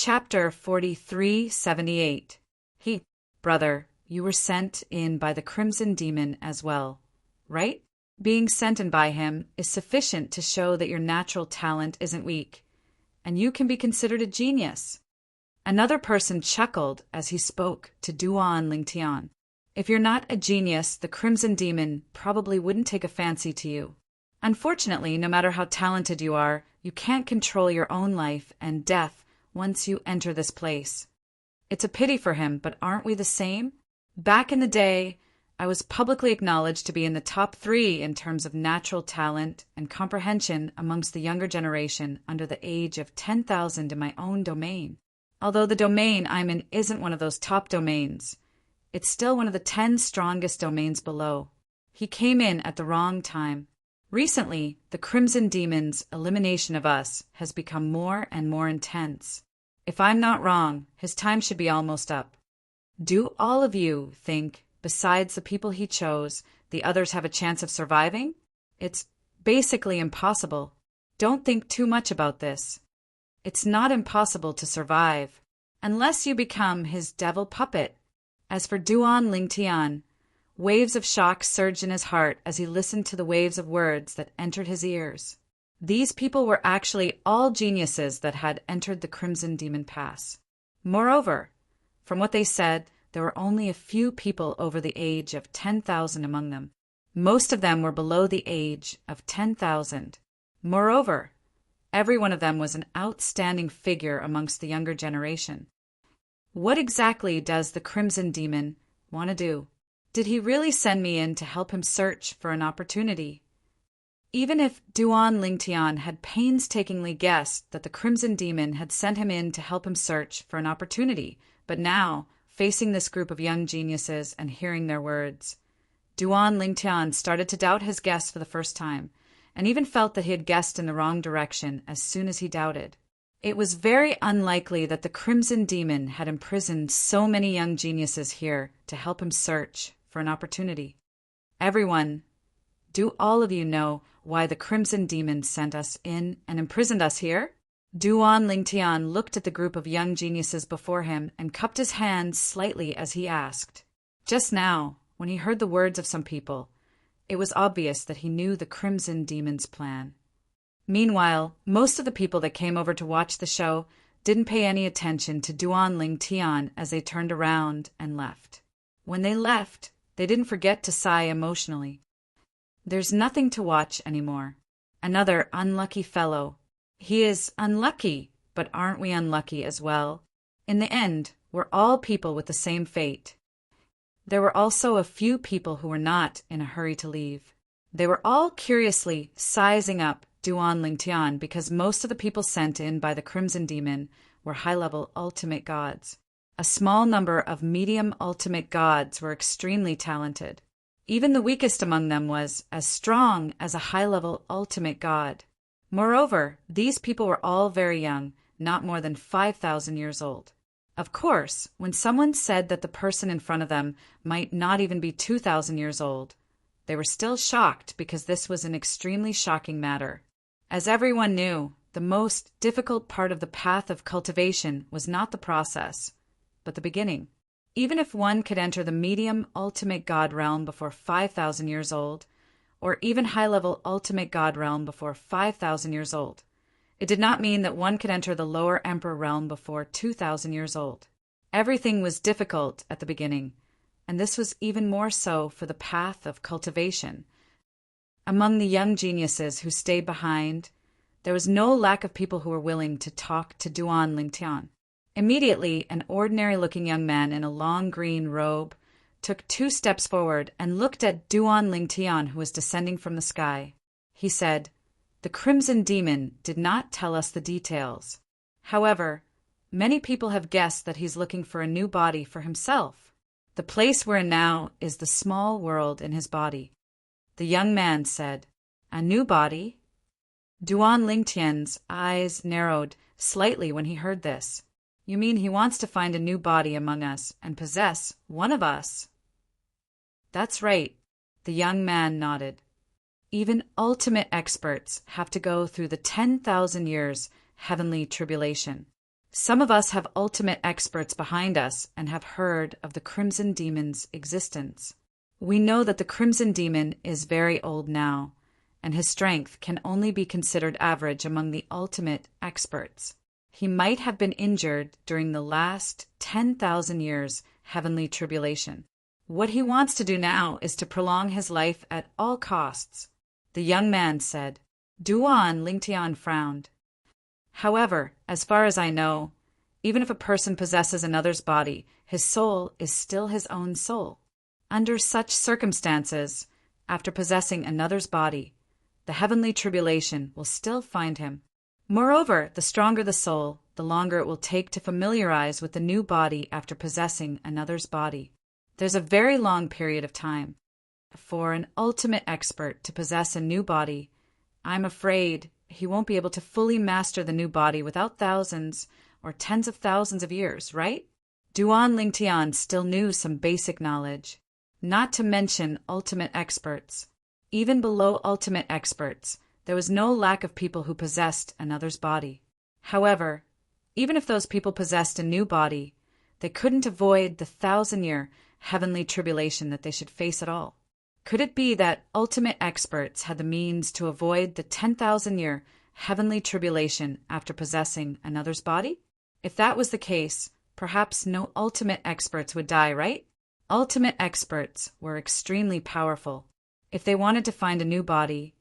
Chapter 4378. Brother, you were sent in by the Crimson Demon as well, right? Being sent in by him is sufficient to show that your natural talent isn't weak, and you can be considered a genius. Another person chuckled as he spoke to Duan Lingtian. If you're not a genius, the Crimson Demon probably wouldn't take a fancy to you. Unfortunately, no matter how talented you are, you can't control your own life and death once you enter this place. It's a pity for him, but aren't we the same? Back in the day, I was publicly acknowledged to be in the top 3 in terms of natural talent and comprehension amongst the younger generation under the age of 10,000 in my own domain. Although the domain I'm in isn't one of those top domains, it's still one of the 10 strongest domains below. He came in at the wrong time. Recently, the Crimson Demon's elimination of us has become more and more intense. If I'm not wrong, his time should be almost up. Do all of you think, besides the people he chose, the others have a chance of surviving? It's basically impossible. Don't think too much about this. It's not impossible to survive, unless you become his devil puppet. As for Duan Lingtian, waves of shock surged in his heart as he listened to the waves of words that entered his ears. These people were actually all geniuses that had entered the Crimson Demon Pass. Moreover, from what they said, there were only a few people over the age of 10,000 among them. Most of them were below the age of 10,000. Moreover, every one of them was an outstanding figure amongst the younger generation. What exactly does the Crimson Demon want to do? Did he really send me in to help him search for an opportunity? Even if Duan Lingtian had painstakingly guessed that the Crimson Demon had sent him in to help him search for an opportunity, but now, facing this group of young geniuses and hearing their words, Duan Lingtian started to doubt his guess for the first time, and even felt that he had guessed in the wrong direction as soon as he doubted. It was very unlikely that the Crimson Demon had imprisoned so many young geniuses here to help him search for an opportunity. Everyone, do all of you know why the Crimson Demon sent us in and imprisoned us here? Duan Lingtian looked at the group of young geniuses before him and cupped his hands slightly as he asked. Just now, when he heard the words of some people, it was obvious that he knew the Crimson Demon's plan. Meanwhile, most of the people that came over to watch the show didn't pay any attention to Duan Lingtian as they turned around and left. When they left, they didn't forget to sigh emotionally. There's nothing to watch anymore. Another unlucky fellow. He is unlucky, but aren't we unlucky as well? In the end, we're all people with the same fate. There were also a few people who were not in a hurry to leave. They were all curiously sizing up Duan Lingtian because most of the people sent in by the Crimson Demon were high-level ultimate gods. A small number of medium ultimate gods were extremely talented. Even the weakest among them was as strong as a high-level ultimate god. Moreover, these people were all very young, not more than 5,000 years old. Of course, when someone said that the person in front of them might not even be 2,000 years old, they were still shocked because this was an extremely shocking matter. As everyone knew, the most difficult part of the path of cultivation was not the process, but the beginning. Even if one could enter the medium ultimate god realm before 5,000 years old, or even high-level ultimate god realm before 5,000 years old, it did not mean that one could enter the lower emperor realm before 2,000 years old. Everything was difficult at the beginning, and this was even more so for the path of cultivation. Among the young geniuses who stayed behind, there was no lack of people who were willing to talk to Duan Lingtian. Immediately, an ordinary-looking young man in a long green robe took 2 steps forward and looked at Duan Lingtian, who was descending from the sky. He said, "The Crimson Demon did not tell us the details. However, many people have guessed that he's looking for a new body for himself. The place we're in now is the small world in his body." The young man said, "A new body?" Duan Lingtian's eyes narrowed slightly when he heard this. "You mean he wants to find a new body among us and possess one of us?" "That's right," the young man nodded. "Even ultimate experts have to go through the 10,000 years heavenly tribulation. Some of us have ultimate experts behind us and have heard of the Crimson Demon's existence. We know that the Crimson Demon is very old now, and his strength can only be considered average among the ultimate experts. He might have been injured during the last 10,000 years' heavenly tribulation. What he wants to do now is to prolong his life at all costs, the young man said. Duan Lingtian frowned. However, as far as I know, even if a person possesses another's body, his soul is still his own soul. Under such circumstances, after possessing another's body, the heavenly tribulation will still find him. Moreover, the stronger the soul, the longer it will take to familiarize with the new body after possessing another's body. There's a very long period of time. For an ultimate expert to possess a new body, I'm afraid he won't be able to fully master the new body without thousands or tens of thousands of years, right? Duan Lingtian still knew some basic knowledge, not to mention ultimate experts. Even below ultimate experts, there was no lack of people who possessed another's body. However, even if those people possessed a new body, they couldn't avoid the 1,000-year heavenly tribulation that they should face at all. Could it be that ultimate experts had the means to avoid the 10,000-year heavenly tribulation after possessing another's body? If that was the case, perhaps no ultimate experts would die, right? Ultimate experts were extremely powerful. If they wanted to find a new body,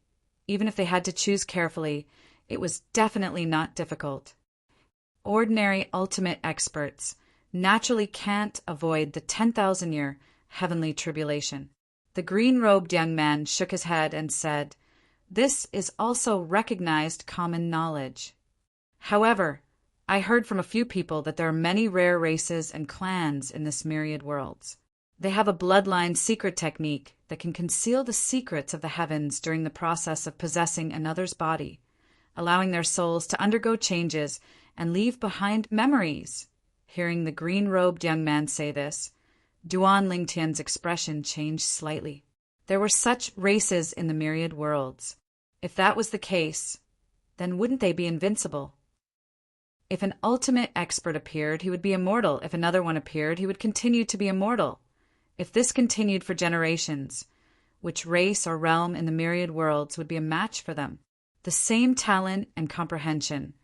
even if they had to choose carefully, it was definitely not difficult. Ordinary ultimate experts naturally can't avoid the 10,000-year heavenly tribulation. The green-robed young man shook his head and said, "This is also recognized common knowledge. However, I heard from a few people that there are many rare races and clans in this myriad worlds. They have a bloodline secret technique that can conceal the secrets of the heavens during the process of possessing another's body, allowing their souls to undergo changes and leave behind memories." Hearing the green-robed young man say this, Duan Lingtian's expression changed slightly. There were such races in the myriad worlds. If that was the case, then wouldn't they be invincible? If an ultimate expert appeared, he would be immortal. If another one appeared, he would continue to be immortal. If this continued for generations, which race or realm in the myriad worlds would be a match for them? The same talent and comprehension,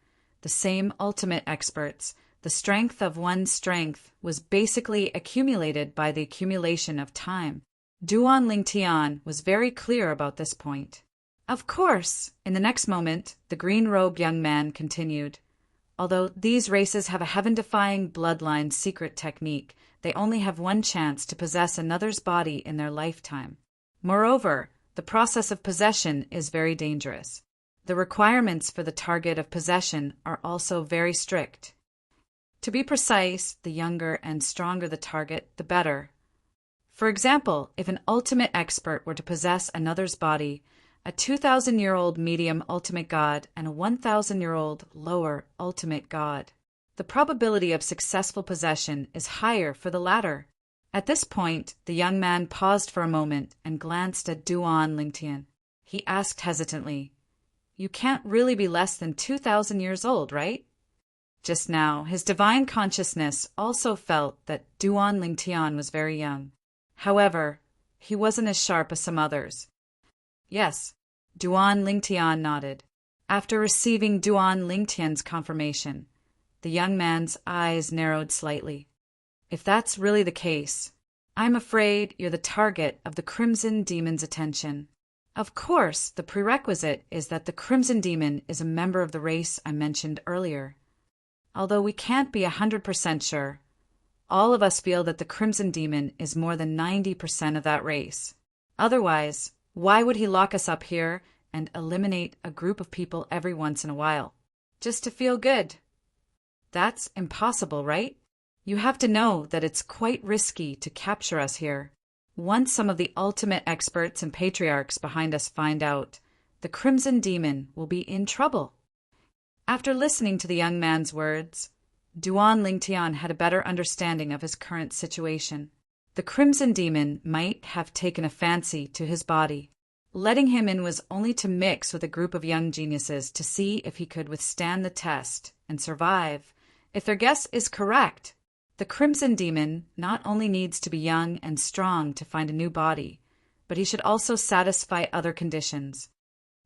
the same ultimate experts, the strength of one's strength was basically accumulated by the accumulation of time. Duan Lingtian was very clear about this point. Of course, in the next moment, the green-robed young man continued, although these races have a heaven-defying bloodline secret technique, they only have one chance to possess another's body in their lifetime. Moreover, the process of possession is very dangerous. The requirements for the target of possession are also very strict. To be precise, the younger and stronger the target, the better. For example, if an ultimate expert were to possess another's body, a 2,000-year-old medium ultimate god and a 1,000-year-old lower ultimate god, the probability of successful possession is higher for the latter. At this point, the young man paused for a moment and glanced at Duan Lingtian. He asked hesitantly, "You can't really be less than 2,000 years old, right?" Just now, his divine consciousness also felt that Duan Lingtian was very young. However, he wasn't as sharp as some others. Yes, Duan Lingtian nodded. After receiving Duan Lingtian's confirmation, the young man's eyes narrowed slightly. If that's really the case, I'm afraid you're the target of the Crimson Demon's attention. Of course, the prerequisite is that the Crimson Demon is a member of the race I mentioned earlier. Although we can't be 100% sure, all of us feel that the Crimson Demon is more than 90% of that race. Otherwise, why would he lock us up here and eliminate a group of people every once in a while? Just to feel good. That's impossible, right? You have to know that it's quite risky to capture us here. Once some of the ultimate experts and patriarchs behind us find out, the Crimson Demon will be in trouble. After listening to the young man's words, Duan Lingtian had a better understanding of his current situation. The Crimson Demon might have taken a fancy to his body. Letting him in was only to mix with a group of young geniuses to see if he could withstand the test and survive If their guess is correct, the Crimson Demon not only needs to be young and strong to find a new body, but he should also satisfy other conditions.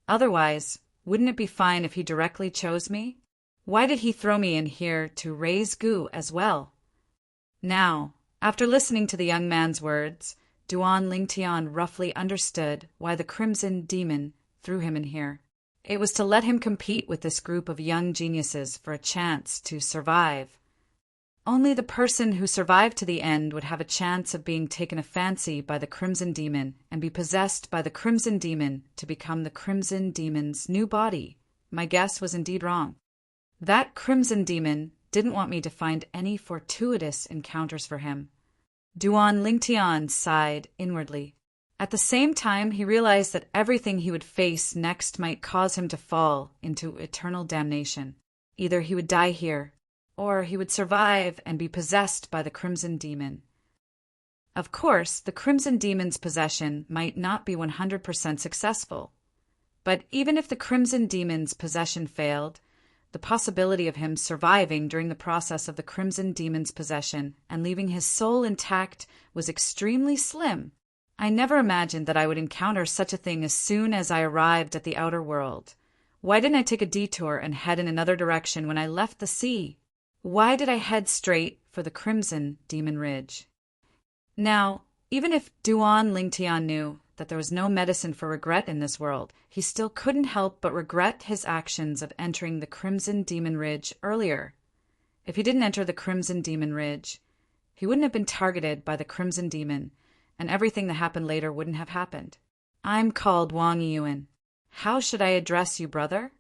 Otherwise, wouldn't it be fine if he directly chose me? Why did he throw me in here to raise goo as well? Now, after listening to the young man's words, Duan Lingtian roughly understood why the Crimson Demon threw him in here. It was to let him compete with this group of young geniuses for a chance to survive. Only the person who survived to the end would have a chance of being taken a fancy by the Crimson Demon and be possessed by the Crimson Demon to become the Crimson Demon's new body. My guess was indeed wrong. That Crimson Demon didn't want me to find any fortuitous encounters for him. Duan Lingtian sighed inwardly. At the same time, he realized that everything he would face next might cause him to fall into eternal damnation. Either he would die here, or he would survive and be possessed by the Crimson Demon. Of course, the Crimson Demon's possession might not be 100% successful. But even if the Crimson Demon's possession failed, the possibility of him surviving during the process of the Crimson Demon's possession and leaving his soul intact was extremely slim. I never imagined that I would encounter such a thing as soon as I arrived at the outer world. Why didn't I take a detour and head in another direction when I left the sea? Why did I head straight for the Crimson Demon Ridge? Now, even if Duan Lingtian knew that there was no medicine for regret in this world, he still couldn't help but regret his actions of entering the Crimson Demon Ridge earlier. If he didn't enter the Crimson Demon Ridge, he wouldn't have been targeted by the Crimson Demon, and everything that happened later wouldn't have happened. I'm called Wang Yuan. How should I address you, brother?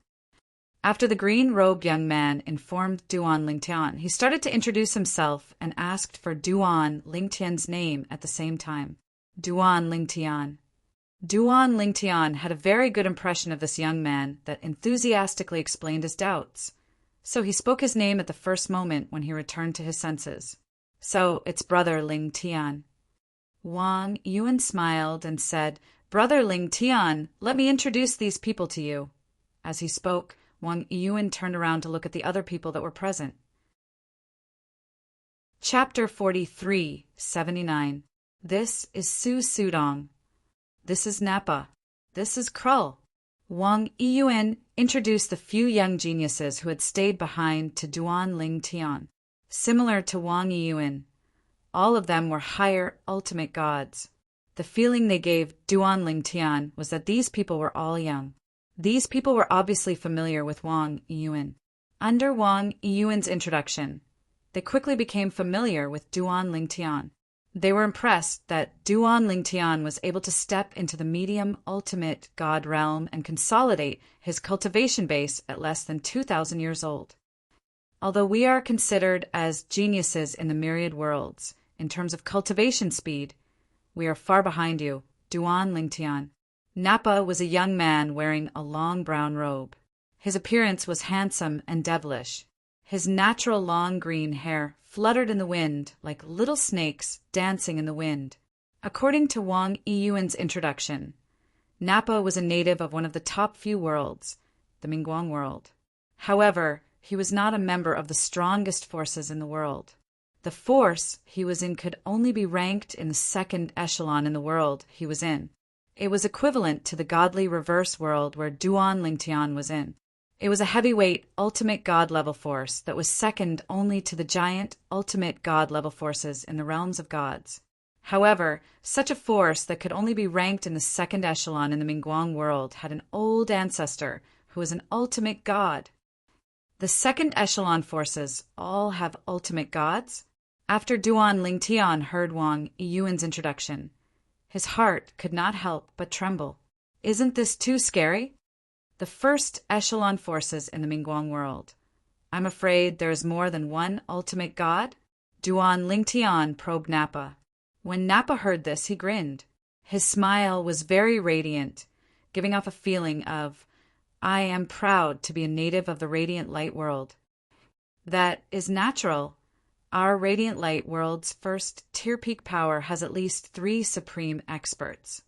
After the green-robed young man informed Duan Lingtian, he started to introduce himself and asked for Duan Lingtian's name at the same time. Duan Lingtian. Duan Lingtian had a very good impression of this young man that enthusiastically explained his doubts. So he spoke his name at the first moment when he returned to his senses. So it's Brother Lingtian. Wang Yuan smiled and said, Brother Lingtian, let me introduce these people to you. As he spoke, Wang Yuan turned around to look at the other people that were present. Chapter 43, 79. This is Su Sudong. This is Nappa. This is Krull. Wang Yuan introduced the few young geniuses who had stayed behind to Duan Lingtian. Similar to Wang Yuan, all of them were higher ultimate gods. The feeling they gave Duan Lingtian was that these people were all young. These people were obviously familiar with Wang Yuan. Under Wang Yuan's introduction, they quickly became familiar with Duan Lingtian. They were impressed that Duan Lingtian was able to step into the medium ultimate god realm and consolidate his cultivation base at less than 2,000 years old. Although we are considered as geniuses in the myriad worlds, in terms of cultivation speed, we are far behind you, Duan Lingtian. Nappa was a young man wearing a long brown robe. His appearance was handsome and devilish. His natural long green hair fluttered in the wind like little snakes dancing in the wind. According to Wang Yuan's introduction, Nappa was a native of one of the top few worlds, the Mingguang world. However, he was not a member of the strongest forces in the world. The force he was in could only be ranked in the second echelon in the world he was in. It was equivalent to the godly reverse world where Duan Lingtian was in. It was a heavyweight ultimate god level force that was second only to the giant ultimate god level forces in the realms of gods. However, such a force that could only be ranked in the second echelon in the Mingguang world had an old ancestor who was an ultimate god. The second echelon forces all have ultimate gods. After Duan Lingtian heard Wang Yuan's introduction, his heart could not help but tremble. Isn't this too scary? The first echelon forces in the Mingguang world. I'm afraid there is more than one ultimate god? Duan Lingtian probed Nappa. When Nappa heard this, he grinned. His smile was very radiant, giving off a feeling of, I am proud to be a native of the radiant light world. That is natural. Our radiant light world's first tier peak power has at least 3 supreme experts.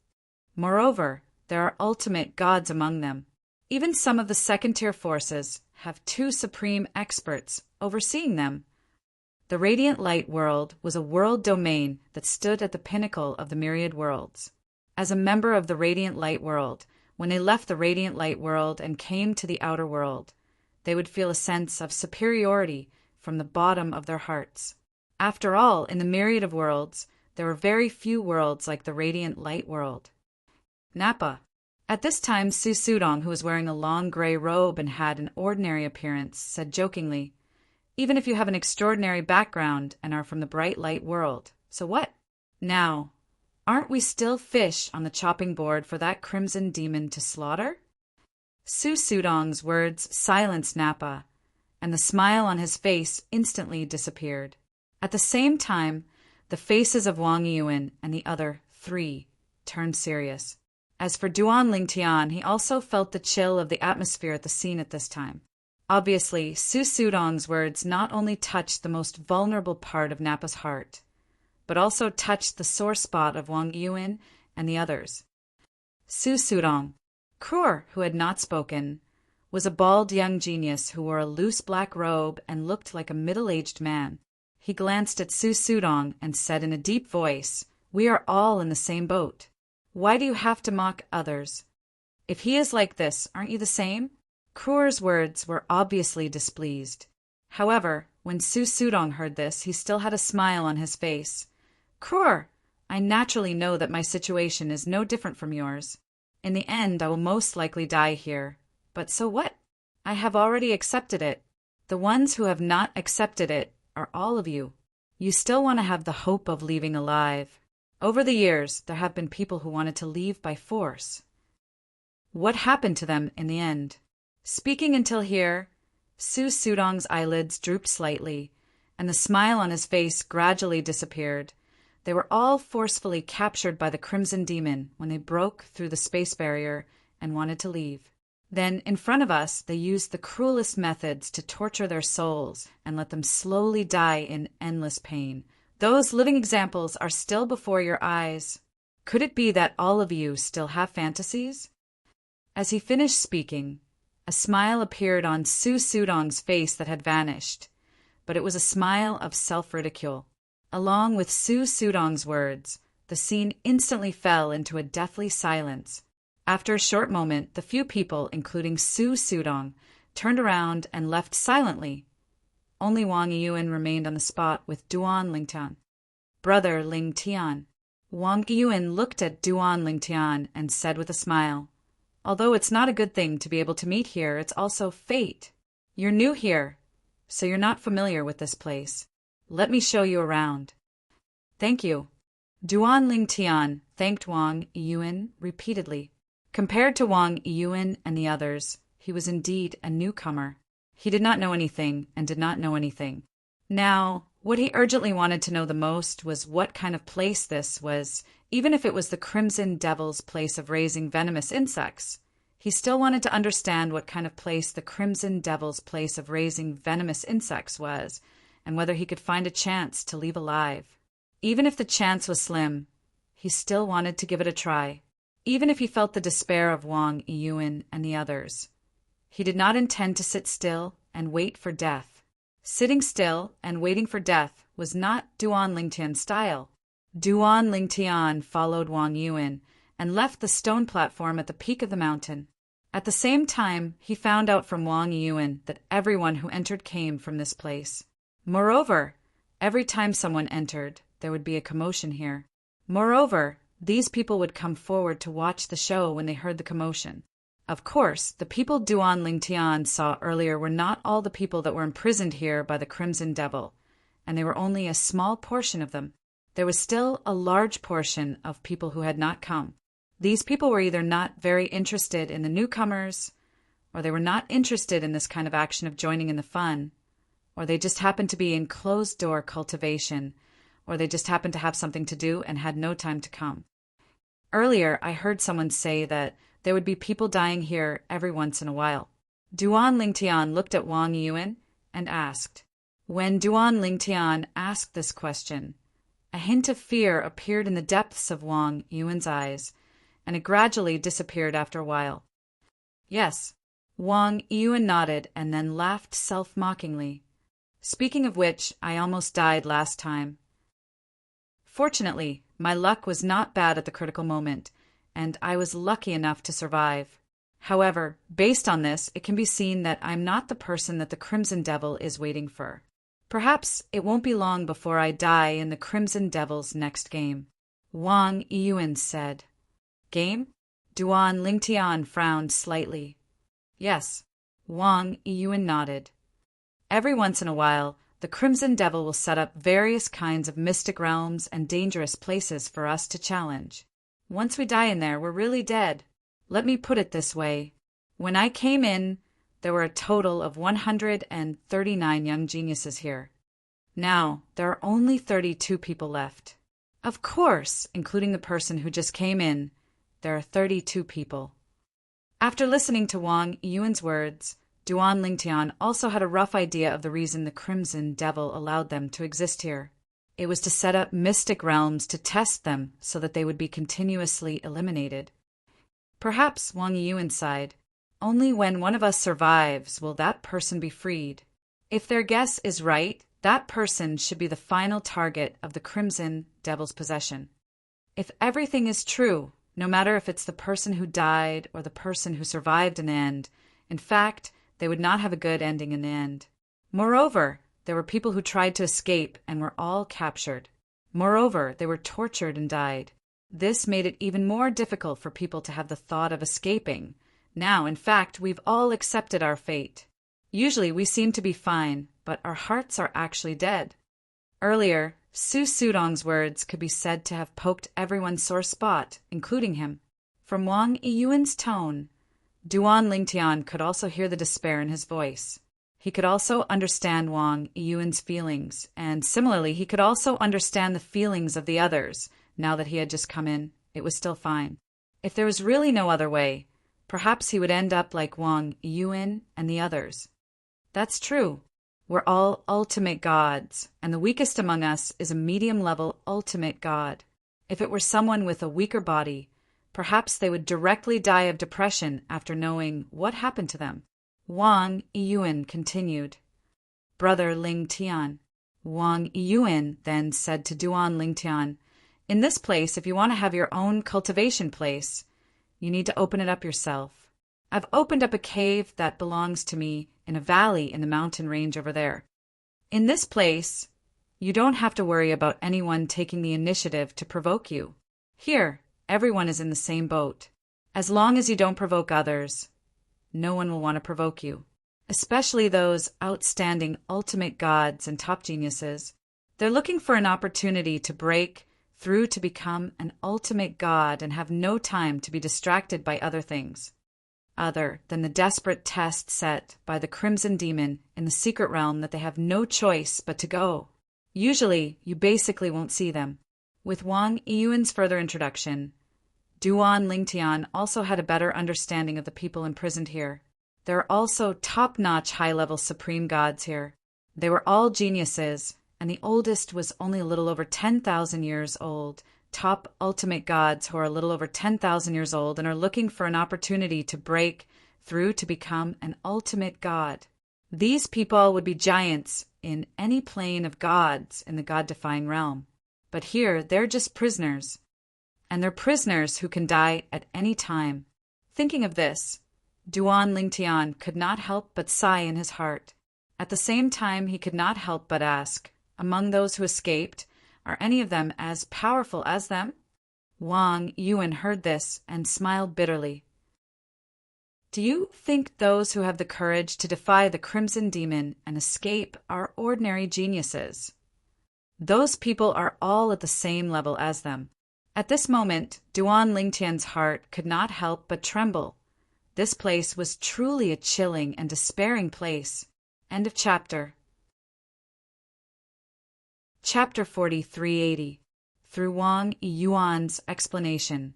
Moreover, there are ultimate gods among them. Even some of the second-tier forces have two supreme experts overseeing them. The Radiant Light World was a world domain that stood at the pinnacle of the myriad worlds. As a member of the Radiant Light World, when they left the Radiant Light World and came to the outer world, they would feel a sense of superiority from the bottom of their hearts. After all, in the myriad of worlds, there were very few worlds like the Radiant Light World. Nappa. At this time, Su Sudong, who was wearing a long gray robe and had an ordinary appearance, said jokingly, "Even if you have an extraordinary background and are from the bright light world, so what? Now, aren't we still fish on the chopping board for that crimson demon to slaughter?" Su Sudong's words silenced Nappa, and the smile on his face instantly disappeared. At the same time, the faces of Wang Yuan and the other three turned serious. As for Duan Lingtian, he also felt the chill of the atmosphere at the scene at this time. Obviously, Su Sudong's words not only touched the most vulnerable part of Nappa's heart, but also touched the sore spot of Wang Yuan and the others. Su Sudong, Kruer, who had not spoken, was a bald young genius who wore a loose black robe and looked like a middle-aged man. He glanced at Su Sudong and said in a deep voice, "We are all in the same boat. Why do you have to mock others? If he is like this, aren't you the same?" Kruer's words were obviously displeased. However, when Su Sudong heard this, he still had a smile on his face. "Kruer, I naturally know that my situation is no different from yours. In the end, I will most likely die here. But so what? I have already accepted it. The ones who have not accepted it are all of you. You still want to have the hope of leaving alive. Over the years, there have been people who wanted to leave by force. What happened to them in the end?" Speaking until here, Su Sudong's eyelids drooped slightly, and the smile on his face gradually disappeared. They were all forcefully captured by the Crimson Demon when they broke through the space barrier and wanted to leave. Then, in front of us, they used the cruelest methods to torture their souls and let them slowly die in endless pain. Those living examples are still before your eyes. Could it be that all of you still have fantasies? As he finished speaking, a smile appeared on Su Sudong's face that had vanished, but it was a smile of self-ridicule. Along with Su Sudong's words, the scene instantly fell into a deathly silence. After a short moment, the few people, including Su Sudong, turned around and left silently. Only Wang Yuan remained on the spot with Duan Lingtian. "Brother Lingtian." Wang Yuan looked at Duan Lingtian and said with a smile, "Although it's not a good thing to be able to meet here, it's also fate. You're new here, so you're not familiar with this place. Let me show you around." "Thank you." Duan Lingtian thanked Wang Yuan repeatedly. Compared to Wang Yuan and the others, he was indeed a newcomer. He did not know anything and did not know anything. Now, what he urgently wanted to know the most was what kind of place this was. Even if it was the Crimson Devil's place of raising venomous insects, he still wanted to understand what kind of place the Crimson Devil's place of raising venomous insects was, and whether he could find a chance to leave alive. Even if the chance was slim, he still wanted to give it a try. Even if he felt the despair of Wang Yuan and the others, he did not intend to sit still and wait for death. Sitting still and waiting for death was not Duan Lingtian's style. Duan Lingtian followed Wang Yuan and left the stone platform at the peak of the mountain. At the same time, he found out from Wang Yuan that everyone who entered came from this place. Moreover, every time someone entered, there would be a commotion here. Moreover, these people would come forward to watch the show when they heard the commotion. Of course, the people Duan Lingtian saw earlier were not all the people that were imprisoned here by the Crimson Devil, and they were only a small portion of them. There was still a large portion of people who had not come. These people were either not very interested in the newcomers, or they were not interested in this kind of action of joining in the fun, or they just happened to be in closed-door cultivation, or they just happened to have something to do and had no time to come. Earlier, I heard someone say that there would be people dying here every once in a while. Duan Lingtian looked at Wang Yuan and asked. When Duan Lingtian asked this question, a hint of fear appeared in the depths of Wang Yuan's eyes, and it gradually disappeared after a while. Yes, Wang Yuan nodded and then laughed self-mockingly. Speaking of which, I almost died last time. Fortunately, my luck was not bad at the critical moment, and I was lucky enough to survive. However, based on this, it can be seen that I'm not the person that the Crimson Devil is waiting for. Perhaps it won't be long before I die in the Crimson Devil's next game. Wang Yuan said. Game? Duan Lingtian frowned slightly. Yes. Wang Yuan nodded. Every once in a while, the Crimson Devil will set up various kinds of mystic realms and dangerous places for us to challenge. Once we die in there, we're really dead. Let me put it this way. When I came in, there were a total of 139 young geniuses here. Now, there are only 32 people left. Of course, including the person who just came in, there are 32 people. After listening to Wang Yuan's words, Duan Lingtian also had a rough idea of the reason the Crimson Devil allowed them to exist here. It was to set up mystic realms to test them so that they would be continuously eliminated. Perhaps, Wang Yuan sighed, only when one of us survives will that person be freed. If their guess is right, that person should be the final target of the Crimson Devil's possession. If everything is true, no matter if it's the person who died or the person who survived in the end, in fact, they would not have a good ending in the end. Moreover, there were people who tried to escape and were all captured. Moreover, they were tortured and died. This made it even more difficult for people to have the thought of escaping. Now, in fact, we've all accepted our fate. Usually we seem to be fine, but our hearts are actually dead. Earlier, Su Sudong's words could be said to have poked everyone's sore spot, including him. From Wang Yuan's tone, Duan Lingtian could also hear the despair in his voice. He could also understand Wang Yuan's feelings, and similarly, he could also understand the feelings of the others. Now that he had just come in, it was still fine. If there was really no other way, perhaps he would end up like Wang Yuan and the others. That's true. We're all ultimate gods, and the weakest among us is a medium-level ultimate god. If it were someone with a weaker body, perhaps they would directly die of depression after knowing what happened to them. Wang Yuan continued. Brother Lingtian. Wang Yuan then said to Duan Lingtian, in this place, if you want to have your own cultivation place, you need to open it up yourself. I've opened up a cave that belongs to me in a valley in the mountain range over there. In this place, you don't have to worry about anyone taking the initiative to provoke you. Here, everyone is in the same boat. As long as you don't provoke others, no one will want to provoke you, especially those outstanding ultimate gods and top geniuses. They're looking for an opportunity to break through to become an ultimate god and have no time to be distracted by other things, other than the desperate test set by the Crimson Demon in the secret realm that they have no choice but to go. Usually, you basically won't see them. With Wang Yuan's further introduction, Duan Lingtian also had a better understanding of the people imprisoned here. There are also top-notch high-level supreme gods here. They were all geniuses, and the oldest was only a little over 10,000 years old. Top ultimate gods who are a little over 10,000 years old and are looking for an opportunity to break through to become an ultimate god. These people would be giants in any plane of gods in the god-defying realm. But here, they're just prisoners. And they're prisoners who can die at any time. Thinking of this, Duan Lingtian could not help but sigh in his heart. At the same time, he could not help but ask, among those who escaped, are any of them as powerful as them? Wang Yuan heard this and smiled bitterly. Do you think those who have the courage to defy the Crimson Demon and escape are ordinary geniuses? Those people are all at the same level as them. At this moment, Duan Lingtian's heart could not help but tremble. This place was truly a chilling and despairing place. End of chapter. Chapter 4380. Through Wang Yuan's explanation,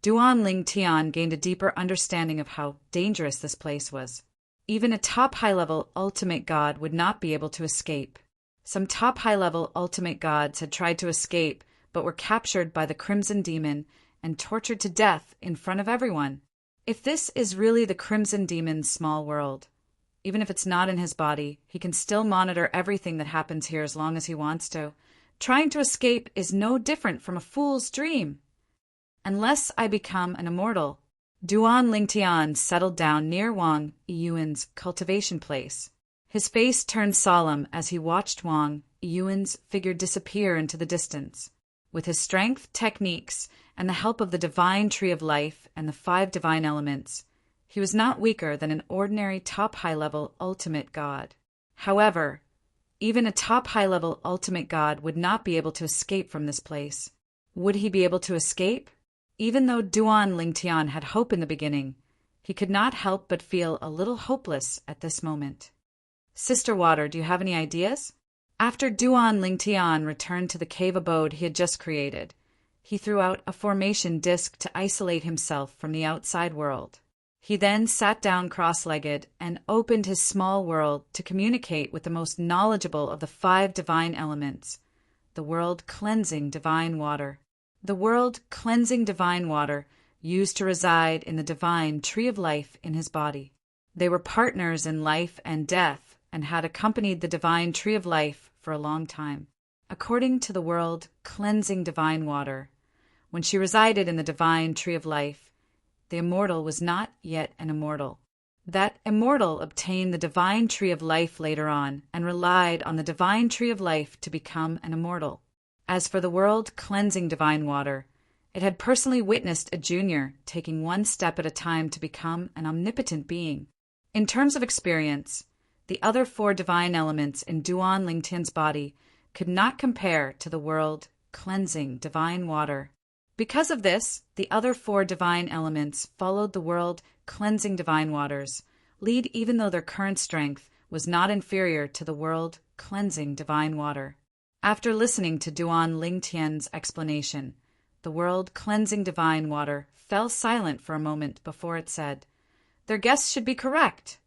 Duan Lingtian gained a deeper understanding of how dangerous this place was. Even a top high-level ultimate god would not be able to escape. Some top high-level ultimate gods had tried to escape, but were captured by the Crimson Demon and tortured to death in front of everyone. If this is really the Crimson Demon's small world, even if it's not in his body, he can still monitor everything that happens here as long as he wants to. Trying to escape is no different from a fool's dream. Unless I become an immortal. Duan Lingtian settled down near Wang Yiyuan's cultivation place. His face turned solemn as he watched Wang Yiyuan's figure disappear into the distance. With his strength, techniques, and the help of the divine tree of life and the 5 divine elements, he was not weaker than an ordinary top high-level ultimate god. However, even a top high-level ultimate god would not be able to escape from this place. Would he be able to escape? Even though Duan Lingtian had hope in the beginning, he could not help but feel a little hopeless at this moment. Sister Water, do you have any ideas? After Duan Lingtian returned to the cave abode he had just created, he threw out a formation disc to isolate himself from the outside world. He then sat down cross-legged and opened his small world to communicate with the most knowledgeable of the 5 divine elements, the world-cleansing divine water. The world-cleansing divine water used to reside in the divine tree of life in his body. They were partners in life and death and had accompanied the divine tree of life for a long time. According to the world-cleansing divine water, when she resided in the divine tree of life, the immortal was not yet an immortal. That immortal obtained the divine tree of life later on and relied on the divine tree of life to become an immortal. As for the world-cleansing divine water, it had personally witnessed a junior taking 1 step at a time to become an omnipotent being. In terms of experience, the other 4 divine elements in Duan Lingtian's body could not compare to the world-cleansing divine water. Because of this, the other 4 divine elements followed the world-cleansing divine waters, lead even though their current strength was not inferior to the world-cleansing divine water. After listening to Duan Lingtian's explanation, the world-cleansing divine water fell silent for a moment before it said, "Their guess should be correct.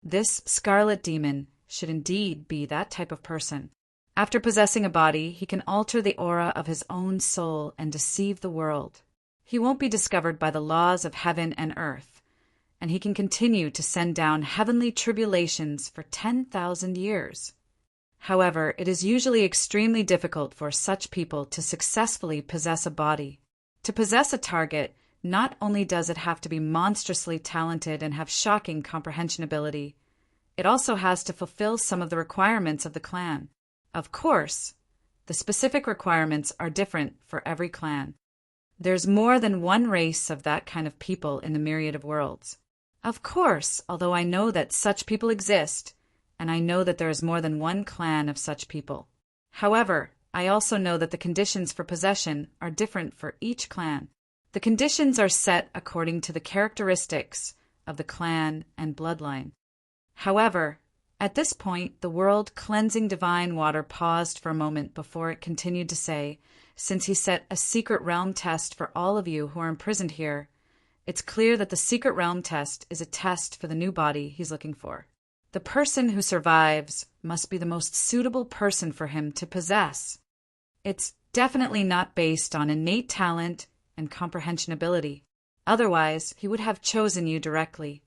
This scarlet demon should indeed be that type of person. After possessing a body, he can alter the aura of his own soul and deceive the world. He won't be discovered by the laws of heaven and earth, and he can continue to send down heavenly tribulations for 10,000 years. However, it is usually extremely difficult for such people to successfully possess a body. To possess a target, not only does it have to be monstrously talented and have shocking comprehension ability, it also has to fulfill some of the requirements of the clan. Of course, the specific requirements are different for every clan. There's more than one race of that kind of people in the myriad of worlds. Of course, although I know that such people exist, and I know that there is more than one clan of such people. However, I also know that the conditions for possession are different for each clan. The conditions are set according to the characteristics of the clan and bloodline. However, at this point, the world-cleansing divine water paused for a moment before it continued to say, "Since he set a secret realm test for all of you who are imprisoned here, it's clear that the secret realm test is a test for the new body he's looking for. The person who survives must be the most suitable person for him to possess. It's definitely not based on innate talent and comprehension ability. Otherwise, he would have chosen you directly."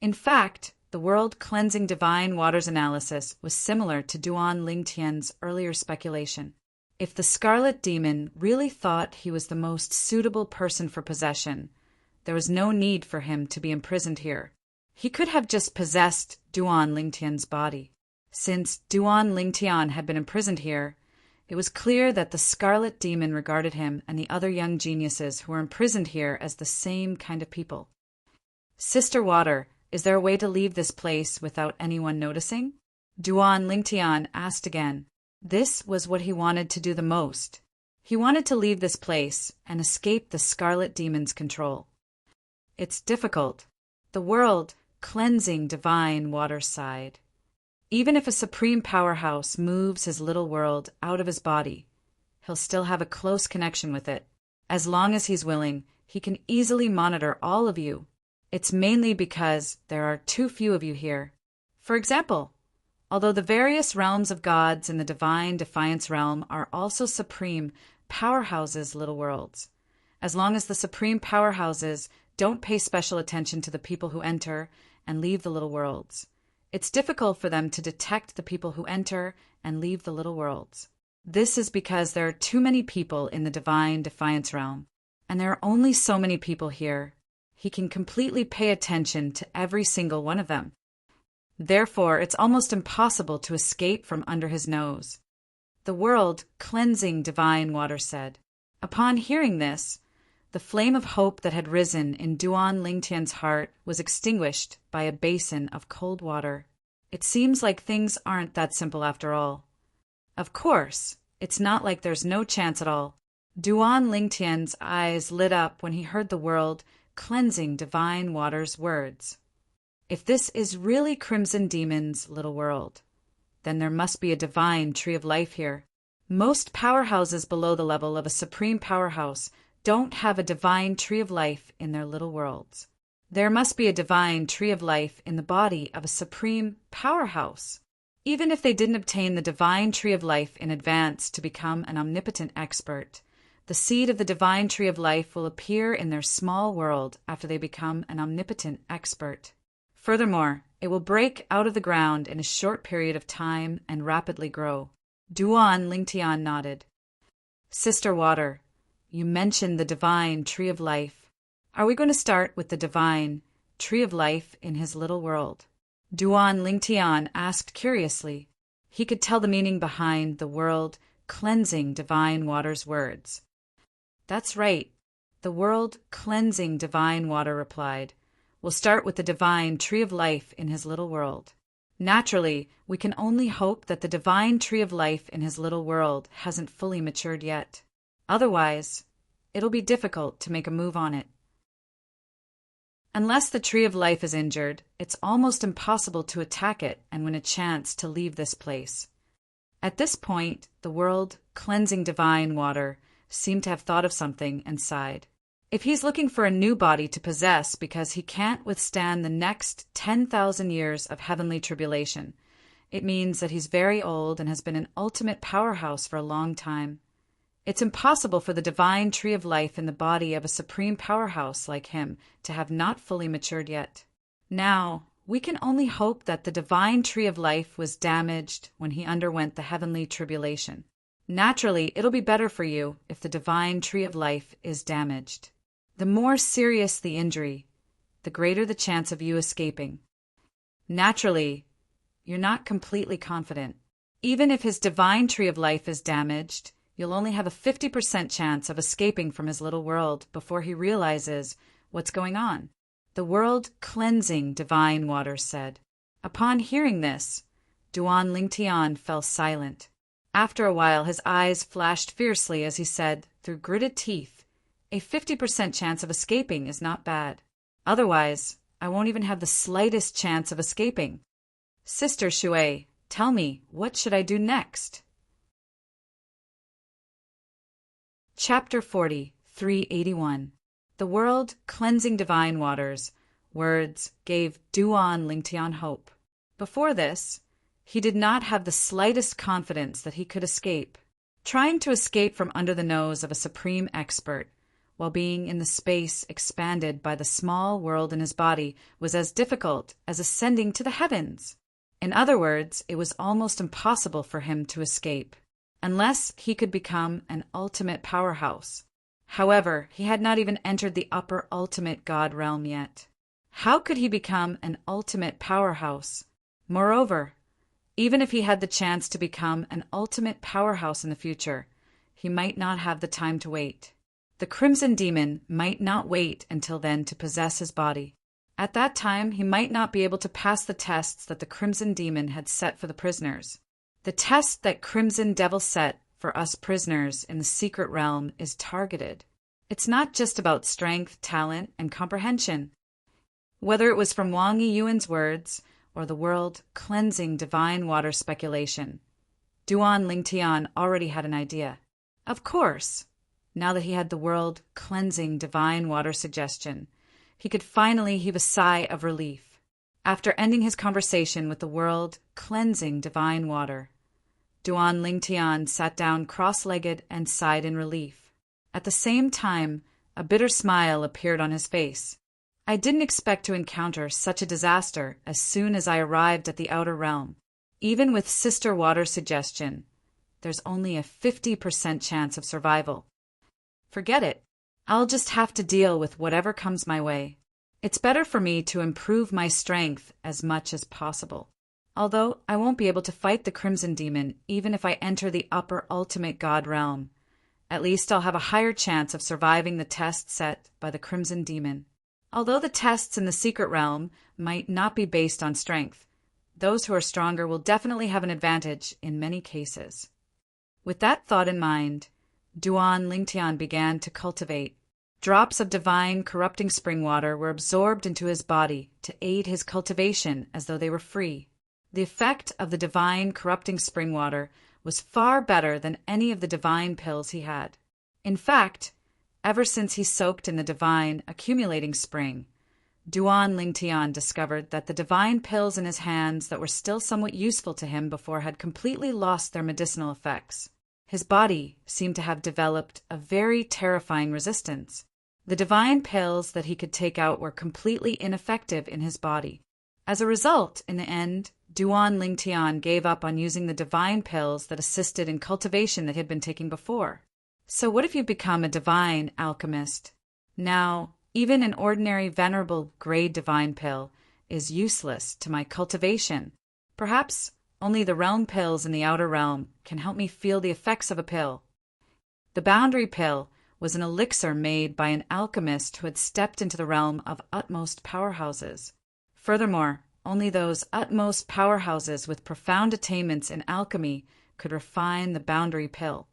In fact, the world-cleansing divine waters analysis was similar to Duan Lingtian's earlier speculation. If the Scarlet Demon really thought he was the most suitable person for possession, there was no need for him to be imprisoned here. He could have just possessed Duan Lingtian's body. Since Duan Lingtian had been imprisoned here, it was clear that the Scarlet Demon regarded him and the other young geniuses who were imprisoned here as the same kind of people. "Sister Water, is there a way to leave this place without anyone noticing?" Duan Lingtian asked again. This was what he wanted to do the most. He wanted to leave this place and escape the Scarlet Demon's control. "It's difficult." The world-cleansing divine water sighed. "Even if a supreme powerhouse moves his little world out of his body, he'll still have a close connection with it. As long as he's willing, he can easily monitor all of you. It's mainly because there are too few of you here. For example, although the various realms of gods in the divine defiance realm are also supreme powerhouses, little worlds, as long as the supreme powerhouses don't pay special attention to the people who enter and leave the little worlds. It's difficult for them to detect the people who enter and leave the little worlds. This is because there are too many people in the divine defiance realm, and there are only so many people here. He can completely pay attention to every single one of them. Therefore, it's almost impossible to escape from under his nose. The world, cleansing divine water, said. Upon hearing this, the flame of hope that had risen in Duan Lingtian's heart was extinguished by a basin of cold water. It seems like things aren't that simple after all. Of course, it's not like there's no chance at all. Duan Lingtian's eyes lit up when he heard the world, cleansing divine water's words. If this is really Crimson Demon's little world, then there must be a divine tree of life here. Most powerhouses below the level of a supreme powerhouse don't have a divine tree of life in their little worlds. There must be a divine tree of life in the body of a supreme powerhouse. Even if they didn't obtain the divine tree of life in advance to become an omnipotent expert, the seed of the divine tree of life will appear in their small world after they become an omnipotent expert. Furthermore, it will break out of the ground in a short period of time and rapidly grow. Duan Lingtian nodded. Sister Water, you mentioned the divine tree of life. Are we going to start with the divine tree of life in his little world? Duan Lingtian asked curiously. He could tell the meaning behind the world cleansing divine water's words. That's right. The world cleansing divine water replied. We'll start with the divine tree of life in his little world. Naturally, we can only hope that the divine tree of life in his little world hasn't fully matured yet. Otherwise, it'll be difficult to make a move on it. Unless the tree of life is injured, it's almost impossible to attack it and win a chance to leave this place. At this point, the world, cleansing divine water, seemed to have thought of something and sighed. If he's looking for a new body to possess because he can't withstand the next 10,000 years of heavenly tribulation, it means that he's very old and has been an ultimate powerhouse for a long time. It's impossible for the divine tree of life in the body of a supreme powerhouse like him to have not fully matured yet. Now, we can only hope that the divine tree of life was damaged when he underwent the heavenly tribulation. Naturally, it'll be better for you if the divine tree of life is damaged. The more serious the injury, the greater the chance of you escaping. Naturally, you're not completely confident. Even if his divine tree of life is damaged, you'll only have a 50% chance of escaping from his little world before he realizes what's going on. The world cleansing divine water said. Upon hearing this, Duan Lingtian fell silent. After a while, his eyes flashed fiercely as he said, through gritted teeth, a 50% chance of escaping is not bad. Otherwise, I won't even have the slightest chance of escaping. Sister Shui, tell me, what should I do next? Chapter 40, 381. The world, cleansing divine waters, words gave Duan Lingtian hope. Before this, he did not have the slightest confidence that he could escape. Trying to escape from under the nose of a supreme expert, while being in the space expanded by the small world in his body, was as difficult as ascending to the heavens. In other words, it was almost impossible for him to escape, unless he could become an ultimate powerhouse. However, he had not even entered the upper ultimate God realm yet. How could he become an ultimate powerhouse? Moreover, even if he had the chance to become an ultimate powerhouse in the future, he might not have the time to wait. The Crimson Demon might not wait until then to possess his body. At that time, he might not be able to pass the tests that the Crimson Demon had set for the prisoners. The test that Crimson Devil set for us prisoners in the secret realm is targeted. It's not just about strength, talent, and comprehension. Whether it was from Wang Yiyuan's words or the world cleansing divine water speculation, Duan Lingtian already had an idea. Of course, now that he had the world cleansing divine water suggestion, he could finally heave a sigh of relief. After ending his conversation with the world cleansing divine water, Duan Lingtian sat down cross-legged and sighed in relief. At the same time, a bitter smile appeared on his face. I didn't expect to encounter such a disaster as soon as I arrived at the outer realm. Even with Sister Water's suggestion, there's only a 50% chance of survival. Forget it. I'll just have to deal with whatever comes my way. It's better for me to improve my strength as much as possible. Although I won't be able to fight the Crimson Demon even if I enter the upper ultimate god realm. At least I'll have a higher chance of surviving the test set by the Crimson Demon. Although the tests in the secret realm might not be based on strength, those who are stronger will definitely have an advantage in many cases. With that thought in mind, Duan Lingtian began to cultivate. Drops of divine corrupting spring water were absorbed into his body to aid his cultivation as though they were free. The effect of the divine corrupting spring water was far better than any of the divine pills he had. In fact, ever since he soaked in the divine accumulating spring, Duan Lingtian discovered that the divine pills in his hands that were still somewhat useful to him before had completely lost their medicinal effects. His body seemed to have developed a very terrifying resistance. The divine pills that he could take out were completely ineffective in his body. As a result, in the end, Duan Lingtian gave up on using the divine pills that assisted in cultivation that he had been taking before. So what if you become a divine alchemist? Now, even an ordinary venerable grade divine pill is useless to my cultivation. Perhaps only the realm pills in the outer realm can help me feel the effects of a pill. The boundary pill was an elixir made by an alchemist who had stepped into the realm of utmost powerhouses. Furthermore, only those utmost powerhouses with profound attainments in alchemy could refine the boundary pill.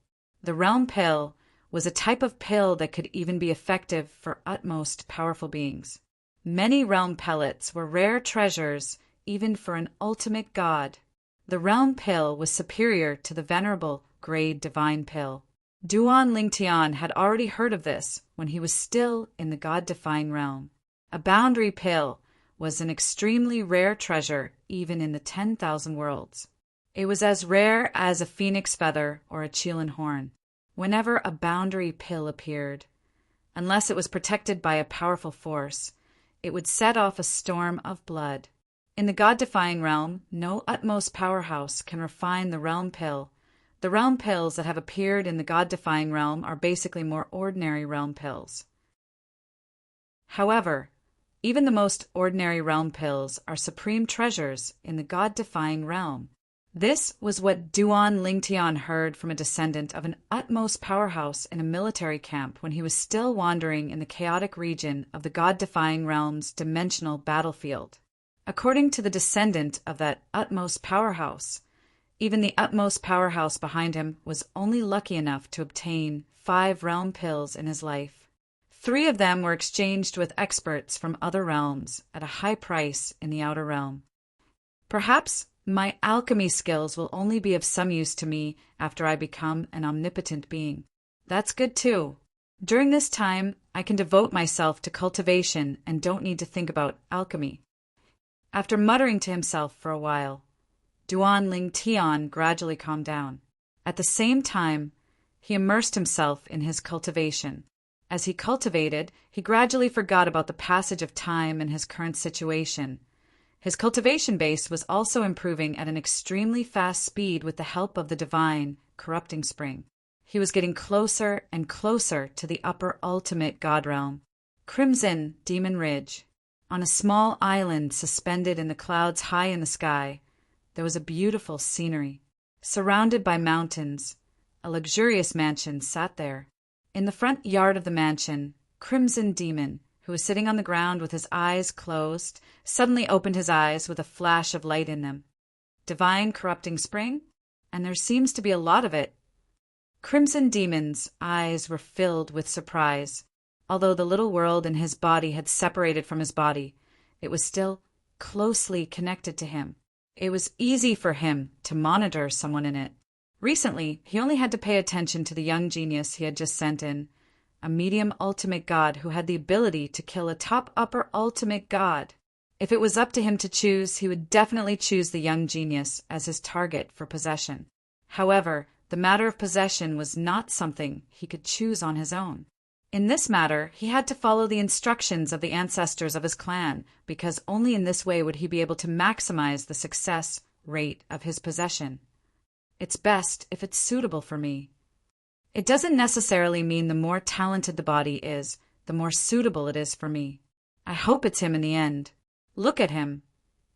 The realm pill was a type of pill that could even be effective for utmost powerful beings. Many realm pellets were rare treasures even for an ultimate god. The realm pill was superior to the venerable grade divine pill. Duan Lingtian had already heard of this when he was still in the god-defying realm. A boundary pill was an extremely rare treasure even in the 10,000 worlds. It was as rare as a phoenix feather or a Qilin horn. Whenever a boundary pill appeared, unless it was protected by a powerful force, it would set off a storm of blood. In the god-defying realm, no utmost powerhouse can refine the realm pill. The realm pills that have appeared in the god-defying realm are basically more ordinary realm pills. However, even the most ordinary realm pills are supreme treasures in the god-defying realm. This was what Duan Lingtian heard from a descendant of an utmost powerhouse in a military camp when he was still wandering in the chaotic region of the god-defying realm's dimensional battlefield. According to the descendant of that utmost powerhouse, even the utmost powerhouse behind him was only lucky enough to obtain 5 realm pills in his life. 3 of them were exchanged with experts from other realms at a high price in the outer realm. Perhaps my alchemy skills will only be of some use to me after I become an omnipotent being. That's good too. During this time, I can devote myself to cultivation and don't need to think about alchemy. After muttering to himself for a while, Duan Lingtian gradually calmed down. At the same time, he immersed himself in his cultivation. As he cultivated, he gradually forgot about the passage of time and his current situation. His cultivation base was also improving at an extremely fast speed with the help of the divine, corrupting spring. He was getting closer and closer to the upper ultimate god realm. Crimson Demon Ridge. On a small island suspended in the clouds high in the sky, there was a beautiful scenery. Surrounded by mountains, a luxurious mansion sat there. In the front yard of the mansion, Crimson Demon, who was sitting on the ground with his eyes closed, suddenly opened his eyes with a flash of light in them. Divine corrupting spring? And there seems to be a lot of it. Crimson Demon's eyes were filled with surprise. Although the little world in his body had separated from his body, it was still closely connected to him. It was easy for him to monitor someone in it. Recently, he only had to pay attention to the young genius he had just sent in, a medium ultimate god who had the ability to kill a top upper ultimate god. If it was up to him to choose, he would definitely choose the young genius as his target for possession. However, the matter of possession was not something he could choose on his own. In this matter, he had to follow the instructions of the ancestors of his clan, because only in this way would he be able to maximize the success rate of his possession. It's best if it's suitable for me. It doesn't necessarily mean the more talented the body is, the more suitable it is for me. I hope it's him in the end. Look at him.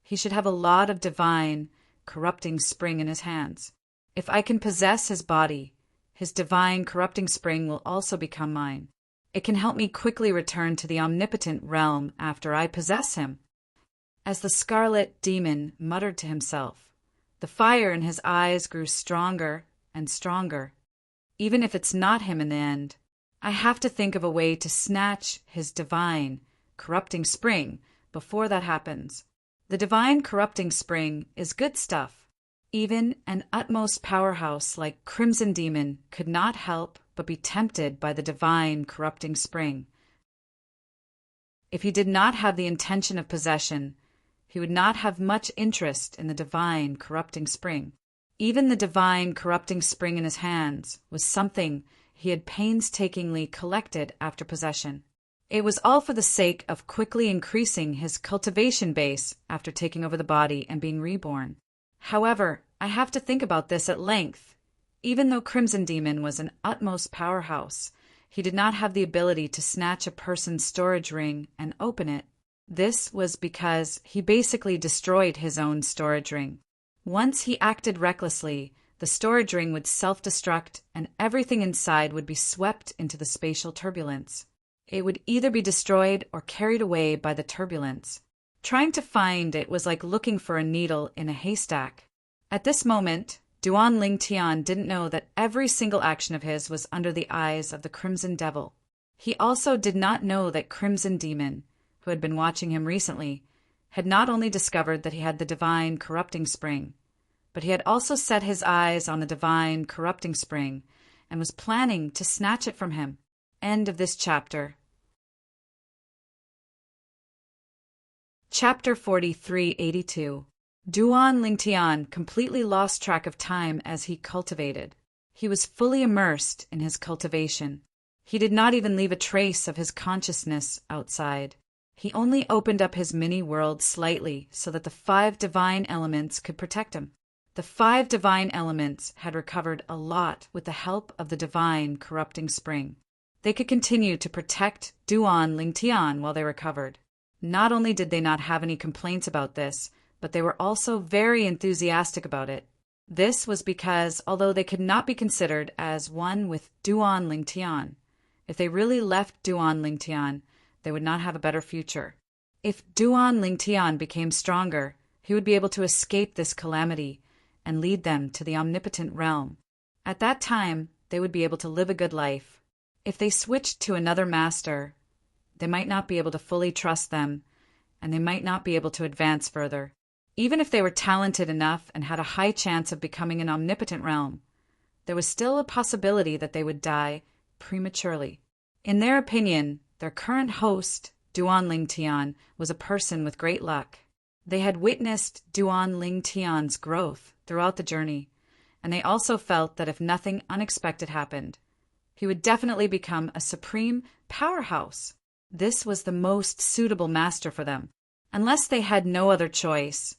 He should have a lot of divine, corrupting spring in his hands. If I can possess his body, his divine, corrupting spring will also become mine. It can help me quickly return to the omnipotent realm after I possess him. As the scarlet demon muttered to himself, the fire in his eyes grew stronger and stronger. Even if it's not him in the end, I have to think of a way to snatch his divine, corrupting spring before that happens. The divine corrupting spring is good stuff. Even an utmost powerhouse like Crimson Demon could not help but be tempted by the divine corrupting spring. If he did not have the intention of possession, he would not have much interest in the divine corrupting spring. Even the divine corrupting spring in his hands was something he had painstakingly collected after possession. It was all for the sake of quickly increasing his cultivation base after taking over the body and being reborn. However, I have to think about this at length. Even though Crimson Demon was an utmost powerhouse, he did not have the ability to snatch a person's storage ring and open it. This was because he basically destroyed his own storage ring. Once he acted recklessly, the storage ring would self-destruct and everything inside would be swept into the spatial turbulence. It would either be destroyed or carried away by the turbulence. Trying to find it was like looking for a needle in a haystack. At this moment, Duan Ling Tian didn't know that every single action of his was under the eyes of the Crimson Devil. He also did not know that Crimson Demon, who had been watching him recently, had not only discovered that he had the divine corrupting spring, but he had also set his eyes on the divine corrupting spring and was planning to snatch it from him. End of this chapter. Chapter 4382. Duan Lingtian completely lost track of time as he cultivated. He was fully immersed in his cultivation. He did not even leave a trace of his consciousness outside. He only opened up his mini-world slightly so that the 5 divine elements could protect him. The 5 divine elements had recovered a lot with the help of the divine corrupting spring. They could continue to protect Duan Lingtian while they recovered. Not only did they not have any complaints about this, but they were also very enthusiastic about it. This was because, although they could not be considered as one with Duan Lingtian, if they really left Duan Lingtian, they would not have a better future. If Duan Lingtian became stronger, he would be able to escape this calamity and lead them to the omnipotent realm. At that time, they would be able to live a good life. If they switched to another master, they might not be able to fully trust them, and they might not be able to advance further. Even if they were talented enough and had a high chance of becoming an omnipotent realm, there was still a possibility that they would die prematurely. In their opinion, their current host, Duan Lingtian, was a person with great luck. They had witnessed Duan Lingtian's growth throughout the journey, and they also felt that if nothing unexpected happened, he would definitely become a supreme powerhouse. This was the most suitable master for them. Unless they had no other choice,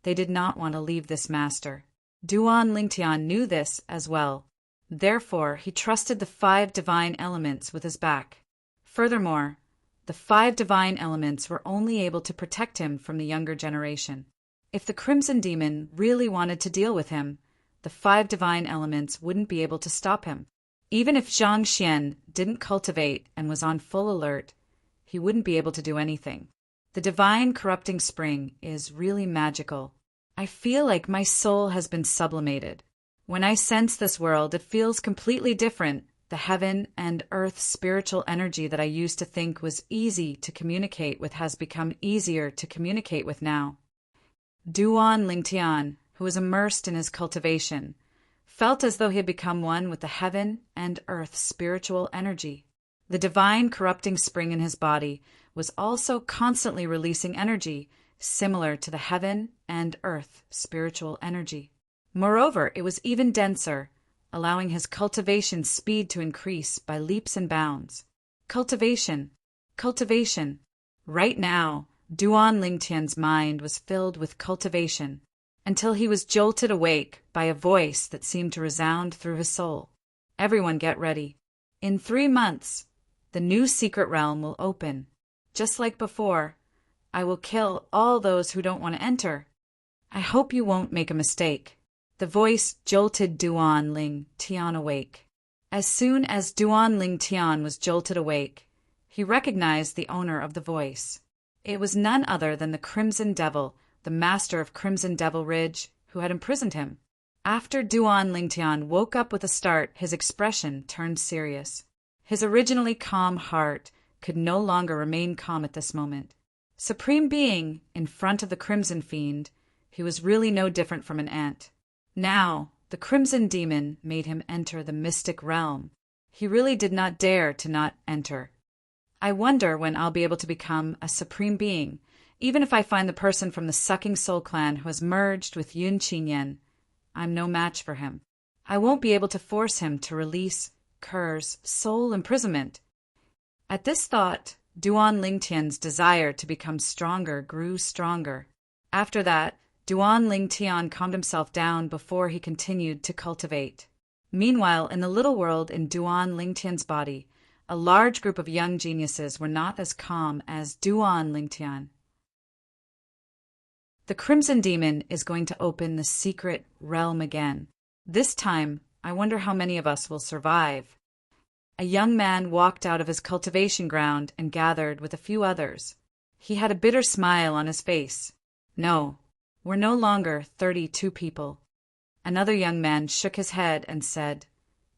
they did not want to leave this master. Duan Lingtian knew this as well. Therefore, he trusted the 5 divine elements with his back. Furthermore, the 5 divine elements were only able to protect him from the younger generation. If the Crimson Demon really wanted to deal with him, the 5 divine elements wouldn't be able to stop him. Even if Zhang Xian didn't cultivate and was on full alert, he wouldn't be able to do anything. The divine corrupting spring is really magical. I feel like my soul has been sublimated. When I sense this world, it feels completely different. The heaven and earth spiritual energy that I used to think was easy to communicate with has become easier to communicate with now. Duan Lingtian, who was immersed in his cultivation, felt as though he had become one with the heaven and earth spiritual energy. The divine corrupting spring in his body was also constantly releasing energy similar to the heaven and earth spiritual energy. Moreover, it was even denser, allowing his cultivation speed to increase by leaps and bounds. Cultivation. Cultivation. Right now, Duan Lingtian's mind was filled with cultivation, until he was jolted awake by a voice that seemed to resound through his soul. Everyone get ready. In 3 months, the new secret realm will open. Just like before, I will kill all those who don't want to enter. I hope you won't make a mistake. The voice jolted Duan Ling Tian awake. As soon as Duan Ling Tian was jolted awake, he recognized the owner of the voice. It was none other than the Crimson Devil, the master of Crimson Devil Ridge, who had imprisoned him. After Duan Lingtian woke up with a start, his expression turned serious. His originally calm heart could no longer remain calm at this moment. Supreme Being, in front of the Crimson Fiend, he was really no different from an ant. Now, the Crimson Demon made him enter the mystic realm. He really did not dare to not enter. I wonder when I'll be able to become a Supreme Being, even if I find the person from the Sucking Soul Clan who has merged with Yun Qinyan. I'm no match for him. I won't be able to force him to release Kerr's soul imprisonment. At this thought, Duan Lingtian's desire to become stronger grew stronger. After that, Duan Lingtian calmed himself down before he continued to cultivate. Meanwhile, in the little world in Duan Lingtian's body, a large group of young geniuses were not as calm as Duan Lingtian. The Crimson Demon is going to open the secret realm again. This time, I wonder how many of us will survive. A young man walked out of his cultivation ground and gathered with a few others. He had a bitter smile on his face. No, we're no longer 32 people. Another young man shook his head and said,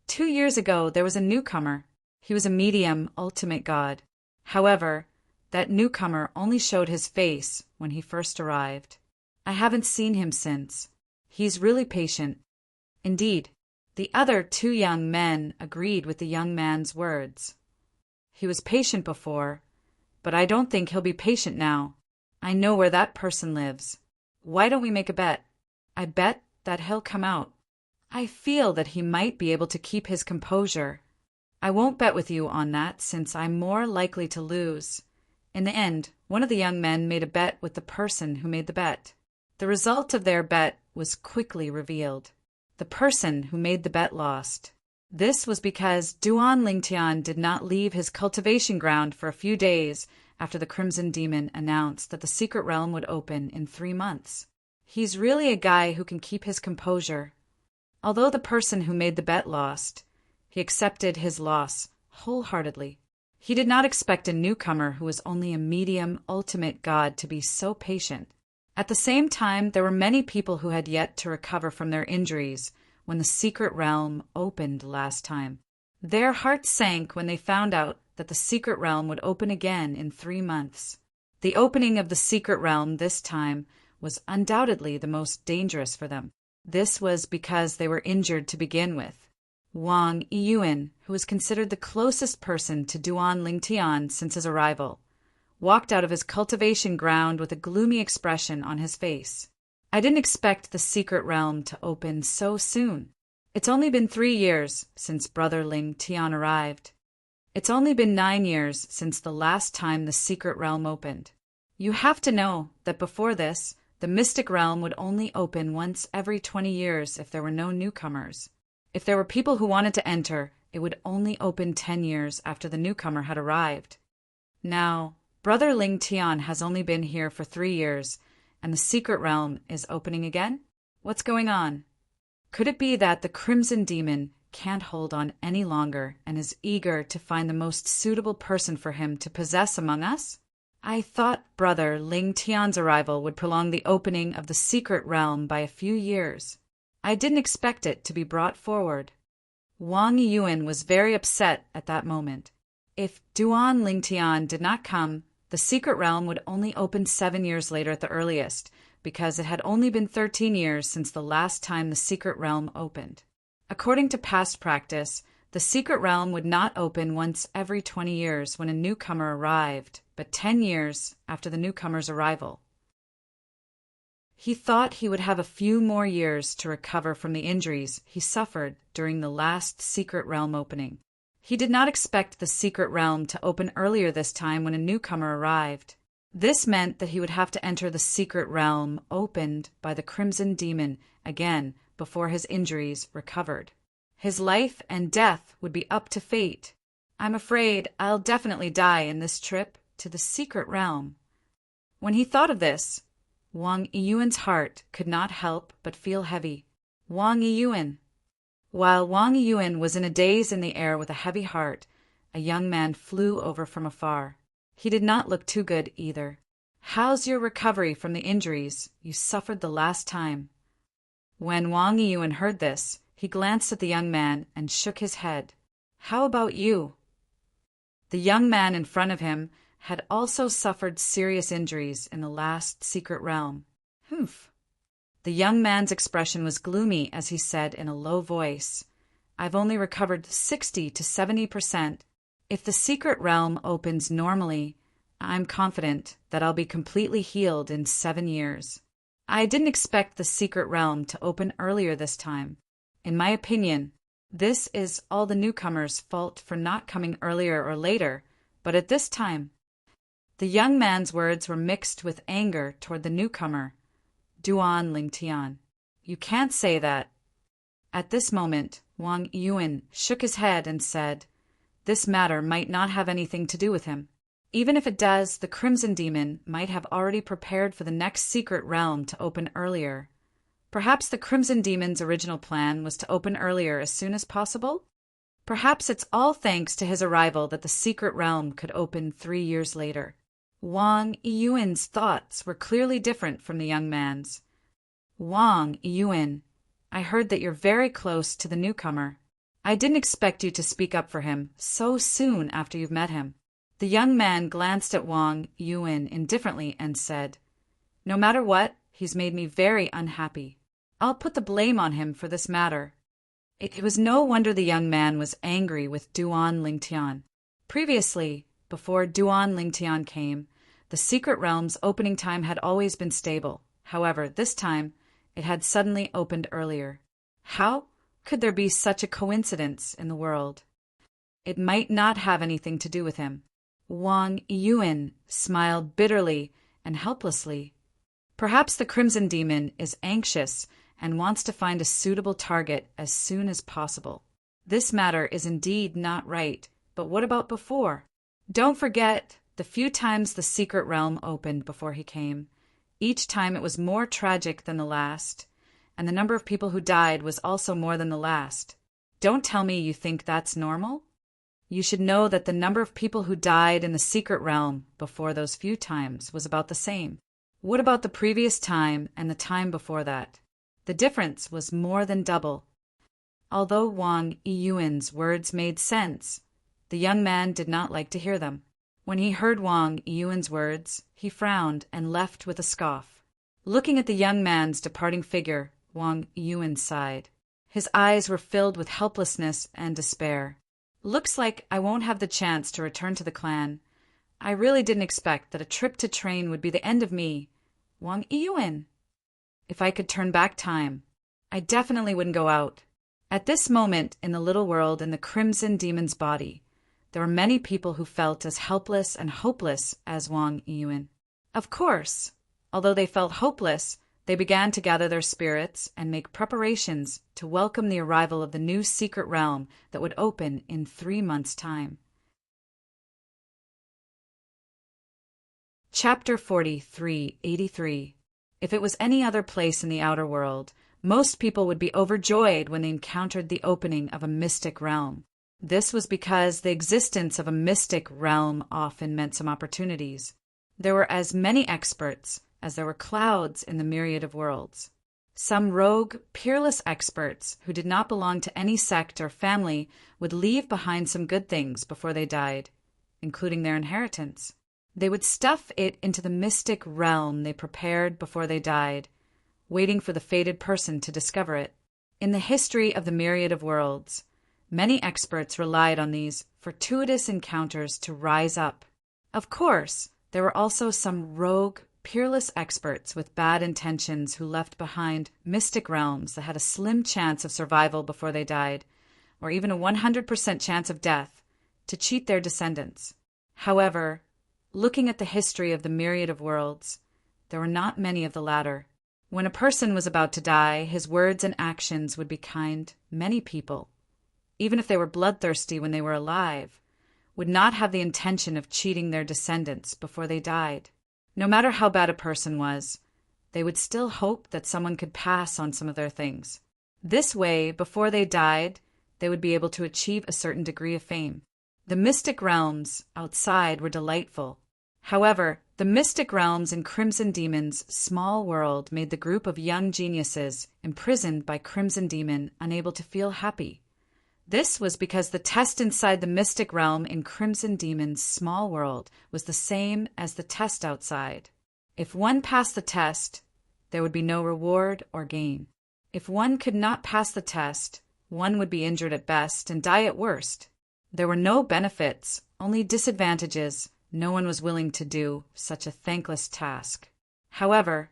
2 years ago there was a newcomer. He was a medium ultimate god. However, that newcomer only showed his face when he first arrived. I haven't seen him since. He's really patient. Indeed, the other 2 young men agreed with the young man's words. He was patient before, but I don't think he'll be patient now. I know where that person lives. Why don't we make a bet? I bet that he'll come out. I feel that he might be able to keep his composure. I won't bet with you on that since I'm more likely to lose. In the end, one of the young men made a bet with the person who made the bet. The result of their bet was quickly revealed. The person who made the bet lost. This was because Duan Lingtian did not leave his cultivation ground for a few days after the Crimson Demon announced that the secret realm would open in 3 months. He's really a guy who can keep his composure. Although the person who made the bet lost, he accepted his loss wholeheartedly. He did not expect a newcomer who was only a medium ultimate god to be so patient. At the same time, there were many people who had yet to recover from their injuries when the secret realm opened last time. Their hearts sank when they found out that the secret realm would open again in 3 months. The opening of the secret realm this time was undoubtedly the most dangerous for them. This was because they were injured to begin with. Wang Yiyuan, who was considered the closest person to Duan Lingtian since his arrival, walked out of his cultivation ground with a gloomy expression on his face. I didn't expect the secret realm to open so soon. It's only been 3 years since Brother Ling Tian arrived. It's only been 9 years since the last time the secret realm opened. You have to know that before this, the mystic realm would only open once every 20 years if there were no newcomers. If there were people who wanted to enter, it would only open 10 years after the newcomer had arrived. Now, Brother Ling Tian has only been here for 3 years, and the secret realm is opening again? What's going on? Could it be that the Crimson Demon can't hold on any longer and is eager to find the most suitable person for him to possess among us? I thought Brother Ling Tian's arrival would prolong the opening of the secret realm by a few years. I didn't expect it to be brought forward. Wang Yiyuan was very upset at that moment. If Duan Lingtian did not come, the secret realm would only open 7 years later at the earliest, because it had only been 13 years since the last time the secret realm opened. According to past practice, the secret realm would not open once every 20 years when a newcomer arrived, but 10 years after the newcomer's arrival. He thought he would have a few more years to recover from the injuries he suffered during the last secret realm opening. He did not expect the secret realm to open earlier this time when a newcomer arrived. This meant that he would have to enter the secret realm opened by the Crimson Demon again before his injuries recovered. His life and death would be up to fate. I'm afraid I'll definitely die in this trip to the secret realm. When he thought of this, Wang Yiyuan's heart could not help but feel heavy. Wang Yiyuan. While Wang Yiyuan was in a daze in the air with a heavy heart, a young man flew over from afar. He did not look too good either. How's your recovery from the injuries you suffered the last time? When Wang Yiyuan heard this, he glanced at the young man and shook his head. How about you? The young man in front of him had also suffered serious injuries in the last secret realm. Humph. The young man's expression was gloomy as he said in a low voice, I've only recovered 60 to 70%. If the secret realm opens normally, I'm confident that I'll be completely healed in 7 years. I didn't expect the secret realm to open earlier this time. In my opinion, this is all the newcomers' fault for not coming earlier or later, but at this time. The young man's words were mixed with anger toward the newcomer, Duan Lingtian. You can't say that. At this moment, Wang Yiyuan shook his head and said, this matter might not have anything to do with him. Even if it does, the Crimson Demon might have already prepared for the next secret realm to open earlier. Perhaps the Crimson Demon's original plan was to open earlier as soon as possible? Perhaps it's all thanks to his arrival that the secret realm could open 3 years later. Wang Yiyuan's thoughts were clearly different from the young man's. Wang Yiyuan, I heard that you're very close to the newcomer. I didn't expect you to speak up for him so soon after you've met him. The young man glanced at Wang Yiyuan indifferently and said, no matter what, he's made me very unhappy. I'll put the blame on him for this matter. It was no wonder the young man was angry with Duan Lingtian. Previously, before Duan Lingtian came, the secret realm's opening time had always been stable. However, this time, it had suddenly opened earlier. How could there be such a coincidence in the world? It might not have anything to do with him. Wang Yiyuan smiled bitterly and helplessly. Perhaps the Crimson Demon is anxious and wants to find a suitable target as soon as possible. This matter is indeed not right, but what about before? Don't forget the few times the secret realm opened before he came. Each time it was more tragic than the last, and the number of people who died was also more than the last. Don't tell me you think that's normal? You should know that the number of people who died in the secret realm before those few times was about the same. What about the previous time and the time before that? The difference was more than double. Although Wang Yiyuan's words made sense, the young man did not like to hear them. When he heard Wang Yiyuan's words, he frowned and left with a scoff. Looking at the young man's departing figure, Wang Yiyuan sighed. His eyes were filled with helplessness and despair. Looks like I won't have the chance to return to the clan. I really didn't expect that a trip to train would be the end of me. Wang Yiyuan. If I could turn back time, I definitely wouldn't go out. At this moment in the little world in the Crimson Demon's body, there were many people who felt as helpless and hopeless as Wang Yiyuan. Of course, although they felt hopeless, they began to gather their spirits and make preparations to welcome the arrival of the new secret realm that would open in 3 months' time. Chapter 43:83. If it was any other place in the outer world, most people would be overjoyed when they encountered the opening of a mystic realm. This was because the existence of a mystic realm often meant some opportunities. There were as many experts as there were clouds in the myriad of worlds. Some rogue, peerless experts who did not belong to any sect or family would leave behind some good things before they died, including their inheritance. They would stuff it into the mystic realm they prepared before they died, waiting for the fated person to discover it. In the history of the myriad of worlds, many experts relied on these fortuitous encounters to rise up. Of course, there were also some rogue, peerless experts with bad intentions who left behind mystic realms that had a slim chance of survival before they died, or even a 100% chance of death, to cheat their descendants. However, looking at the history of the myriad of worlds, there were not many of the latter. When a person was about to die, his words and actions would be kind. Many people, even if they were bloodthirsty when they were alive, would not have the intention of cheating their descendants before they died. No matter how bad a person was, they would still hope that someone could pass on some of their things. This way, before they died, they would be able to achieve a certain degree of fame. The mystic realms outside were delightful. However, the mystic realms in Crimson Demon's small world made the group of young geniuses imprisoned by Crimson Demon unable to feel happy. This was because the test inside the mystic realm in Crimson Demon's small world was the same as the test outside. If one passed the test, there would be no reward or gain. If one could not pass the test, one would be injured at best and die at worst. There were no benefits, only disadvantages. No one was willing to do such a thankless task. However,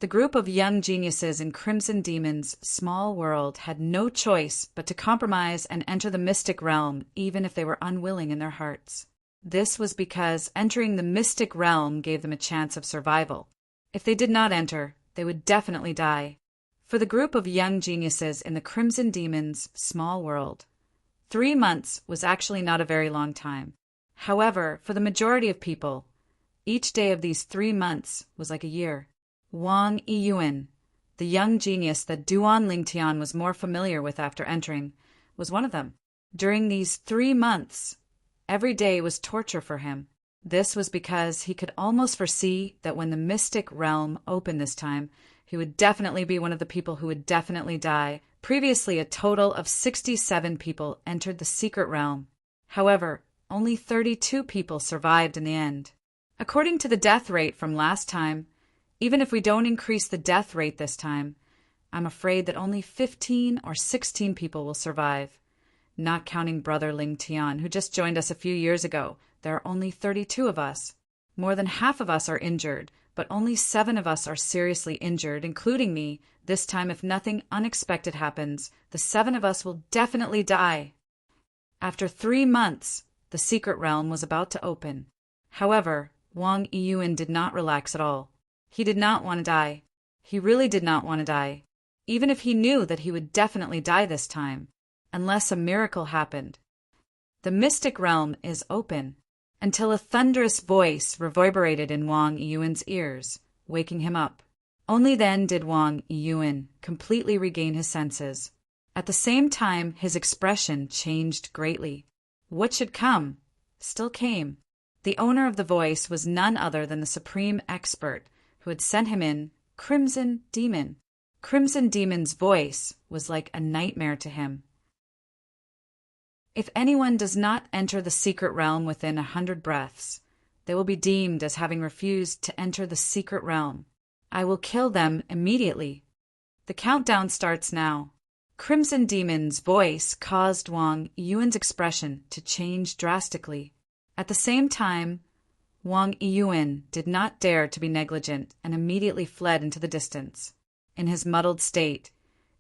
the group of young geniuses in Crimson Demon's small world had no choice but to compromise and enter the mystic realm, even if they were unwilling in their hearts. This was because entering the mystic realm gave them a chance of survival. If they did not enter, they would definitely die. For the group of young geniuses in the Crimson Demon's small world, 3 months was actually not a very long time. However, for the majority of people, each day of these 3 months was like a year. Wang Yiyuan, the young genius that Duan Lingtian was more familiar with after entering, was one of them. During these 3 months, every day was torture for him. This was because he could almost foresee that when the mystic realm opened this time, he would definitely be one of the people who would definitely die. Previously, a total of 67 people entered the secret realm. However, only 32 people survived in the end. According to the death rate from last time, even if we don't increase the death rate this time, I'm afraid that only 15 or 16 people will survive. Not counting Brother Ling Tian, who just joined us a few years ago, there are only 32 of us. More than half of us are injured, but only 7 of us are seriously injured, including me. This time, if nothing unexpected happens, the 7 of us will definitely die. After 3 months, the secret realm was about to open. However, Wang Yiyuan did not relax at all. He did not want to die. He really did not want to die, even if he knew that he would definitely die this time, unless a miracle happened. The mystic realm is open, until a thunderous voice reverberated in Wang Yiyuan's ears, waking him up. Only then did Wang Yiyuan completely regain his senses. At the same time, his expression changed greatly. What should come still came. The owner of the voice was none other than the supreme expert who had sent him in, Crimson Demon. Crimson Demon's voice was like a nightmare to him. If anyone does not enter the secret realm within 100 breaths, they will be deemed as having refused to enter the secret realm. I will kill them immediately. The countdown starts now. Crimson Demon's voice caused Wang Yiyuan's expression to change drastically. At the same time, Wang Yiyuan did not dare to be negligent and immediately fled into the distance. In his muddled state,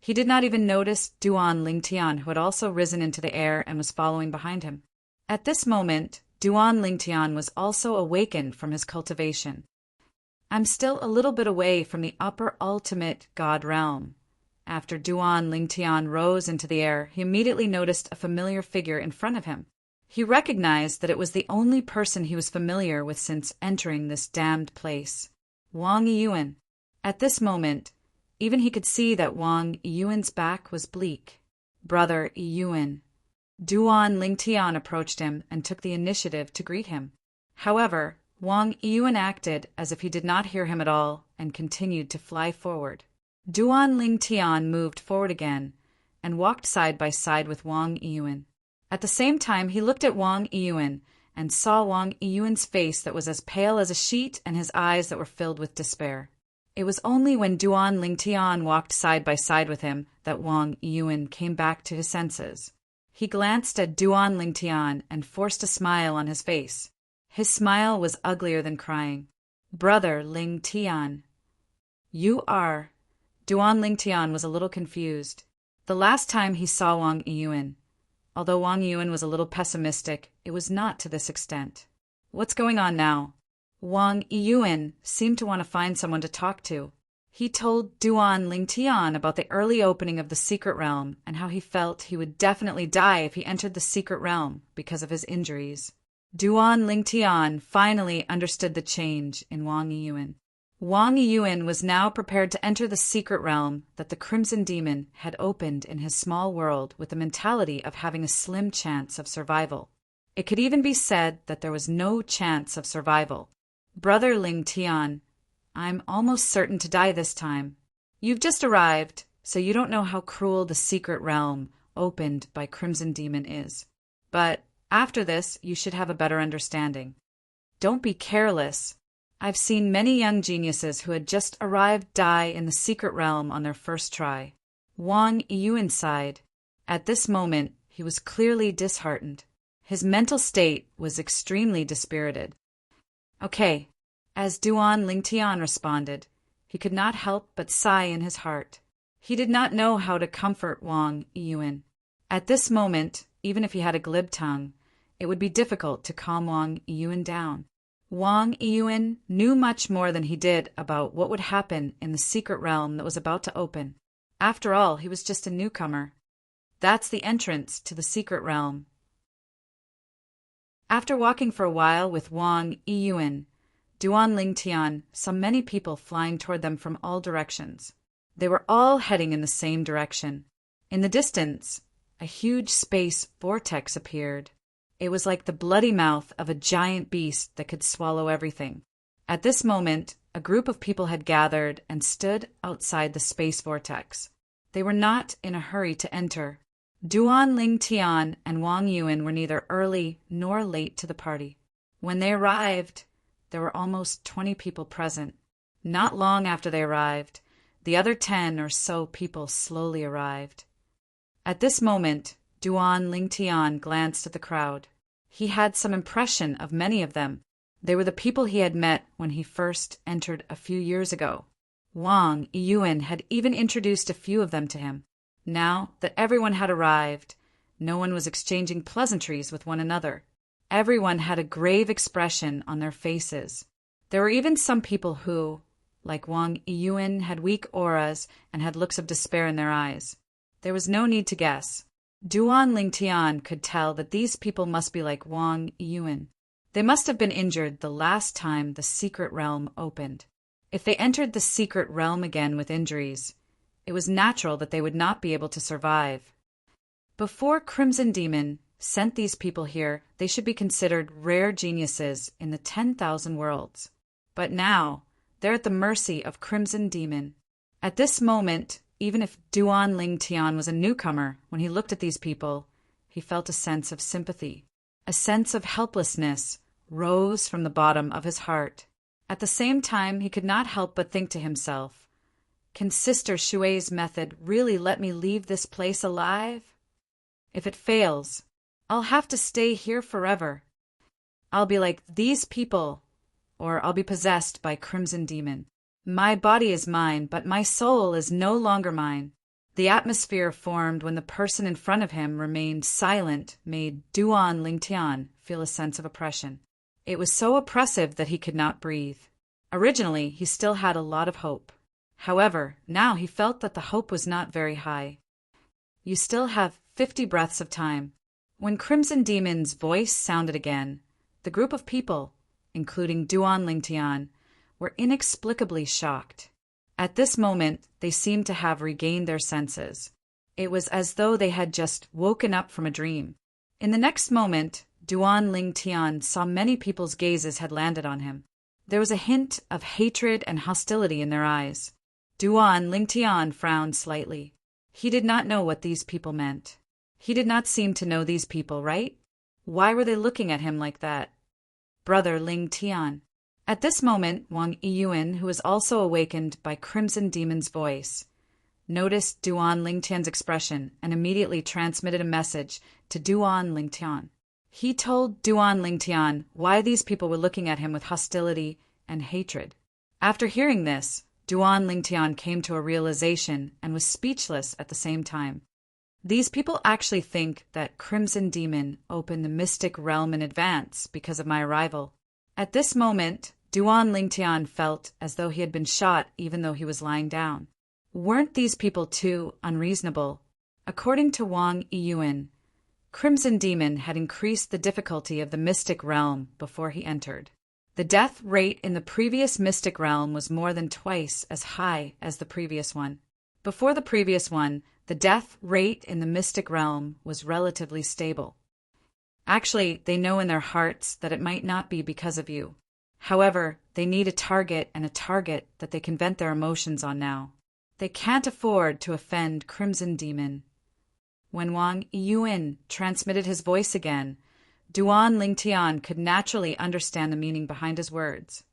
he did not even notice Duan Lingtian, who had also risen into the air and was following behind him. At this moment, Duan Lingtian was also awakened from his cultivation. I'm still a little bit away from the upper ultimate God realm. After Duan Lingtian rose into the air, he immediately noticed a familiar figure in front of him. He recognized that it was the only person he was familiar with since entering this damned place, Wang Yiyuan. At this moment, even he could see that Wang Yiyuan's back was bleak. Brother Yiyuan. Duan Lingtian approached him and took the initiative to greet him. However, Wang Yiyuan acted as if he did not hear him at all and continued to fly forward. Duan Lingtian moved forward again and walked side by side with Wang Yiyuan. At the same time, he looked at Wang Yiyuan and saw Wang Yiyuan's face that was as pale as a sheet and his eyes that were filled with despair. It was only when Duan Lingtian walked side by side with him that Wang Yiyuan came back to his senses. He glanced at Duan Lingtian and forced a smile on his face. His smile was uglier than crying. Brother Lingtian. You are... Duan Lingtian was a little confused. The last time he saw Wang Yiyuan, Although Wang Yuan was a little pessimistic, it was not to this extent. What's going on now? Wang Yuan seemed to want to find someone to talk to. He told Duan Lingtian about the early opening of the secret realm and how he felt he would definitely die if he entered the secret realm because of his injuries. Duan Lingtian finally understood the change in Wang Yuan. Wang Yuan was now prepared to enter the secret realm that the Crimson Demon had opened in his small world with the mentality of having a slim chance of survival. It could even be said that there was no chance of survival. Brother Lingtian, I'm almost certain to die this time. You've just arrived, so you don't know how cruel the secret realm opened by Crimson Demon is. But after this, you should have a better understanding. Don't be careless. I've seen many young geniuses who had just arrived die in the secret realm on their first try. Wang Yuan sighed. At this moment, he was clearly disheartened. His mental state was extremely dispirited. Okay. As Duan Lingtian responded, he could not help but sigh in his heart. He did not know how to comfort Wang Yuan. At this moment, even if he had a glib tongue, it would be difficult to calm Wang Yuan down. Wang Yuan knew much more than he did about what would happen in the secret realm that was about to open. After all, he was just a newcomer. That's the entrance to the secret realm. After walking for a while with Wang Yuan, Duan Lingtian saw many people flying toward them from all directions. They were all heading in the same direction. In the distance, a huge space vortex appeared. It was like the bloody mouth of a giant beast that could swallow everything. At this moment, a group of people had gathered and stood outside the space vortex. They were not in a hurry to enter. Duan Lingtian and Wang Yuan were neither early nor late to the party. When they arrived, there were almost 20 people present. Not long after they arrived, the other 10 or so people slowly arrived. At this moment, Duan Lingtian glanced at the crowd. He had some impression of many of them. They were the people he had met when he first entered a few years ago. Wang Yuan had even introduced a few of them to him. Now that everyone had arrived, no one was exchanging pleasantries with one another. Everyone had a grave expression on their faces. There were even some people who, like Wang Yuan, had weak auras and had looks of despair in their eyes. There was no need to guess. Duan Lingtian could tell that these people must be like Wang Yuan. They must have been injured the last time the secret realm opened. If they entered the secret realm again with injuries, it was natural that they would not be able to survive. Before Crimson Demon sent these people here, they should be considered rare geniuses in the 10,000 worlds. But now, they're at the mercy of Crimson Demon. At this moment, even if Duan Lingtian was a newcomer, when he looked at these people, he felt a sense of sympathy. A sense of helplessness rose from the bottom of his heart. At the same time, he could not help but think to himself, can Sister Shui's method really let me leave this place alive? If it fails, I'll have to stay here forever. I'll be like these people, or I'll be possessed by Crimson Demon. My body is mine, but my soul is no longer mine. The atmosphere formed when the person in front of him remained silent made Duan Lingtian feel a sense of oppression. It was so oppressive that he could not breathe. Originally, he still had a lot of hope. However, now he felt that the hope was not very high. You still have 50 breaths of time. When Crimson Demon's voice sounded again, the group of people, including Duan Lingtian, were inexplicably shocked. At this moment, they seemed to have regained their senses. It was as though they had just woken up from a dream. In the next moment, Duan Lingtian saw many people's gazes had landed on him. There was a hint of hatred and hostility in their eyes. Duan Lingtian frowned slightly. He did not know what these people meant. He did not seem to know these people, right? Why were they looking at him like that? Brother Lingtian. At this moment, Wang Yuan, who was also awakened by Crimson Demon's voice, noticed Duan Lingtian's expression and immediately transmitted a message to Duan Lingtian. He told Duan Lingtian why these people were looking at him with hostility and hatred. After hearing this, Duan Lingtian came to a realization and was speechless at the same time. These people actually think that Crimson Demon opened the mystic realm in advance because of my arrival. At this moment, Duan Lingtian felt as though he had been shot even though he was lying down. Weren't these people too unreasonable? According to Wang Yiyuan, Crimson Demon had increased the difficulty of the mystic realm before he entered. The death rate in the previous mystic realm was more than twice as high as the previous one. Before the previous one, the death rate in the mystic realm was relatively stable. Actually, they know in their hearts that it might not be because of you. However, they need a target and a target that they can vent their emotions on now. They can't afford to offend Crimson Demon. When Wang Yiyuan transmitted his voice again, Duan Lingtian could naturally understand the meaning behind his words.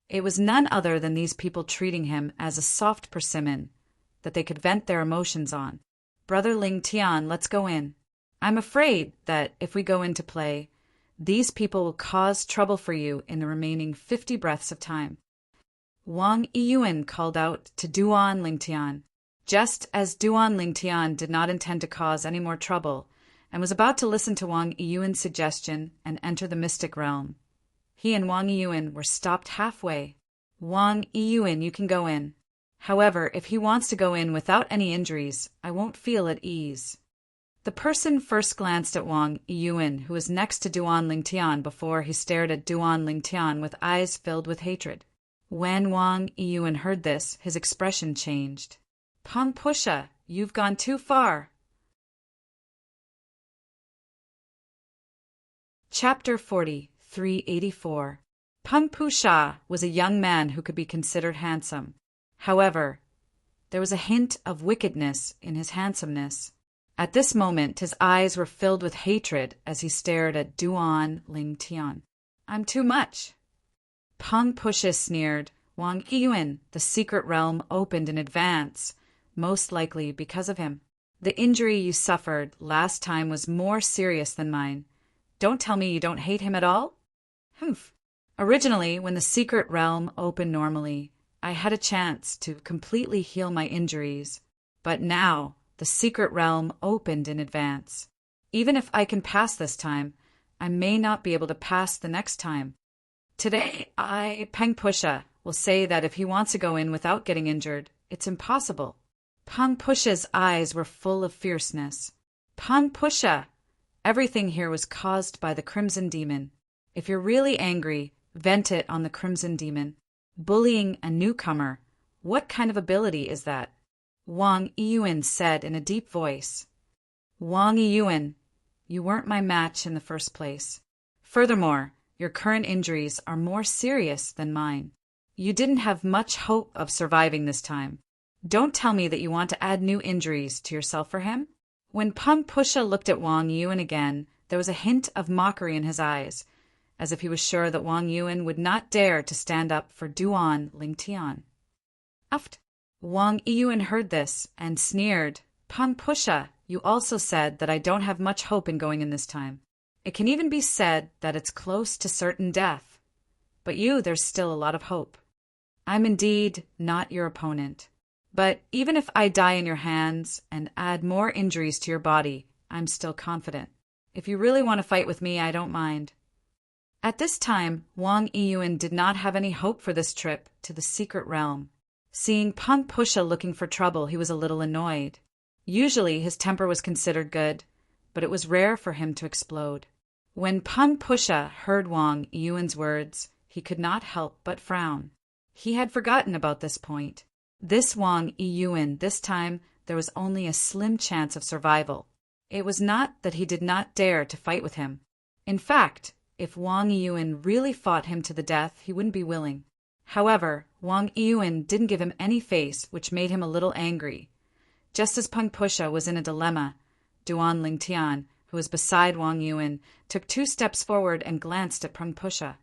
It was none other than these people treating him as a soft persimmon that they could vent their emotions on. Brother Lingtian, let's go in. I'm afraid that if we go into play, these people will cause trouble for you in the remaining 50 breaths of time. Wang Yiyuan called out to Duan Lingtian, just as Duan Lingtian did not intend to cause any more trouble and was about to listen to Wang Yiyuan's suggestion and enter the mystic realm. He and Wang Yiyuan were stopped halfway. Wang Yiyuan, you can go in. However, if he wants to go in without any injuries, I won't feel at ease. The person first glanced at Wang Yiyuan, who was next to Duan Lingtian, before he stared at Duan Lingtian with eyes filled with hatred. When Wang Yiyuan heard this, his expression changed. Pang Pusha, you've gone too far. Chapter 40, 384. Pang Pusha was a young man who could be considered handsome. However, there was a hint of wickedness in his handsomeness. At this moment, his eyes were filled with hatred as he stared at Duan Lingtian. I'm too much. Pang Pusha sneered. Wang Yiyuan, the secret realm opened in advance, most likely because of him. The injury you suffered last time was more serious than mine. Don't tell me you don't hate him at all? Humph. Originally, when the secret realm opened normally, I had a chance to completely heal my injuries. But now, the secret realm opened in advance. Even if I can pass this time, I may not be able to pass the next time. Today, Pang Pusha, will say that if he wants to go in without getting injured, it's impossible. Pang Pusha's eyes were full of fierceness. Pang Pusha! Everything here was caused by the Crimson Demon. If you're really angry, vent it on the Crimson Demon. Bullying a newcomer, what kind of ability is that? Wang Yiyuan said in a deep voice. Wang Yiyuan, you weren't my match in the first place. Furthermore, your current injuries are more serious than mine. You didn't have much hope of surviving this time. Don't tell me that you want to add new injuries to yourself for him. When Pang Pusha looked at Wang Yiyuan again, there was a hint of mockery in his eyes, as if he was sure that Wang Yiyuan would not dare to stand up for Duan Lingtian. Uft. Wang Yiyuan heard this and sneered. Pang Pusha, you also said that I don't have much hope in going in this time. It can even be said that it's close to certain death. But there's still a lot of hope. I'm indeed not your opponent. But even if I die in your hands and add more injuries to your body, I'm still confident. If you really want to fight with me, I don't mind. At this time, Wang Yiyuan did not have any hope for this trip to the secret realm. Seeing Pang Pusha looking for trouble, he was a little annoyed. Usually his temper was considered good, but it was rare for him to explode. When Pang Pusha heard Wang Yiyuan's words, he could not help but frown. He had forgotten about this point. This Wang Yiyuan, this time there was only a slim chance of survival. It was not that he did not dare to fight with him. In fact, if Wang Yiyuan really fought him to the death, he wouldn't be willing. However, Wang Yiyuan didn't give him any face, which made him a little angry. Just as Pang Pusha was in a dilemma, Duan Lingtian, who was beside Wang Yiyuan, took 2 steps forward and glanced at Pang Pusha.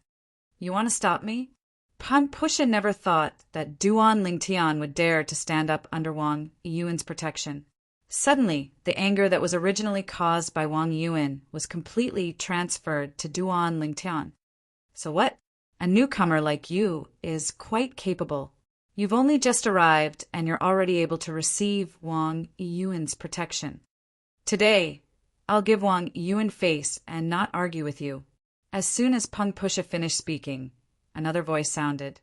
You want to stop me? Pang Pusha never thought that Duan Lingtian would dare to stand up under Wang Yiyuan's protection. Suddenly, the anger that was originally caused by Wang Yiyuan was completely transferred to Duan Lingtian. So what? A newcomer like you is quite capable. You've only just arrived, and you're already able to receive Wang Yiyuan's protection. Today, I'll give Wang Yiyuan face and not argue with you. As soon as Peng Pusha finished speaking, another voice sounded.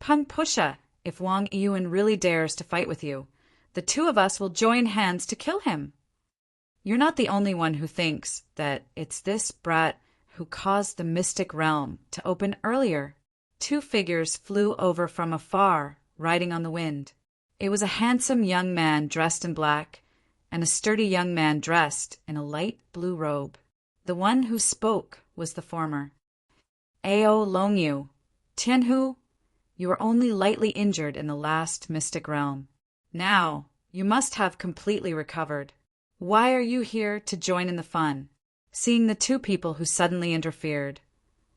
Peng Pusha, if Wang Yiyuan really dares to fight with you, the two of us will join hands to kill him. You're not the only one who thinks that it's this brat who caused the mystic realm to open earlier. Two figures flew over from afar, riding on the wind. It was a handsome young man dressed in black, and a sturdy young man dressed in a light blue robe. The one who spoke was the former. Ao Longyu, Tianhu, you were only lightly injured in the last mystic realm. Now, you must have completely recovered. Why are you here to join in the fun? Seeing the two people who suddenly interfered,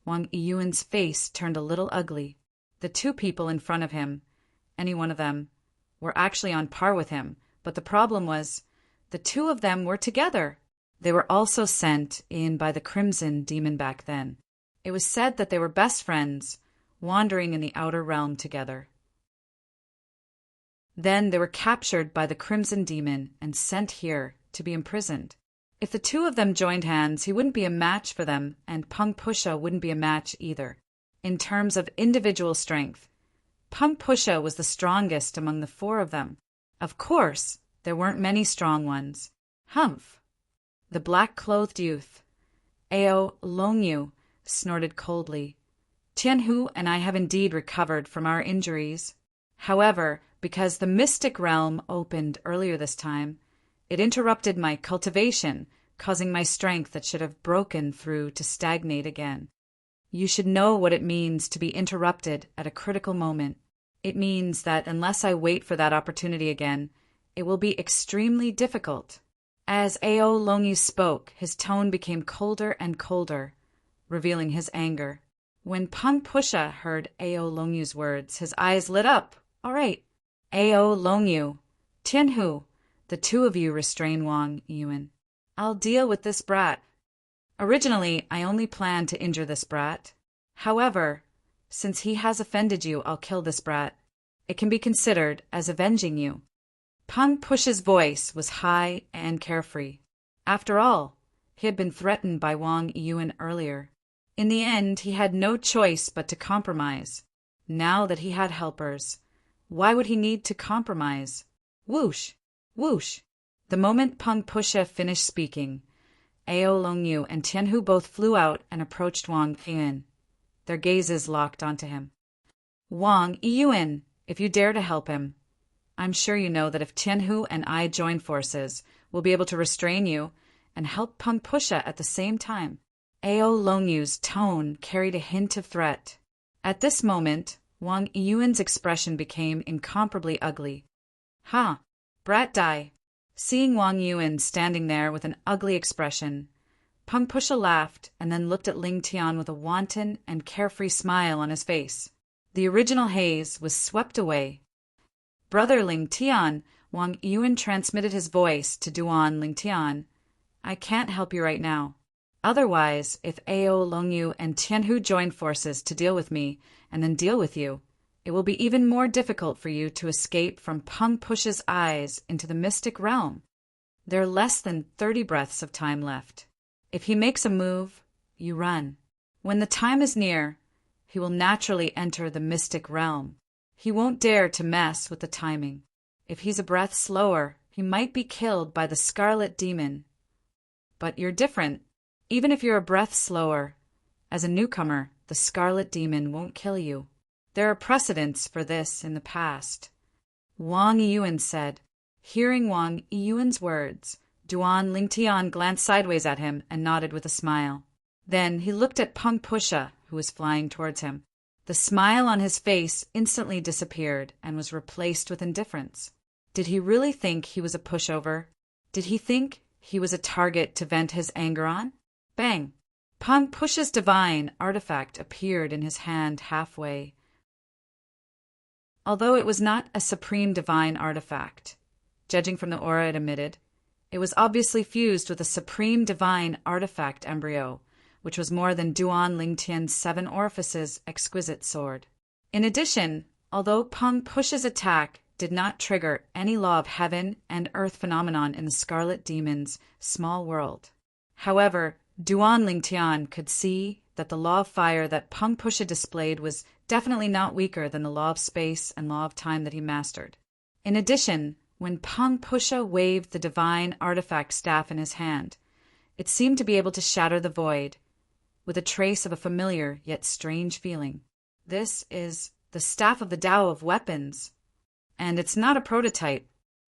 Wang Yiyuan's face turned a little ugly. The two people in front of him, any one of them, were actually on par with him, but the problem was, the two of them were together. They were also sent in by the Crimson Demon back then. It was said that they were best friends, wandering in the outer realm together. Then they were captured by the Crimson Demon and sent here to be imprisoned. If the two of them joined hands, he wouldn't be a match for them, and Peng Pusha wouldn't be a match either. In terms of individual strength, Peng Pusha was the strongest among the four of them. Of course, there weren't many strong ones. Humph! The black-clothed youth, Ao Longyu, snorted coldly. Tianhu and I have indeed recovered from our injuries. However, because the mystic realm opened earlier this time, it interrupted my cultivation, causing my strength that should have broken through to stagnate again. You should know what it means to be interrupted at a critical moment. It means that unless I wait for that opportunity again, it will be extremely difficult. As Ao Longyu spoke, his tone became colder and colder, revealing his anger. When Peng Pusha heard Ao Longyu's words, his eyes lit up. All right. Ao Longyu, Tianhu, the two of you restrain Wang Yiyuan. I'll deal with this brat. Originally, I only planned to injure this brat. However, since he has offended you, I'll kill this brat. It can be considered as avenging you. Peng Pusha's voice was high and carefree. After all, he had been threatened by Wang Yiyuan earlier. In the end, he had no choice but to compromise. Now that he had helpers, why would he need to compromise? Whoosh! Whoosh! The moment Peng Pusha finished speaking, Ao Longyu and Tianhu both flew out and approached Wang Yiyuan. Their gazes locked onto him. Wang Yiyuan, if you dare to help him, I'm sure you know that if Tianhu and I join forces, we'll be able to restrain you and help Peng Pusha at the same time. Ao Longyu's tone carried a hint of threat. At this moment, Wang Yiyuan's expression became incomparably ugly. Ha! Brat die! Seeing Wang Yiyuan standing there with an ugly expression, Peng Pusha laughed and then looked at Ling Tian with a wanton and carefree smile on his face. The original haze was swept away. Brother Ling Tian, Wang Yiyuan transmitted his voice to Duan Ling Tian. I can't help you right now. Otherwise, if Ao Longyu and Tianhu join forces to deal with me and then deal with you, it will be even more difficult for you to escape from Peng Pusha's eyes into the mystic realm. There are less than 30 breaths of time left. If he makes a move, you run. When the time is near, he will naturally enter the mystic realm. He won't dare to mess with the timing. If he's a breath slower, he might be killed by the Scarlet Demon. But you're different. Even if you're a breath slower, as a newcomer, the Scarlet Demon won't kill you. There are precedents for this in the past. Wang Yiyuan said. Hearing Wang Yiyuan's words, Duan Lingtian glanced sideways at him and nodded with a smile. Then he looked at Peng Pusha, who was flying towards him. The smile on his face instantly disappeared and was replaced with indifference. Did he really think he was a pushover? Did he think he was a target to vent his anger on? Bang! Peng Pusha's divine artifact appeared in his hand halfway. Although it was not a supreme divine artifact, judging from the aura it emitted, it was obviously fused with a supreme divine artifact embryo, which was more than Duan Lingtian's 7 orifices exquisite sword. In addition, Although Peng Push's attack did not trigger any law of heaven and earth phenomenon in the Scarlet Demon's small world. However, Duan Lingtian could see that the law of fire that Peng Pusha displayed was definitely not weaker than the law of space and law of time that he mastered. In addition, when Peng Pusha waved the divine artifact staff in his hand, it seemed to be able to shatter the void, with a trace of a familiar yet strange feeling. This is the staff of the Tao of weapons, and it's not a prototype.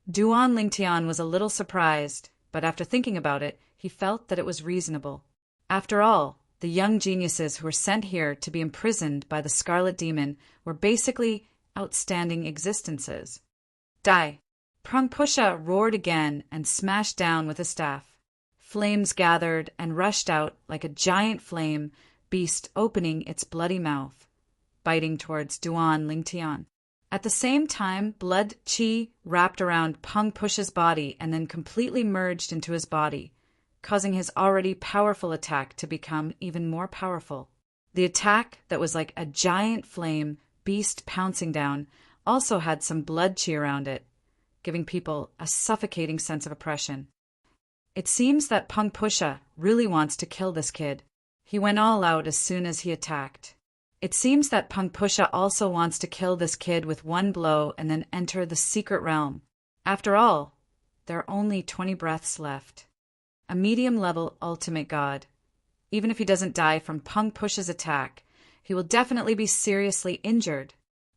Duan Lingtian was a little surprised, but after thinking about it, he felt that it was reasonable. After all, the young geniuses who were sent here to be imprisoned by the Scarlet Demon were basically outstanding existences. Die! Peng Pusha roared again and smashed down with his staff. Flames gathered and rushed out like a giant flame beast opening its bloody mouth, biting towards Duan Lingtian. At the same time, blood qi wrapped around Peng Pusha's body and then completely merged into his body, causing his already powerful attack to become even more powerful. The attack that was like a giant flame beast pouncing down also had some blood qi around it, giving people a suffocating sense of oppression. It seems that Peng Pusha really wants to kill this kid. He went all out as soon as he attacked. It seems that Peng Pusha also wants to kill this kid with one blow and then enter the secret realm. After all, there are only 20 breaths left. A medium-level ultimate god. Even if he doesn't die from Peng Pusha's attack, he will definitely be seriously injured.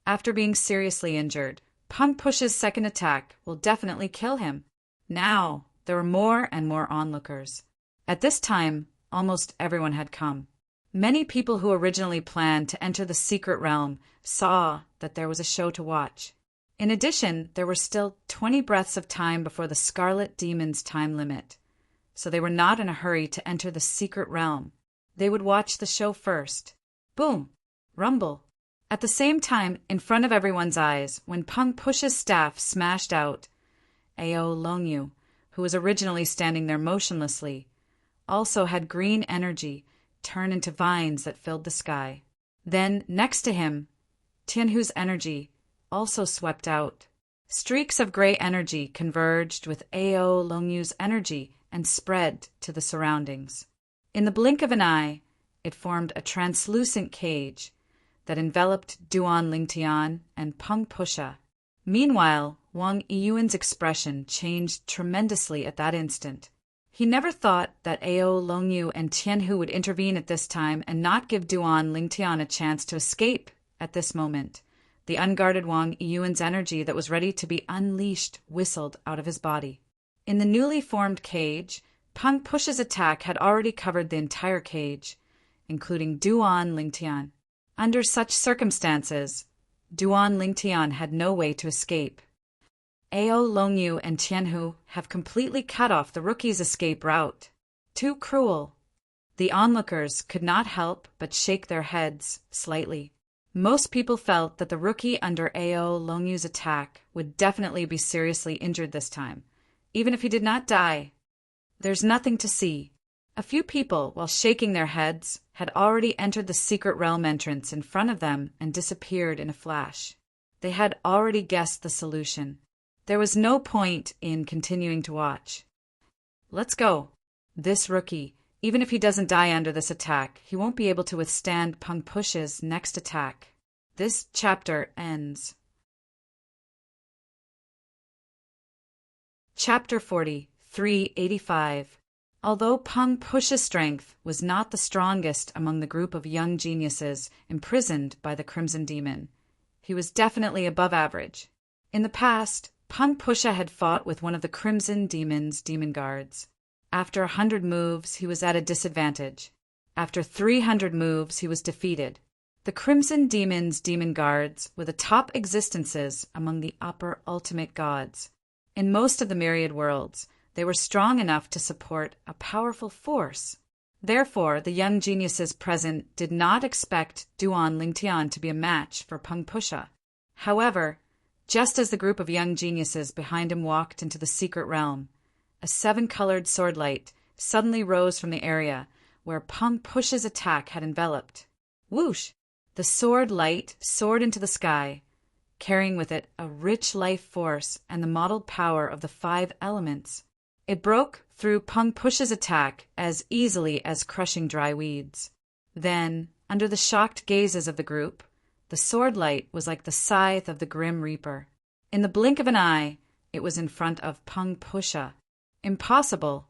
After being seriously injured, Peng Pusha's second attack will definitely kill him. Now, there were more and more onlookers. At this time, almost everyone had come. Many people who originally planned to enter the secret realm saw that there was a show to watch. In addition, there were still 20 breaths of time before the Scarlet Demon's time limit, so they were not in a hurry to enter the secret realm. They would watch the show first. Boom! Rumble! At the same time, in front of everyone's eyes, when Peng Pusha's staff smashed out, Ao Longyu, who was originally standing there motionlessly, also had green energy turn into vines that filled the sky. Then, next to him, Tianhu's energy also swept out. Streaks of gray energy converged with Ao Longyu's energy and spread to the surroundings. In the blink of an eye, it formed a translucent cage that enveloped Duan Lingtian and Peng Pusha. Meanwhile, Wang Yiyuan's expression changed tremendously at that instant. He never thought that Ao Longyu and Tianhu would intervene at this time and not give Duan Lingtian a chance to escape at this moment. The unguarded Wang Yiyuan's energy that was ready to be unleashed whistled out of his body. In the newly formed cage, Peng Pusha's attack had already covered the entire cage, including Duan Lingtian. Under such circumstances, Duan Lingtian had no way to escape. Ao Longyu and Tianhu have completely cut off the rookie's escape route. Too cruel. The onlookers could not help but shake their heads slightly. Most people felt that the rookie under Ao Longyu's attack would definitely be seriously injured this time, even if he did not die. There's nothing to see. A few people, while shaking their heads, had already entered the secret realm entrance in front of them and disappeared in a flash. They had already guessed the solution. There was no point in continuing to watch. Let's go. This rookie, even if he doesn't die under this attack, he won't be able to withstand Peng Pusha's next attack. This chapter ends. Chapter 40, 385. Although Peng Pusha's strength was not the strongest among the group of young geniuses imprisoned by the Crimson Demon, he was definitely above average. In the past, Peng Pusha had fought with one of the Crimson Demon's demon guards. After 100 moves, he was at a disadvantage. After 300 moves, he was defeated. The Crimson Demon's demon guards were the top existences among the upper ultimate gods. In most of the myriad worlds, they were strong enough to support a powerful force. Therefore, the young geniuses present did not expect Duan Lingtian to be a match for Peng Pusha. However, just as the group of young geniuses behind him walked into the secret realm, a 7-colored swordlight suddenly rose from the area where Peng Pusha's attack had enveloped. Whoosh! The sword light soared into the sky, carrying with it a rich life force and the mottled power of the 5 elements. It broke through Pang Push's attack as easily as crushing dry weeds. Then, under the shocked gazes of the group, the sword light was like the scythe of the Grim Reaper. In the blink of an eye, it was in front of Pang Pusha. Impossible!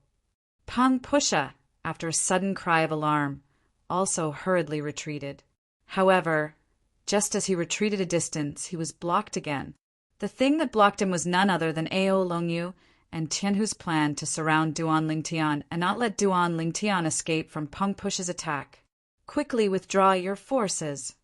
Pang Pusha, after a sudden cry of alarm, also hurriedly retreated. However, just as he retreated a distance, he was blocked again. The thing that blocked him was none other than Ao Longyu and Tianhu's plan to surround Duan Lingtian and not let Duan Lingtian escape from Pang Push's attack. Quickly withdraw your forces.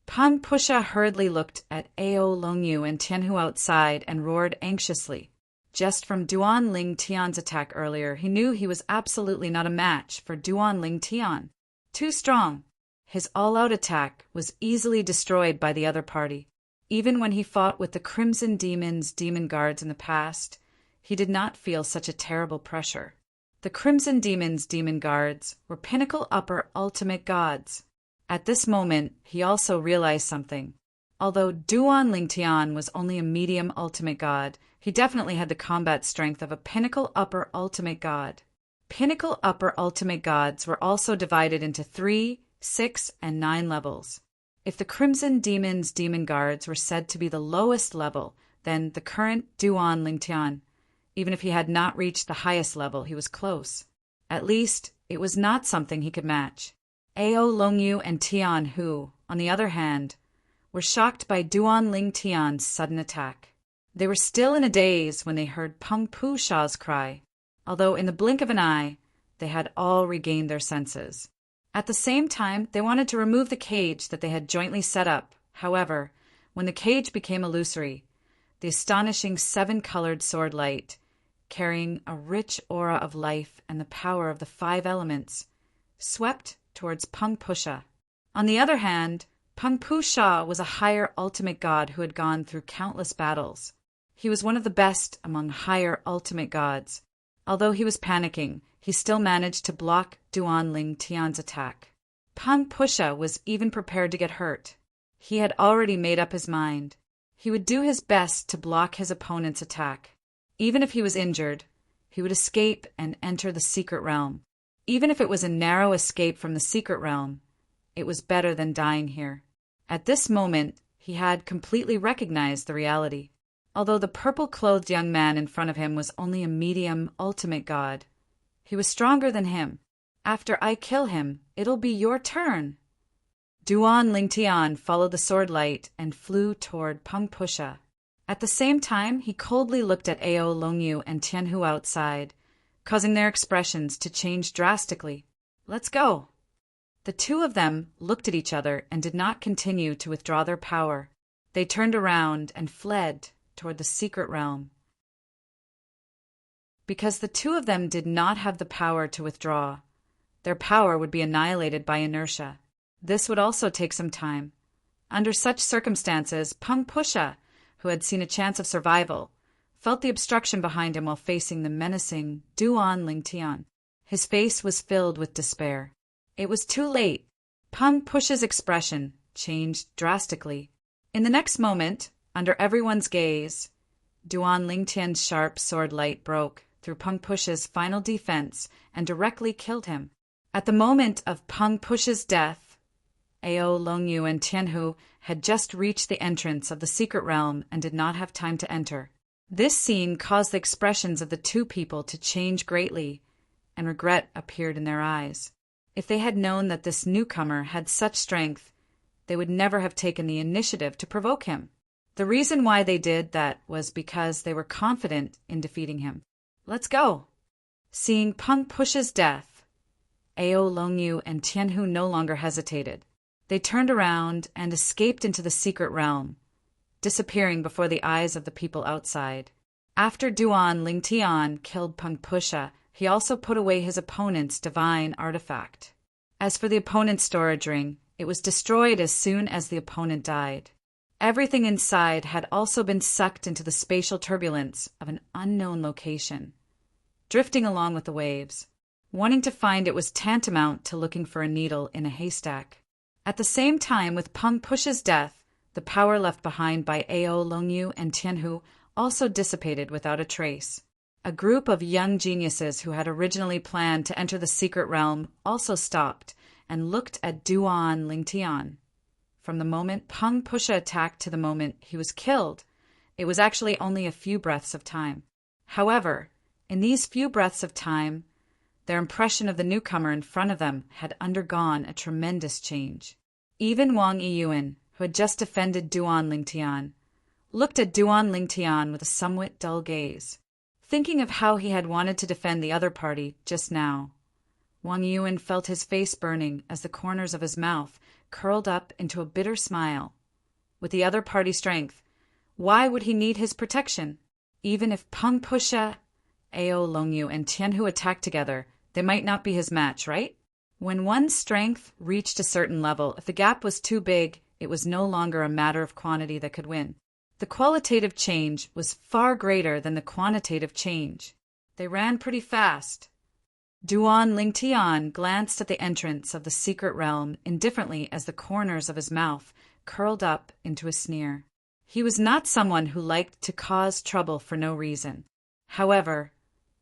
Pang Pusha hurriedly looked at Ao Longyu and Tianhu outside and roared anxiously. Just from Duan Lingtian's attack earlier, he knew he was absolutely not a match for Duan Lingtian. Too strong. His all-out attack was easily destroyed by the other party. Even when he fought with the Crimson Demon's demon guards in the past, he did not feel such a terrible pressure. The Crimson Demon's demon guards were pinnacle upper ultimate gods. At this moment, he also realized something. Although Duan Lingtian was only a medium ultimate god, he definitely had the combat strength of a pinnacle upper ultimate god. Pinnacle upper ultimate gods were also divided into 3, 6, and 9 levels. If the Crimson Demon's demon guards were said to be the lowest level, then the current Duan Lingtian, even if he had not reached the highest level, he was close. At least, it was not something he could match. Ao Longyu and Tianhu, on the other hand, were shocked by Duan Lingtian's sudden attack. They were still in a daze when they heard Pang Pusha's cry, although in the blink of an eye, they had all regained their senses. At the same time, they wanted to remove the cage that they had jointly set up. However, when the cage became illusory, the astonishing 7-colored sword light, carrying a rich aura of life and the power of the 5 elements, swept towards Pang Pusha. On the other hand, Pang Pusha was a higher ultimate god who had gone through countless battles. He was one of the best among higher ultimate gods. Although he was panicking, he still managed to block Duan Lingtian's attack. Pang Pusha was even prepared to get hurt. He had already made up his mind. He would do his best to block his opponent's attack. Even if he was injured, he would escape and enter the secret realm. Even if it was a narrow escape from the secret realm, it was better than dying here. At this moment, he had completely recognized the reality. Although the purple-clothed young man in front of him was only a medium ultimate god, he was stronger than him. After I kill him, it'll be your turn. Duan Lingtian followed the sword light and flew toward Pang Pusha. At the same time, he coldly looked at Ao Longyu and Tianhu outside, causing their expressions to change drastically. Let's go. The two of them looked at each other and did not continue to withdraw their power. They turned around and fled toward the secret realm. Because the two of them did not have the power to withdraw, their power would be annihilated by inertia. This would also take some time. Under such circumstances, Pang Pusha, who had seen a chance of survival, felt the obstruction behind him while facing the menacing Duan Lingtian. His face was filled with despair. It was too late. Pang Pusha's expression changed drastically. In the next moment, under everyone's gaze, Duan Lingtian's sharp sword light broke through Pang Pusha's final defense and directly killed him. At the moment of Pang Pusha's death, Ao Longyu and Tianhu had just reached the entrance of the secret realm and did not have time to enter. This scene caused the expressions of the two people to change greatly, and regret appeared in their eyes. If they had known that this newcomer had such strength, they would never have taken the initiative to provoke him. The reason why they did that was because they were confident in defeating him. Let's go! Seeing Pang Pusha's death, Ao Longyu and Tianhu no longer hesitated. They turned around and escaped into the secret realm, disappearing before the eyes of the people outside. After Duan Lingtian killed Pang Pusha, he also put away his opponent's divine artifact. As for the opponent's storage ring, it was destroyed as soon as the opponent died. Everything inside had also been sucked into the spatial turbulence of an unknown location, drifting along with the waves. Wanting to find it was tantamount to looking for a needle in a haystack. At the same time, with Pang Pusha's death, the power left behind by Ao, Longyu, and Tianhu also dissipated without a trace. A group of young geniuses who had originally planned to enter the secret realm also stopped and looked at Duan Lingtian. From the moment Peng Pusha attacked to the moment he was killed, it was actually only a few breaths of time. However, in these few breaths of time, their impression of the newcomer in front of them had undergone a tremendous change. Even Wang Yiyuan, who had just defended Duan Lingtian, looked at Duan Lingtian with a somewhat dull gaze, thinking of how he had wanted to defend the other party just now. Wang Yiyuan felt his face burning as the corners of his mouth curled up into a bitter smile. With the other party's strength, why would he need his protection? Even if Peng Pusha, Ao, Longyu, and Tianhu attacked together, they might not be his match, right? When one's strength reached a certain level, if the gap was too big, it was no longer a matter of quantity that could win. The qualitative change was far greater than the quantitative change. They ran pretty fast. Duan Lingtian glanced at the entrance of the secret realm indifferently as the corners of his mouth curled up into a sneer. He was not someone who liked to cause trouble for no reason. However,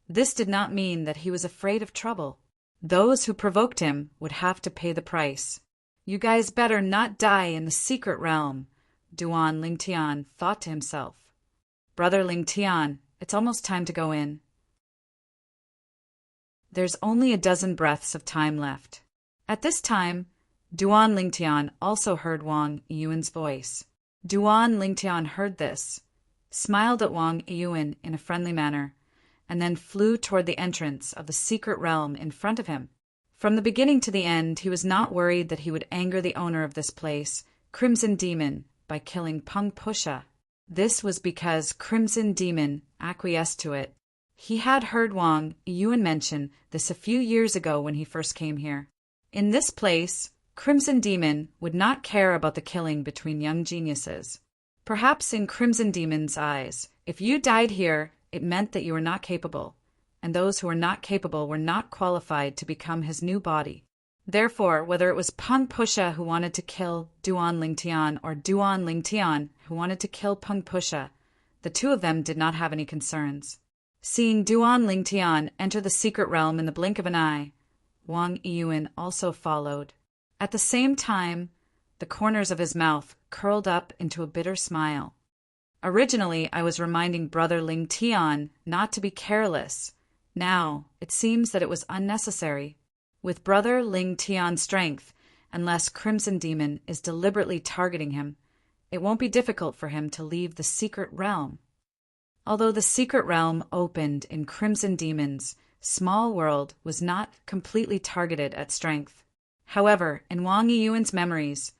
this did not mean that he was afraid of trouble. Those who provoked him would have to pay the price. You guys better not die in the secret realm, Duan Lingtian thought to himself. Brother Lingtian, it's almost time to go in. There's only a dozen breaths of time left. At this time, Duan Lingtian also heard Wang Yiyuan's voice. Duan Lingtian heard this, smiled at Wang Yiyuan in a friendly manner, and then flew toward the entrance of the secret realm in front of him. From the beginning to the end, he was not worried that he would anger the owner of this place, Crimson Demon, by killing Peng Pusha. This was because Crimson Demon acquiesced to it. He had heard Wang Yiyuan mention this a few years ago when he first came here. In this place, Crimson Demon would not care about the killing between young geniuses. Perhaps in Crimson Demon's eyes, if you died here, it meant that you were not capable, and those who were not capable were not qualified to become his new body. Therefore, whether it was Peng Pusha who wanted to kill Duan Lingtian or Duan Lingtian who wanted to kill Peng Pusha, the two of them did not have any concerns. Seeing Duan Lingtian enter the secret realm in the blink of an eye, Wang Yiyuan also followed. At the same time, the corners of his mouth curled up into a bitter smile. Originally, I was reminding Brother Lingtian not to be careless. Now, it seems that it was unnecessary. With Brother Lingtian's strength, unless Crimson Demon is deliberately targeting him, it won't be difficult for him to leave the secret realm. Although the secret realm opened in Crimson Demon's small world was not completely targeted at strength. However, in Wang Yiyuan's memories,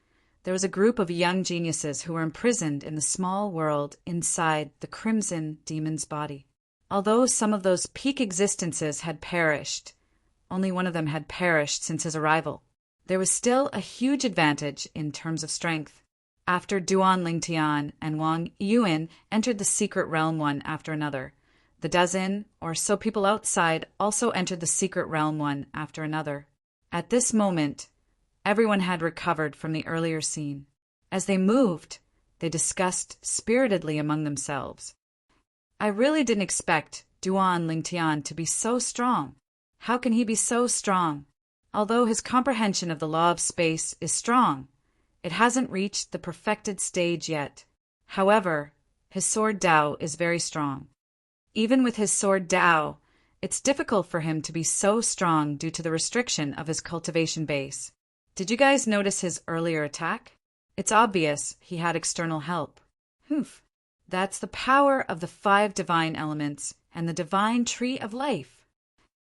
there was a group of young geniuses who were imprisoned in the small world inside the Crimson Demon's body. Although some of those peak existences had perished, only one of them had perished since his arrival, there was still a huge advantage in terms of strength. After Duan Lingtian and Wang Yiyuan entered the secret realm one after another, the dozen or so people outside also entered the secret realm one after another. At this moment, everyone had recovered from the earlier scene. As they moved, they discussed spiritedly among themselves. I really didn't expect Duan Lingtian to be so strong. How can he be so strong? Although his comprehension of the law of space is strong, it hasn't reached the perfected stage yet. However, his sword Dao is very strong. Even with his sword Dao, it's difficult for him to be so strong due to the restriction of his cultivation base. Did you guys notice his earlier attack? It's obvious he had external help. That's the power of the 5 divine elements and the divine tree of life.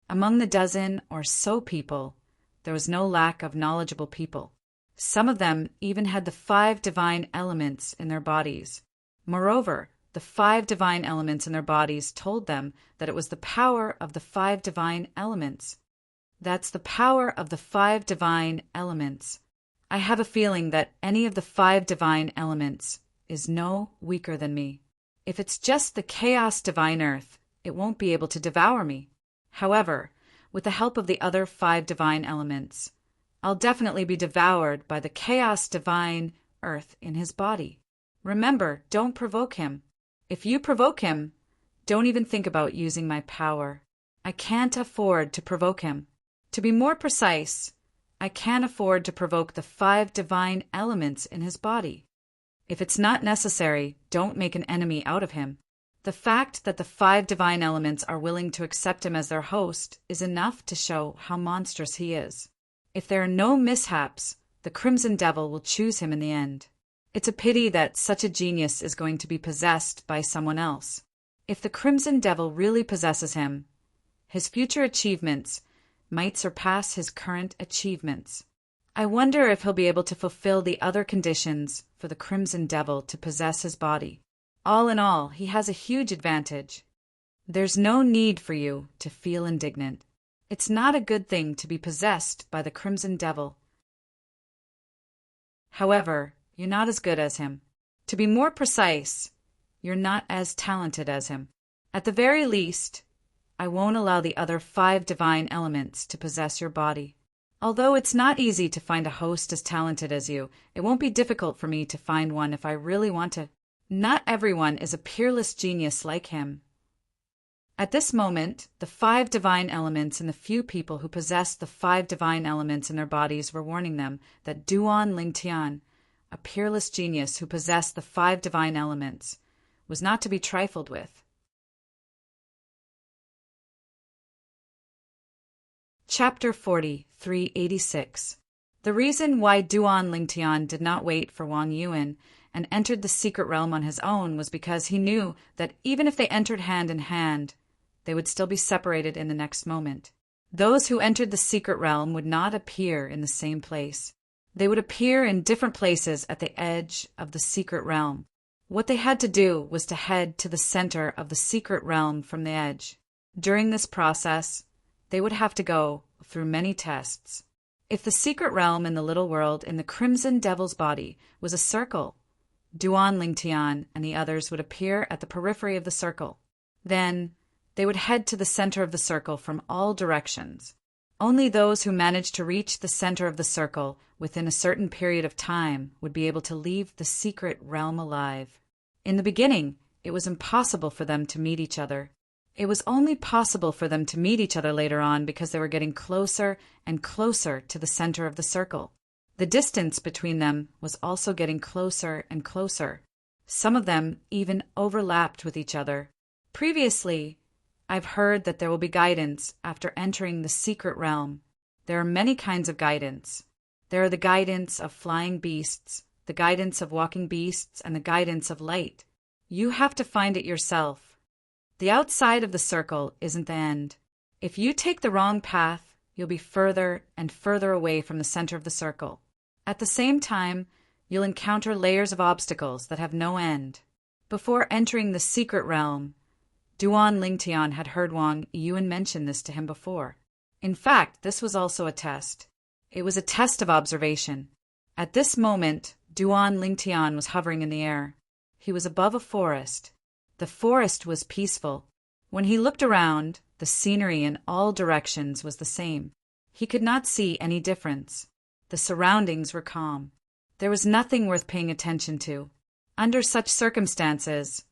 Among the dozen or so people, there was no lack of knowledgeable people. Some of them even had the 5 divine elements in their bodies. Moreover, the 5 divine elements in their bodies told them that it was the power of the 5 divine elements. That's the power of the 5 divine elements. I have a feeling that any of the 5 divine elements is no weaker than me. If it's just the chaos divine earth, it won't be able to devour me. However, with the help of the other 5 divine elements, I'll definitely be devoured by the chaos divine earth in his body. Remember, don't provoke him. If you provoke him, don't even think about using my power. I can't afford to provoke him. To be more precise, I can't afford to provoke the 5 divine elements in his body. If it's not necessary, don't make an enemy out of him. The fact that the 5 divine elements are willing to accept him as their host is enough to show how monstrous he is. If there are no mishaps, the Crimson Devil will choose him in the end. It's a pity that such a genius is going to be possessed by someone else. If the Crimson Devil really possesses him, his future achievements might surpass his current achievements. I wonder if he'll be able to fulfill the other conditions for the Crimson Devil to possess his body. All in all, he has a huge advantage. There's no need for you to feel indignant. It's not a good thing to be possessed by the Crimson Devil. However, you're not as good as him. To be more precise, you're not as talented as him. At the very least, I won't allow the other 5 divine elements to possess your body. Although it's not easy to find a host as talented as you, it won't be difficult for me to find one if I really want to. Not everyone is a peerless genius like him. At this moment, the 5 divine elements and the few people who possessed the 5 divine elements in their bodies were warning them that Duan Lingtian, a peerless genius who possessed the 5 divine elements, was not to be trifled with. Chapter 40, 386. The reason why Duan Lingtian did not wait for Wang Yuan and entered the secret realm on his own was because he knew that even if they entered hand in hand, they would still be separated in the next moment. Those who entered the secret realm would not appear in the same place. They would appear in different places at the edge of the secret realm. What they had to do was to head to the center of the secret realm from the edge. During this process, they would have to go through many tests. If the secret realm in the little world in the Crimson Devil's body was a circle, Duan Lingtian and the others would appear at the periphery of the circle. Then, they would head to the center of the circle from all directions. Only those who managed to reach the center of the circle within a certain period of time would be able to leave the secret realm alive. In the beginning, it was impossible for them to meet each other. It was only possible for them to meet each other later on because they were getting closer and closer to the center of the circle. The distance between them was also getting closer and closer. Some of them even overlapped with each other. Previously, I've heard that there will be guidance after entering the secret realm. There are many kinds of guidance. There are the guidance of flying beasts, the guidance of walking beasts, and the guidance of light. You have to find it yourself. The outside of the circle isn't the end. If you take the wrong path, you'll be further and further away from the center of the circle. At the same time, you'll encounter layers of obstacles that have no end. Before entering the secret realm, Duan Lingtian had heard Wang Yuan mention this to him before. In fact, this was also a test. It was a test of observation. At this moment, Duan Lingtian was hovering in the air. He was above a forest. The forest was peaceful. When he looked around, the scenery in all directions was the same. He could not see any difference. The surroundings were calm. There was nothing worth paying attention to. Under such circumstances,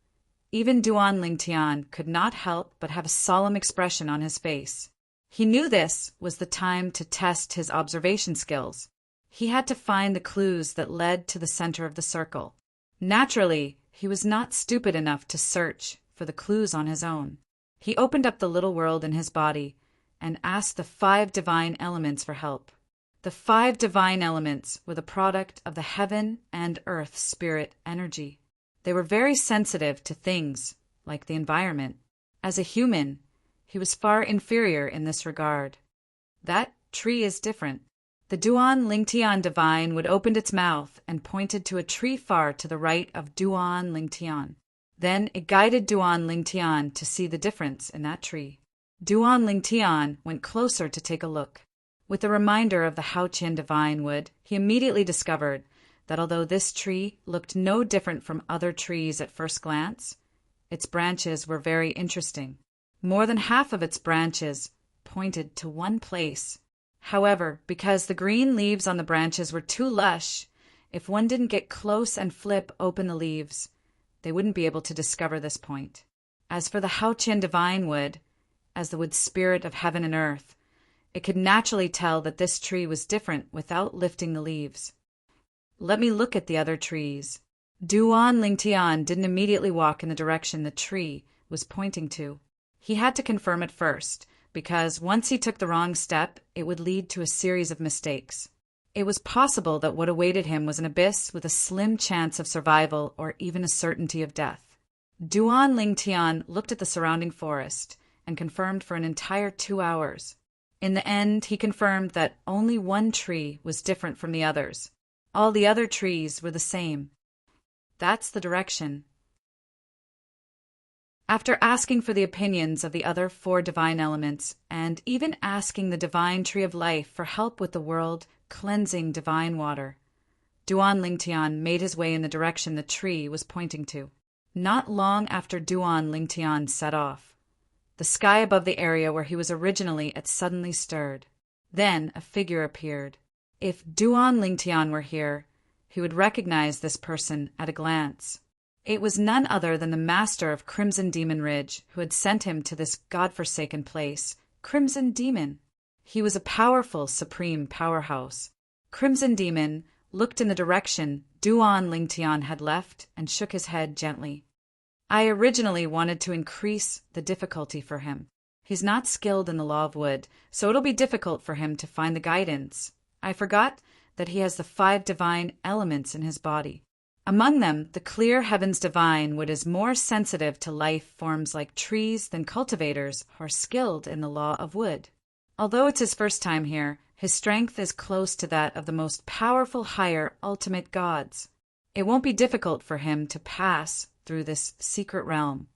even Duan Lingtian could not help but have a solemn expression on his face. He knew this was the time to test his observation skills. He had to find the clues that led to the center of the circle. Naturally, he was not stupid enough to search for the clues on his own. He opened up the little world in his body and asked the 5 divine elements for help. The 5 divine elements were the product of the heaven and earth spirit energy. They were very sensitive to things like the environment. As a human, he was far inferior in this regard. That tree is different. The Duan Lingtian divine would open its mouth and pointed to a tree far to the right of Duan Lingtian. Then it guided Duan Lingtian to see the difference in that tree. Duan Lingtian went closer to take a look. With the reminder of the Haoqian divine wood, he immediately discovered that although this tree looked no different from other trees at first glance, its branches were very interesting. More than half of its branches pointed to one place. However, because the green leaves on the branches were too lush, If one didn't get close and flip open the leaves, they wouldn't be able to discover this point. As for the Haoqian divine wood, as the wood spirit of heaven and earth, it could naturally tell that this tree was different without lifting the leaves. Let me look at the other trees. Duan Lingtian didn't immediately walk in the direction the tree was pointing to. He had to confirm it first, because once he took the wrong step, it would lead to a series of mistakes. It was possible that what awaited him was an abyss with a slim chance of survival or even a certainty of death. Duan Lingtian looked at the surrounding forest and confirmed for an entire 2 hours. In the end, he confirmed that only one tree was different from the others. All the other trees were the same. That's the direction. After asking for the opinions of the other 4 divine elements, and even asking the divine tree of life for help with the world-cleansing divine water, Duan Lingtian made his way in the direction the tree was pointing to. Not long after Duan Lingtian set off, the sky above the area where he was originally at suddenly stirred. Then a figure appeared. If Duan Lingtian were here, he would recognize this person at a glance. It was none other than the master of Crimson Demon Ridge who had sent him to this godforsaken place, Crimson Demon. He was a powerful, supreme powerhouse. Crimson Demon looked in the direction Duan Lingtian had left and shook his head gently. I originally wanted to increase the difficulty for him. He's not skilled in the law of wood, so it'll be difficult for him to find the guidance. I forgot that he has the 5 divine elements in his body. Among them, the clear heavens divine wood is more sensitive to life forms like trees than cultivators who are skilled in the law of wood. Although it's his first time here, his strength is close to that of the most powerful higher ultimate gods. It won't be difficult for him to pass through this secret realm.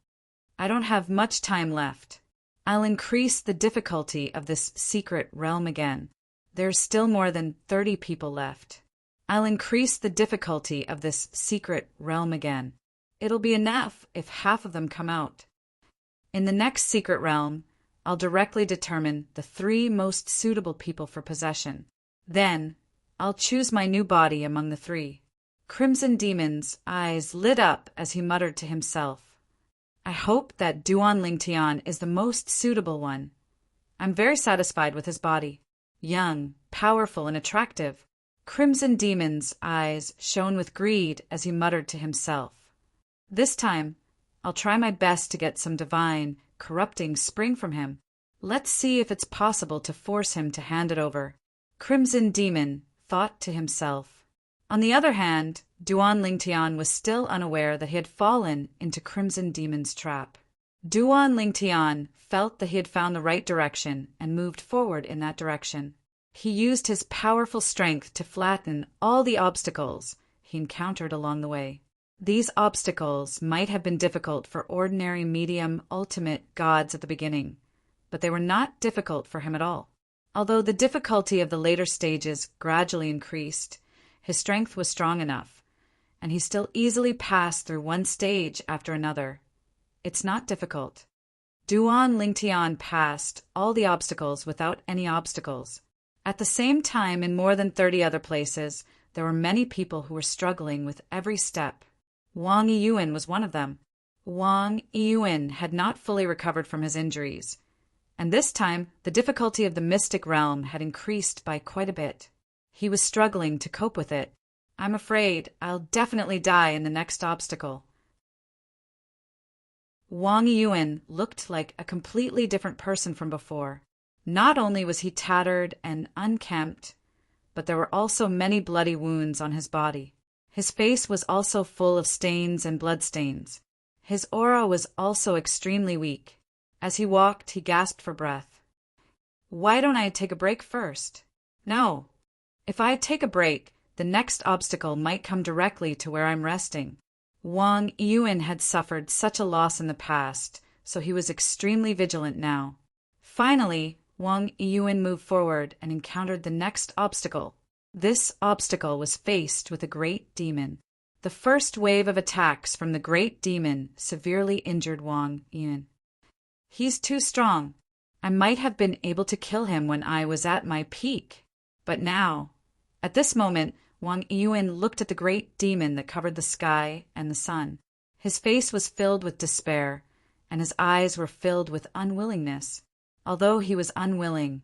I don't have much time left. I'll increase the difficulty of this secret realm again. There's still more than 30 people left. I'll increase the difficulty of this secret realm again. It'll be enough if half of them come out. In the next secret realm, I'll directly determine the 3 most suitable people for possession. Then, I'll choose my new body among the 3. Crimson Demon's eyes lit up as he muttered to himself. I hope that Duan Lingtian is the most suitable one. I'm very satisfied with his body. Young, powerful, and attractive. Crimson Demon's eyes shone with greed as he muttered to himself. This time, I'll try my best to get some divine, corrupting spring from him. Let's see if it's possible to force him to hand it over. Crimson Demon thought to himself. On the other hand, Duan Lingtian was still unaware that he had fallen into Crimson Demon's trap. Duan Lingtian felt that he had found the right direction and moved forward in that direction. He used his powerful strength to flatten all the obstacles he encountered along the way. These obstacles might have been difficult for ordinary medium ultimate gods at the beginning, but they were not difficult for him at all. Although the difficulty of the later stages gradually increased, his strength was strong enough, and he still easily passed through one stage after another. It's not difficult. Duan Lingtian passed all the obstacles without any obstacles. At the same time, in more than 30 other places, there were many people who were struggling with every step. Wang Yiyuan was one of them. Wang Yiyuan had not fully recovered from his injuries, and this time the difficulty of the mystic realm had increased by quite a bit. He was struggling to cope with it. I'm afraid I'll definitely die in the next obstacle. Wang Yiyuan looked like a completely different person from before. Not only was he tattered and unkempt, but there were also many bloody wounds on his body. His face was also full of stains and bloodstains. His aura was also extremely weak. As he walked, he gasped for breath. Why don't I take a break first? No. If I take a break, the next obstacle might come directly to where I'm resting. Wang Yiyuan had suffered such a loss in the past, so he was extremely vigilant now. Finally, Wang Yiyuan moved forward and encountered the next obstacle. This obstacle was faced with a great demon. The first wave of attacks from the great demon severely injured Wang Yiyuan. He's too strong. I might have been able to kill him when I was at my peak. But now, at this moment, Wang Yun looked at the great demon that covered the sky and the sun. His face was filled with despair, and his eyes were filled with unwillingness. Although he was unwilling,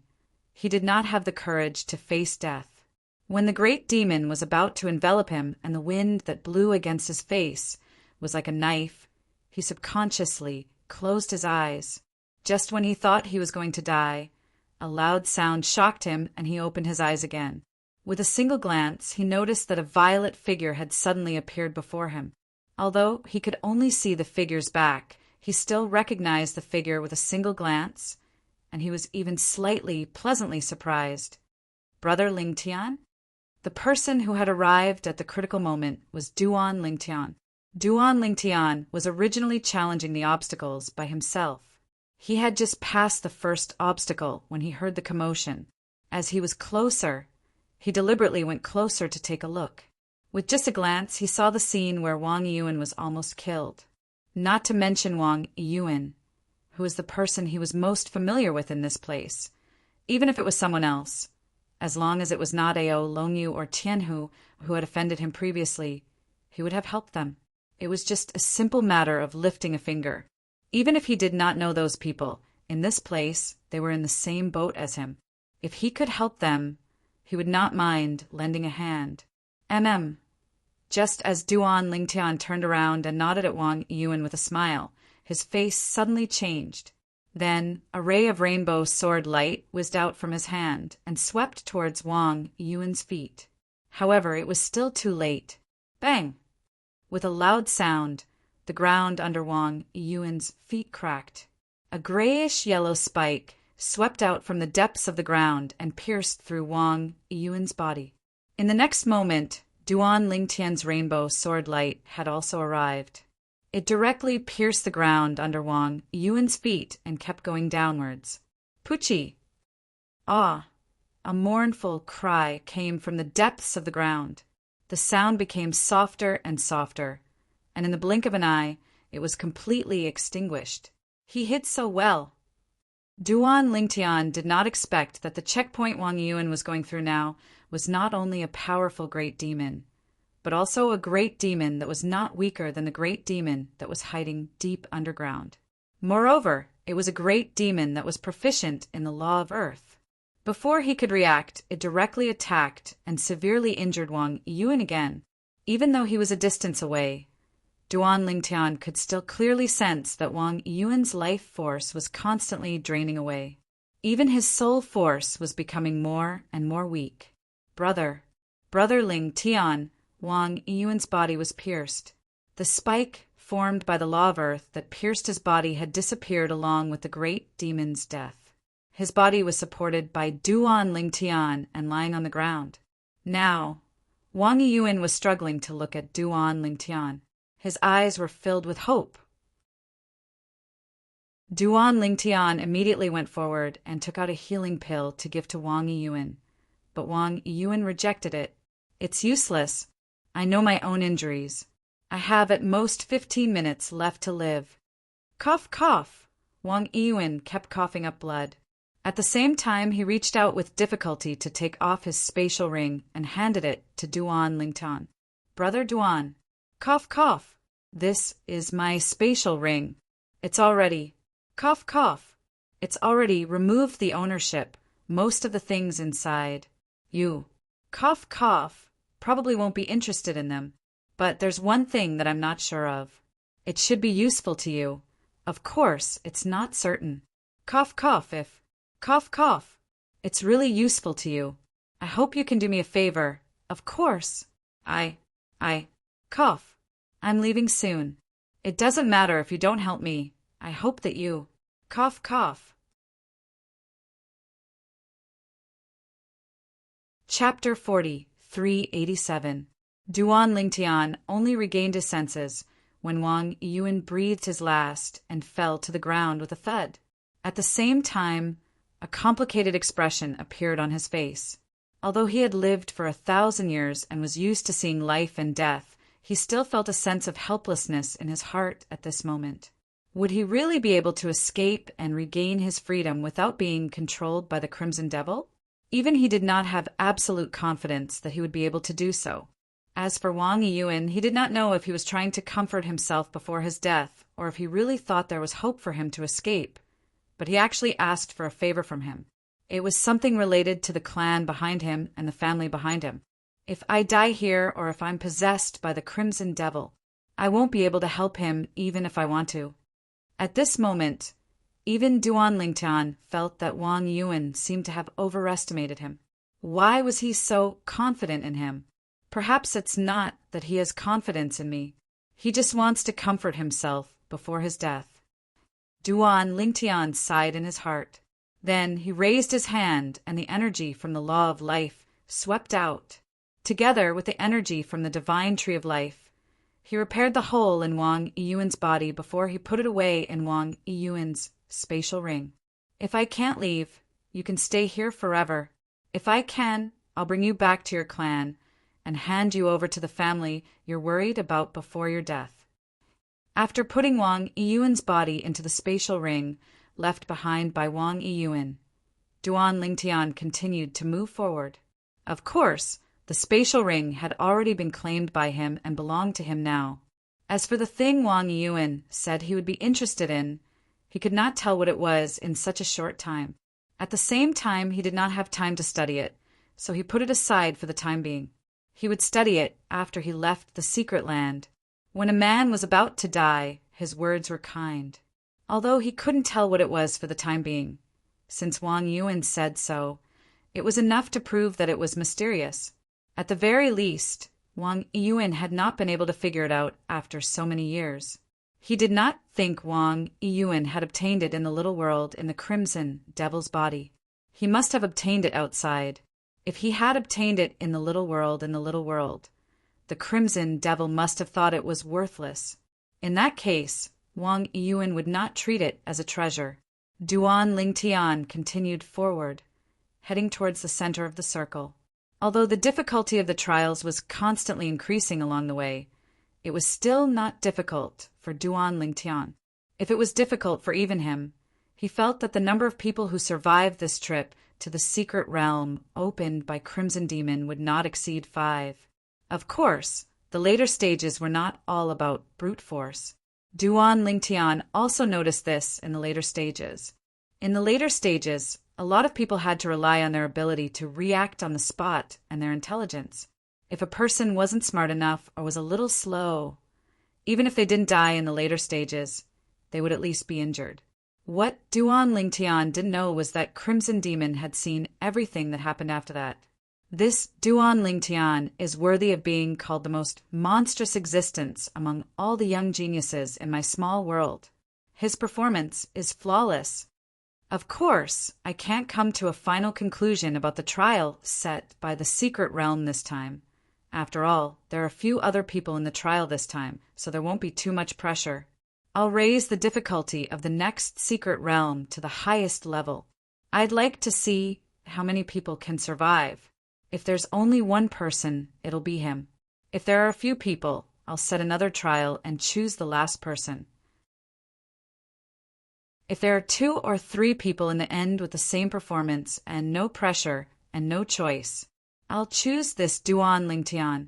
he did not have the courage to face death. When the great demon was about to envelop him and the wind that blew against his face was like a knife, he subconsciously closed his eyes. Just when he thought he was going to die, a loud sound shocked him and he opened his eyes again. With a single glance, he noticed that a violet figure had suddenly appeared before him. Although he could only see the figure's back, he still recognized the figure with a single glance, and he was even slightly pleasantly surprised. Brother Lingtian? The person who had arrived at the critical moment was Duan Lingtian. Duan Lingtian was originally challenging the obstacles by himself. He had just passed the first obstacle when he heard the commotion. As he was closer, he deliberately went closer to take a look. With just a glance, he saw the scene where Wang Yun was almost killed. Not to mention Wang Yun, who was the person he was most familiar with in this place. Even if it was someone else, as long as it was not Ao, Longyu, or Tianhu who had offended him previously, he would have helped them. It was just a simple matter of lifting a finger. Even if he did not know those people, in this place they were in the same boat as him. If he could help them, he would not mind lending a hand. Just as Duan Lingtian turned around and nodded at Wang Yun with a smile, his face suddenly changed. Then a ray of rainbow sword light whizzed out from his hand and swept towards Wang Yun's feet. However, it was still too late. Bang! With a loud sound, the ground under Wang Yun's feet cracked. A grayish-yellow spike swept out from the depths of the ground and pierced through Wang Yun's body. In the next moment, Duan Lingtian's rainbow sword light had also arrived. It directly pierced the ground under Wang Yun's feet and kept going downwards. Puchi! Ah! A mournful cry came from the depths of the ground. The sound became softer and softer, and in the blink of an eye, it was completely extinguished. He hid so well. Duan Lingtian did not expect that the checkpoint Wang Yun was going through now was not only a powerful great demon, but also a great demon that was not weaker than the great demon that was hiding deep underground. Moreover, it was a great demon that was proficient in the law of earth. Before he could react, it directly attacked and severely injured Wang Yun again. Even though he was a distance away, Duan Lingtian could still clearly sense that Wang Yun's life force was constantly draining away. Even his soul force was becoming more and more weak. Brother Lingtian, Wang Yun's body was pierced. The spike formed by the law of earth that pierced his body had disappeared along with the great demon's death. His body was supported by Duan Lingtian and lying on the ground. Now, Wang Yun was struggling to look at Duan Lingtian. His eyes were filled with hope. Duan Lingtian immediately went forward and took out a healing pill to give to Wang Yun. But Wang Yun rejected it. It's useless. I know my own injuries. I have at most 15 minutes left to live. Cough, cough. Wang Yun kept coughing up blood. At the same time, he reached out with difficulty to take off his spatial ring and handed it to Duan Lingtian. Brother Duan, cough, cough. This is my spatial ring. It's already, cough, cough. It's already removed the ownership, most of the things inside. You, cough, cough, probably won't be interested in them. But there's one thing that I'm not sure of. It should be useful to you. Of course, it's not certain. Cough, cough, if, cough, cough. It's really useful to you. I hope you can do me a favor. Of course. I, cough. I'm leaving soon. It doesn't matter if you don't help me. I hope that you, cough, cough. Chapter 40, 387. Duan Lingtian only regained his senses when Wang Yun breathed his last and fell to the ground with a thud. At the same time, a complicated expression appeared on his face. Although he had lived for 1,000 years and was used to seeing life and death, he still felt a sense of helplessness in his heart at this moment. Would he really be able to escape and regain his freedom without being controlled by the Crimson Devil? Even he did not have absolute confidence that he would be able to do so. As for Wang Yiyuan, he did not know if he was trying to comfort himself before his death, or if he really thought there was hope for him to escape. But he actually asked for a favor from him. It was something related to the clan behind him and the family behind him. If I die here, or if I'm possessed by the Crimson Devil, I won't be able to help him even if I want to. At this moment, even Duan Lingtian felt that Wang Yuan seemed to have overestimated him. Why was he so confident in him? Perhaps it's not that he has confidence in me. He just wants to comfort himself before his death. Duan Lingtian sighed in his heart. Then he raised his hand, and the energy from the law of life swept out. Together with the energy from the divine tree of life, he repaired the hole in Wang Yiyuan's body before he put it away in Wang Yiyuan's spatial ring. If I can't leave, you can stay here forever. If I can, I'll bring you back to your clan and hand you over to the family you're worried about before your death. After putting Wang Yiyuan's body into the spatial ring left behind by Wang Yiyuan, Duan Lingtian continued to move forward. Of course, the spatial ring had already been claimed by him and belonged to him now. As for the thing Wang Yiyuan said he would be interested in, he could not tell what it was in such a short time. At the same time, he did not have time to study it, so he put it aside for the time being. He would study it after he left the secret land. When a man was about to die, his words were kind, although he couldn't tell what it was for the time being. Since Wang Yuan said so, it was enough to prove that it was mysterious. At the very least, Wang Yiyuan had not been able to figure it out after so many years. He did not think Wang Yiyuan had obtained it in the little world in the Crimson Devil's body. He must have obtained it outside. If he had obtained it in the little world, the Crimson Devil must have thought it was worthless. In that case, Wang Yiyuan would not treat it as a treasure. Duan Lingtian continued forward, heading towards the center of the circle. Although the difficulty of the trials was constantly increasing along the way, it was still not difficult for Duan Lingtian. If it was difficult for even him, he felt that the number of people who survived this trip to the secret realm opened by Crimson Demon would not exceed 5. Of course, the later stages were not all about brute force. Duan Lingtian also noticed this in the later stages. In the later stages, a lot of people had to rely on their ability to react on the spot and their intelligence. If a person wasn't smart enough or was a little slow, even if they didn't die in the later stages, they would at least be injured. What Duan Lingtian didn't know was that Crimson Demon had seen everything that happened after that. This Duan Lingtian is worthy of being called the most monstrous existence among all the young geniuses in my small world. His performance is flawless. Of course, I can't come to a final conclusion about the trial set by the secret realm this time. After all, there are a few other people in the trial this time, so there won't be too much pressure. I'll raise the difficulty of the next secret realm to the highest level. I'd like to see how many people can survive. If there's only one person, it'll be him. If there are a few people, I'll set another trial and choose the last person. If there are 2 or 3 people in the end with the same performance and no pressure and no choice, I'll choose this Duan Lingtian.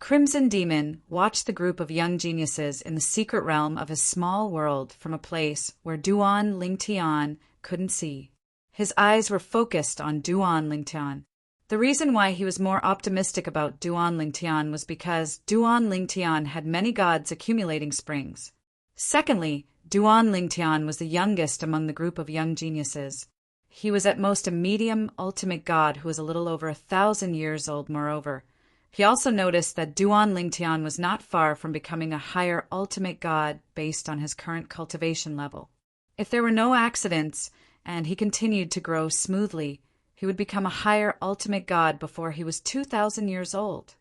Crimson Demon watched the group of young geniuses in the secret realm of his small world from a place where Duan Lingtian couldn't see. His eyes were focused on Duan Lingtian. The reason why he was more optimistic about Duan Lingtian was because Duan Lingtian had many gods accumulating springs. Secondly, Duan Lingtian was the youngest among the group of young geniuses. He was at most a medium ultimate god who was a little over 1,000 years old, moreover. He also noticed that Duan Lingtian was not far from becoming a higher ultimate god based on his current cultivation level. If there were no accidents, and he continued to grow smoothly, he would become a higher ultimate god before he was 2,000 years old.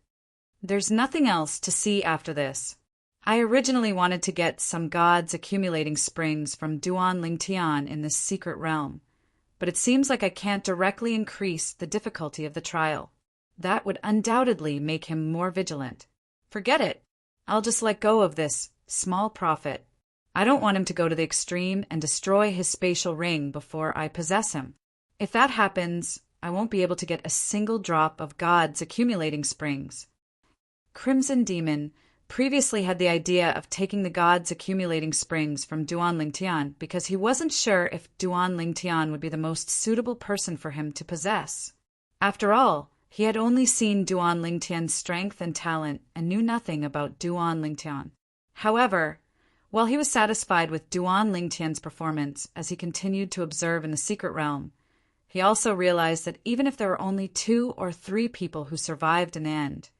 There's nothing else to see after this. I originally wanted to get some gods accumulating springs from Duan Lingtian in this secret realm, but it seems like I can't directly increase the difficulty of the trial. That would undoubtedly make him more vigilant. Forget it. I'll just let go of this small profit. I don't want him to go to the extreme and destroy his spatial ring before I possess him. If that happens, I won't be able to get a single drop of God's accumulating springs. Crimson Demon previously had the idea of taking the God's accumulating springs from Duan Lingtian because he wasn't sure if Duan Lingtian would be the most suitable person for him to possess. After all, he had only seen Duan Lingtian's strength and talent and knew nothing about Duan Lingtian. However, while he was satisfied with Duan Lingtian's performance as he continued to observe in the secret realm, he also realized that even if there were only 2 or 3 people who survived in the end,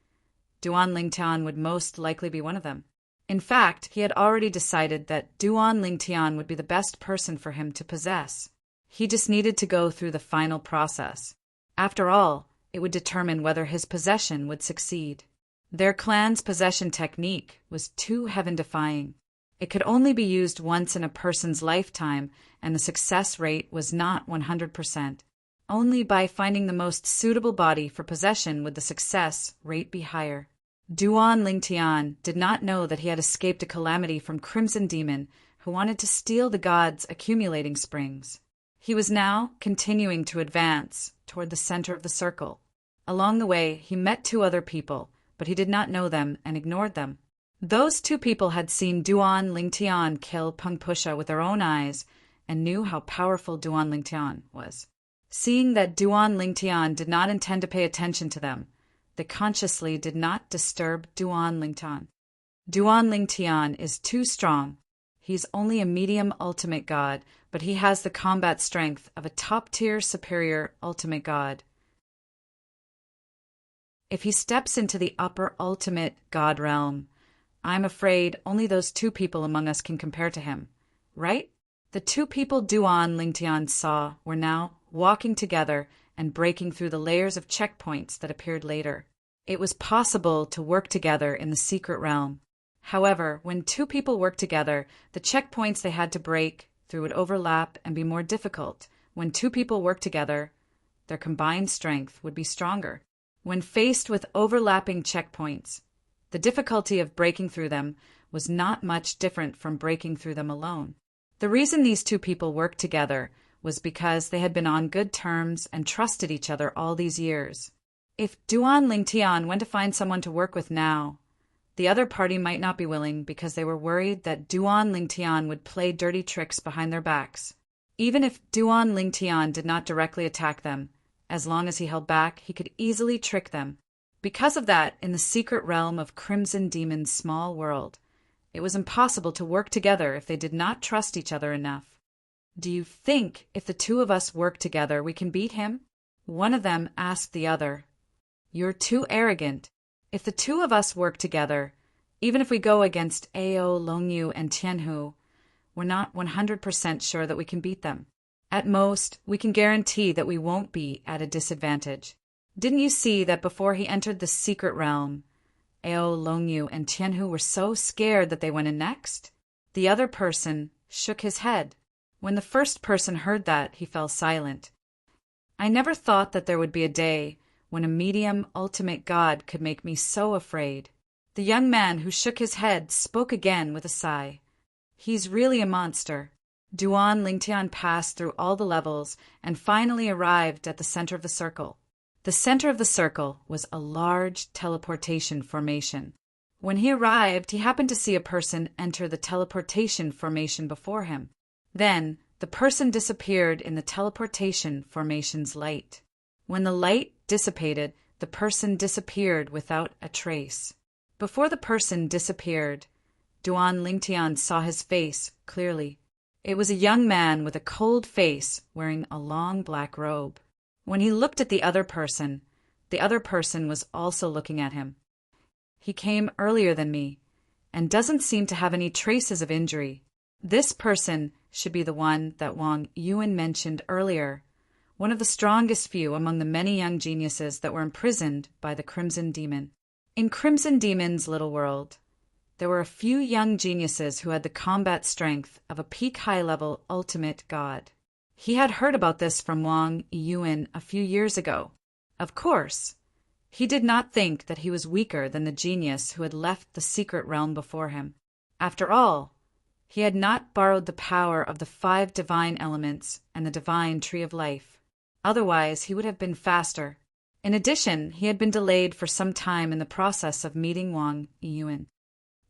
Duan Lingtian would most likely be one of them. In fact, he had already decided that Duan Lingtian would be the best person for him to possess. He just needed to go through the final process. After all, it would determine whether his possession would succeed. Their clan's possession technique was too heaven-defying. It could only be used once in a person's lifetime, and the success rate was not 100%. Only by finding the most suitable body for possession would the success rate be higher. Duan Lingtian did not know that he had escaped a calamity from Crimson Demon, who wanted to steal the gods' accumulating springs. He was now continuing to advance toward the center of the circle. Along the way, he met 2 other people, but he did not know them and ignored them. Those 2 people had seen Duan Lingtian kill Pengpusha with their own eyes and knew how powerful Duan Lingtian was. Seeing that Duan Lingtian did not intend to pay attention to them, they consciously did not disturb Duan Lingtian. Duan Lingtian is too strong. He's only a medium ultimate god, but he has the combat strength of a top-tier superior ultimate god. If he steps into the upper ultimate god realm, I'm afraid only those 2 people among us can compare to him, right? The 2 people Duan Lingtian saw were now walking together and breaking through the layers of checkpoints that appeared later. It was possible to work together in the secret realm. However, when 2 people worked together, the checkpoints they had to break through would overlap and be more difficult. When 2 people worked together, their combined strength would be stronger. When faced with overlapping checkpoints, the difficulty of breaking through them was not much different from breaking through them alone. The reason these 2 people worked together was because they had been on good terms and trusted each other all these years. If Duan Lingtian went to find someone to work with now, the other party might not be willing because they were worried that Duan Lingtian would play dirty tricks behind their backs. Even if Duan Lingtian did not directly attack them, as long as he held back, he could easily trick them. Because of that, in the secret realm of Crimson Demon's small world, it was impossible to work together if they did not trust each other enough. Do you think if the 2 of us work together, we can beat him? One of them asked the other. You're too arrogant. If the 2 of us work together, even if we go against Ao, Longyu, and Tianhu, we're not 100% sure that we can beat them. At most, we can guarantee that we won't be at a disadvantage. Didn't you see that before he entered the secret realm, Ao, Longyu, and Tianhu were so scared that they went in next? The other person shook his head. When the first person heard that, he fell silent. I never thought that there would be a day when a medium ultimate god could make me so afraid. The young man who shook his head spoke again with a sigh. He's really a monster. Duan Lingtian passed through all the levels and finally arrived at the center of the circle. The center of the circle was a large teleportation formation. When he arrived, he happened to see a person enter the teleportation formation before him. Then, the person disappeared in the teleportation formation's light. When the light dissipated, the person disappeared without a trace. Before the person disappeared, Duan Lingtian saw his face clearly. It was a young man with a cold face wearing a long black robe. When he looked at the other person was also looking at him. He came earlier than me and doesn't seem to have any traces of injury. This person should be the one that Wang Yuan mentioned earlier, one of the strongest few among the many young geniuses that were imprisoned by the Crimson Demon. In Crimson Demon's little world, there were a few young geniuses who had the combat strength of a peak high-level ultimate god. He had heard about this from Wang Yuan a few years ago. Of course, he did not think that he was weaker than the genius who had left the secret realm before him. After all, he had not borrowed the power of the 5 divine elements and the divine tree of life. Otherwise, he would have been faster. In addition, he had been delayed for some time in the process of meeting Wang Yiyuan.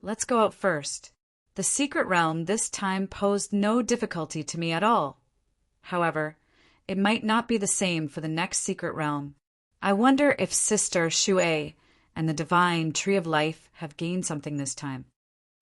Let's go out first. The secret realm this time posed no difficulty to me at all. However, it might not be the same for the next secret realm. I wonder if Sister Shui and the divine Tree of Life have gained something this time.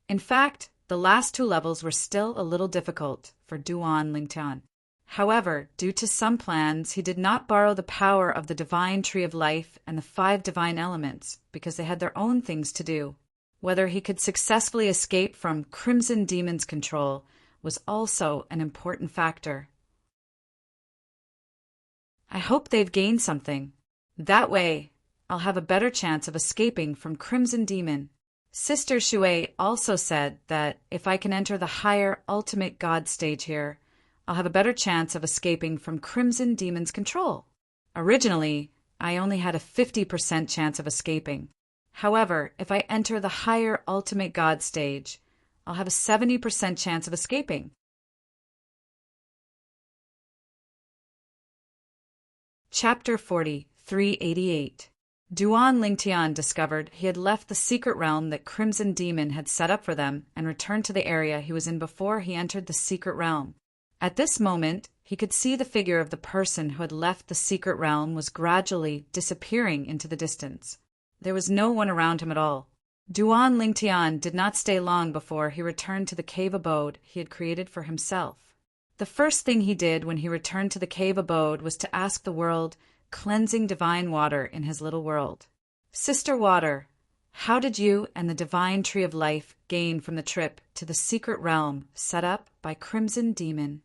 In fact, the last two levels were still a little difficult for Duan Lingtian. However, due to some plans, he did not borrow the power of the divine Tree of Life and the 5 divine elements because they had their own things to do. Whether he could successfully escape from Crimson Demon's control was also an important factor. I hope they've gained something. That way, I'll have a better chance of escaping from Crimson Demon. Sister Shui also said that if I can enter the higher ultimate God stage here, I'll have a better chance of escaping from Crimson Demon's control. Originally, I only had a 50% chance of escaping. However, if I enter the higher ultimate God stage, I'll have a 70% chance of escaping. Chapter 40, 388. Duan Lingtian discovered he had left the secret realm that Crimson Demon had set up for them and returned to the area he was in before he entered the secret realm. At this moment, he could see the figure of the person who had left the secret realm was gradually disappearing into the distance. There was no one around him at all. Duan Lingtian did not stay long before he returned to the cave abode he had created for himself. The first thing he did when he returned to the cave abode was to ask the world, cleansing divine water in his little world. Sister Water, how did you and the divine Tree of Life gain from the trip to the secret realm set up by Crimson Demon?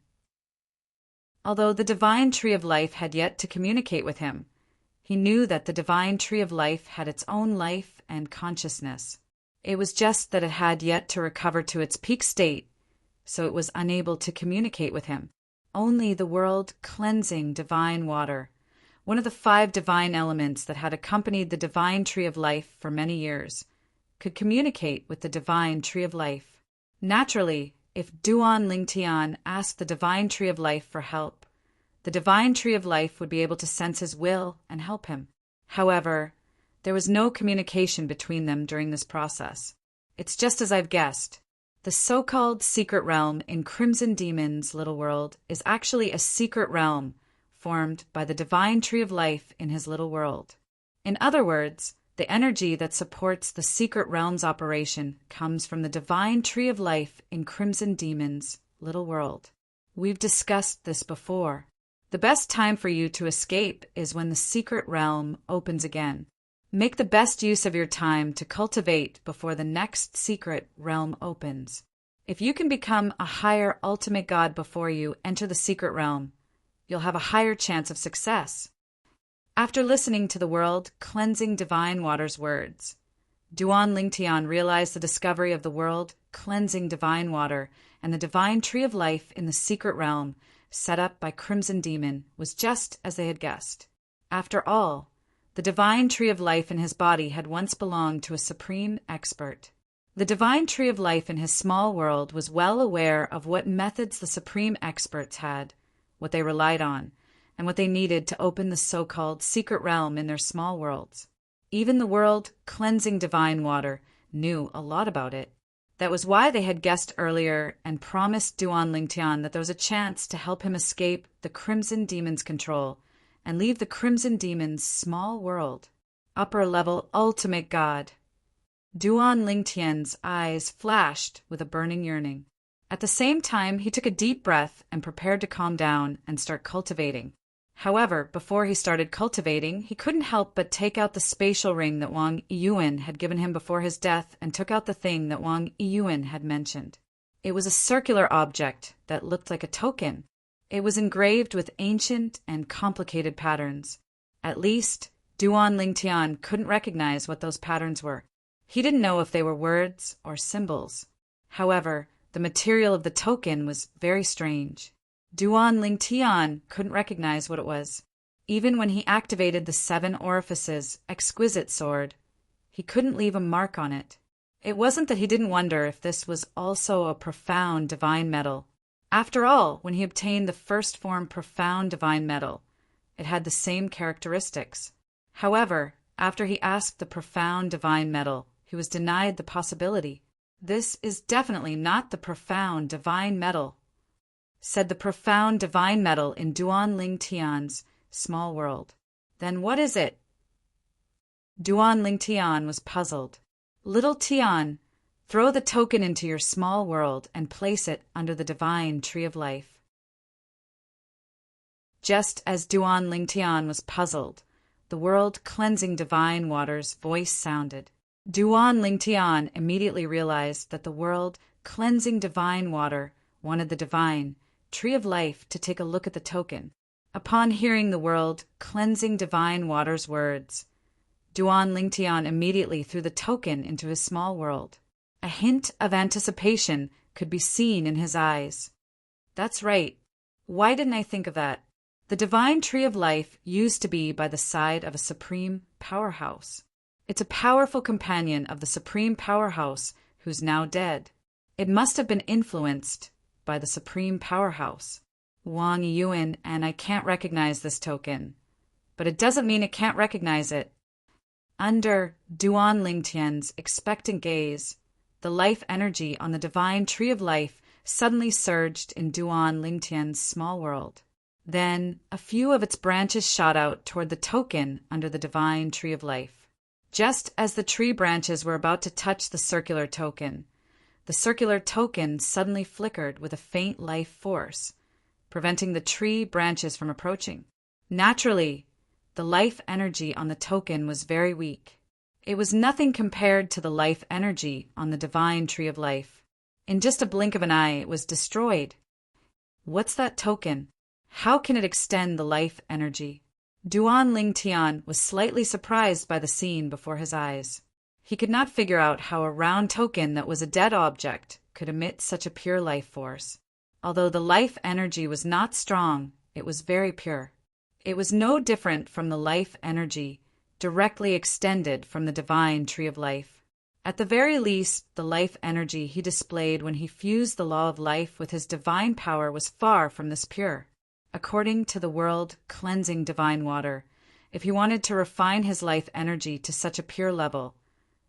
Although the divine Tree of Life had yet to communicate with him, he knew that the divine Tree of Life had its own life and consciousness. It was just that it had yet to recover to its peak state, so it was unable to communicate with him. Only the world-cleansing divine water, one of the 5 divine elements that had accompanied the divine Tree of Life for many years, could communicate with the divine Tree of Life. Naturally, if Duan Lingtian asked the divine Tree of Life for help, the divine Tree of Life would be able to sense his will and help him. However, there was no communication between them during this process. It's just as I've guessed. The so-called secret realm in Crimson Demon's little world is actually a secret realm formed by the divine Tree of Life in his little world. In other words, the energy that supports the secret realm's operation comes from the divine Tree of Life in Crimson Demon's little world. We've discussed this before. The best time for you to escape is when the secret realm opens again. Make the best use of your time to cultivate before the next secret realm opens. If you can become a higher ultimate God before you enter the secret realm, you'll have a higher chance of success. After listening to the world-cleansing divine water's words, Duan Lingtian realized the discovery of the world-cleansing divine water and the divine Tree of Life in the secret realm set up by Crimson Demon was just as they had guessed. After all, the divine Tree of Life in his body had once belonged to a supreme expert. The divine Tree of Life in his small world was well aware of what methods the supreme experts had, what they relied on, and what they needed to open the so-called secret realm in their small worlds. Even the world-cleansing divine water knew a lot about it. That was why they had guessed earlier and promised Duan Lingtian that there was a chance to help him escape the Crimson Demon's control and leave the Crimson Demon's small world. Upper-level ultimate God. Duan Lingtian's eyes flashed with a burning yearning. At the same time, he took a deep breath and prepared to calm down and start cultivating. However, before he started cultivating, he couldn't help but take out the spatial ring that Wang Yiyuan had given him before his death and took out the thing that Wang Yiyuan had mentioned. It was a circular object that looked like a token. It was engraved with ancient and complicated patterns. At least, Duan Lingtian couldn't recognize what those patterns were. He didn't know if they were words or symbols. However, the material of the token was very strange. Duan Lingtian couldn't recognize what it was. Even when he activated the 7 orifices exquisite sword, he couldn't leave a mark on it. It wasn't that he didn't wonder if this was also a profound divine metal. After all, when he obtained the first form profound divine metal, It had the same characteristics. However, after he asked the profound divine metal, he was denied the possibility. "This is definitely not the profound divine metal," said the profound divine metal in Duan Ling Tian's small world. "Then what is it?" Duan Ling Tian was puzzled. "Little Tian, throw the token into your small world and place it under the divine tree of life." Just as Duan Ling Tian was puzzled, the world-cleansing divine water's voice sounded. Duan Ling Tian immediately realized that the world-cleansing divine water wanted the divine tree of life to take a look at the token. Upon hearing the world-cleansing divine water's words, Duan Ling Tian immediately threw the token into his small world. A hint of anticipation could be seen in his eyes. "That's right. Why didn't I think of that? The divine tree of life used to be by the side of a supreme powerhouse. It's a powerful companion of the supreme powerhouse who's now dead. It must have been influenced by the supreme powerhouse, Wang Yuan, and I can't recognize this token. But it doesn't mean it can't recognize it." Under Duan Ling Tian's expectant gaze, the life energy on the divine tree of life suddenly surged in Duan Ling Tian's small world. Then a few of its branches shot out toward the token under the divine tree of life. Just as the tree branches were about to touch the circular token suddenly flickered with a faint life force, preventing the tree branches from approaching. Naturally, the life energy on the token was very weak. It was nothing compared to the life energy on the divine tree of life. In just a blink of an eye, it was destroyed. What's that token? How can it extend the life energy? Duan Ling Tian was slightly surprised by the scene before his eyes. He could not figure out how a round token that was a dead object could emit such a pure life force. Although the life energy was not strong, it was very pure. It was no different from the life energy directly extended from the divine tree of life. At the very least, the life energy he displayed when he fused the law of life with his divine power was far from this pure. According to the world-cleansing divine water, if he wanted to refine his life energy to such a pure level,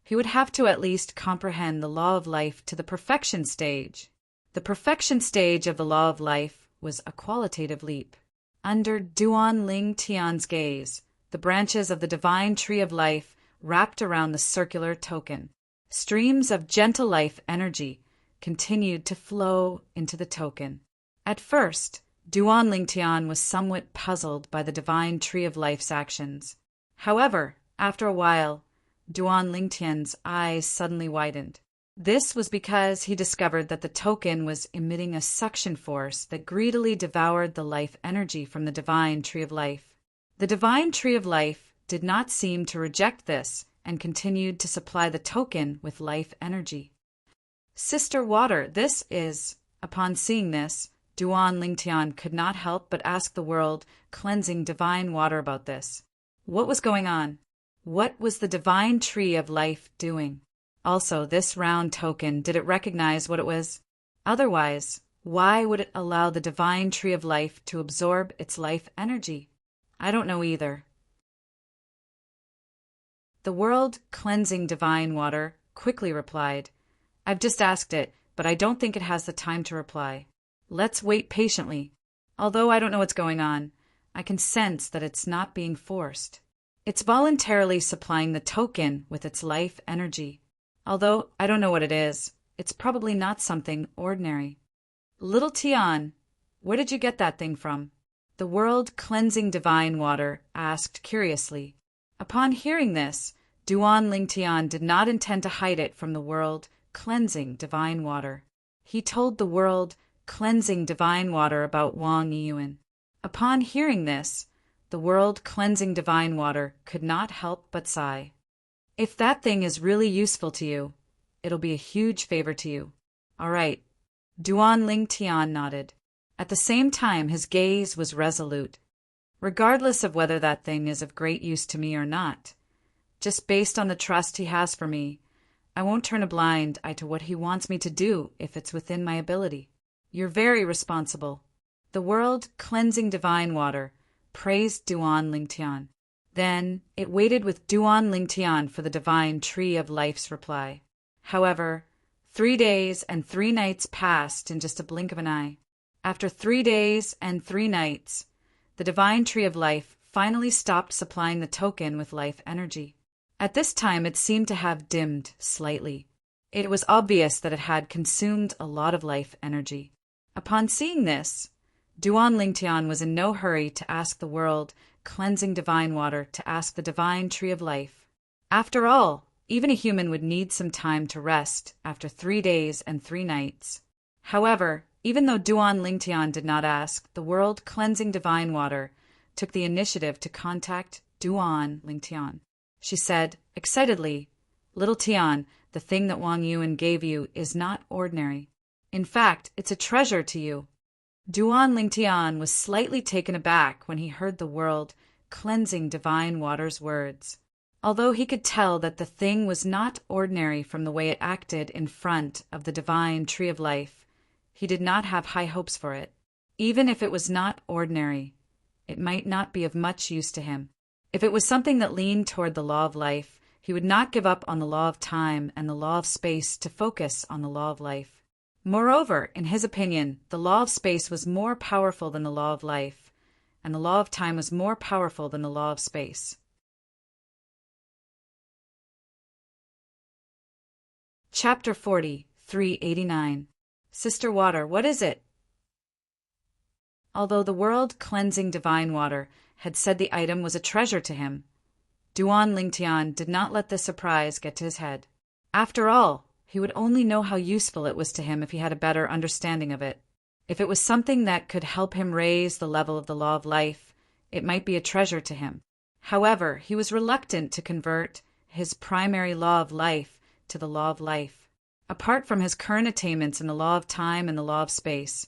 he would have to at least comprehend the law of life to the perfection stage. The perfection stage of the law of life was a qualitative leap. Under Duan Ling Tian's gaze, the branches of the divine tree of life wrapped around the circular token. Streams of gentle life energy continued to flow into the token. At first, Duan Ling Tian was somewhat puzzled by the divine tree of life's actions. However, after a while, Duan Ling Tian's eyes suddenly widened. This was because he discovered that the token was emitting a suction force that greedily devoured the life energy from the divine tree of life. The divine tree of life did not seem to reject this and continued to supply the token with life energy. "Sister Water, this is..." Upon seeing this, Duan Ling Tian could not help but ask the world-cleansing divine water about this. What was going on? What was the divine tree of life doing? Also, this round token, did it recognize what it was? Otherwise, why would it allow the divine tree of life to absorb its life energy? I don't know either. The world-cleansing divine water quickly replied, "I've just asked it, but I don't think it has the time to reply. Let's wait patiently. Although I don't know what's going on, I can sense that it's not being forced. It's voluntarily supplying the token with its life energy. Although I don't know what it is, it's probably not something ordinary." "Little Tian, where did you get that thing from?" the world-cleansing divine water asked curiously. Upon hearing this, Duan Ling Tian did not intend to hide it from the world-cleansing divine water. He told the world-cleansing divine water about Wang Yuan. Upon hearing this, the world-cleansing divine water could not help but sigh. "If that thing is really useful to you, it'll be a huge favor to you." "All right." Duan Ling Tian nodded. At the same time, his gaze was resolute. "Regardless of whether that thing is of great use to me or not, just based on the trust he has for me, I won't turn a blind eye to what he wants me to do if it's within my ability." "You're very responsible." The world-cleansing divine water praised Duan Lingtian. Then it waited with Duan Lingtian for the divine tree of life's reply. However, 3 days and 3 nights passed in just a blink of an eye. After 3 days and 3 nights, the divine tree of life finally stopped supplying the token with life energy. At this time, it seemed to have dimmed slightly. It was obvious that it had consumed a lot of life energy. Upon seeing this, Duan Lingtian was in no hurry to ask the world cleansing divine water to ask the divine tree of life. After all, even a human would need some time to rest after 3 days and 3 nights. However, even though Duan Lingtian did not ask, the world cleansing divine water took the initiative to contact Duan Lingtian. She said, excitedly, "Little Tian, the thing that Wang Yuan gave you is not ordinary. In fact, it's a treasure to you." Duan Lingtian was slightly taken aback when he heard the world cleansing divine water's words. Although he could tell that the thing was not ordinary from the way it acted in front of the divine tree of life, he did not have high hopes for it. Even if it was not ordinary, it might not be of much use to him. If it was something that leaned toward the law of life, he would not give up on the law of time and the law of space to focus on the law of life. Moreover, in his opinion, the law of space was more powerful than the law of life, and the law of time was more powerful than the law of space. Chapter 40, 389. Sister Water, what is it? Although the world-cleansing divine water had said the item was a treasure to him, Duan Lingtian did not let this surprise get to his head. After all, he would only know how useful it was to him if he had a better understanding of it. If it was something that could help him raise the level of the law of life, it might be a treasure to him. However, he was reluctant to convert his primary law of life to the law of life. Apart from his current attainments in the law of time and the law of space,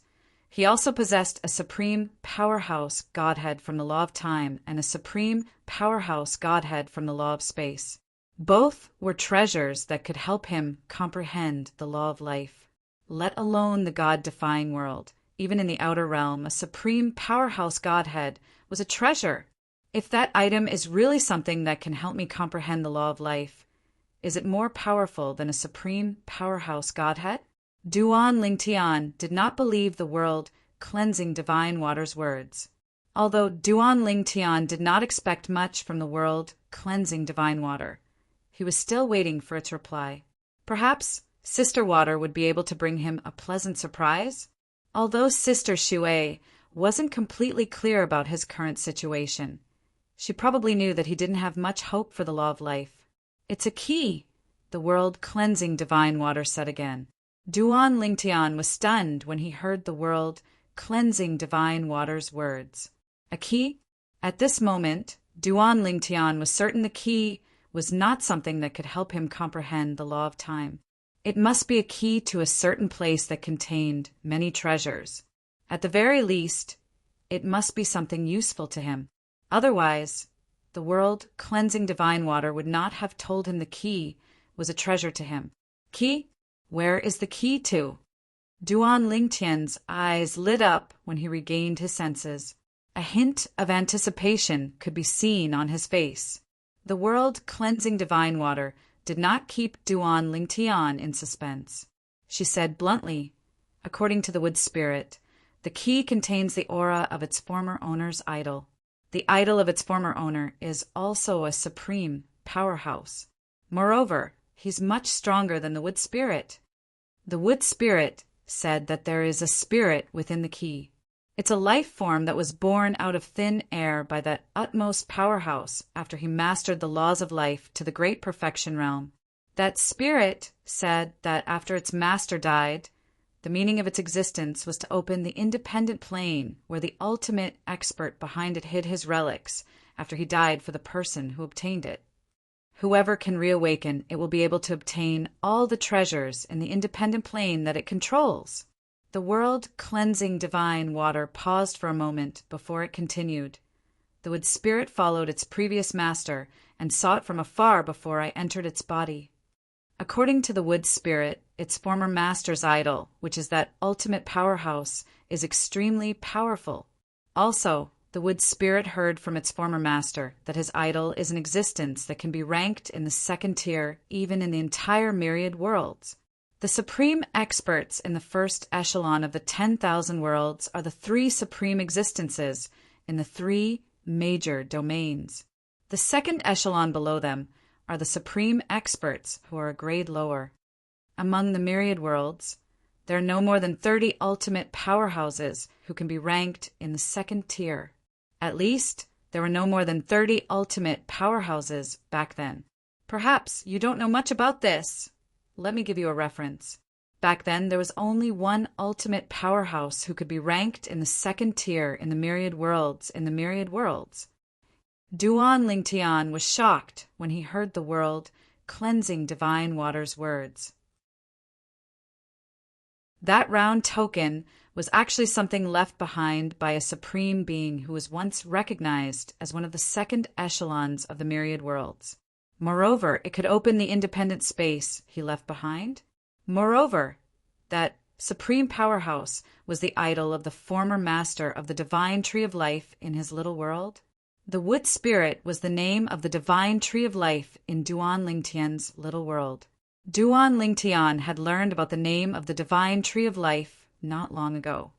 he also possessed a supreme powerhouse Godhead from the law of time and a supreme powerhouse Godhead from the law of space. Both were treasures that could help him comprehend the law of life. Let alone the God-defying world, even in the outer realm, a supreme powerhouse Godhead was a treasure. If that item is really something that can help me comprehend the law of life, is it more powerful than a supreme powerhouse Godhead? Duan Lingtian did not believe the world cleansing divine water's words. Although Duan Lingtian did not expect much from the world cleansing divine water, he was still waiting for its reply. Perhaps Sister Water would be able to bring him a pleasant surprise? Although Sister Xue wasn't completely clear about his current situation, she probably knew that he didn't have much hope for the law of life. "It's a key," the world-cleansing divine water said again. Duan Lingtian was stunned when he heard the world-cleansing divine water's words. A key? At this moment, Duan Lingtian was certain the key was not something that could help him comprehend the law of time. It must be a key to a certain place that contained many treasures. At the very least, it must be something useful to him. Otherwise, the world-cleansing divine water would not have told him the key was a treasure to him. Key? Where is the key to? Duan Lingtian's eyes lit up when he regained his senses. A hint of anticipation could be seen on his face. The world-cleansing divine water did not keep Duan Lingtian in suspense. She said bluntly, "According to the wood spirit, the key contains the aura of its former owner's idol. The idol of its former owner is also a supreme powerhouse. Moreover, he's much stronger than the wood spirit." The wood spirit said that there is a spirit within the key. It's a life form that was born out of thin air by that utmost powerhouse after he mastered the laws of life to the great perfection realm. That spirit said that after its master died, the meaning of its existence was to open the independent plane where the ultimate expert behind it hid his relics after he died for the person who obtained it. Whoever can reawaken, it will be able to obtain all the treasures in the independent plane that it controls. The world-cleansing divine water paused for a moment before it continued. The wood spirit followed its previous master and saw it from afar before I entered its body. According to the wood spirit, its former master's idol, which is that ultimate powerhouse, is extremely powerful. Also, The wood spirit heard from its former master that his idol is an existence that can be ranked in the second tier even in the entire myriad worlds. The supreme experts in the first echelon of the 10,000 worlds are the three supreme existences in the three major domains. The second echelon below them are the supreme experts who are a grade lower. Among the myriad worlds, there are no more than 30 ultimate powerhouses who can be ranked in the second tier. At least, there were no more than 30 ultimate powerhouses back then. Perhaps you don't know much about this. Let me give you a reference. Back then, there was only one ultimate powerhouse who could be ranked in the second tier in the myriad worlds. Duan Lingtian was shocked when he heard the world cleansing divine water's words. That round token was actually something left behind by a supreme being who was once recognized as one of the second echelons of the myriad worlds. Moreover, it could open the independent space he left behind. Moreover, that supreme powerhouse was the idol of the former master of the divine tree of life in his little world. The wood spirit was the name of the divine tree of life in Duan Lingtian's little world. Duan Lingtian had learned about the name of the divine tree of life not long ago.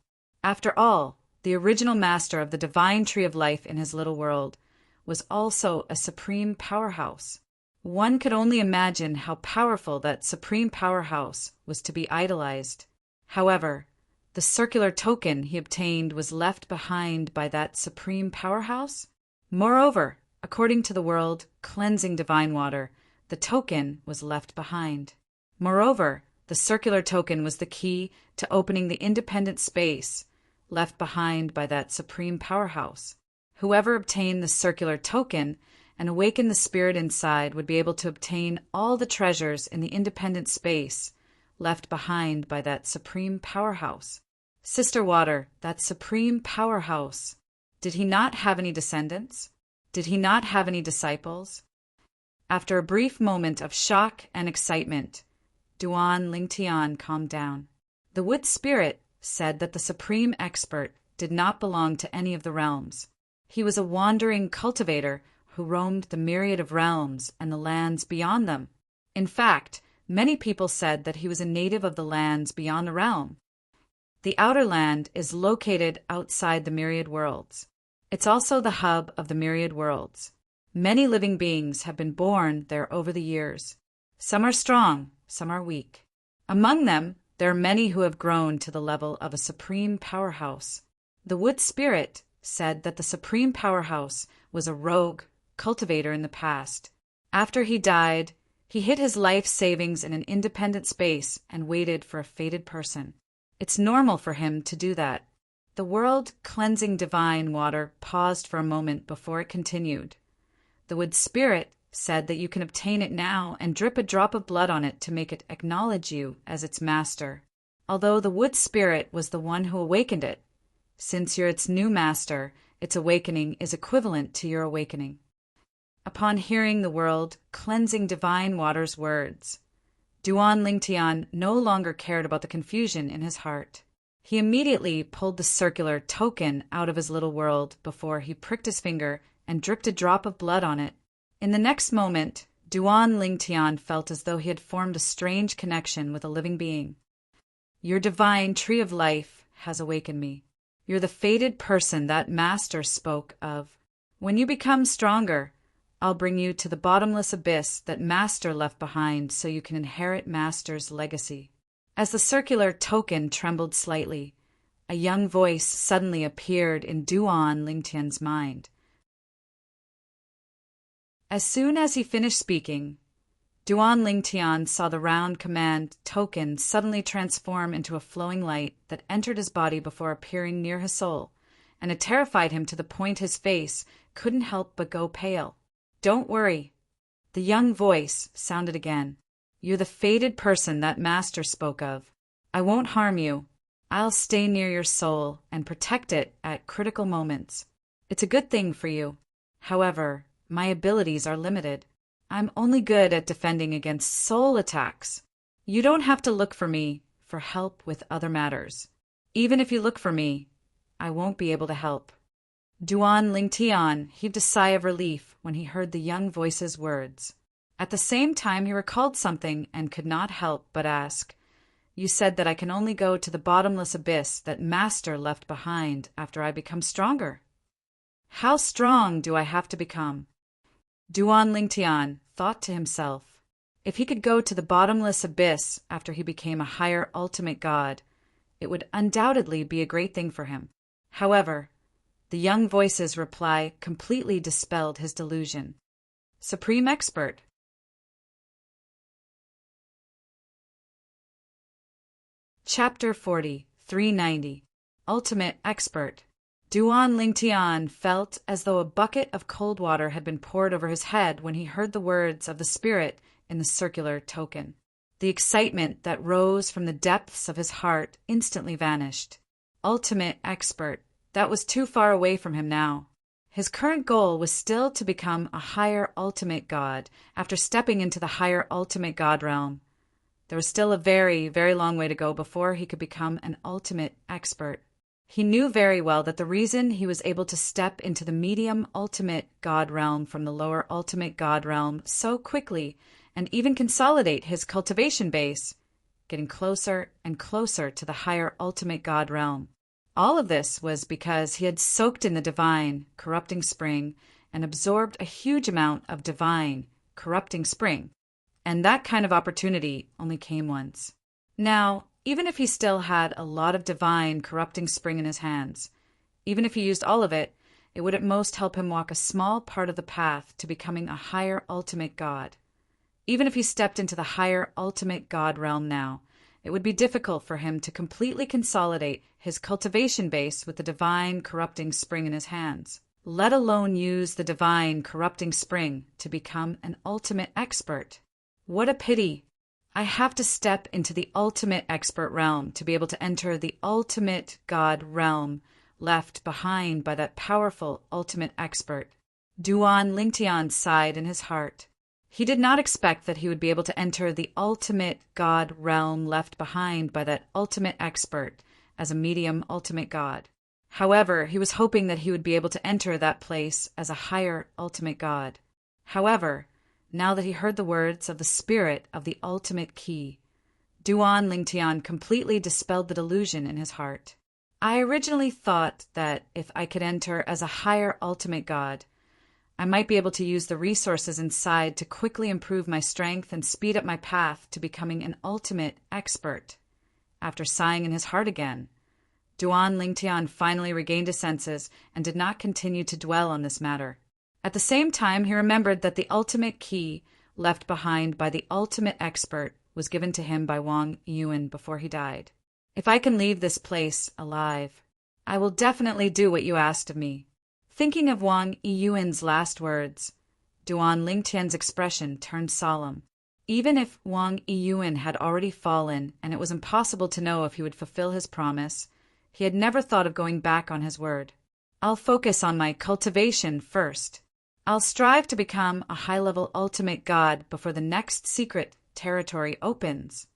After all, the original master of the divine tree of life in his little world was also a supreme powerhouse. One could only imagine how powerful that supreme powerhouse was to be idolized. However, the circular token he obtained was left behind by that supreme powerhouse. Moreover, according to the world cleansing divine water, the token was left behind. Moreover, the circular token was the key to opening the independent space left behind by that supreme powerhouse. Whoever obtained the circular token and awakened the spirit inside would be able to obtain all the treasures in the independent space left behind by that supreme powerhouse. Sister Water, that supreme powerhouse, did he not have any descendants? Did he not have any disciples? After a brief moment of shock and excitement, Duan Lingtian calmed down. The wood spirit said that the supreme expert did not belong to any of the realms. He was a wandering cultivator who roamed the myriad of realms and the lands beyond them. In fact, many people said that he was a native of the lands beyond the realm. The outer land is located outside the myriad worlds. It's also the hub of the myriad worlds. Many living beings have been born there over the years. Some are strong, some are weak. Among them, there are many who have grown to the level of a supreme powerhouse. The wood spirit said that the supreme powerhouse was a rogue cultivator in the past. After he died, he hid his life savings in an independent space and waited for a fated person. It's normal for him to do that. The world cleansing divine water paused for a moment before it continued. The wood spirit said that you can obtain it now and drip a drop of blood on it to make it acknowledge you as its master. Although the wood spirit was the one who awakened it, since you're its new master, its awakening is equivalent to your awakening. Upon hearing the world cleansing divine water's words, Duan Lingtian no longer cared about the confusion in his heart. He immediately pulled the circular token out of his little world before he pricked his finger and dripped a drop of blood on it. In the next moment, Duan Lingtian felt as though he had formed a strange connection with a living being. Your divine tree of life has awakened me. You're the fated person that Master spoke of. When you become stronger, I'll bring you to the bottomless abyss that Master left behind so you can inherit Master's legacy. As the circular token trembled slightly, a young voice suddenly appeared in Duan Lingtian's mind. As soon as he finished speaking, Duan Lingtian saw the round command token suddenly transform into a flowing light that entered his body before appearing near his soul, and it terrified him to the point his face couldn't help but go pale. Don't worry. The young voice sounded again. You're the fated person that Master spoke of. I won't harm you. I'll stay near your soul and protect it at critical moments. It's a good thing for you. However, my abilities are limited. I'm only good at defending against soul attacks. You don't have to look for me for help with other matters. Even if you look for me, I won't be able to help. Duan Lingtian heaved a sigh of relief when he heard the young voice's words. At the same time, he recalled something and could not help but ask, "You said that I can only go to the bottomless abyss that Master left behind after I become stronger. How strong do I have to become?" Duan Lingtian thought to himself, if he could go to the bottomless abyss after he became a higher ultimate god, it would undoubtedly be a great thing for him. However, the young voice's reply completely dispelled his delusion. Supreme Expert. Chapter 40, 390. Ultimate Expert. Duan Lingtian felt as though a bucket of cold water had been poured over his head when he heard the words of the spirit in the circular token. The excitement that rose from the depths of his heart instantly vanished. Ultimate Expert. That was too far away from him now. His current goal was still to become a higher ultimate god after stepping into the higher ultimate god realm. There was still a very, very long way to go before he could become an ultimate expert. He knew very well that the reason he was able to step into the medium ultimate god realm from the lower ultimate god realm so quickly and even consolidate his cultivation base, getting closer and closer to the higher ultimate god realm. All of this was because he had soaked in the divine, corrupting spring and absorbed a huge amount of divine, corrupting spring. And that kind of opportunity only came once. Now, even if he still had a lot of divine, corrupting spring in his hands, even if he used all of it, it would at most help him walk a small part of the path to becoming a higher ultimate god. Even if he stepped into the higher ultimate god realm now, it would be difficult for him to completely consolidate his cultivation base with the divine, corrupting spring in his hands, let alone use the divine, corrupting spring to become an ultimate expert. What a pity! I have to step into the ultimate expert realm to be able to enter the ultimate god realm left behind by that powerful ultimate expert. Duan Lingtian sighed in his heart. He did not expect that he would be able to enter the ultimate god realm left behind by that ultimate expert as a medium ultimate god. However, he was hoping that he would be able to enter that place as a higher ultimate god. However, now that he heard the words of the spirit of the ultimate key, Duan Lingtian completely dispelled the delusion in his heart. I originally thought that if I could enter as a higher ultimate god, I might be able to use the resources inside to quickly improve my strength and speed up my path to becoming an ultimate expert. After sighing in his heart again, Duan Lingtian finally regained his senses and did not continue to dwell on this matter. At the same time, he remembered that the ultimate key left behind by the ultimate expert was given to him by Wang Yuan before he died. If I can leave this place alive, I will definitely do what you asked of me. Thinking of Wang Yuan's last words, Duan Lingtian's expression turned solemn. Even if Wang Yuan had already fallen and it was impossible to know if he would fulfill his promise, he had never thought of going back on his word. I'll focus on my cultivation first. I'll strive to become a high-level ultimate god before the next secret territory opens.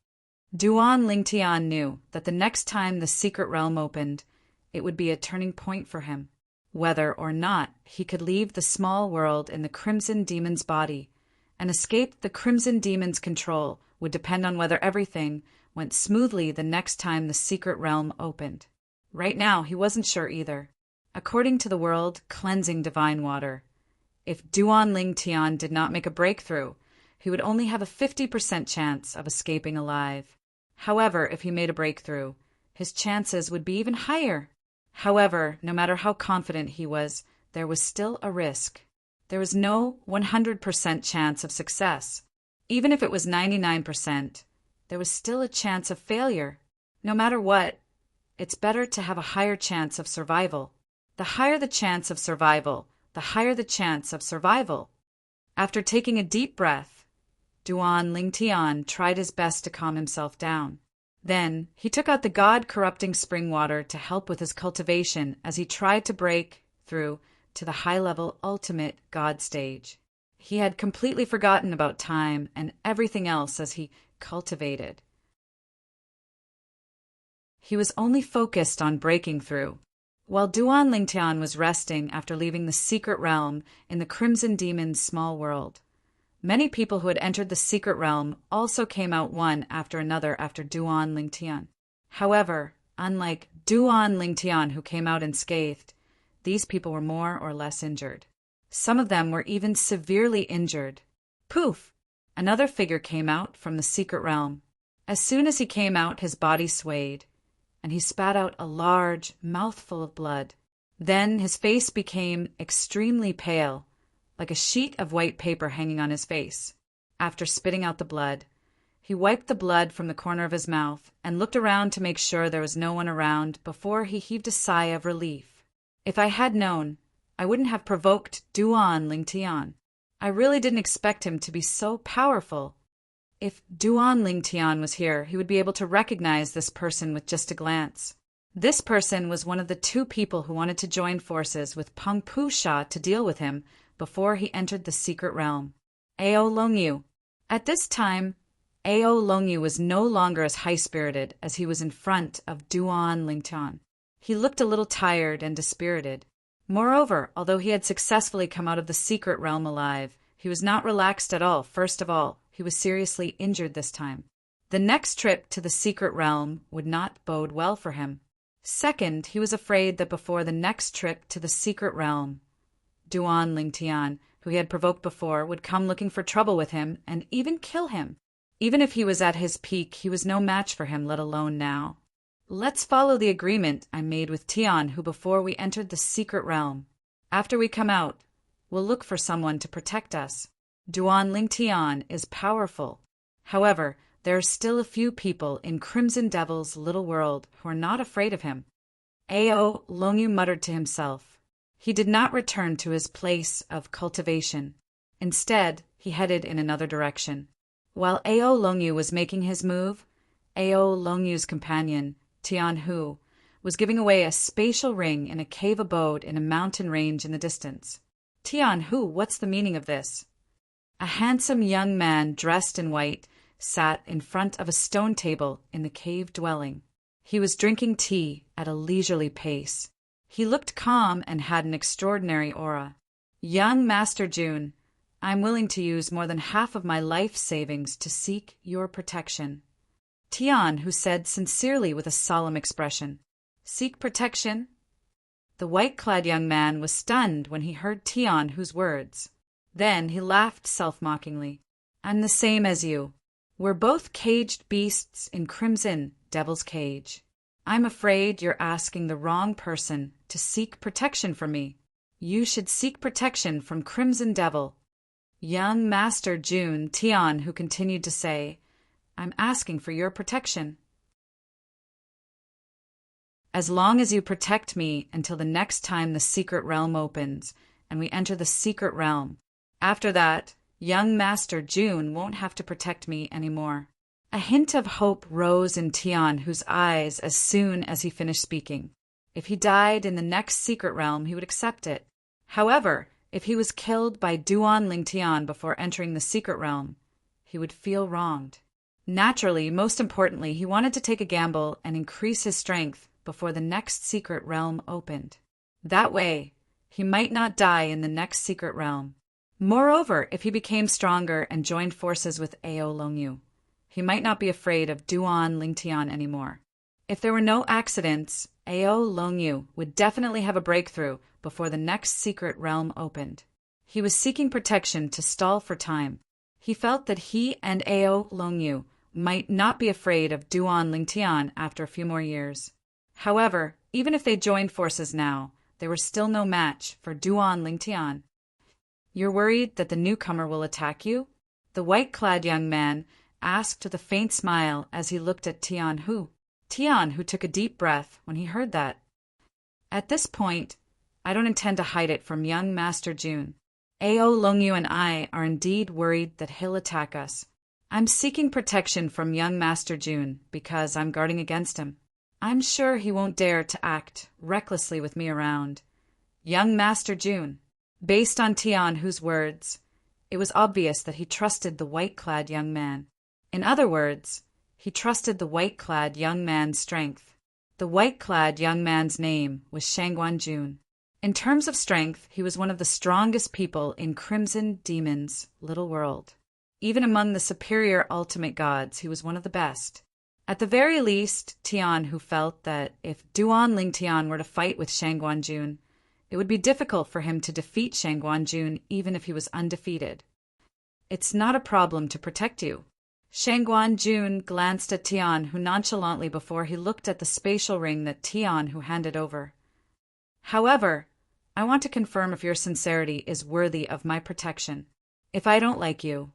Duan Lingtian knew that the next time the secret realm opened, it would be a turning point for him. Whether or not he could leave the small world in the Crimson Demon's body and escape the Crimson Demon's control would depend on whether everything went smoothly the next time the secret realm opened. Right now, he wasn't sure either. According to the world cleansing divine water, if Duan Lingtian did not make a breakthrough, he would only have a 50% chance of escaping alive. However, if he made a breakthrough, his chances would be even higher. However, no matter how confident he was, there was still a risk. There was no 100% chance of success. Even if it was 99%, there was still a chance of failure. No matter what, it's better to have a higher chance of survival. The higher the chance of survival, the higher the chance of survival. After taking a deep breath, Duan Lingtian tried his best to calm himself down. Then, he took out the god-corrupting spring water to help with his cultivation as he tried to break through to the high-level ultimate god stage. He had completely forgotten about time and everything else as he cultivated. He was only focused on breaking through. While Duan Lingtian was resting after leaving the secret realm in the Crimson Demon's small world, many people who had entered the secret realm also came out one after another after Duan Lingtian. However, unlike Duan Lingtian, who came out unscathed, these people were more or less injured. Some of them were even severely injured. Poof! Another figure came out from the secret realm. As soon as he came out, his body swayed, and he spat out a large mouthful of blood. Then his face became extremely pale, like a sheet of white paper hanging on his face. After spitting out the blood, he wiped the blood from the corner of his mouth and looked around to make sure there was no one around before he heaved a sigh of relief. If I had known, I wouldn't have provoked Duan Lingtian. I really didn't expect him to be so powerful. If Duan Lingtian was here, he would be able to recognize this person with just a glance. This person was one of the 2 people who wanted to join forces with Peng Pu Sha to deal with him before he entered the secret realm. Ao Longyu. At this time, Ao Longyu was no longer as high-spirited as he was in front of Duan Lingtian. He looked a little tired and dispirited. Moreover, although he had successfully come out of the secret realm alive, he was not relaxed at all. First of all, he was seriously injured this time. The next trip to the secret realm would not bode well for him. Second, he was afraid that before the next trip to the secret realm, Duan Lingtian, who he had provoked before, would come looking for trouble with him and even kill him. Even if he was at his peak, he was no match for him, let alone now. Let's follow the agreement I made with Tian, who before we entered the secret realm. After we come out, we'll look for someone to protect us. Duan Lingtian is powerful. However, there are still a few people in Crimson Devil's little world who are not afraid of him. Ao Longyu muttered to himself. He did not return to his place of cultivation. Instead, he headed in another direction. While Ao Longyu was making his move, Ao Longyu's companion, Tian Hu, was giving away a spatial ring in a cave abode in a mountain range in the distance. Tian Hu, what's the meaning of this? A handsome young man dressed in white sat in front of a stone table in the cave dwelling. He was drinking tea at a leisurely pace. He looked calm and had an extraordinary aura. Young Master Jun, I'm willing to use more than half of my life savings to seek your protection. Tian, who said sincerely with a solemn expression, Seek protection? The white-clad young man was stunned when he heard Tian Hu's words. Then he laughed self-mockingly. I'm the same as you. We're both caged beasts in Crimson Devil's cage. I'm afraid you're asking the wrong person to seek protection from me. You should seek protection from Crimson Devil. Young Master Jun, Tian Hu continued to say, I'm asking for your protection. As long as you protect me until the next time the secret realm opens and we enter the secret realm. After that, young Master Jun won't have to protect me anymore. A hint of hope rose in Tian Hu's eyes as soon as he finished speaking. If he died in the next secret realm, he would accept it. However, if he was killed by Duan Lingtian before entering the secret realm, he would feel wronged. Naturally, most importantly, he wanted to take a gamble and increase his strength before the next secret realm opened. That way, he might not die in the next secret realm. Moreover, if he became stronger and joined forces with Ao Longyu, he might not be afraid of Duan Lingtian anymore. If there were no accidents, Ao Longyu would definitely have a breakthrough before the next secret realm opened. He was seeking protection to stall for time. He felt that he and Ao Longyu might not be afraid of Duan Lingtian after a few more years. However, even if they joined forces now, they were still no match for Duan Lingtian. You're worried that the newcomer will attack you? The white-clad young man asked with a faint smile as he looked at Tian Hu. Tian Hu took a deep breath when he heard that. At this point, I don't intend to hide it from young Master Jun. Ao Longyu and I are indeed worried that he'll attack us. I'm seeking protection from young Master Jun because I'm guarding against him. I'm sure he won't dare to act recklessly with me around. Young Master Jun. Based on Tian Hu's words, it was obvious that he trusted the white-clad young man. In other words, he trusted the white-clad young man's strength. The white-clad young man's name was Shangguan-jun. In terms of strength, he was one of the strongest people in Crimson Demon's little world. Even among the superior ultimate gods, he was one of the best. At the very least, Tian Hu felt that if Duan Lingtian were to fight with Shangguan-jun, it would be difficult for him to defeat Shangguan-jun even if he was undefeated. It's not a problem to protect you. Shangguan-jun glanced at Tian Hu nonchalantly before he looked at the spatial ring that Tian Hu handed over. However, I want to confirm if your sincerity is worthy of my protection. If I don't like you,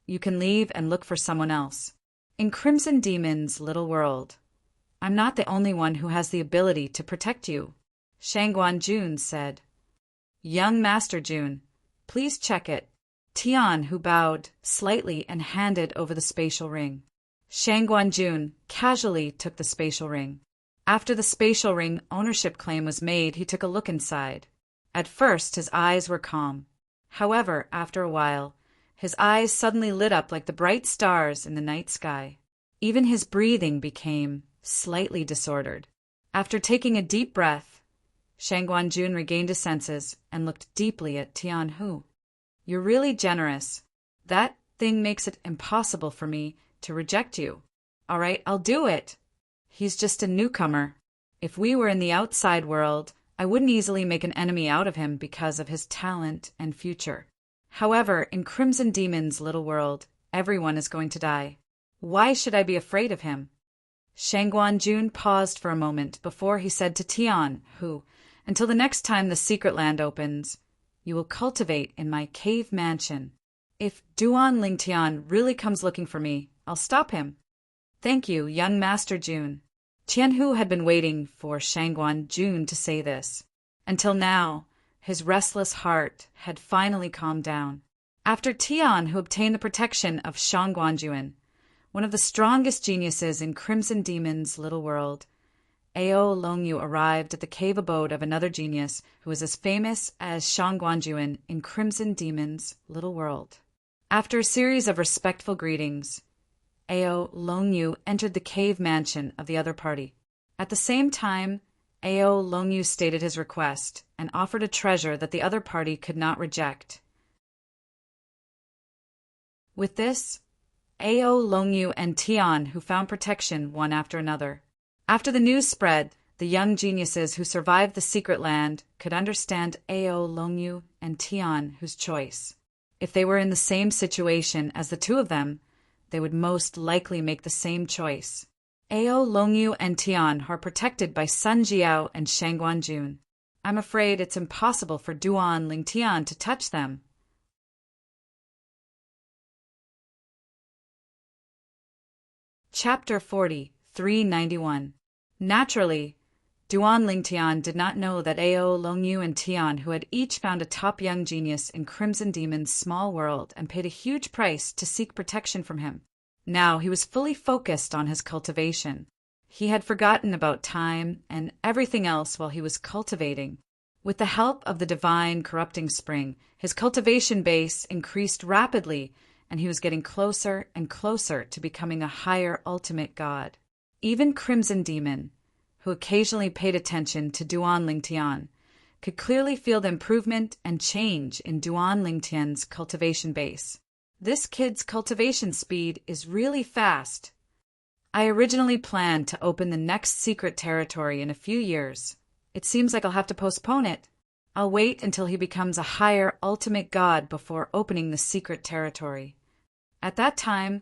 you can leave and look for someone else. In Crimson Demon's little world, I'm not the only one who has the ability to protect you, Shangguan-jun said. Young Master Jun, please check it. Tian Hu bowed slightly and handed over the spatial ring. Shangguan-jun casually took the spatial ring. After the spatial ring ownership claim was made, he took a look inside. At first, his eyes were calm. However, after a while, his eyes suddenly lit up like the bright stars in the night sky. Even his breathing became slightly disordered. After taking a deep breath, Shangguan-jun regained his senses and looked deeply at Tian Hu. You're really generous. That thing makes it impossible for me to reject you. All right, I'll do it. He's just a newcomer. If we were in the outside world, I wouldn't easily make an enemy out of him because of his talent and future. However, in Crimson Demon's little world, everyone is going to die. Why should I be afraid of him? Shangguan-jun paused for a moment before he said to Tian Hu, until the next time the secret land opens, you will cultivate in my cave mansion. If Duan Lingtian really comes looking for me, I'll stop him. Thank you, young Master Jun. Tian Hu had been waiting for Shangguan-jun to say this. Until now, his restless heart had finally calmed down. After Tian Hu obtained the protection of Shangguan-jun, one of the strongest geniuses in Crimson Demon's little world, Ao Longyu arrived at the cave abode of another genius who was as famous as Shangguan-jun in Crimson Demon's little world. After a series of respectful greetings, Ao Longyu entered the cave mansion of the other party. At the same time, Ao Longyu stated his request and offered a treasure that the other party could not reject. With this, Ao Longyu and Tian Hu found protection one after another. After the news spread, the young geniuses who survived the secret land could understand Ao Longyu and Tian Hu's choice. If they were in the same situation as the two of them, they would most likely make the same choice. Ao Longyu and Tian are protected by Sun Jiao and Shangguan-jun. I'm afraid it's impossible for Duan Lingtian to touch them. Chapter 40, 391. Naturally, Duan Lingtian did not know that Ao Longyu and Tian Hu had each found a top young genius in Crimson Demon's small world and paid a huge price to seek protection from him. Now he was fully focused on his cultivation. He had forgotten about time and everything else while he was cultivating. With the help of the divine corrupting spring, his cultivation base increased rapidly, and he was getting closer and closer to becoming a higher ultimate god. Even Crimson Demon, who occasionally paid attention to Duan Lingtian, could clearly feel the improvement and change in Duan Lingtian's cultivation base. This kid's cultivation speed is really fast. I originally planned to open the next secret territory in a few years. It seems like I'll have to postpone it. I'll wait until he becomes a higher ultimate god before opening the secret territory. At that time,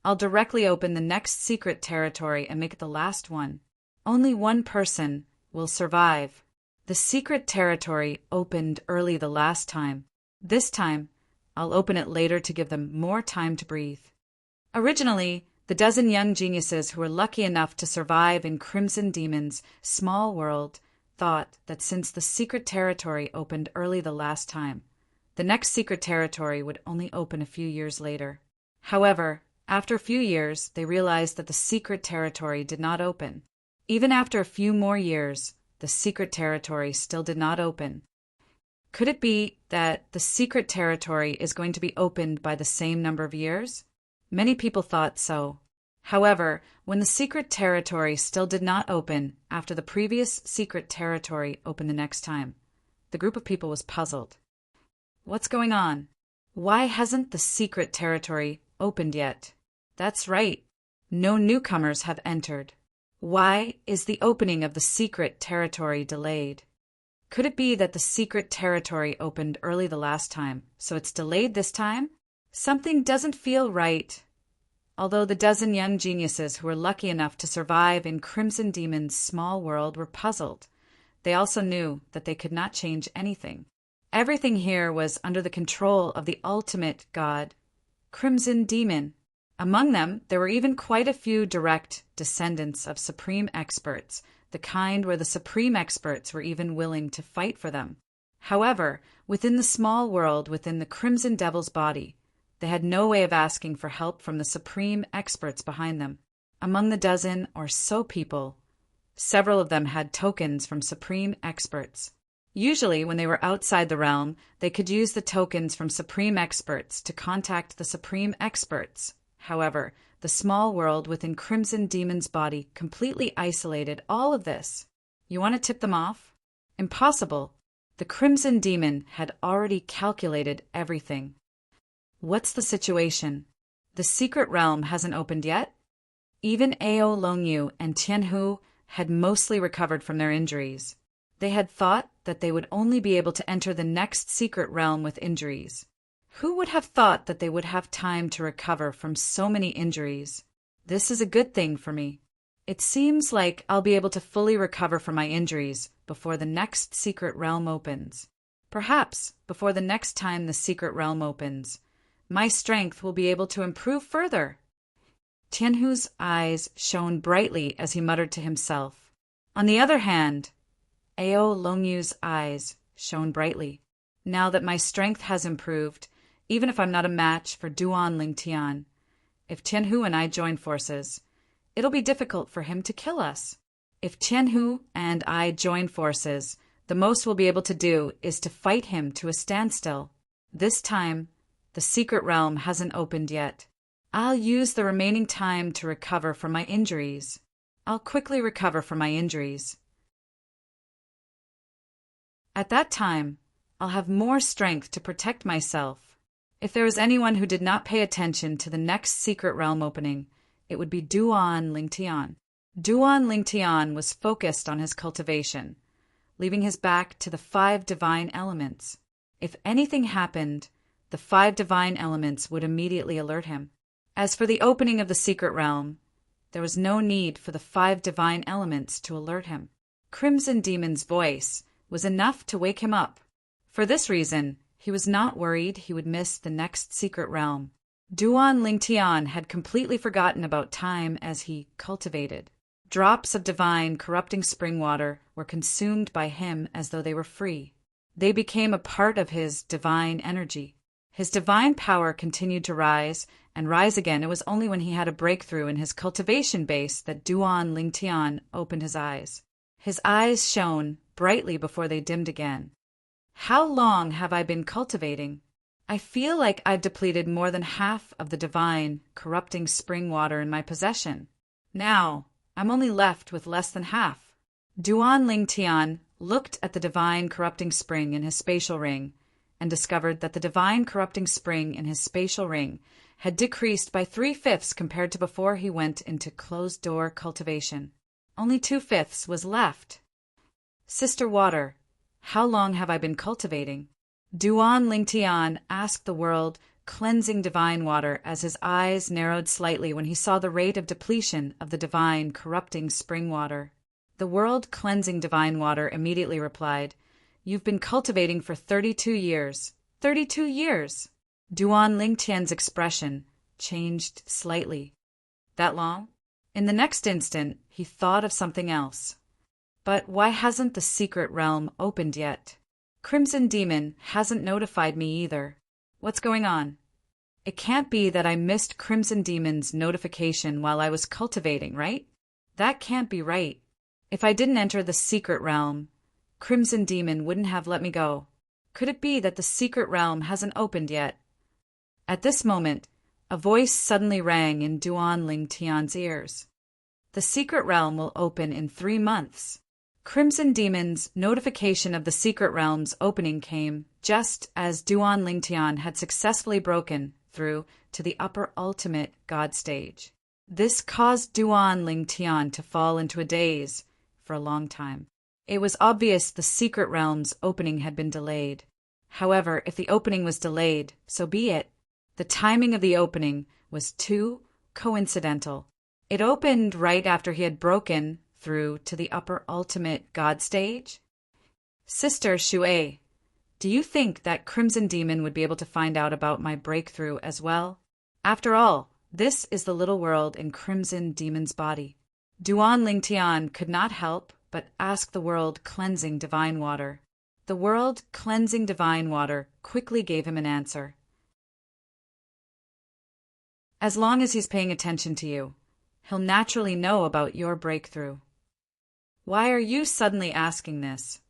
I'll directly open the next secret territory and make it the last one. Only one person will survive. The secret territory opened early the last time. This time, I'll open it later to give them more time to breathe. Originally, the dozen young geniuses who were lucky enough to survive in Crimson Demon's small world thought that since the secret territory opened early the last time, the next secret territory would only open a few years later. However, after a few years, they realized that the secret territory did not open. Even after a few more years, the secret territory still did not open. Could it be that the secret territory is going to be opened by the same number of years? Many people thought so. However, when the secret territory still did not open after the previous secret territory opened the next time, the group of people was puzzled. What's going on? Why hasn't the secret territory opened yet? That's right. No newcomers have entered. Why is the opening of the secret territory delayed? Could it be that the secret territory opened early the last time, so it's delayed this time? Something doesn't feel right. Although the dozen young geniuses who were lucky enough to survive in Crimson Demon's small world were puzzled, they also knew that they could not change anything. Everything here was under the control of the ultimate god, Crimson Demon. Among them, there were even quite a few direct descendants of supreme experts, the kind where the supreme experts were even willing to fight for them. However, within the small world within the Crimson Devil's body, they had no way of asking for help from the supreme experts behind them. Among the dozen or so people, several of them had tokens from supreme experts. Usually, when they were outside the realm, they could use the tokens from supreme experts to contact the supreme experts. However, the small world within Crimson Demon's body completely isolated all of this. You want to tip them off? Impossible. The Crimson Demon had already calculated everything. What's the situation? The secret realm hasn't opened yet? Even Ao Longyu and Tianhu had mostly recovered from their injuries. They had thought that they would only be able to enter the next secret realm with injuries. Who would have thought that they would have time to recover from so many injuries? This is a good thing for me. It seems like I'll be able to fully recover from my injuries before the next secret realm opens. Perhaps before the next time the secret realm opens, my strength will be able to improve further. Tianhu's eyes shone brightly as he muttered to himself. On the other hand, Ao Longyu's eyes shone brightly. Now that my strength has improved, even if I'm not a match for Duan Lingtian, if Tianhu and I join forces, it'll be difficult for him to kill us. If Tianhu and I join forces, the most we'll be able to do is to fight him to a standstill. This time, the secret realm hasn't opened yet. I'll use the remaining time to recover from my injuries. I'll quickly recover from my injuries. At that time, I'll have more strength to protect myself. If there was anyone who did not pay attention to the next secret realm opening, it would be Duan Lingtian. Duan Lingtian was focused on his cultivation, leaving his back to the 5 divine elements. If anything happened, the 5 divine elements would immediately alert him. As for the opening of the secret realm, there was no need for the 5 divine elements to alert him. Crimson Demon's voice was enough to wake him up. For this reason, he was not worried he would miss the next secret realm. Duan Lingtian had completely forgotten about time as he cultivated. Drops of divine, corrupting spring water were consumed by him as though they were free. They became a part of his divine energy. His divine power continued to rise and rise again. It was only when he had a breakthrough in his cultivation base that Duan Lingtian opened his eyes. His eyes shone brightly before they dimmed again. How long have I been cultivating? I feel like I've depleted more than half of the divine, corrupting spring water in my possession. Now, I'm only left with less than half. Duan Lingtian looked at the divine corrupting spring in his spatial ring and discovered that the divine corrupting spring in his spatial ring had decreased by 3/5 compared to before he went into closed-door cultivation. Only 2/5 was left. Sister Water, how long have I been cultivating? Duan Lingtian asked the world, cleansing divine water, as his eyes narrowed slightly when he saw the rate of depletion of the divine corrupting spring water. The world cleansing divine water immediately replied, "You've been cultivating for 32 years. 32 years!" Duan Lingtian's expression changed slightly. That long? In the next instant, he thought of something else. But why hasn't the secret realm opened yet? Crimson Demon hasn't notified me either. What's going on? It can't be that I missed Crimson Demon's notification while I was cultivating, right? That can't be right. If I didn't enter the secret realm, Crimson Demon wouldn't have let me go. Could it be that the secret realm hasn't opened yet? At this moment, A voice suddenly rang in Duan Ling Tian's ears. The secret realm will open in 3 months. Crimson Demon's notification of the secret realm's opening came just as Duan Ling Tian had successfully broken through to the upper ultimate god stage. This caused Duan Ling Tian to fall into a daze for a long time. It was obvious the secret realm's opening had been delayed. However, if the opening was delayed, so be it. The timing of the opening was too coincidental. It opened right after he had broken through to the upper ultimate god stage. Sister Shuei, do you think that Crimson Demon would be able to find out about my breakthrough as well? After all, this is the little world in Crimson Demon's body. Duan Ling Tian could not help but ask the world cleansing divine water. The world cleansing divine water quickly gave him an answer. As long as he's paying attention to you, he'll naturally know about your breakthrough. Why are you suddenly asking this?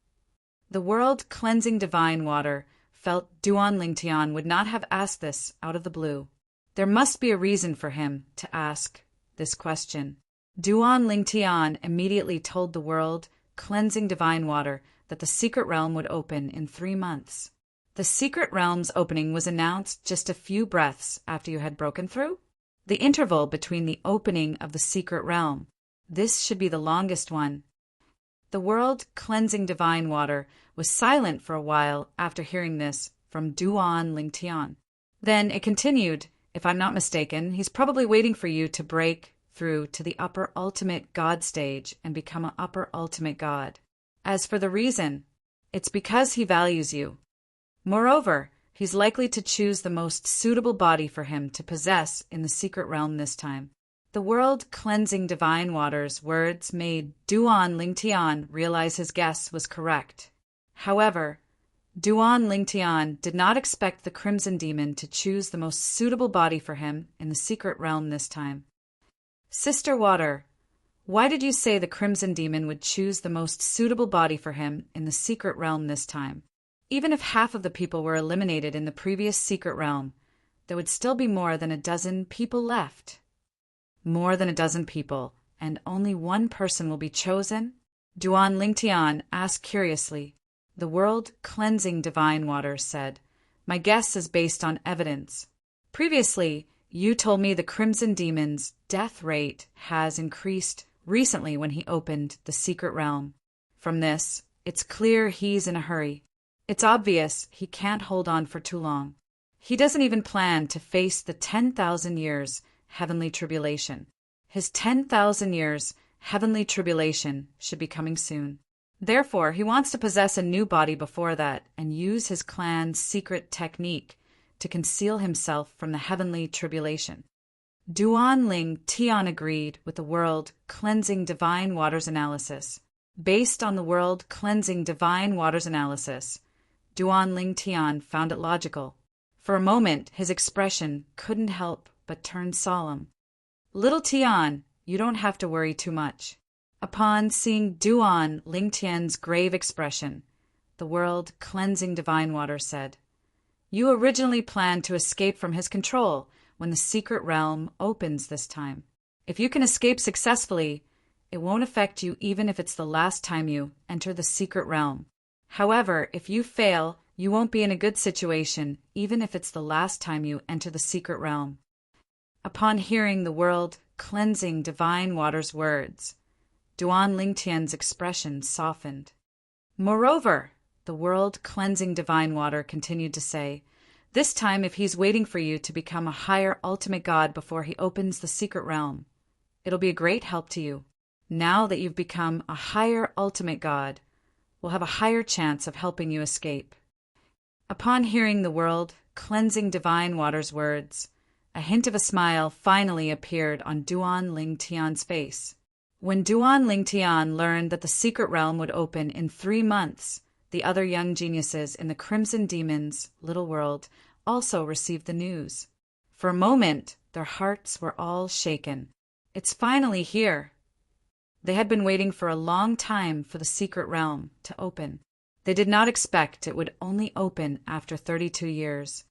The world cleansing divine water felt Duan Ling Tian would not have asked this out of the blue. There must be a reason for him to ask this question. Duan Ling Tian immediately told the world cleansing divine water that the secret realm would open in 3 months. The secret realm's opening was announced just a few breaths after you had broken through. The interval between the opening of the secret realm, this should be the longest one. The world cleansing divine water was silent for a while after hearing this from Duan Ling Tian. Then it continued, if I'm not mistaken, he's probably waiting for you to break through to the upper ultimate god stage and become an upper ultimate god. As for the reason, it's because he values you. Moreover, he's likely to choose the most suitable body for him to possess in the secret realm this time. The world cleansing divine water's words made Duan Ling Tian realize his guess was correct. However, Duan Ling Tian did not expect the Crimson Demon to choose the most suitable body for him in the secret realm this time. Sister Water, why did you say the Crimson Demon would choose the most suitable body for him in the secret realm this time? Even if half of the people were eliminated in the previous secret realm, there would still be more than a dozen people left. More than a dozen people, and only one person will be chosen? Duan Ling Tian asked curiously. The world cleansing divine water said, my guess is based on evidence. Previously, you told me the Crimson Demon's death rate has increased recently when he opened the secret realm. From this, it's clear he's in a hurry. It's obvious he can't hold on for too long. He doesn't even plan to face the 10,000 years heavenly tribulation. His 10,000 years heavenly tribulation should be coming soon. Therefore, he wants to possess a new body before that and use his clan's secret technique to conceal himself from the heavenly tribulation. Duan Ling Tian agreed with the world cleansing divine waters analysis. Based on the world cleansing divine waters analysis, Duan Ling Tian found it logical. For a moment, his expression couldn't help but turn solemn. Little Tian, you don't have to worry too much. Upon seeing Duan Ling Tian's grave expression, the world cleansing divine water said, you originally planned to escape from his control when the secret realm opens this time. If you can escape successfully, it won't affect you even if it's the last time you enter the secret realm. However, if you fail, you won't be in a good situation even if it's the last time you enter the secret realm. Upon hearing the world cleansing divine water's words, Duan Ling Tian's expression softened. Moreover, the world cleansing divine water continued to say, this time if he's waiting for you to become a higher ultimate god before he opens the secret realm, it'll be a great help to you. Now that you've become a higher ultimate god, we'll have a higher chance of helping you escape. Upon hearing the world cleansing divine water's words, a hint of a smile finally appeared on Duan Ling Tian's face. When Duan Ling Tian learned that the secret realm would open in 3 months, the other young geniuses in the Crimson Demon's little world also received the news. For a moment, their hearts were all shaken. It's finally here. They had been waiting for a long time for the secret realm to open. They did not expect it would only open after 32 years.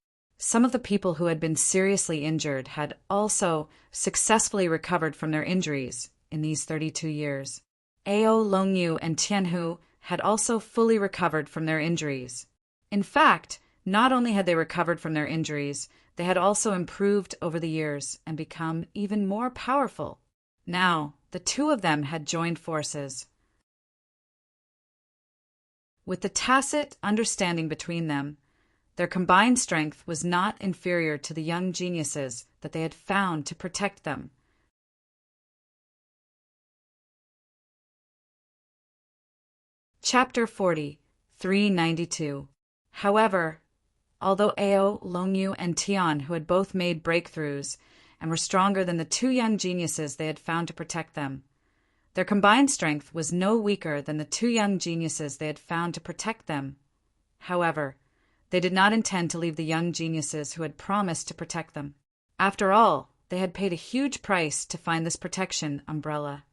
Some of the people who had been seriously injured had also successfully recovered from their injuries in these 32 years. Ao, Longyu, and Tianhu had also fully recovered from their injuries. In fact, not only had they recovered from their injuries, they had also improved over the years and become even more powerful. Now, the two of them had joined forces. With the tacit understanding between them, their combined strength was not inferior to the young geniuses that they had found to protect them. Chapter 40, 392. However, although Ao, Longyu, and Tian, who had both made breakthroughs and were stronger than the two young geniuses they had found to protect them, their combined strength was no weaker than the two young geniuses they had found to protect them. However, they did not intend to leave the young geniuses who had promised to protect them. After all, they had paid a huge price to find this protection umbrella.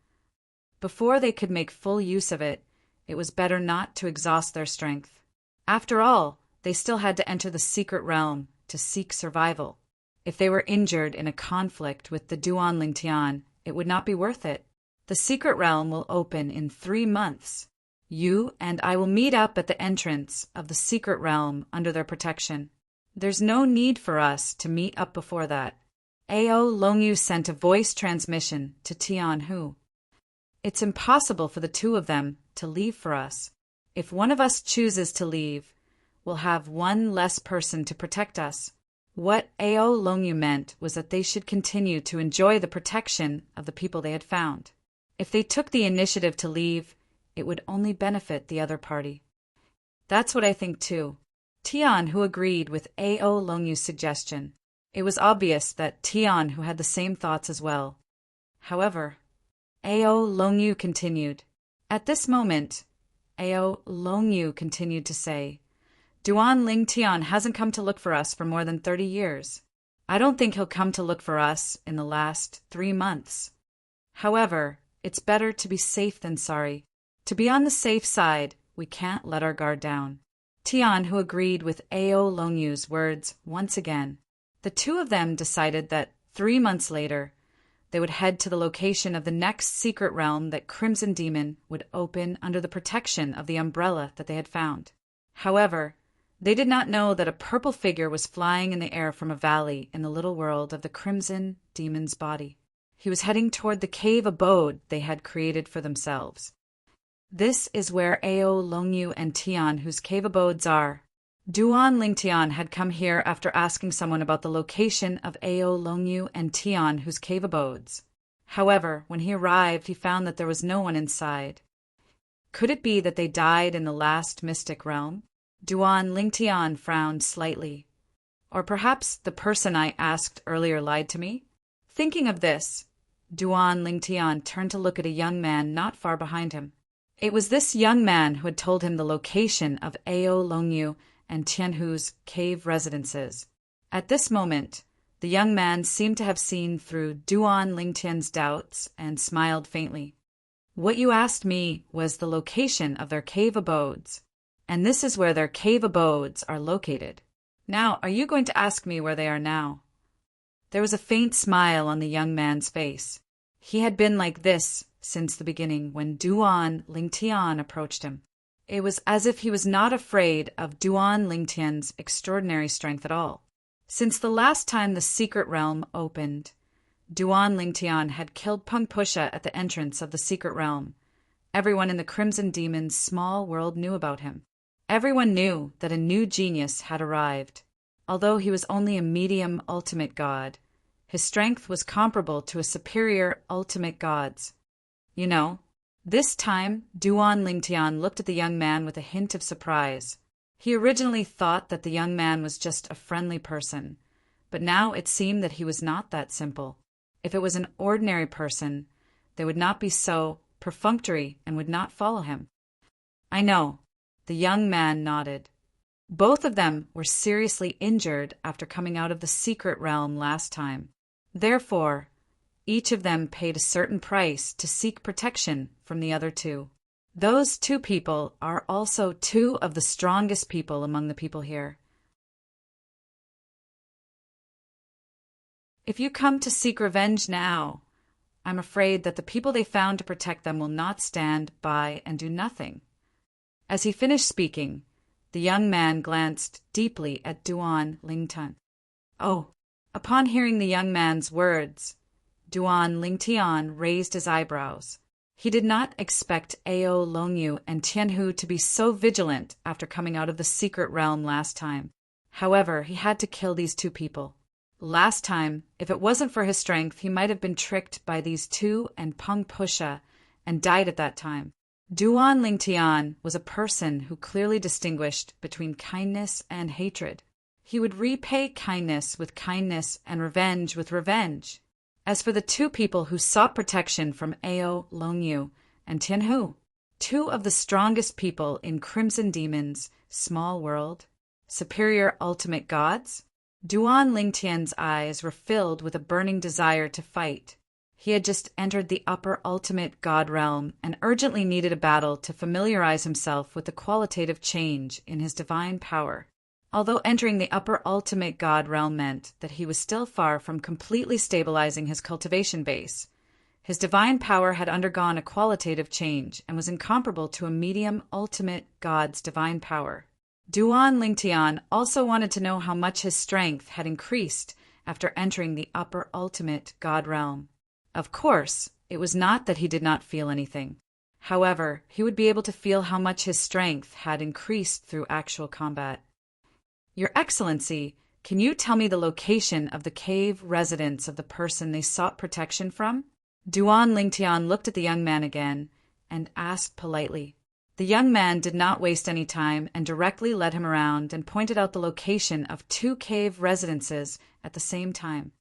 Before they could make full use of it, it was better not to exhaust their strength. After all, they still had to enter the secret realm to seek survival. If they were injured in a conflict with the Duan Lingtian, it would not be worth it. The secret realm will open in 3 months. You and I will meet up at the entrance of the secret realm under their protection. There's no need for us to meet up before that. Ao, Longyu sent a voice transmission to Tianhu. It's impossible for the two of them to leave for us. If one of us chooses to leave, we'll have one less person to protect us. What Ao, Longyu meant was that they should continue to enjoy the protection of the people they had found. If they took the initiative to leave, it would only benefit the other party. That's what I think too. Tian, who agreed with Ao Longyu's suggestion. It was obvious that Tian, who had the same thoughts as well. However, Ao Longyu continued. At this moment, Ao Longyu continued to say, Duan Ling Tian hasn't come to look for us for more than 30 years. I don't think he'll come to look for us in the last 3 months. However, it's better to be safe than sorry. To be on the safe side, we can't let our guard down. Tian, who agreed with Ao Longyu's words once again. The two of them decided that 3 months later, they would head to the location of the next secret realm that Crimson Demon would open under the protection of the umbrella that they had found. However, they did not know that a purple figure was flying in the air from a valley in the little world of the Crimson Demon's body. He was heading toward the cave abode they had created for themselves. This is where Ao, Longyu, and Tian, whose cave abodes are. Duan Lingtian had come here after asking someone about the location of Ao, Longyu, and Tian, whose cave abodes. However, when he arrived, he found that there was no one inside. Could it be that they died in the last mystic realm? Duan Lingtian frowned slightly. Or perhaps the person I asked earlier lied to me? Thinking of this, Duan Lingtian turned to look at a young man not far behind him. It was this young man who had told him the location of Ao, Longyu, and Tianhu's cave residences. At this moment, the young man seemed to have seen through Duan Lingtian's doubts and smiled faintly. What you asked me was the location of their cave abodes, and this is where their cave abodes are located. Now, are you going to ask me where they are now? There was a faint smile on the young man's face. He had been like this since the beginning when Duan Lingtian approached him. It was as if he was not afraid of Duan Lingtian's extraordinary strength at all. Since the last time the secret realm opened, Duan Lingtian had killed Pengpusha at the entrance of the secret realm. Everyone in the Crimson Demon's small world knew about him. Everyone knew that a new genius had arrived. Although he was only a medium ultimate god, his strength was comparable to a superior ultimate god's. You know, this time Duan Lingtian looked at the young man with a hint of surprise. He originally thought that the young man was just a friendly person, but now it seemed that he was not that simple. If it was an ordinary person, they would not be so perfunctory and would not follow him. I know. The young man nodded. Both of them were seriously injured after coming out of the secret realm last time. Therefore, each of them paid a certain price to seek protection from the other two. Those two people are also two of the strongest people among the people here. If you come to seek revenge now, I'm afraid that the people they found to protect them will not stand by and do nothing." As he finished speaking, the young man glanced deeply at Duan Lingtian. Oh! Upon hearing the young man's words, Duan Lingtian raised his eyebrows. He did not expect Ao Longyu and Tianhu to be so vigilant after coming out of the secret realm last time. However, he had to kill these two people. Last time, if it wasn't for his strength, he might have been tricked by these two and Peng Pusha and died at that time. Duan Lingtian was a person who clearly distinguished between kindness and hatred. He would repay kindness with kindness and revenge with revenge. As for the two people who sought protection from Ao Longyu and Tianhu, two of the strongest people in Crimson Demon's small world, superior ultimate gods, Duan Lingtian's eyes were filled with a burning desire to fight. He had just entered the upper ultimate god realm and urgently needed a battle to familiarize himself with the qualitative change in his divine power. Although entering the upper ultimate god realm meant that he was still far from completely stabilizing his cultivation base, his divine power had undergone a qualitative change and was incomparable to a medium ultimate god's divine power. Duan Lingtian also wanted to know how much his strength had increased after entering the upper ultimate god realm. Of course, it was not that he did not feel anything. However, he would be able to feel how much his strength had increased through actual combat. "Your Excellency, can you tell me the location of the cave residence of the person they sought protection from?" Duan Lingtian looked at the young man again and asked politely. The young man did not waste any time and directly led him around and pointed out the location of two cave residences at the same time.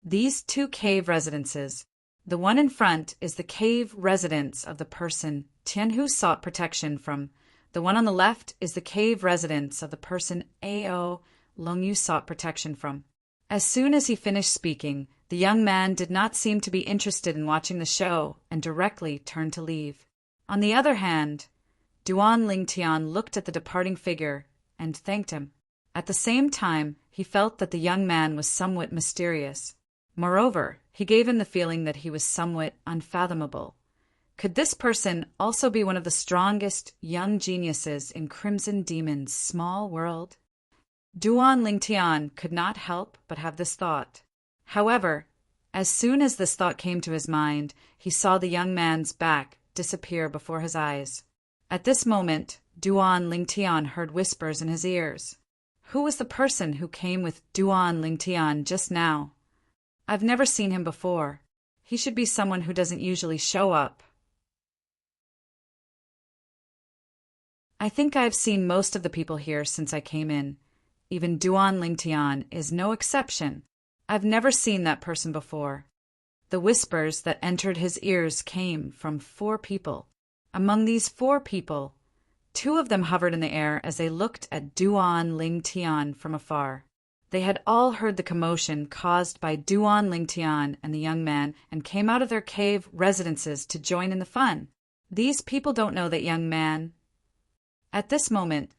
These two cave residences, the one in front is the cave residence of the person Tianhu sought protection from. The one on the left is the cave residence of the person Ao Longyu sought protection from. As soon as he finished speaking, the young man did not seem to be interested in watching the show and directly turned to leave. On the other hand, Duan Lingtian looked at the departing figure and thanked him. At the same time, he felt that the young man was somewhat mysterious. Moreover, he gave him the feeling that he was somewhat unfathomable. Could this person also be one of the strongest young geniuses in Crimson Demon's small world? Duan Lingtian could not help but have this thought. However, as soon as this thought came to his mind, he saw the young man's back disappear before his eyes. At this moment, Duan Lingtian heard whispers in his ears. Who was the person who came with Duan Lingtian just now? I've never seen him before. He should be someone who doesn't usually show up. I think I've seen most of the people here since I came in. Even Duan Lingtian is no exception. I've never seen that person before. The whispers that entered his ears came from 4 people. Among these 4 people, 2 of them hovered in the air as they looked at Duan Lingtian from afar. They had all heard the commotion caused by Duan Lingtian and the young man and came out of their cave residences to join in the fun. These people don't know that young man. At this moment,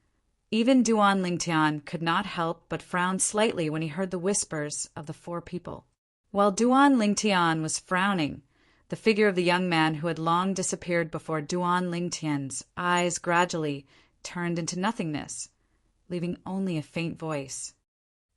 even Duan Lingtian could not help but frown slightly when he heard the whispers of the 4 people. While Duan Lingtian was frowning, the figure of the young man who had long disappeared before Duan Lingtian's eyes gradually turned into nothingness, leaving only a faint voice.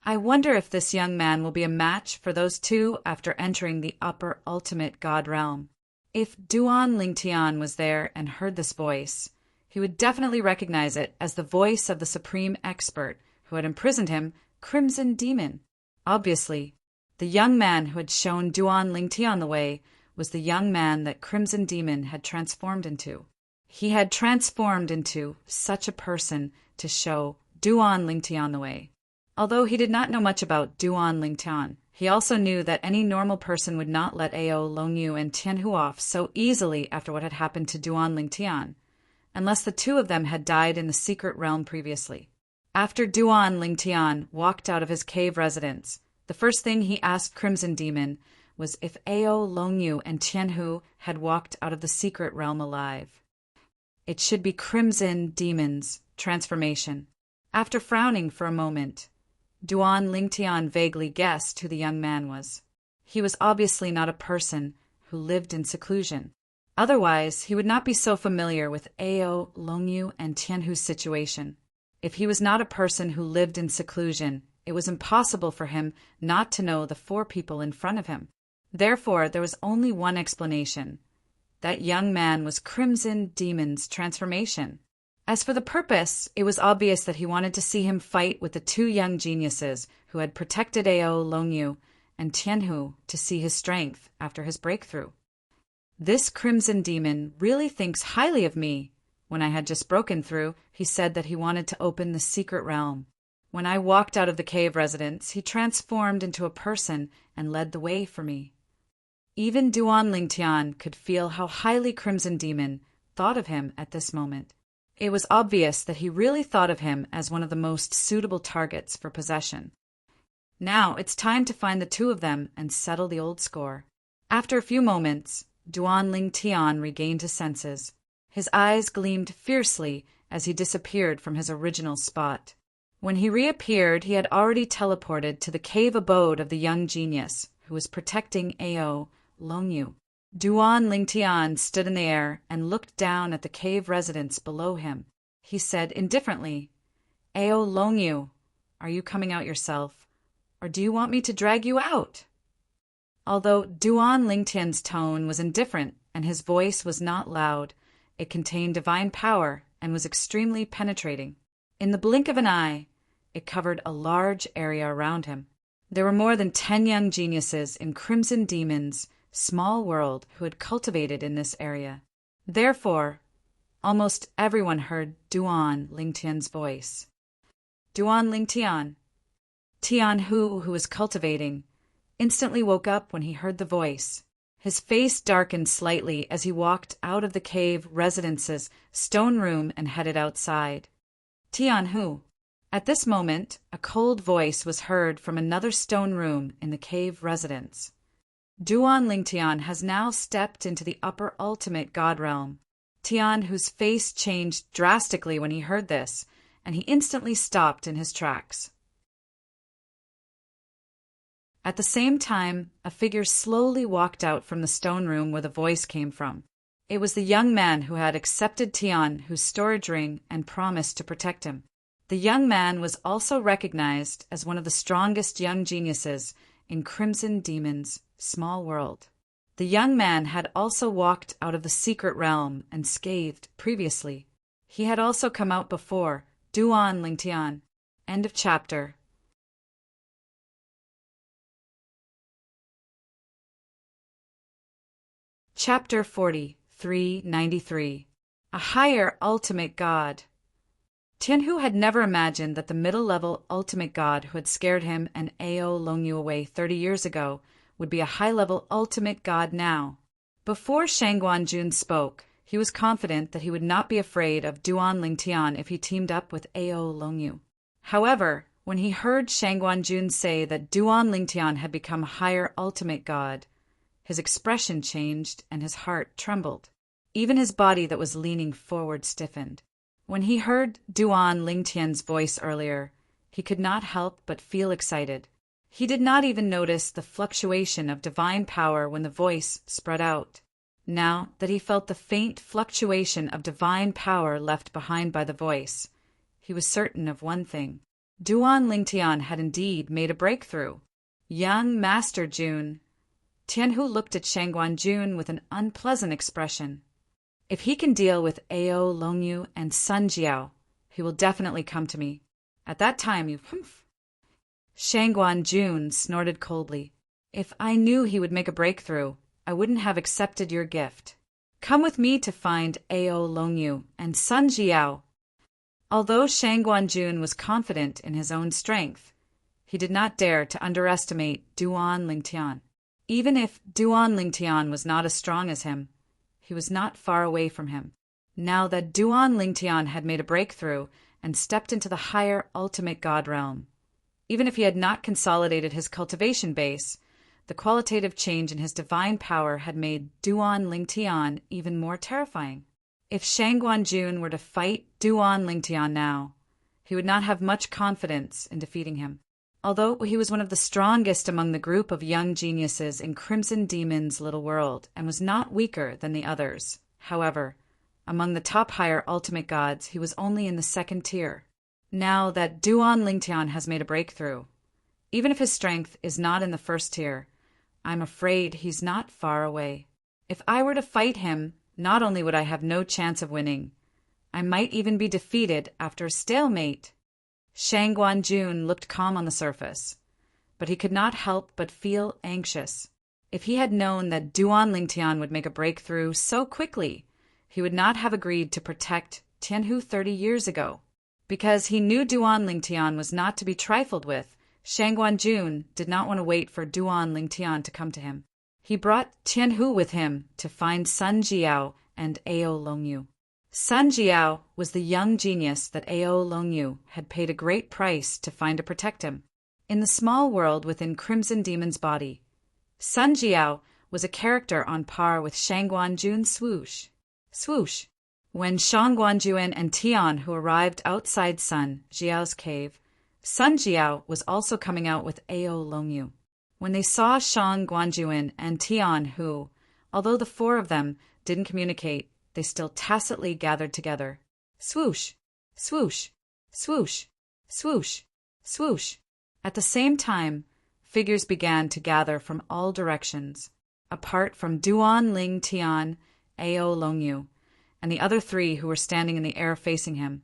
I wonder if this young man will be a match for those 2 after entering the upper ultimate god realm. If Duan Lingtian was there and heard this voice, he would definitely recognize it as the voice of the supreme expert who had imprisoned him, Crimson Demon. Obviously, the young man who had shown Duan Lingtian the way was the young man that Crimson Demon had transformed into. He had transformed into such a person to show Duan Lingtian the way. Although he did not know much about Duan Lingtian, he also knew that any normal person would not let Ao Longyu and Tianhu off so easily after what had happened to Duan Lingtian, unless the 2 of them had died in the secret realm previously. After Duan Lingtian walked out of his cave residence, the first thing he asked Crimson Demon was if Ao Longyu and Tianhu had walked out of the secret realm alive. It should be Crimson Demon's transformation. After frowning for a moment, Duan Lingtian vaguely guessed who the young man was. He was obviously not a person who lived in seclusion. Otherwise, he would not be so familiar with Ao, Longyu, and Tianhu's situation. If he was not a person who lived in seclusion, it was impossible for him not to know the four people in front of him. Therefore, there was only one explanation. That young man was Crimson Demon's transformation. As for the purpose, it was obvious that he wanted to see him fight with the two young geniuses who had protected Ao, Longyu, and Tianhu to see his strength after his breakthrough. This Crimson Demon really thinks highly of me. When I had just broken through, he said that he wanted to open the secret realm. When I walked out of the cave residence, he transformed into a person and led the way for me. Even Duan Lingtian could feel how highly Crimson Demon thought of him at this moment. It was obvious that he really thought of him as one of the most suitable targets for possession. Now it's time to find the two of them and settle the old score. After a few moments, Duan Lingtian regained his senses. His eyes gleamed fiercely as he disappeared from his original spot. When he reappeared, he had already teleported to the cave abode of the young genius, who was protecting Ao, Longyu. Duan Lingtian stood in the air and looked down at the cave residence below him. He said indifferently, Ao, Longyu, are you coming out yourself, or do you want me to drag you out? Although Duan Lingtian's tone was indifferent and his voice was not loud, it contained divine power and was extremely penetrating. In the blink of an eye, it covered a large area around him. There were more than 10 young geniuses in Crimson Demon's small world who had cultivated in this area. Therefore, almost everyone heard Duan Lingtian's voice. Duan Lingtian. Tianhu, who was cultivating, instantly woke up when he heard the voice. His face darkened slightly as he walked out of the cave residence's stone room and headed outside. Tianhu. At this moment, a cold voice was heard from another stone room in the cave residence. Duan Lingtian has now stepped into the upper ultimate god realm. Tianhu's face changed drastically when he heard this, and he instantly stopped in his tracks. At the same time, a figure slowly walked out from the stone room where the voice came from. It was the young man who had accepted Tianhu's storage ring and promised to protect him. The young man was also recognized as one of the strongest young geniuses in Crimson Demon's small world. The young man had also walked out of the secret realm and scathed previously. He had also come out before Duan Lingtian. End of chapter. Chapter 40, 393. A Higher Ultimate God. Tianhu had never imagined that the middle-level ultimate god who had scared him and Ao Longyu away 30 years ago would be a high-level ultimate god now. Before Shangguan spoke, he was confident that he would not be afraid of Duan Lingtian if he teamed up with Ao Longyu. However, when he heard Shangguan say that Duan Lingtian had become a higher ultimate god, his expression changed and his heart trembled. Even his body that was leaning forward stiffened. When he heard Duan Lingtian's voice earlier, he could not help but feel excited. He did not even notice the fluctuation of divine power when the voice spread out. Now that he felt the faint fluctuation of divine power left behind by the voice, he was certain of one thing. Duan Lingtian had indeed made a breakthrough. Young Master Jun. Tianhu looked at Shangguan with an unpleasant expression. If he can deal with Ao Longyu and Sun Jiao, he will definitely come to me. At that time, you humph. Shangguan snorted coldly. If I knew he would make a breakthrough, I wouldn't have accepted your gift. Come with me to find Ao Longyu and Sun Jiao. Although Shangguan was confident in his own strength, he did not dare to underestimate Duan Lingtian. Even if Duan Lingtian was not as strong as him, he was not far away from him. Now that Duan Lingtian had made a breakthrough and stepped into the higher ultimate god realm, even if he had not consolidated his cultivation base, the qualitative change in his divine power had made Duan Lingtian even more terrifying. If Shangguan were to fight Duan Lingtian now, he would not have much confidence in defeating him. Although he was one of the strongest among the group of young geniuses in Crimson Demon's little world and was not weaker than the others, however, among the top higher ultimate gods, he was only in the second tier. Now that Duan Lingtian has made a breakthrough, even if his strength is not in the first tier, I'm afraid he's not far away. If I were to fight him, not only would I have no chance of winning, I might even be defeated after a stalemate. Shang Guanjun looked calm on the surface, but he could not help but feel anxious. If he had known that Duan Lingtian would make a breakthrough so quickly, he would not have agreed to protect Tianhu 30 years ago. Because he knew Duan Lingtian was not to be trifled with, Shang Guanjun did not want to wait for Duan Lingtian to come to him. He brought Tianhu with him to find Sun Jiao and Ao Longyu. Sun Jiao was the young genius that Ao Longyu had paid a great price to find to protect him. In the small world within Crimson Demon's body, Sun Jiao was a character on par with Shang Guanjun's swoosh. Swoosh! When Shang Guanjun and Tian, who arrived outside Sun Jiao's cave, Sun Jiao was also coming out with Ao Longyu. When they saw Shang Guanjun and Tian, who, although the four of them didn't communicate, they still tacitly gathered together. Swoosh! Swoosh! Swoosh! Swoosh! Swoosh! At the same time, figures began to gather from all directions, apart from Duan Ling Tian, Ao Longyu, and the other three who were standing in the air facing him.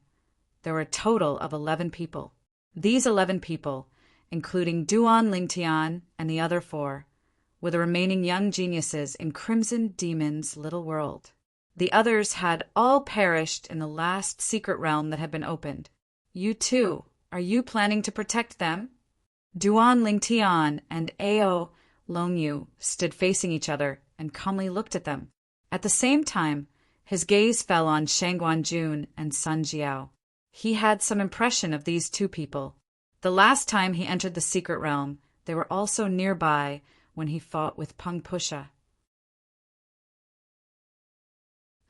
There were a total of 11 people. These 11 people, including Duan Lingtian and the other 4, were the remaining young geniuses in Crimson Demon's little world. The others had all perished in the last secret realm that had been opened. You too, are you planning to protect them? Duan Lingtian and Ao Longyu stood facing each other and calmly looked at them. At the same time, his gaze fell on Shang Guanjun and Sun Jiao. He had some impression of these two people. The last time he entered the secret realm, they were also nearby when he fought with Peng Pusha.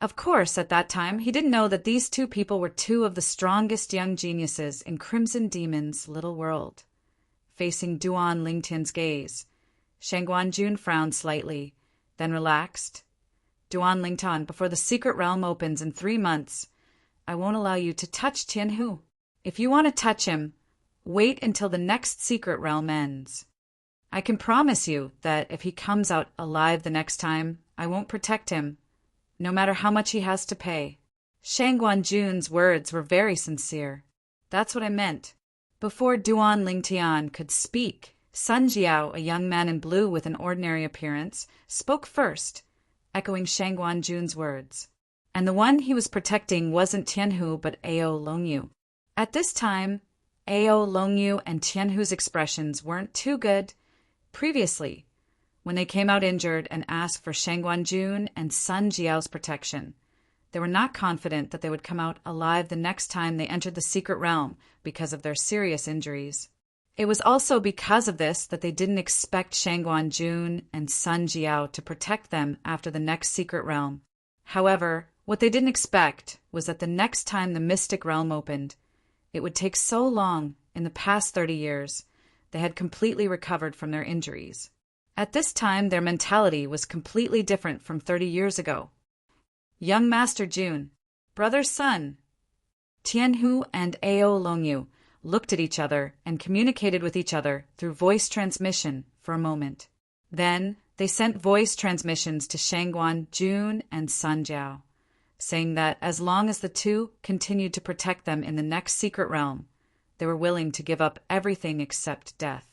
Of course, at that time, he didn't know that these two people were two of the strongest young geniuses in Crimson Demon's little world. Facing Duan Lingtian's gaze, Shang Guanjun frowned slightly, then relaxed. Duan Lingtian, before the secret realm opens in 3 months, I won't allow you to touch Tianhu. If you want to touch him, wait until the next secret realm ends. I can promise you that if he comes out alive the next time, I won't protect him, no matter how much he has to pay. Shang Guanjun's words were very sincere. That's what I meant. Before Duan Lingtian could speak, Sun Jiao, a young man in blue with an ordinary appearance, spoke first, echoing Shang Guanjun's words. And the one he was protecting wasn't Tianhu but Ao Longyu. At this time, Ao Longyu and Tianhu's expressions weren't too good. Previously, when they came out injured and asked for Shang Guanjun and Sun Jiao's protection, they were not confident that they would come out alive the next time they entered the secret realm because of their serious injuries. It was also because of this that they didn't expect Shang Guanjun and Sun Jiao to protect them after the next secret realm. However, what they didn't expect was that the next time the mystic realm opened, it would take so long. In the past 30 years, they had completely recovered from their injuries. At this time, their mentality was completely different from 30 years ago. Young Master Jun, Brother Sun, Tianhu and Ao Longyu looked at each other and communicated with each other through voice transmission for a moment. Then they sent voice transmissions to Shang Guanjun and Sun Jiao, saying that as long as the two continued to protect them in the next secret realm, they were willing to give up everything except death.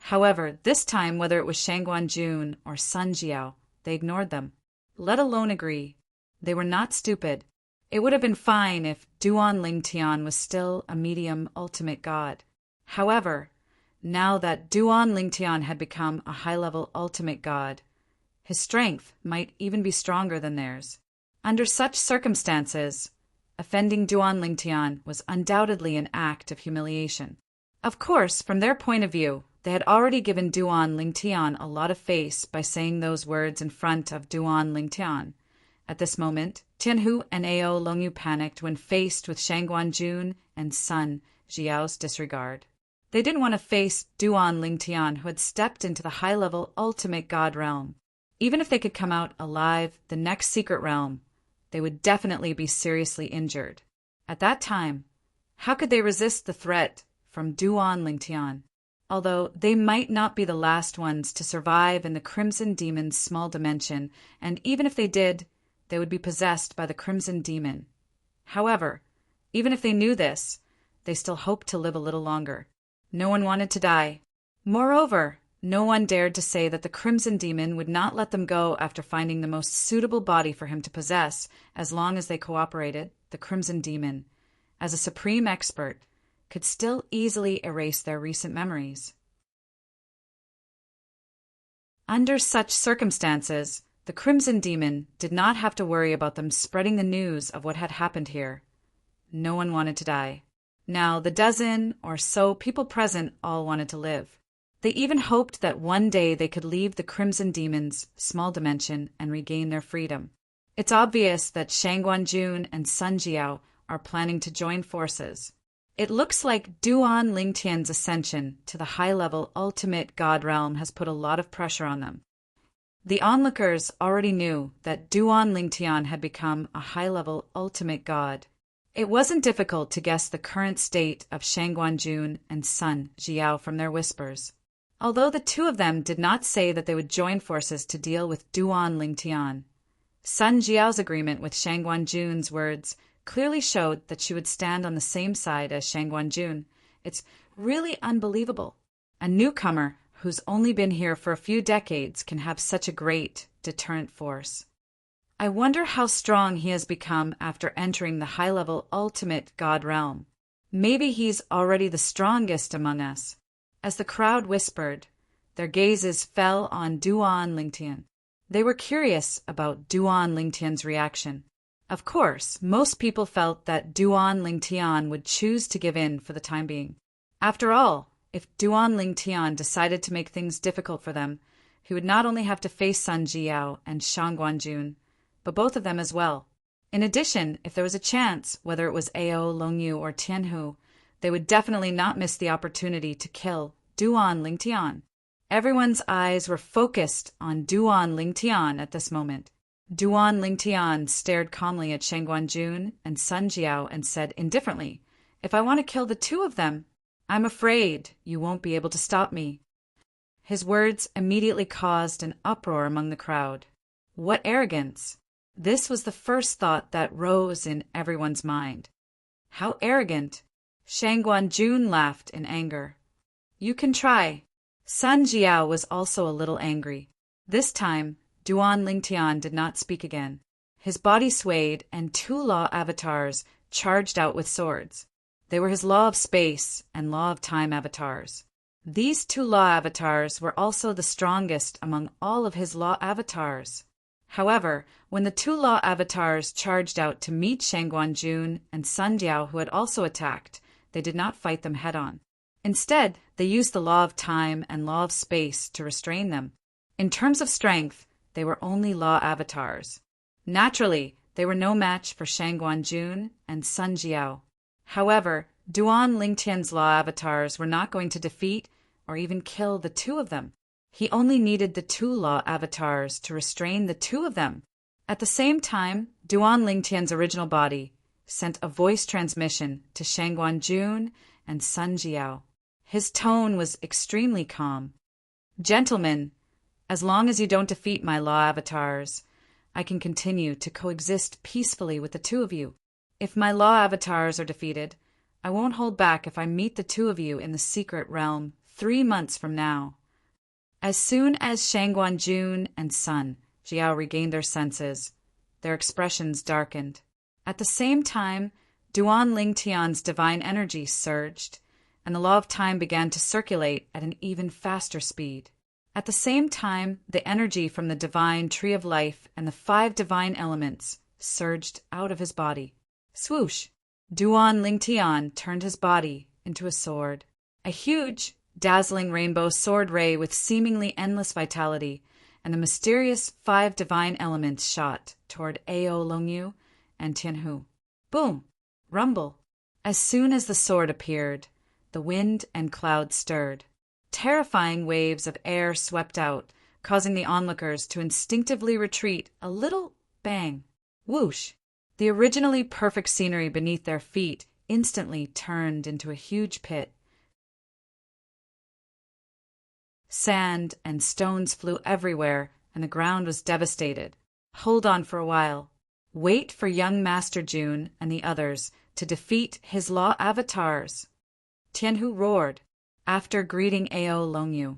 However, this time, whether it was Shang Guanjun or Sun Jiao, they ignored them, let alone agree. They were not stupid. It would have been fine if Duan Lingtian was still a medium ultimate god. However, now that Duan Lingtian had become a high-level ultimate god, his strength might even be stronger than theirs. Under such circumstances, offending Duan Lingtian was undoubtedly an act of humiliation. Of course, from their point of view, they had already given Duan Lingtian a lot of face by saying those words in front of Duan Lingtian. At this moment, Tianhu and Ao Longyu panicked when faced with Shang Guanjun and Sun Jiao's disregard. They didn't want to face Duan Lingtian, who had stepped into the high-level ultimate god realm. Even if they could come out alive the next secret realm, they would definitely be seriously injured. At that time, how could they resist the threat from Duan Lingtian? Although they might not be the last ones to survive in the Crimson Demon's small dimension, and even if they did, they would be possessed by the Crimson Demon. However, even if they knew this, they still hoped to live a little longer. No one wanted to die. Moreover, no one dared to say that the Crimson Demon would not let them go after finding the most suitable body for him to possess as long as they cooperated. The Crimson Demon, as a supreme expert, could still easily erase their recent memories. Under such circumstances, the Crimson Demon did not have to worry about them spreading the news of what had happened here. No one wanted to die. Now, the dozen or so people present all wanted to live. They even hoped that one day they could leave the Crimson Demon's small dimension and regain their freedom. It's obvious that Shangguan-jun and Sun Jiao are planning to join forces. It looks like Duan Lingtian's ascension to the high-level ultimate god realm has put a lot of pressure on them. The onlookers already knew that Duan Lingtian had become a high-level ultimate god. It wasn't difficult to guess the current state of Shangguan-jun and Sun Jiao from their whispers. Although the two of them did not say that they would join forces to deal with Duan Lingtian, Sun Jiao's agreement with Shangguan-jun's words clearly showed that she would stand on the same side as Shangguan-jun. It's really unbelievable. A newcomer who's only been here for a few decades can have such a great deterrent force. I wonder how strong he has become after entering the high-level ultimate god realm. Maybe he's already the strongest among us. As the crowd whispered, their gazes fell on Duan Lingtian. They were curious about Duan Lingtian's reaction. Of course, most people felt that Duan Lingtian would choose to give in for the time being. After all, if Duan Lingtian decided to make things difficult for them, he would not only have to face Sun Jiao and Shangguan-jun, but both of them as well. In addition, if there was a chance, whether it was Ao, Longyu, or Tianhu, they would definitely not miss the opportunity to kill Duan Lingtian. Everyone's eyes were focused on Duan Lingtian at this moment. Duan Lingtian stared calmly at Shangguan-jun and Sun Jiao and said indifferently, "If I want to kill the two of them, I'm afraid you won't be able to stop me." His words immediately caused an uproar among the crowd. What arrogance! This was the first thought that rose in everyone's mind. How arrogant! Shangguan-jun laughed in anger. "You can try." Sun Jiao was also a little angry. This time, Duan Lingtian did not speak again. His body swayed, and two law avatars charged out with swords. They were his law of space and law of time avatars. These two law avatars were also the strongest among all of his law avatars. However, when the two law avatars charged out to meet Shangguan-jun and Sun Jiao, who had also attacked, they did not fight them head-on. Instead, they used the law of time and law of space to restrain them. In terms of strength, they were only law avatars. Naturally, they were no match for Shangguan-jun and Sun Jiao. However, Duan Lingtian's law avatars were not going to defeat or even kill the two of them. He only needed the two law avatars to restrain the two of them. At the same time, Duan Lingtian's original body sent a voice transmission to Shangguan-jun and Sun Jiao. His tone was extremely calm. "Gentlemen, as long as you don't defeat my law avatars, I can continue to coexist peacefully with the two of you. If my law avatars are defeated, I won't hold back if I meet the two of you in the secret realm 3 months from now." As soon as Shangguan-jun and Sun Jiao regained their senses, their expressions darkened. At the same time, Duan Lingtian's divine energy surged, and the law of time began to circulate at an even faster speed. At the same time, the energy from the divine tree of life and the 5 divine elements surged out of his body. Swoosh! Duan Lingtian turned his body into a sword. A huge, dazzling rainbow sword ray with seemingly endless vitality, and the mysterious 5 divine elements shot toward Ao, Longyu, and Tianhu. Boom! Rumble! As soon as the sword appeared, the wind and clouds stirred. Terrifying waves of air swept out, causing the onlookers to instinctively retreat a little. Bang! Whoosh! The originally perfect scenery beneath their feet instantly turned into a huge pit. Sand and stones flew everywhere, and the ground was devastated. Hold on for a while. Wait for young Master June and the others to defeat his law avatars. Tianhu roared, after greeting Ao Longyu.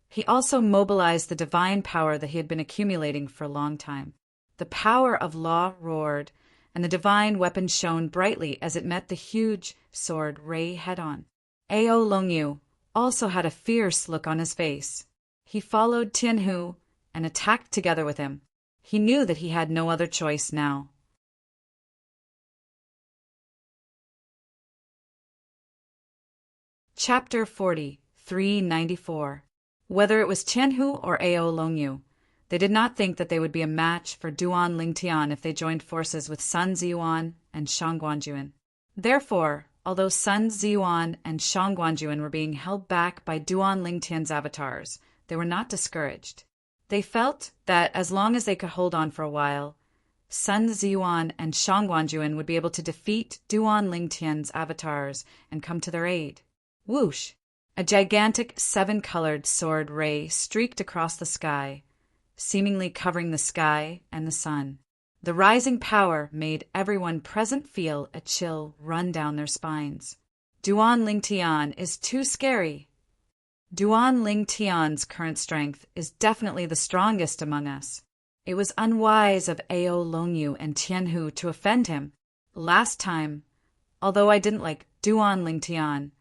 He also mobilized the divine power that he had been accumulating for a long time. The power of law roared, and the divine weapon shone brightly as it met the huge sword Ray head-on. Ao Longyu also had a fierce look on his face. He followed Tianhu and attacked together with him. He knew that he had no other choice now. Chapter 40, 394. Whether it was Tianhu or Ao Longyu, they did not think that they would be a match for Duan Lingtian if they joined forces with Sun Ziyuan and Shang Guanjuan. Therefore, although Sun Ziyuan and Shang Guanjuan were being held back by Duan Lingtian's avatars, they were not discouraged. They felt that as long as they could hold on for a while, Sun Ziyuan and Shang Guanjuan would be able to defeat Duan Lingtian's avatars and come to their aid. Whoosh! A gigantic seven-colored sword ray streaked across the sky, seemingly covering the sky and the sun. The rising power made everyone present feel a chill run down their spines. Duan Lingtian is too scary. Duan Lingtian's current strength is definitely the strongest among us. It was unwise of Ao Longyu and Tianhu to offend him. Last time, although I didn't like Duan Lingtian,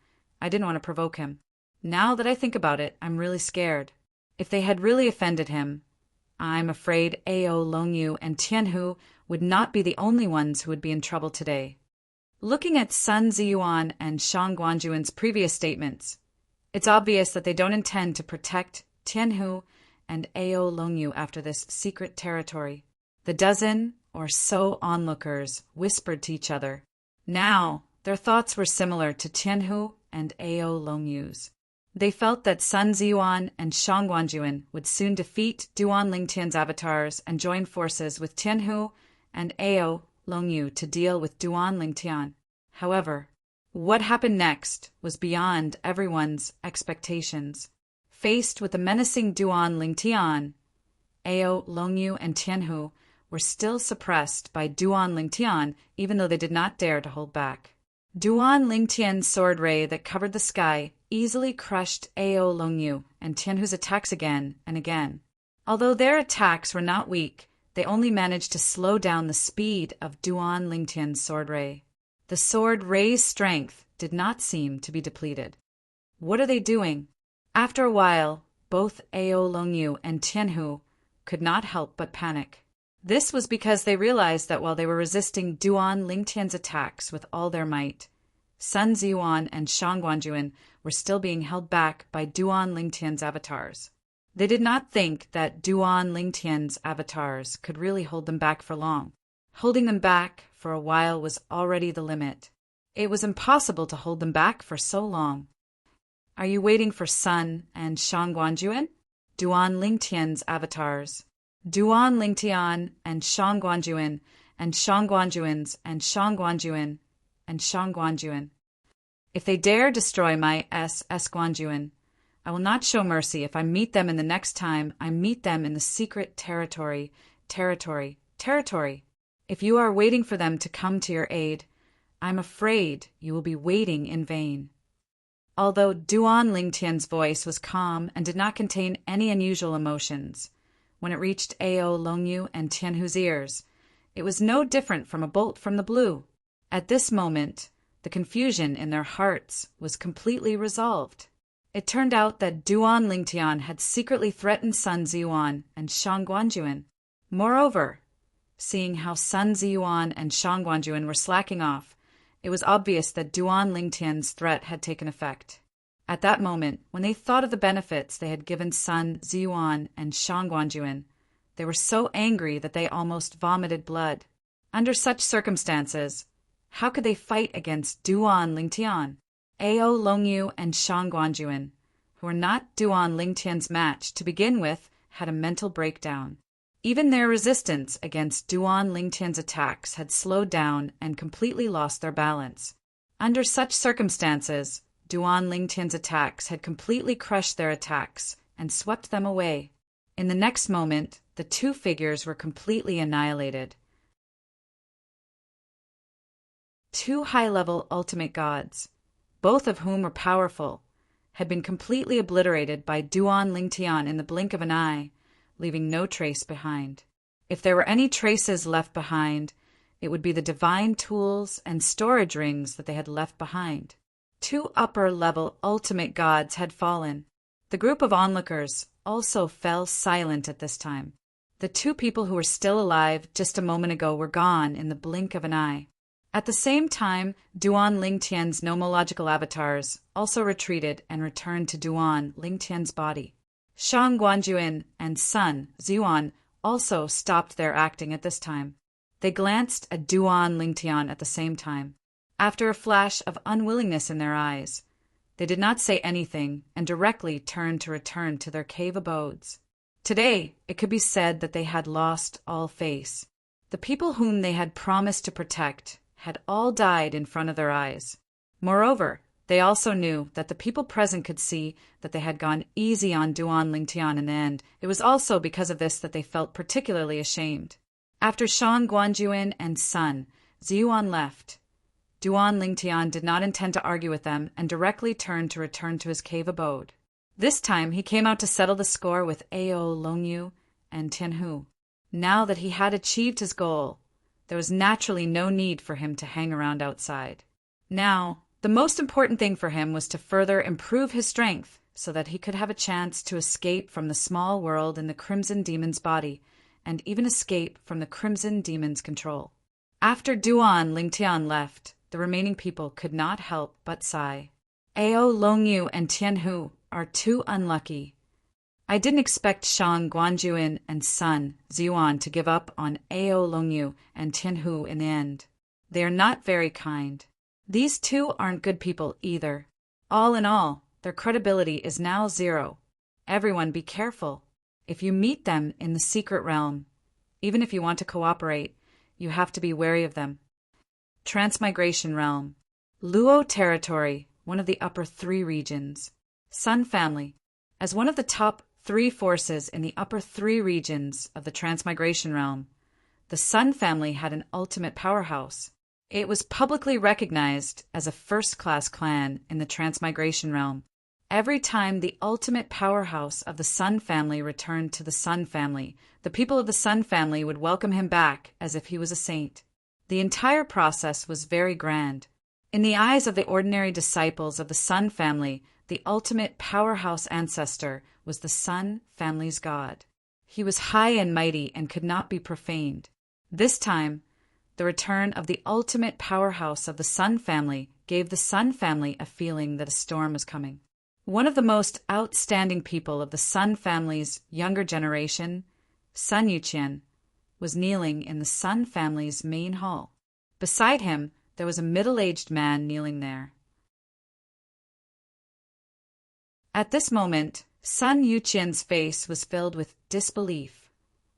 I didn't want to provoke him. Now that I think about it, I'm really scared. If they had really offended him, I'm afraid Ao Longyu and Tianhu would not be the only ones who would be in trouble today. Looking at Sun Ziyuan and Shang Guanjuan's previous statements, it's obvious that they don't intend to protect Tianhu and Ao Longyu after this secret territory. The dozen or so onlookers whispered to each other. Now, their thoughts were similar to Tianhu and Ao Longyu's. They felt that Sun Ziyuan and Shang Guanjuan would soon defeat Duan Lingtian's avatars and join forces with Tianhu and Ao Longyu to deal with Duan Lingtian. However, what happened next was beyond everyone's expectations. Faced with the menacing Duan Lingtian, Ao Longyu and Tianhu were still suppressed by Duan Lingtian, even though they did not dare to hold back. Duan Lingtian's sword ray that covered the sky easily crushed Ao Longyu and Tianhu's attacks again and again. Although their attacks were not weak, they only managed to slow down the speed of Duan Lingtian's sword ray. The sword ray's strength did not seem to be depleted. What are they doing? After a while, both Ao Longyu and Tianhu could not help but panic. This was because they realized that while they were resisting Duan Lingtian's attacks with all their might, Sun Ziyuan and Shang Guanjuan were still being held back by Duan Lingtian's avatars. They did not think that Duan Lingtian's avatars could really hold them back for long. Holding them back for a while was already the limit. It was impossible to hold them back for so long. Are you waiting for Sun and Shang Guanjuan? Duan Lingtian's avatars. Duan Lingtian and Shang Guanjuan and Shang Guanjuan's and Shang Guanjuan and Shang Guanjuan. If they dare destroy my S.S. Guanjuan, I will not show mercy if I meet them in the next time I meet them in the secret territory. If you are waiting for them to come to your aid, I'm afraid you will be waiting in vain. Although Duan Lingtian's voice was calm and did not contain any unusual emotions, when it reached Ao Longyu and Tianhu's ears, it was no different from a bolt from the blue. At this moment, the confusion in their hearts was completely resolved. It turned out that Duan Lingtian had secretly threatened Sun Ziyuan and Shang Guanjuan. Moreover, seeing how Sun Ziyuan and Shang Guanjuan were slacking off, it was obvious that Duan Lingtian's threat had taken effect. At that moment, when they thought of the benefits they had given Sun Ziyuan and Shang Guanjuan, they were so angry that they almost vomited blood. Under such circumstances, how could they fight against Duan Lingtian? Ao Longyu and Shang Guanjuan, who were not Duan Lingtian's match to begin with, had a mental breakdown. Even their resistance against Duan Lingtian's attacks had slowed down and completely lost their balance. Under such circumstances, Duan Lingtian's attacks had completely crushed their attacks and swept them away. In the next moment, the two figures were completely annihilated. Two high-level ultimate gods, both of whom were powerful, had been completely obliterated by Duan Lingtian in the blink of an eye, leaving no trace behind. If there were any traces left behind, it would be the divine tools and storage rings that they had left behind. Two upper-level ultimate gods had fallen. The group of onlookers also fell silent at this time. The two people who were still alive just a moment ago were gone in the blink of an eye. At the same time, Duan Lingtian's nomological avatars also retreated and returned to Duan Lingtian's body. Shang Guanjuan and Sun Ziyuan also stopped their acting at this time. They glanced at Duan Lingtian at the same time. After a flash of unwillingness in their eyes, they did not say anything and directly turned to return to their cave abodes. Today, it could be said that they had lost all face. The people whom they had promised to protect had all died in front of their eyes. Moreover, they also knew that the people present could see that they had gone easy on Duan Lingtian in the end. It was also because of this that they felt particularly ashamed. After Shang Guanjuan and Sun Ziyuan left, Duan Lingtian did not intend to argue with them and directly turned to return to his cave abode. This time he came out to settle the score with Ao Longyu and Tianhu. Now that he had achieved his goal, there was naturally no need for him to hang around outside. Now, the most important thing for him was to further improve his strength so that he could have a chance to escape from the small world in the Crimson Demon's body and even escape from the Crimson Demon's control. After Duan Lingtian left, the remaining people could not help but sigh. Ao Longyu and Tianhu are too unlucky. I didn't expect Shang Guanjuan and Sun Ziyuan to give up on Ao Longyu and Tianhu in the end. They are not very kind. These two aren't good people either. All in all, their credibility is now zero. Everyone be careful. If you meet them in the secret realm, even if you want to cooperate, you have to be wary of them. Transmigration Realm. Luo Territory, one of the upper three regions. Sun Family. As one of the top three forces in the upper three regions of the Transmigration Realm, the Sun Family had an ultimate powerhouse. It was publicly recognized as a first-class clan in the Transmigration Realm. Every time the ultimate powerhouse of the Sun Family returned to the Sun Family, the people of the Sun Family would welcome him back as if he was a saint. The entire process was very grand. In the eyes of the ordinary disciples of the Sun Family, the ultimate powerhouse ancestor was the Sun Family's god. He was high and mighty and could not be profaned. This time, the return of the ultimate powerhouse of the Sun Family gave the Sun Family a feeling that a storm was coming. One of the most outstanding people of the Sun Family's younger generation, Sun Yuqian, was kneeling in the Sun Family's main hall. Beside him, there was a middle-aged man kneeling there. At this moment, Sun Yuqian's face was filled with disbelief,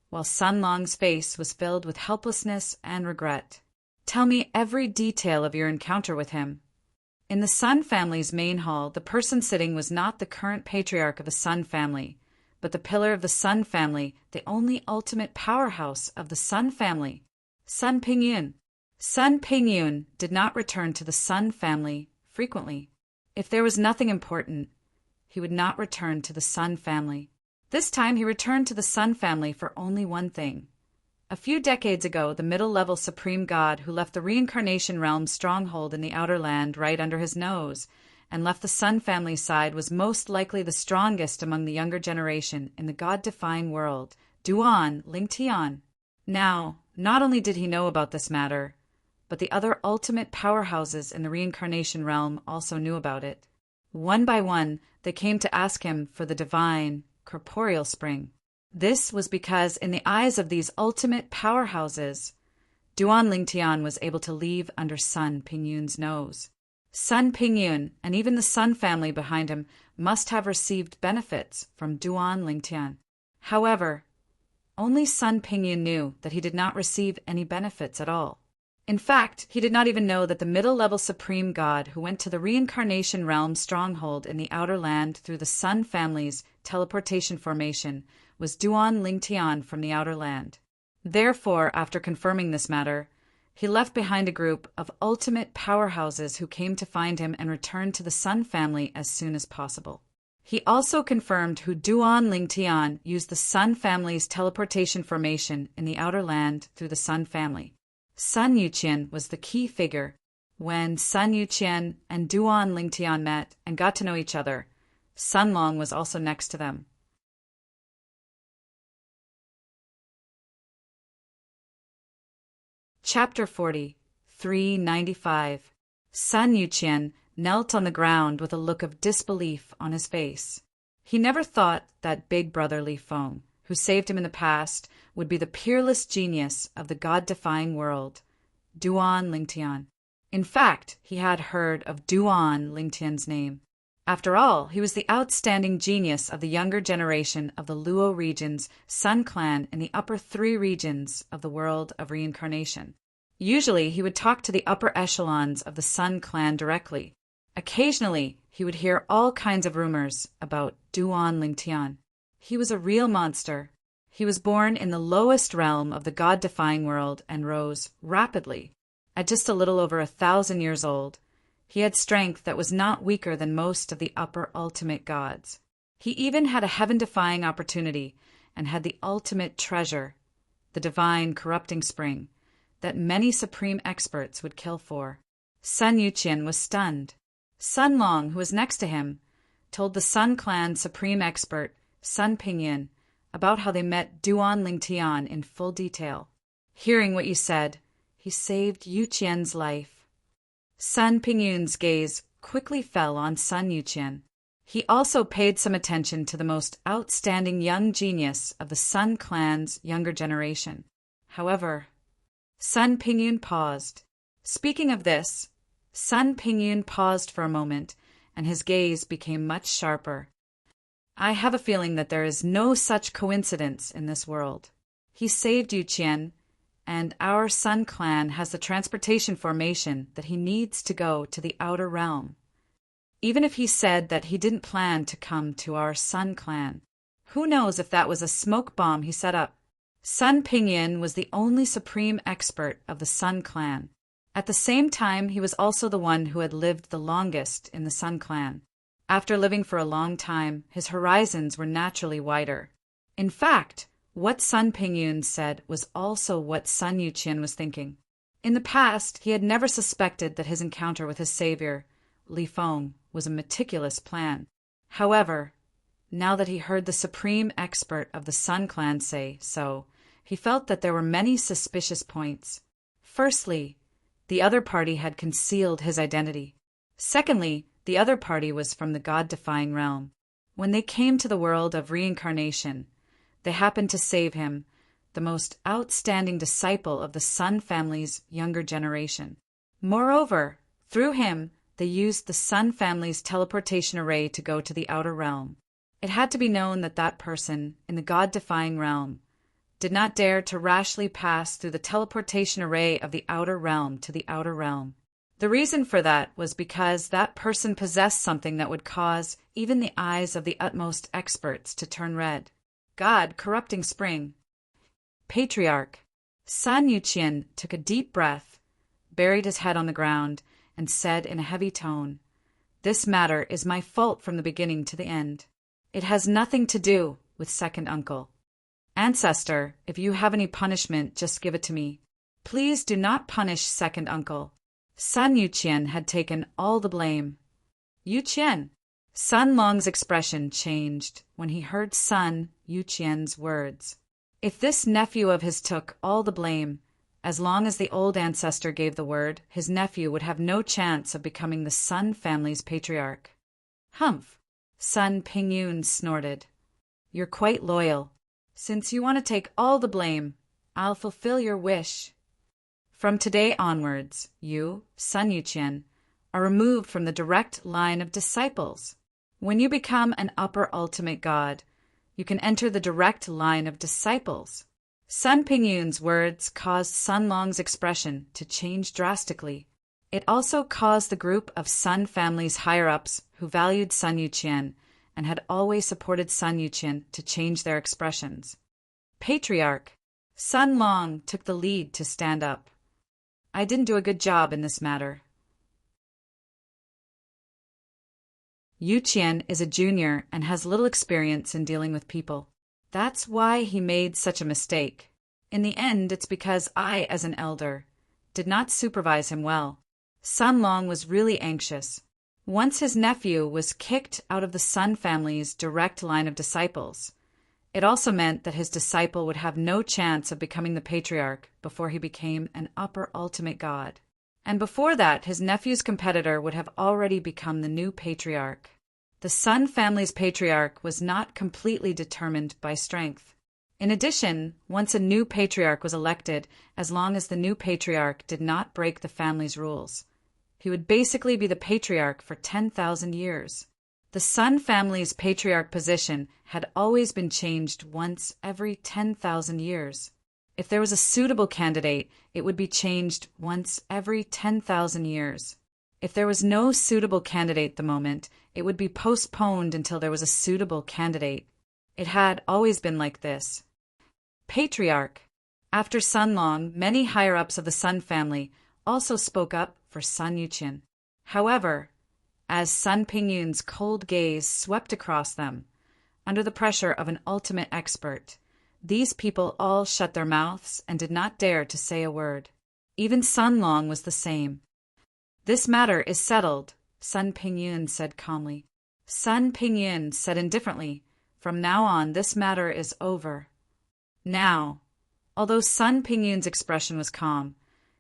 while Sun Long's face was filled with helplessness and regret. Tell me every detail of your encounter with him. In the Sun Family's main hall, the person sitting was not the current patriarch of the Sun Family, but the pillar of the Sun Family, the only ultimate powerhouse of the Sun Family, Sun Pingyun. Sun Pingyun did not return to the Sun Family frequently. If there was nothing important, he would not return to the Sun Family. This time he returned to the Sun Family for only one thing. A few decades ago, the middle-level supreme god who left the reincarnation realm's stronghold in the outer land right under his nose and left the Sun Family side was most likely the strongest among the younger generation in the god-defying world, Duan Lingtian. Now, not only did he know about this matter, but the other ultimate powerhouses in the reincarnation realm also knew about it. One by one, they came to ask him for the divine, corporeal spring. This was because in the eyes of these ultimate powerhouses, Duan Lingtian was able to leave under Sun Pingyun's nose. Sun Pingyun and even the Sun family behind him must have received benefits from Duan Lingtian. However, only Sun Pingyun knew that he did not receive any benefits at all. In fact, he did not even know that the middle-level supreme god who went to the reincarnation realm stronghold in the outer land through the Sun family's teleportation formation was Duan Lingtian from the outer land. Therefore, after confirming this matter, he left behind a group of ultimate powerhouses who came to find him and returned to the Sun family as soon as possible. He also confirmed who Duan Lingtian used the Sun family's teleportation formation in the outer land through the Sun family. Sun Yuqian was the key figure. When Sun Yuqian and Duan Lingtian met and got to know each other, Sun Long was also next to them. Chapter 40, 395. Sun Yuqian knelt on the ground with a look of disbelief on his face. He never thought that big brother Li Feng, who saved him in the past, would be the peerless genius of the god-defying world, Duan Lingtian. In fact, he had heard of Duan Lingtian's name. After all, he was the outstanding genius of the younger generation of the Luo region's Sun clan in the upper 3 regions of the world of reincarnation. Usually, he would talk to the upper echelons of the Sun clan directly. Occasionally, he would hear all kinds of rumors about Duan Lingtian. He was a real monster. He was born in the lowest realm of the god-defying world and rose rapidly. At just a little over 1,000 years old, he had strength that was not weaker than most of the upper ultimate gods. He even had a heaven-defying opportunity and had the ultimate treasure, the divine corrupting spring, that many supreme experts would kill for. Sun Yuqian was stunned. Sun Long, who was next to him, told the Sun clan supreme expert, Sun Pingyun, about how they met Duan Lingtian in full detail. Hearing what you said, he saved Yuqian's life. Sun Pingyun's gaze quickly fell on Sun Yuqian. He also paid some attention to the most outstanding young genius of the Sun clan's younger generation. However, Sun Pingyun paused. Speaking of this, Sun Pingyun paused for a moment, and his gaze became much sharper. I have a feeling that there is no such coincidence in this world. He saved Yuqian, and our Sun clan has the transportation formation that he needs to go to the outer realm. Even if he said that he didn't plan to come to our Sun clan, who knows if that was a smoke bomb he set up? Sun Pingyun was the only supreme expert of the Sun clan. At the same time, he was also the one who had lived the longest in the Sun clan. After living for a long time, his horizons were naturally wider. In fact, what Sun Pingyun said was also what Sun Yuqian was thinking. In the past, he had never suspected that his encounter with his savior, Li Feng, was a meticulous plan. However, now that he heard the supreme expert of the Sun clan say so, he felt that there were many suspicious points. Firstly, the other party had concealed his identity. Secondly, the other party was from the god-defying realm. When they came to the world of reincarnation, they happened to save him, the most outstanding disciple of the Sun family's younger generation. Moreover, through him, they used the Sun family's teleportation array to go to the outer realm. It had to be known that that person, in the god-defying realm, did not dare to rashly pass through the teleportation array of the outer realm to the outer realm. The reason for that was because that person possessed something that would cause even the eyes of the utmost experts to turn red. God, corrupting spring. Patriarch. Sun Yuqian took a deep breath, buried his head on the ground, and said in a heavy tone, "This matter is my fault from the beginning to the end. It has nothing to do with second uncle. Ancestor, if you have any punishment, just give it to me. Please do not punish second uncle." Sun Yuqian had taken all the blame. Yuqian. Sun Long's expression changed when he heard Sun Yuqian's words. If this nephew of his took all the blame, as long as the old ancestor gave the word, his nephew would have no chance of becoming the Sun family's patriarch. Humph! Sun Pingyun snorted. You're quite loyal. Since you want to take all the blame, I'll fulfill your wish. From today onwards, you, Sun Yuqian, are removed from the direct line of disciples. When you become an upper ultimate God, you can enter the direct line of disciples. Sun Pingyun's words caused Sun Long's expression to change drastically. It also caused the group of Sun family's higher-ups who valued Sun Yuqian and had always supported Sun Yuqian to change their expressions. Patriarch, Sun Long took the lead to stand up. I didn't do a good job in this matter. Yuqian is a junior and has little experience in dealing with people. That's why he made such a mistake. In the end, it's because I, as an elder, did not supervise him well. Sun Long was really anxious. Once his nephew was kicked out of the Sun family's direct line of disciples, it also meant that his disciple would have no chance of becoming the patriarch before he became an upper ultimate God. And before that, his nephew's competitor would have already become the new patriarch. The Sun family's patriarch was not completely determined by strength. In addition, once a new patriarch was elected, as long as the new patriarch did not break the family's rules, he would basically be the patriarch for 10,000 years. The Sun family's patriarch position had always been changed once every 10,000 years. If there was a suitable candidate, it would be changed once every 10,000 years. If there was no suitable candidate at the moment, it would be postponed until there was a suitable candidate. It had always been like this. Patriarch. After Sun Long, many higher-ups of the Sun family also spoke up for Sun Yuqian. However, as Sun Pingyun's cold gaze swept across them, under the pressure of an ultimate expert, these people all shut their mouths and did not dare to say a word. Even Sun Long was the same. This matter is settled, Sun Pingyun said calmly. Sun Pingyun said indifferently, from now on this matter is over. Now, although Sun Pingyun's expression was calm,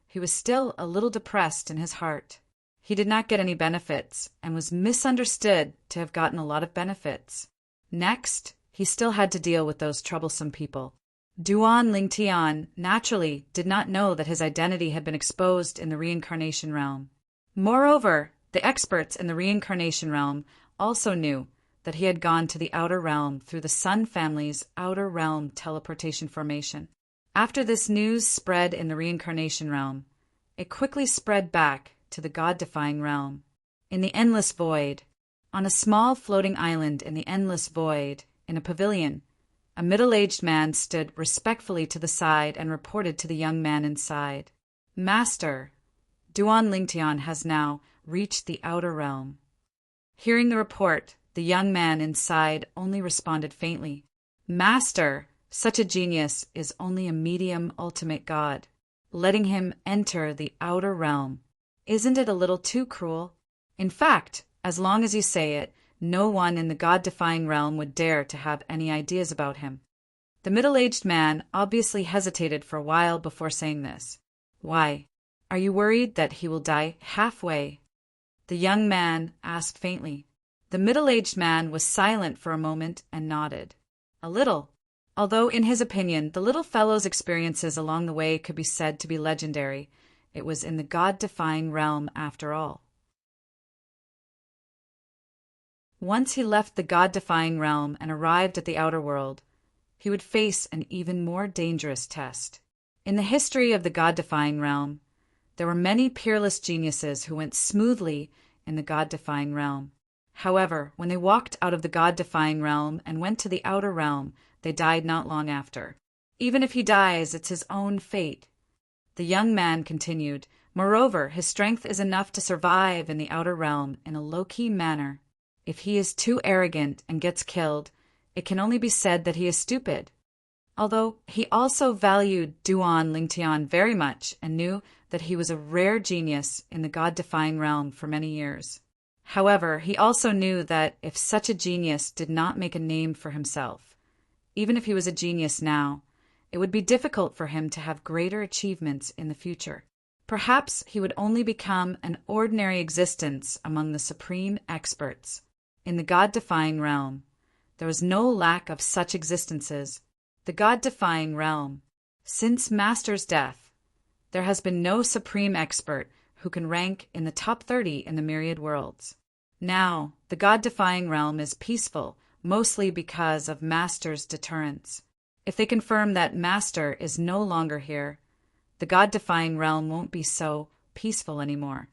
he was still a little depressed in his heart. He did not get any benefits and was misunderstood to have gotten a lot of benefits. Next, he still had to deal with those troublesome people. Duan Lingtian naturally did not know that his identity had been exposed in the reincarnation realm. Moreover, the experts in the reincarnation realm also knew that he had gone to the outer realm through the Sun family's outer realm teleportation formation. After this news spread in the reincarnation realm, it quickly spread back to the God-defying realm. In the endless void, on a small floating island in the endless void, in a pavilion, a middle-aged man stood respectfully to the side and reported to the young man inside. Master, Duan Lingtian has now reached the outer realm. Hearing the report, the young man inside only responded faintly. Master, such a genius is only a medium ultimate God, letting him enter the outer realm. Isn't it a little too cruel? In fact, as long as you say it, no one in the God-defying realm would dare to have any ideas about him. The middle-aged man obviously hesitated for a while before saying this. Why? Are you worried that he will die halfway? The young man asked faintly. The middle-aged man was silent for a moment and nodded. A little. Although, in his opinion, the little fellow's experiences along the way could be said to be legendary, it was in the God-defying realm after all. Once he left the God-defying realm and arrived at the outer world, he would face an even more dangerous test. In the history of the God-defying realm, there were many peerless geniuses who went smoothly in the God-defying realm. However, when they walked out of the God-defying realm and went to the outer realm, they died not long after. Even if he dies, it's his own fate. The young man continued, moreover, his strength is enough to survive in the outer realm in a low-key manner. If he is too arrogant and gets killed, it can only be said that he is stupid. Although he also valued Duan Lingtian very much and knew that he was a rare genius in the God-defying realm for many years. However, he also knew that if such a genius did not make a name for himself, even if he was a genius now, it would be difficult for him to have greater achievements in the future. Perhaps he would only become an ordinary existence among the supreme experts. In the God-defying realm, there was no lack of such existences. The God-defying realm. Since Master's death, there has been no supreme expert who can rank in the top 30 in the myriad worlds. Now, the God-defying realm is peaceful, mostly because of Master's deterrence. If they confirm that Master is no longer here, the God-defying realm won't be so peaceful anymore.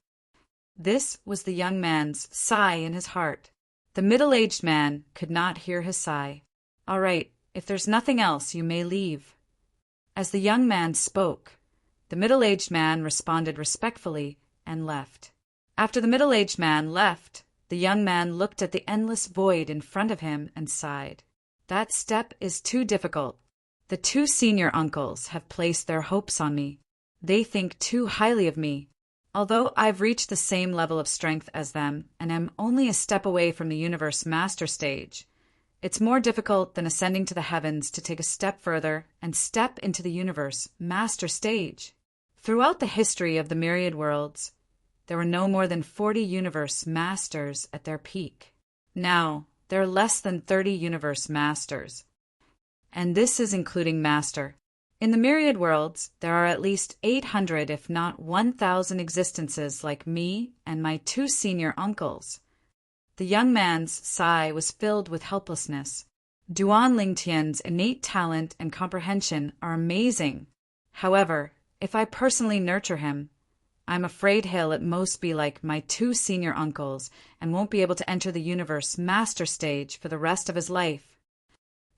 This was the young man's sigh in his heart. The middle-aged man could not hear his sigh. "All right, if there's nothing else, you may leave." As the young man spoke, the middle-aged man responded respectfully and left. After the middle-aged man left, the young man looked at the endless void in front of him and sighed. "That step is too difficult. The two senior uncles have placed their hopes on me. They think too highly of me. Although I've reached the same level of strength as them and am only a step away from the universe master stage, it's more difficult than ascending to the heavens to take a step further and step into the universe master stage." Throughout the history of the myriad worlds, there were no more than 40 universe masters at their peak. Now, there are less than 30 universe masters. And this is including Master. In the myriad worlds, there are at least 800 if not 1,000 existences like me and my two senior uncles. The young man's sigh was filled with helplessness. Duan Lingtian's innate talent and comprehension are amazing. However, if I personally nurture him, I'm afraid he'll at most be like my two senior uncles and won't be able to enter the universe master stage for the rest of his life.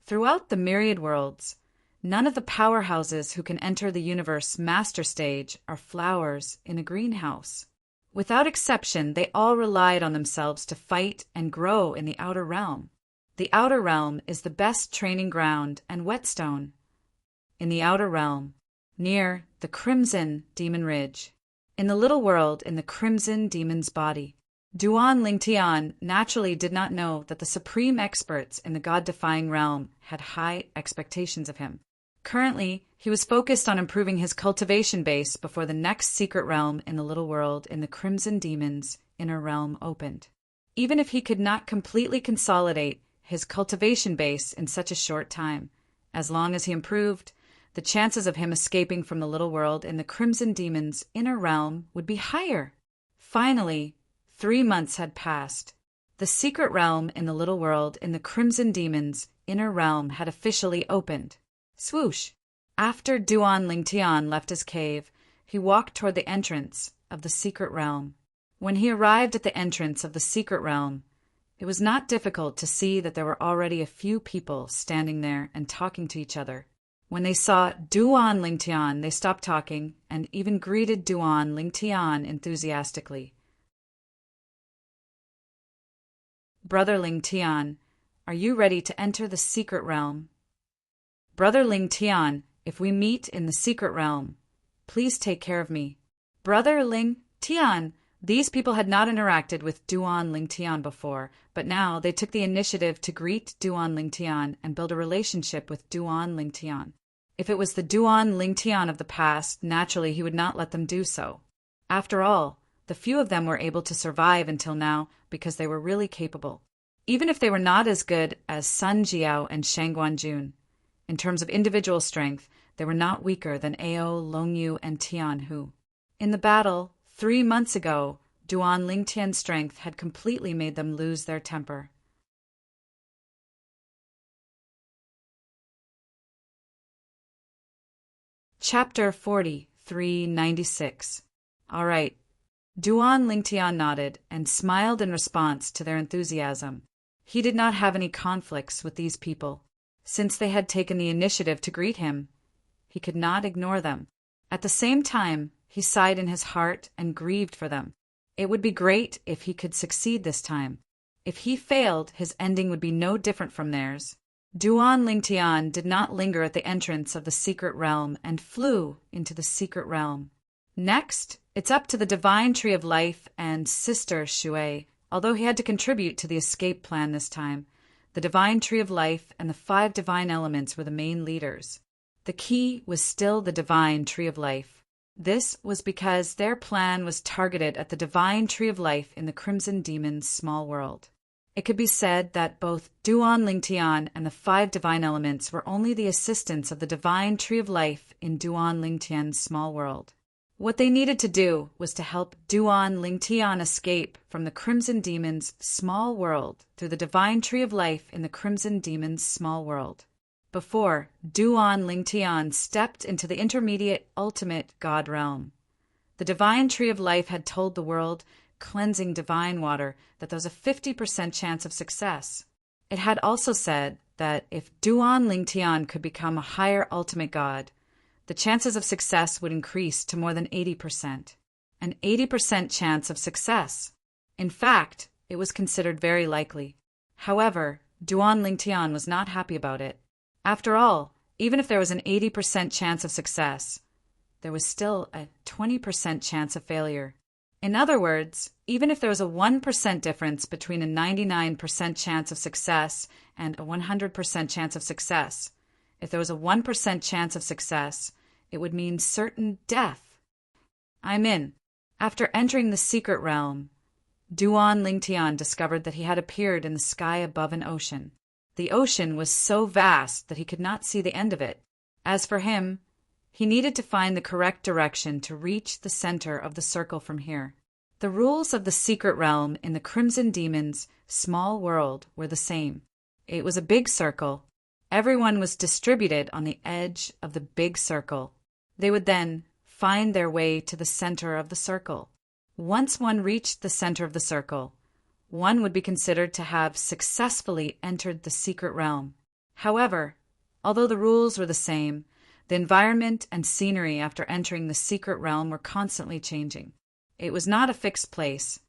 Throughout the myriad worlds, none of the powerhouses who can enter the universe master stage are flowers in a greenhouse. Without exception, they all relied on themselves to fight and grow in the outer realm. The outer realm is the best training ground and whetstone. In the outer realm, near the Crimson Demon Ridge, in the little world in the Crimson Demon's body, Duan Lingtian naturally did not know that the supreme experts in the God-defying realm had high expectations of him. Currently, he was focused on improving his cultivation base before the next secret realm in the little world in the Crimson Demon's inner realm opened. Even if he could not completely consolidate his cultivation base in such a short time, as long as he improved, the chances of him escaping from the little world in the Crimson Demon's inner realm would be higher. Finally, 3 months had passed. The secret realm in the little world in the Crimson Demon's inner realm had officially opened. Swoosh! After Duan Lingtian left his cave, he walked toward the entrance of the secret realm. When he arrived at the entrance of the secret realm, it was not difficult to see that there were already a few people standing there and talking to each other. When they saw Duan Lingtian, they stopped talking and even greeted Duan Lingtian enthusiastically. "Brother Lingtian, are you ready to enter the secret realm?" "Brother Lingtian, if we meet in the secret realm, please take care of me." "Brother Lingtian." These people had not interacted with Duan Lingtian before, but now they took the initiative to greet Duan Lingtian and build a relationship with Duan Lingtian. If it was the Duan Lingtian of the past, naturally he would not let them do so. After all, the few of them were able to survive until now because they were really capable. Even if they were not as good as Sun Jiao and Shang Guanjun, in terms of individual strength, they were not weaker than Ao, Longyu, and Tianhu. In the battle 3 months ago, Duan Lingtian's strength had completely made them lose their temper. Chapter 4396. All right. Duan Lingtian nodded and smiled in response to their enthusiasm. He did not have any conflicts with these people. Since they had taken the initiative to greet him, he could not ignore them. At the same time, he sighed in his heart and grieved for them. It would be great if he could succeed this time. If he failed, his ending would be no different from theirs. Duan Lingtian did not linger at the entrance of the secret realm and flew into the secret realm. Next, it's up to the Divine Tree of Life and Sister Shui. Although he had to contribute to the escape plan this time, the Divine Tree of Life and the 5 divine elements were the main leaders. The key was still the Divine Tree of Life. This was because their plan was targeted at the Divine Tree of Life in the Crimson Demon's small world. It could be said that both Duan Lingtian and the 5 divine elements were only the assistants of the Divine Tree of Life in Duan Lingtian's small world. What they needed to do was to help Duan Lingtian escape from the Crimson Demon's small world through the divine tree of life in the Crimson Demon's small world. Before, Duan Lingtian stepped into the intermediate ultimate God realm. The divine tree of life had told the world, cleansing divine water, that there was a 50% chance of success. It had also said that if Duan Lingtian could become a higher ultimate God, the chances of success would increase to more than 80%. An 80% chance of success. In fact, it was considered very likely. However, Duan Lingtian was not happy about it. After all, even if there was an 80% chance of success, there was still a 20% chance of failure. In other words, even if there was a 1% difference between a 99% chance of success and a 100% chance of success, if there was a 1% chance of success, it would mean certain death. I'm in. After entering the secret realm, Duan Lingtian discovered that he had appeared in the sky above an ocean. The ocean was so vast that he could not see the end of it. As for him, he needed to find the correct direction to reach the center of the circle from here. The rules of the secret realm in the Crimson Demon's small world were the same. It was a big circle. Everyone was distributed on the edge of the big circle. They would then find their way to the center of the circle. Once one reached the center of the circle, one would be considered to have successfully entered the secret realm. However, although the rules were the same, the environment and scenery after entering the secret realm were constantly changing. It was not a fixed place.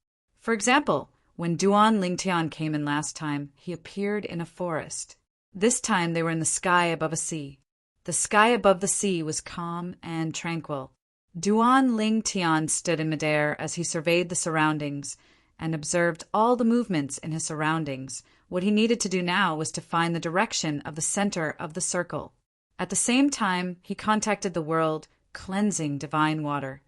For example, when Duan Lingtian came in last time, he appeared in a forest. This time they were in the sky above a sea. The sky above the sea was calm and tranquil. Duan Lingtian stood in midair as he surveyed the surroundings and observed all the movements in his surroundings. What he needed to do now was to find the direction of the center of the circle. At the same time, he contacted the world, cleansing divine water.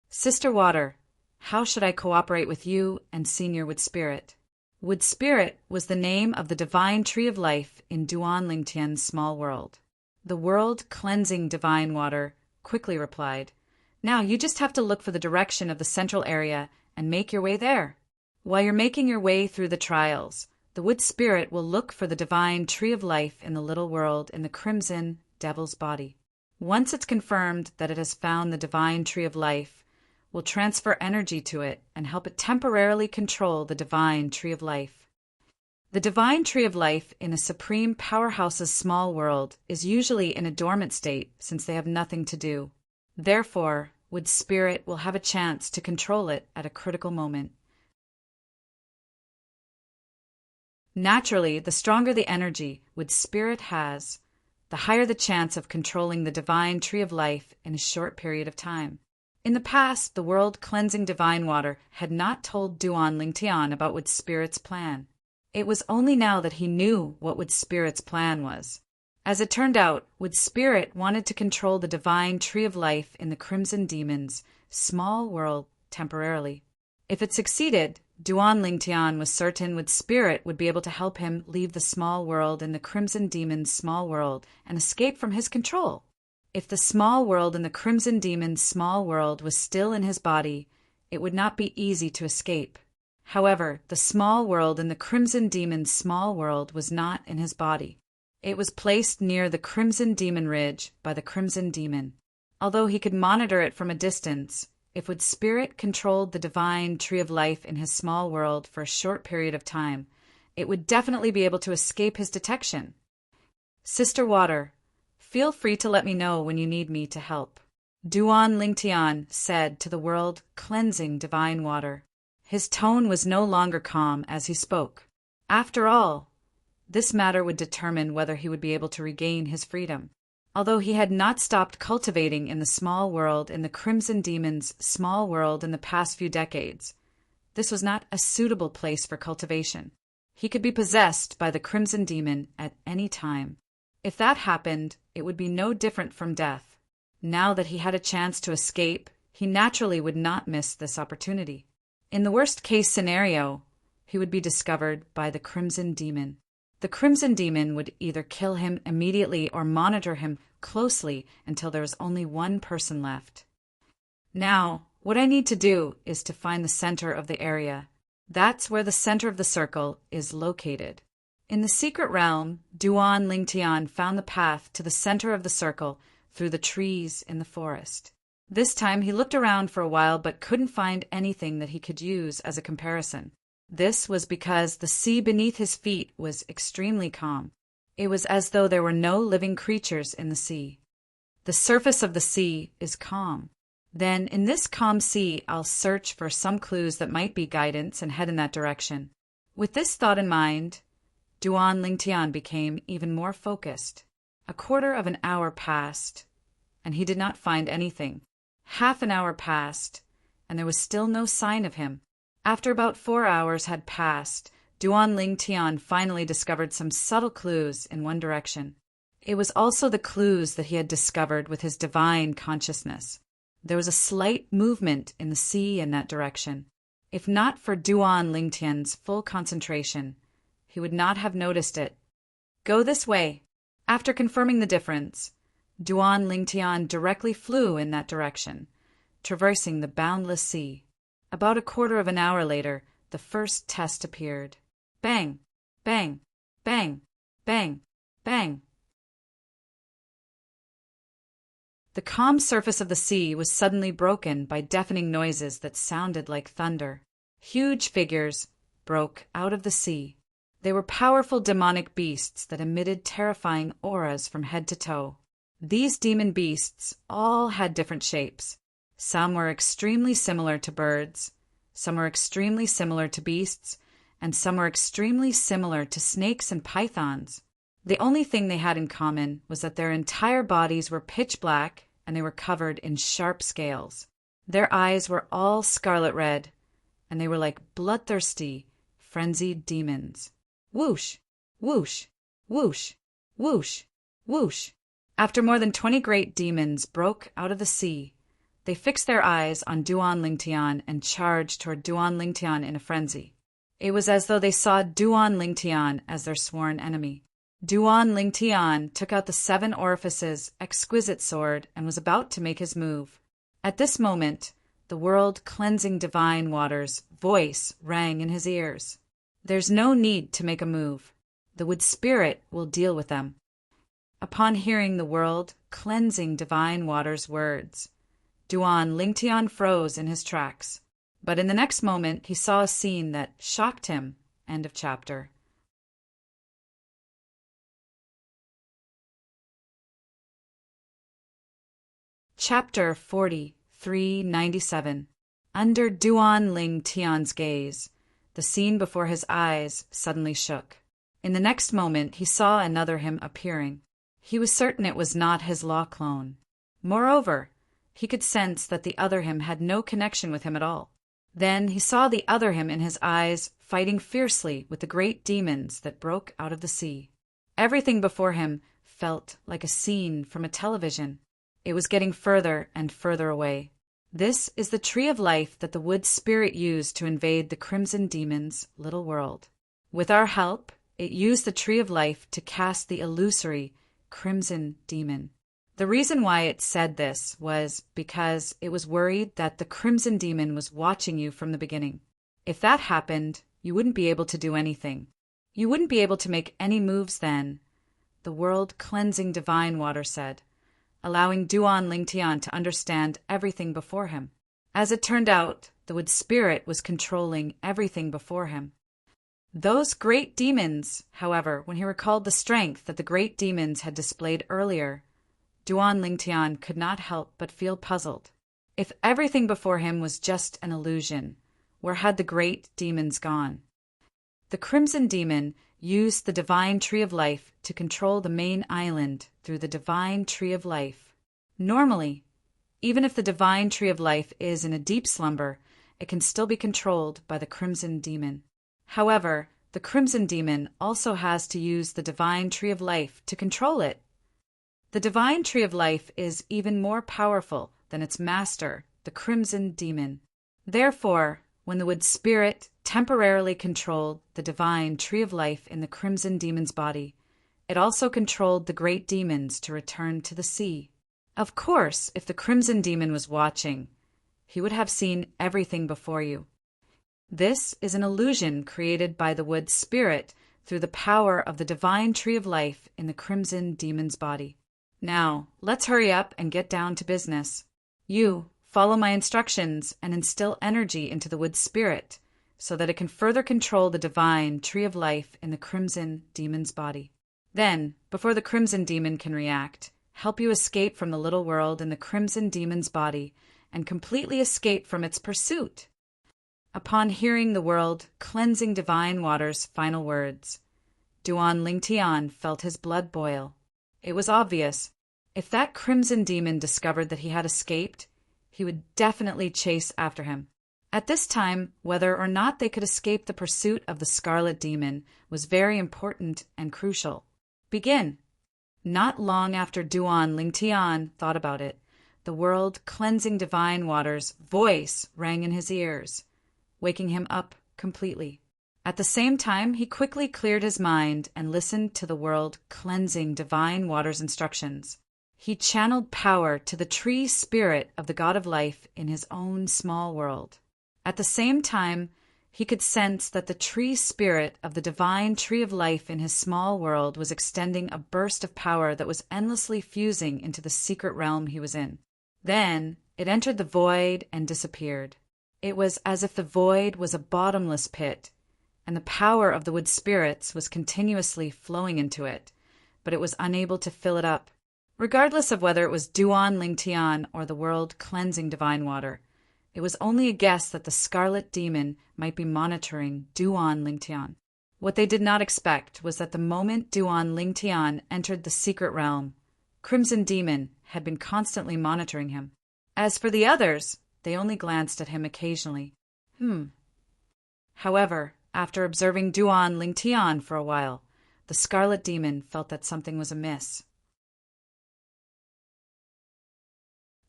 Sister Water, how should I cooperate with you and Senior Wood Spirit? Wood Spirit was the name of the divine tree of life in Duan Lingtian's small world. The world cleansing divine water quickly replied, "Now you just have to look for the direction of the central area and make your way there. While you're making your way through the trials, the Wood Spirit will look for the divine tree of life in the little world in the crimson devil's body. Once it's confirmed that it has found the divine tree of life, we'll transfer energy to it and help it temporarily control the divine tree of life." The divine tree of life in a supreme powerhouse's small world is usually in a dormant state since they have nothing to do. Therefore, Wood Spirit will have a chance to control it at a critical moment. Naturally, the stronger the energy Wood Spirit has, the higher the chance of controlling the divine tree of life in a short period of time. In the past, the world cleansing divine water had not told Duan Lingtian about Wood Spirit's plan. It was only now that he knew what Wood Spirit's plan was. As it turned out, Wood Spirit wanted to control the divine tree of life in the Crimson Demon's small world temporarily. If it succeeded, Duan Lingtian was certain Wood Spirit would be able to help him leave the small world in the Crimson Demon's small world and escape from his control. If the small world in the Crimson Demon's small world was still in his body, it would not be easy to escape. However, the small world in the Crimson Demon's small world was not in his body. It was placed near the Crimson Demon Ridge by the Crimson Demon. Although he could monitor it from a distance, if Wood Spirit controlled the divine tree of life in his small world for a short period of time, it would definitely be able to escape his detection. Sister Water, feel free to let me know when you need me to help. Duan Lingtian said to the world cleansing divine water. His tone was no longer calm as he spoke. After all, this matter would determine whether he would be able to regain his freedom. Although he had not stopped cultivating in the small world in the Crimson Demon's small world in the past few decades, this was not a suitable place for cultivation. He could be possessed by the Crimson Demon at any time. If that happened, it would be no different from death. Now that he had a chance to escape, he naturally would not miss this opportunity. In the worst-case scenario, he would be discovered by the Crimson Demon. The Crimson Demon would either kill him immediately or monitor him closely until there was only one person left. Now, what I need to do is to find the center of the area. That's where the center of the circle is located. In the secret realm, Duan Lingtian found the path to the center of the circle through the trees in the forest. This time he looked around for a while but couldn't find anything that he could use as a comparison. This was because the sea beneath his feet was extremely calm. It was as though there were no living creatures in the sea. The surface of the sea is calm. Then, in this calm sea, I'll search for some clues that might be guidance and head in that direction. With this thought in mind, Duan Lingtian became even more focused. A quarter of an hour passed, and he did not find anything. Half an hour passed, and there was still no sign of him. After about 4 hours had passed, Duan Lingtian finally discovered some subtle clues in one direction. It was also the clues that he had discovered with his divine consciousness. There was a slight movement in the sea in that direction. If not for Duan Lingtian's full concentration, he would not have noticed it. Go this way. After confirming the difference, Duan Lingtian directly flew in that direction, traversing the boundless sea. About a quarter of an hour later, the first test appeared. Bang! Bang! Bang! Bang! Bang! The calm surface of the sea was suddenly broken by deafening noises that sounded like thunder. Huge figures broke out of the sea. They were powerful demonic beasts that emitted terrifying auras from head to toe. These demon beasts all had different shapes. Some were extremely similar to birds, some were extremely similar to beasts, and some were extremely similar to snakes and pythons. The only thing they had in common was that their entire bodies were pitch black and they were covered in sharp scales. Their eyes were all scarlet red, and they were like bloodthirsty, frenzied demons. Whoosh! Whoosh! Whoosh! Whoosh! Whoosh! After more than 20 great demons broke out of the sea, they fixed their eyes on Duan Lingtian and charged toward Duan Lingtian in a frenzy. It was as though they saw Duan Lingtian as their sworn enemy. Duan Lingtian took out the 7 orifices exquisite sword and was about to make his move. At this moment, the world-cleansing divine water's voice rang in his ears. There's no need to make a move. The wood spirit will deal with them. Upon hearing the world-cleansing divine water's words, Duan Lingtian froze in his tracks. But in the next moment, he saw a scene that shocked him. End of chapter. Chapter 4397. Under Duan Lingtian's gaze, the scene before his eyes suddenly shook. In the next moment, he saw another him appearing. He was certain it was not his law clone. Moreover, he could sense that the other him had no connection with him at all. Then he saw the other him in his eyes fighting fiercely with the great demons that broke out of the sea. Everything before him felt like a scene from a television. It was getting further and further away. This is the tree of life that the wood spirit used to invade the Crimson Demon's little world. With our help, it used the tree of life to cast the illusory Crimson Demon. The reason why it said this was because it was worried that the Crimson Demon was watching you from the beginning. If that happened, you wouldn't be able to do anything. You wouldn't be able to make any moves then, the world-cleansing divine water said, allowing Duan Lingtian to understand everything before him. As it turned out, the wood spirit was controlling everything before him. Those great demons, however, when he recalled the strength that the great demons had displayed earlier, Duan Lingtian could not help but feel puzzled. If everything before him was just an illusion, where had the great demons gone? The Crimson Demon used the divine tree of life to control the main island through the divine tree of life. Normally, even if the divine tree of life is in a deep slumber, it can still be controlled by the Crimson Demon. However, the Crimson Demon also has to use the divine tree of life to control it. The divine tree of life is even more powerful than its master, the Crimson Demon. Therefore, when the wood spirit temporarily controlled the divine tree of life in the Crimson Demon's body, it also controlled the great demons to return to the sea. Of course, if the Crimson Demon was watching, he would have seen everything before you. This is an illusion created by the wood spirit through the power of the divine tree of life in the crimson demon's body. Now, let's hurry up and get down to business. You follow my instructions and instill energy into the wood spirit so that it can further control the divine tree of life in the crimson demon's body. Then, before the crimson demon can react, help you escape from the little world in the crimson demon's body and completely escape from its pursuit. Upon hearing the world cleansing divine water's final words, Duan Lingtian felt his blood boil. It was obvious. If that crimson demon discovered that he had escaped, he would definitely chase after him. At this time, whether or not they could escape the pursuit of the scarlet demon was very important and crucial. Begin. Not long after Duan Lingtian thought about it, the world-cleansing divine water's voice rang in his ears, waking him up completely. At the same time, he quickly cleared his mind and listened to the world-cleansing divine water's instructions. He channeled power to the tree spirit of the God of Life in his own small world. At the same time, he could sense that the tree spirit of the divine tree of life in his small world was extending a burst of power that was endlessly fusing into the secret realm he was in. Then it entered the void and disappeared. It was as if the void was a bottomless pit, and the power of the wood spirits was continuously flowing into it, but it was unable to fill it up. Regardless of whether it was Duan Lingtian or the world-cleansing divine water, it was only a guess that the scarlet demon might be monitoring Duan Lingtian. What they did not expect was that the moment Duan Lingtian entered the secret realm, Crimson Demon had been constantly monitoring him. As for the others, they only glanced at him occasionally. However, after observing Duan Lingtian for a while, the scarlet demon felt that something was amiss.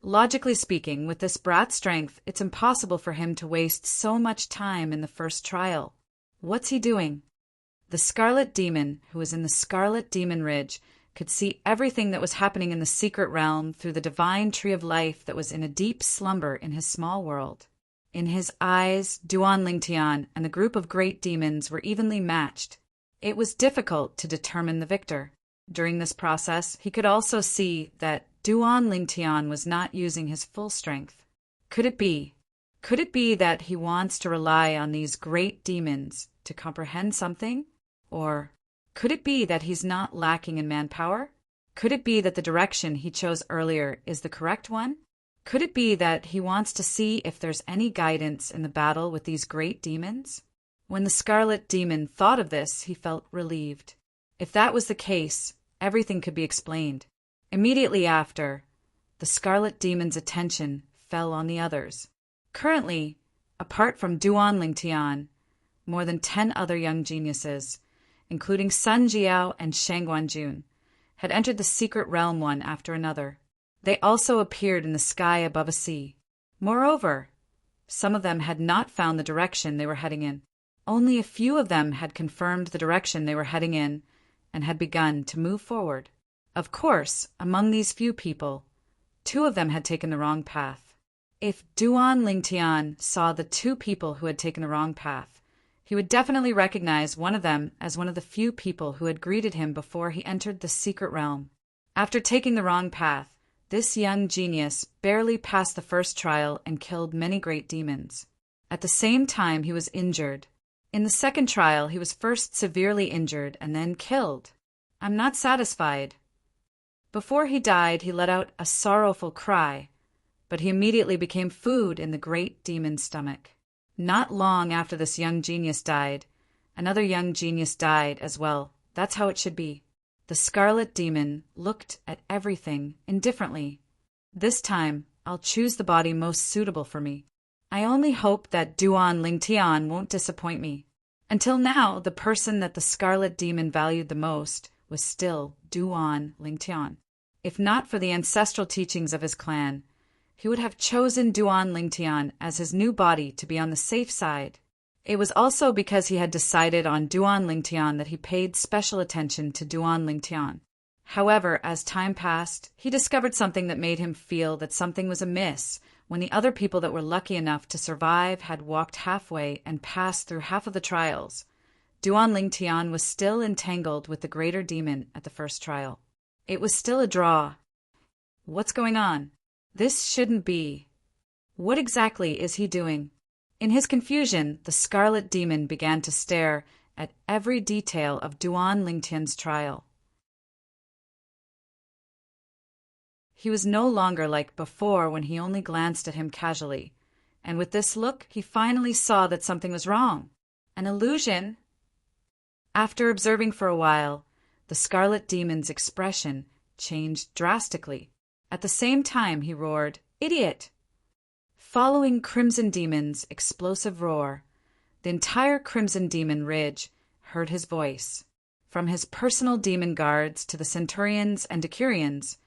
Logically speaking, with this brat's strength, it's impossible for him to waste so much time in the first trial. What's he doing? The Scarlet Demon, who was in the Scarlet Demon Ridge, could see everything that was happening in the secret realm through the divine tree of life that was in a deep slumber in his small world. In his eyes, Duan Lingtian and the group of great demons were evenly matched. It was difficult to determine the victor. During this process, he could also see that Duan Lingtian was not using his full strength. Could it be that he wants to rely on these great demons to comprehend something? Or could it be that he's not lacking in manpower? Could it be that the direction he chose earlier is the correct one? Could it be that he wants to see if there's any guidance in the battle with these great demons? When the Scarlet Demon thought of this, he felt relieved. If that was the case, everything could be explained. Immediately after, the Scarlet Demon's attention fell on the others. Currently, apart from Duan Lingtian, more than 10 other young geniuses, including Sun Jiao and Shang Guanjun, had entered the secret realm one after another. They also appeared in the sky above a sea. Moreover, some of them had not found the direction they were heading in. Only a few of them had confirmed the direction they were heading in and had begun to move forward. Of course, among these few people, 2 of them had taken the wrong path. If Duan Lingtian saw the 2 people who had taken the wrong path, he would definitely recognize one of them as one of the few people who had greeted him before he entered the secret realm. After taking the wrong path, this young genius barely passed the first trial and killed many great demons. At the same time, he was injured. In the second trial, he was first severely injured and then killed. I'm not satisfied. Before he died, he let out a sorrowful cry, but he immediately became food in the great demon's stomach. Not long after this young genius died, another young genius died as well. That's how it should be. The Scarlet Demon looked at everything indifferently. This time, I'll choose the body most suitable for me. I only hope that Duan Lingtian won't disappoint me. Until now, the person that the Scarlet Demon valued the most was still Duan Lingtian. If not for the ancestral teachings of his clan, he would have chosen Duan Lingtian as his new body to be on the safe side. It was also because he had decided on Duan Lingtian that he paid special attention to Duan Lingtian. However, as time passed, he discovered something that made him feel that something was amiss when the other people that were lucky enough to survive had walked halfway and passed through half of the trials. Duan Lingtian was still entangled with the greater demon at the first trial. It was still a draw. What's going on? This shouldn't be. What exactly is he doing? In his confusion, the scarlet demon began to stare at every detail of Duan Lingtian's trial. He was no longer like before when he only glanced at him casually, and with this look he finally saw that something was wrong. An illusion? After observing for a while, the scarlet demon's expression changed drastically. At the same time he roared, "Idiot!" Following Crimson Demon's explosive roar, the entire Crimson Demon Ridge heard his voice. From his personal demon guards to the Centurions and Decurions,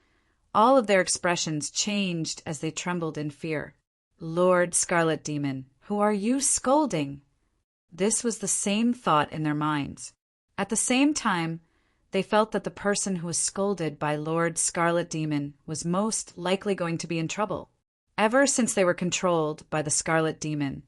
all of their expressions changed as they trembled in fear. "Lord Scarlet Demon, who are you scolding?" This was the same thought in their minds. At the same time, they felt that the person who was scolded by Lord Scarlet Demon was most likely going to be in trouble. Ever since they were controlled by the Scarlet Demon,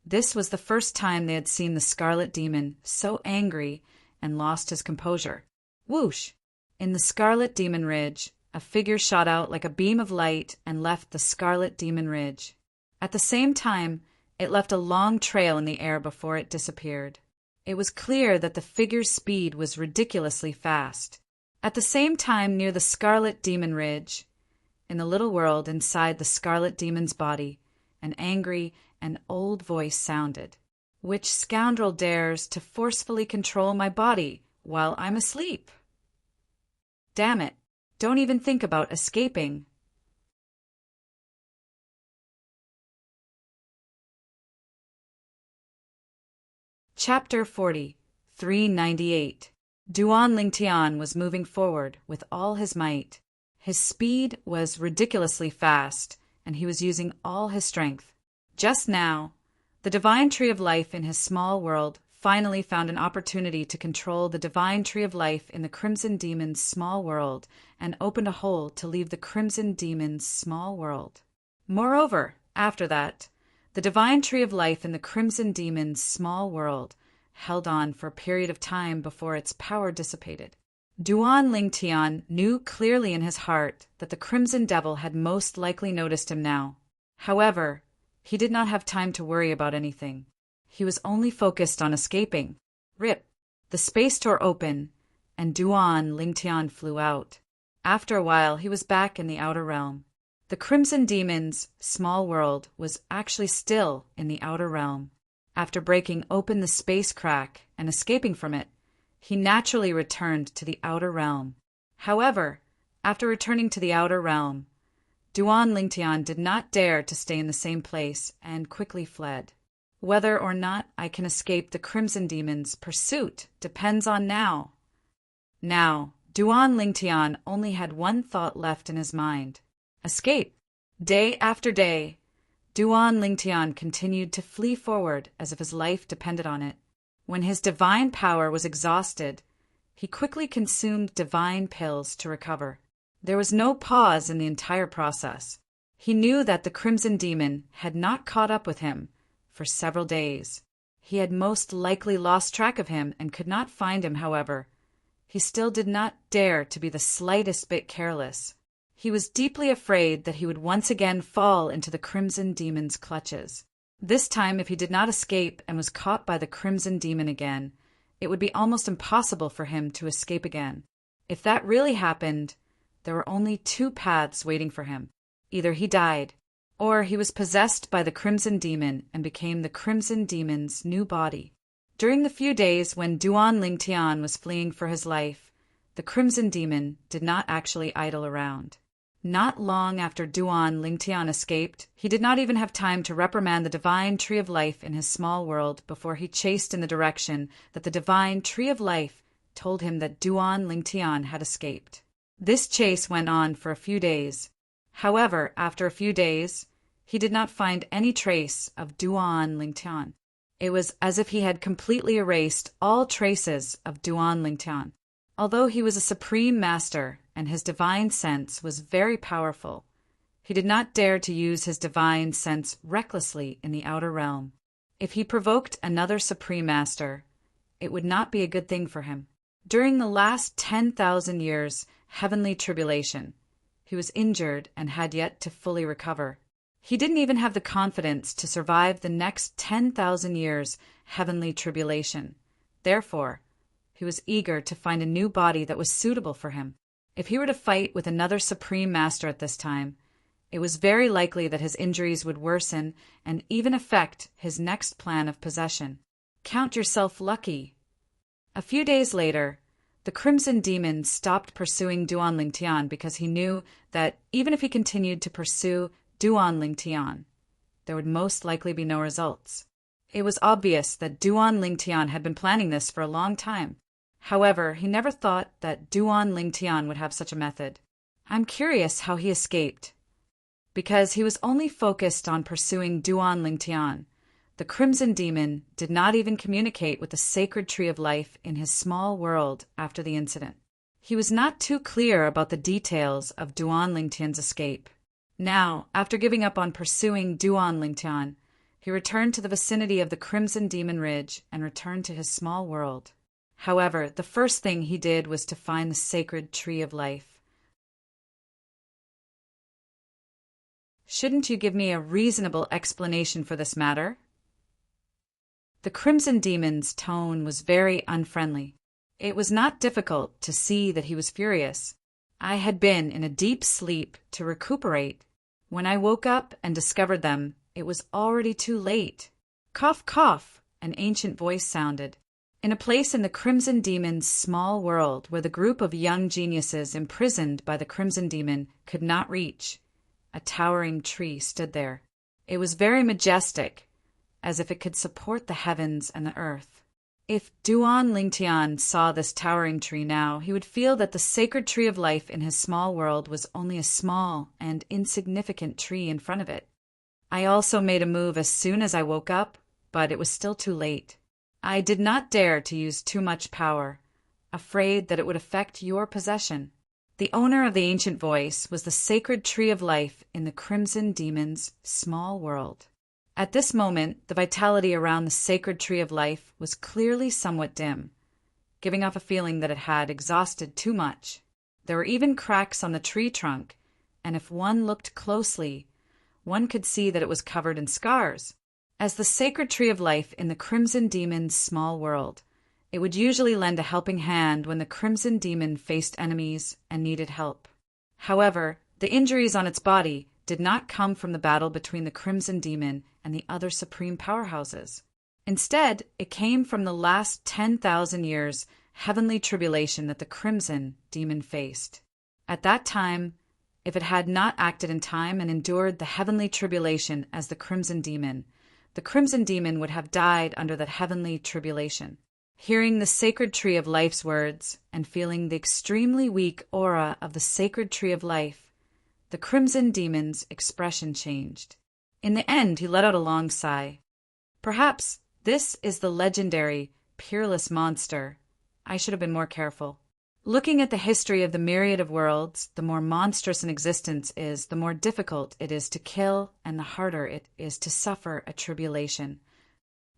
this was the first time they had seen the Scarlet Demon so angry and lost his composure. Whoosh! In the Scarlet Demon Ridge, a figure shot out like a beam of light and left the Scarlet Demon Ridge. At the same time, it left a long trail in the air before it disappeared. It was clear that the figure's speed was ridiculously fast. At the same time, near the Scarlet Demon Ridge, in the little world inside the Scarlet Demon's body, an angry and old voice sounded. "Which scoundrel dares to forcefully control my body while I'm asleep? Damn it, don't even think about escaping." Chapter 40, 398. Duan Lingtian was moving forward with all his might. His speed was ridiculously fast, and he was using all his strength. Just now, the divine tree of life in his small world finally found an opportunity to control the divine tree of life in the Crimson Demon's small world and opened a hole to leave the Crimson Demon's small world. Moreover, after that, the divine tree of life in the Crimson Demon's small world held on for a period of time before its power dissipated. Duan Lingtian knew clearly in his heart that the Crimson Devil had most likely noticed him now. However, he did not have time to worry about anything. He was only focused on escaping. Rip! The space door opened, and Duan Lingtian flew out. After a while, he was back in the outer realm. The Crimson Demon's small world was actually still in the outer realm. After breaking open the space crack and escaping from it, he naturally returned to the outer realm. However, after returning to the outer realm, Duan Lingtian did not dare to stay in the same place and quickly fled. Whether or not I can escape the Crimson Demon's pursuit depends on now. Now, Duan Lingtian only had one thought left in his mind: escape. Day after day, Duan Lingtian continued to flee forward as if his life depended on it. When his divine power was exhausted, he quickly consumed divine pills to recover. There was no pause in the entire process. He knew that the Crimson Demon had not caught up with him for several days. He had most likely lost track of him and could not find him, however. He still did not dare to be the slightest bit careless. He was deeply afraid that he would once again fall into the Crimson Demon's clutches. This time, if he did not escape and was caught by the Crimson Demon again, it would be almost impossible for him to escape again. If that really happened, there were only two paths waiting for him. Either he died, or he was possessed by the Crimson Demon and became the Crimson Demon's new body. During the few days when Duan Lingtian was fleeing for his life, the Crimson Demon did not actually idle around. Not long after Duan Lingtian escaped, he did not even have time to reprimand the divine tree of life in his small world before he chased in the direction that the divine tree of life told him that Duan Lingtian had escaped. This chase went on for a few days. However, after a few days, he did not find any trace of Duan Lingtian. It was as if he had completely erased all traces of Duan Lingtian. Although he was a supreme master and his divine sense was very powerful, he did not dare to use his divine sense recklessly in the outer realm. If he provoked another supreme master, it would not be a good thing for him. During the last 10,000 years' heavenly tribulation, he was injured and had yet to fully recover. He didn't even have the confidence to survive the next 10,000 years' heavenly tribulation. Therefore, he was eager to find a new body that was suitable for him. If he were to fight with another supreme master at this time, it was very likely that his injuries would worsen and even affect his next plan of possession. Count yourself lucky. A few days later, the Crimson Demon stopped pursuing Duan Lingtian because he knew that even if he continued to pursue Duan Lingtian, there would most likely be no results. It was obvious that Duan Lingtian had been planning this for a long time. However, he never thought that Duan Lingtian would have such a method. I'm curious how he escaped. Because he was only focused on pursuing Duan Lingtian, the Crimson Demon did not even communicate with the sacred tree of life in his small world after the incident. He was not too clear about the details of Duan Lingtian's escape. Now, after giving up on pursuing Duan Lingtian, he returned to the vicinity of the Crimson Demon Ridge and returned to his small world. However, the first thing he did was to find the sacred tree of life. Shouldn't you give me a reasonable explanation for this matter? The Crimson Demon's tone was very unfriendly. It was not difficult to see that he was furious. I had been in a deep sleep to recuperate. When I woke up and discovered them, it was already too late. Cough, cough, an ancient voice sounded. In a place in the Crimson Demon's small world where the group of young geniuses imprisoned by the Crimson Demon could not reach, a towering tree stood there. It was very majestic, as if it could support the heavens and the earth. If Duan Lingtian saw this towering tree now, he would feel that the sacred tree of life in his small world was only a small and insignificant tree in front of it. I also made a move as soon as I woke up, but it was still too late. I did not dare to use too much power, afraid that it would affect your possession. The owner of the ancient voice was the sacred tree of life in the Crimson Demon's small world. At this moment, the vitality around the sacred tree of life was clearly somewhat dim, giving off a feeling that it had exhausted too much. There were even cracks on the tree trunk, and if one looked closely, one could see that it was covered in scars. As the sacred tree of life in the Crimson Demon's small world, it would usually lend a helping hand when the Crimson Demon faced enemies and needed help. However, the injuries on its body did not come from the battle between the Crimson Demon and the other supreme powerhouses. Instead, it came from the last 10,000 years' heavenly tribulation that the Crimson Demon faced. At that time, if it had not acted in time and endured the heavenly tribulation as the Crimson Demon would have died under that heavenly tribulation. Hearing the sacred tree of life's words and feeling the extremely weak aura of the sacred tree of life, the Crimson Demon's expression changed. In the end, he let out a long sigh. Perhaps this is the legendary, peerless monster. I should have been more careful. Looking at the history of the myriad of worlds, the more monstrous an existence is, the more difficult it is to kill and the harder it is to suffer a tribulation.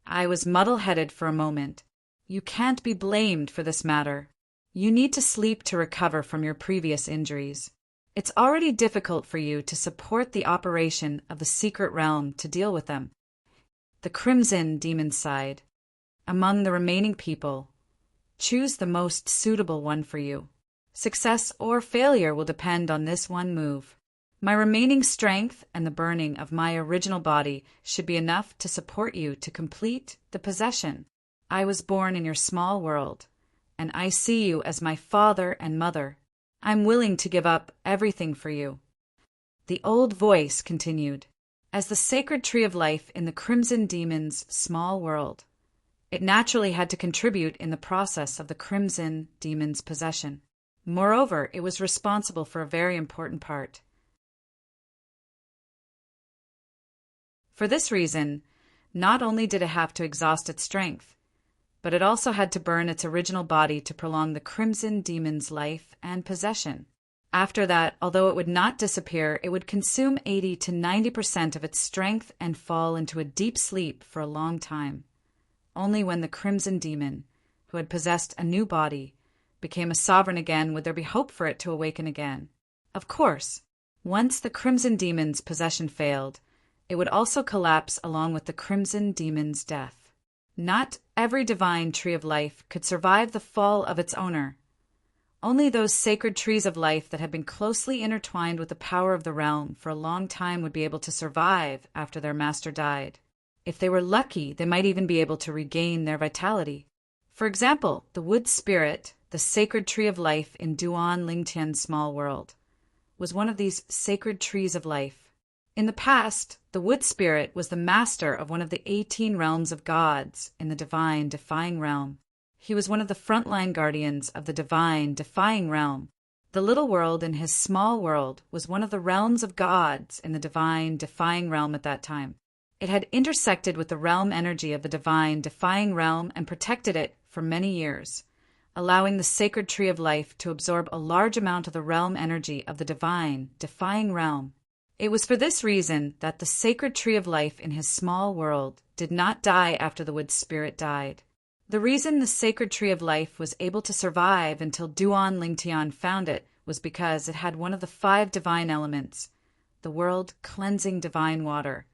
I was muddle-headed for a moment. You can't be blamed for this matter. You need to sleep to recover from your previous injuries. It's already difficult for you to support the operation of the secret realm to deal with them. The Crimson Demon sighed. Among the remaining people, choose the most suitable one for you. Success or failure will depend on this one move. My remaining strength and the burning of my original body should be enough to support you to complete the possession. I was born in your small world, and I see you as my father and mother. I'm willing to give up everything for you. The old voice continued. As the sacred tree of life in the Crimson Demon's small world, it naturally had to contribute in the process of the Crimson Demon's possession. Moreover, it was responsible for a very important part. For this reason, not only did it have to exhaust its strength, but it also had to burn its original body to prolong the Crimson Demon's life and possession. After that, although it would not disappear, it would consume 80 to 90% of its strength and fall into a deep sleep for a long time. Only when the Crimson Demon, who had possessed a new body, became a sovereign again would there be hope for it to awaken again. Of course, once the Crimson Demon's possession failed, it would also collapse along with the Crimson Demon's death. Not every divine tree of life could survive the fall of its owner. Only those sacred trees of life that had been closely intertwined with the power of the realm for a long time would be able to survive after their master died. If they were lucky, they might even be able to regain their vitality. For example, the wood spirit, the sacred tree of life in Duan Lingtian's small world, was one of these sacred trees of life. In the past, the wood spirit was the master of one of the 18 realms of gods in the divine defying realm. He was one of the frontline guardians of the divine defying realm. The little world in his small world was one of the realms of gods in the divine defying realm at that time. It had intersected with the realm energy of the divine defying realm and protected it for many years, allowing the sacred tree of life to absorb a large amount of the realm energy of the divine defying realm. It was for this reason that the sacred tree of life in his small world did not die after the wood spirit died. The reason the sacred tree of life was able to survive until Duan Lingtian found it was because it had one of the 5 divine elements, the world-cleansing divine water,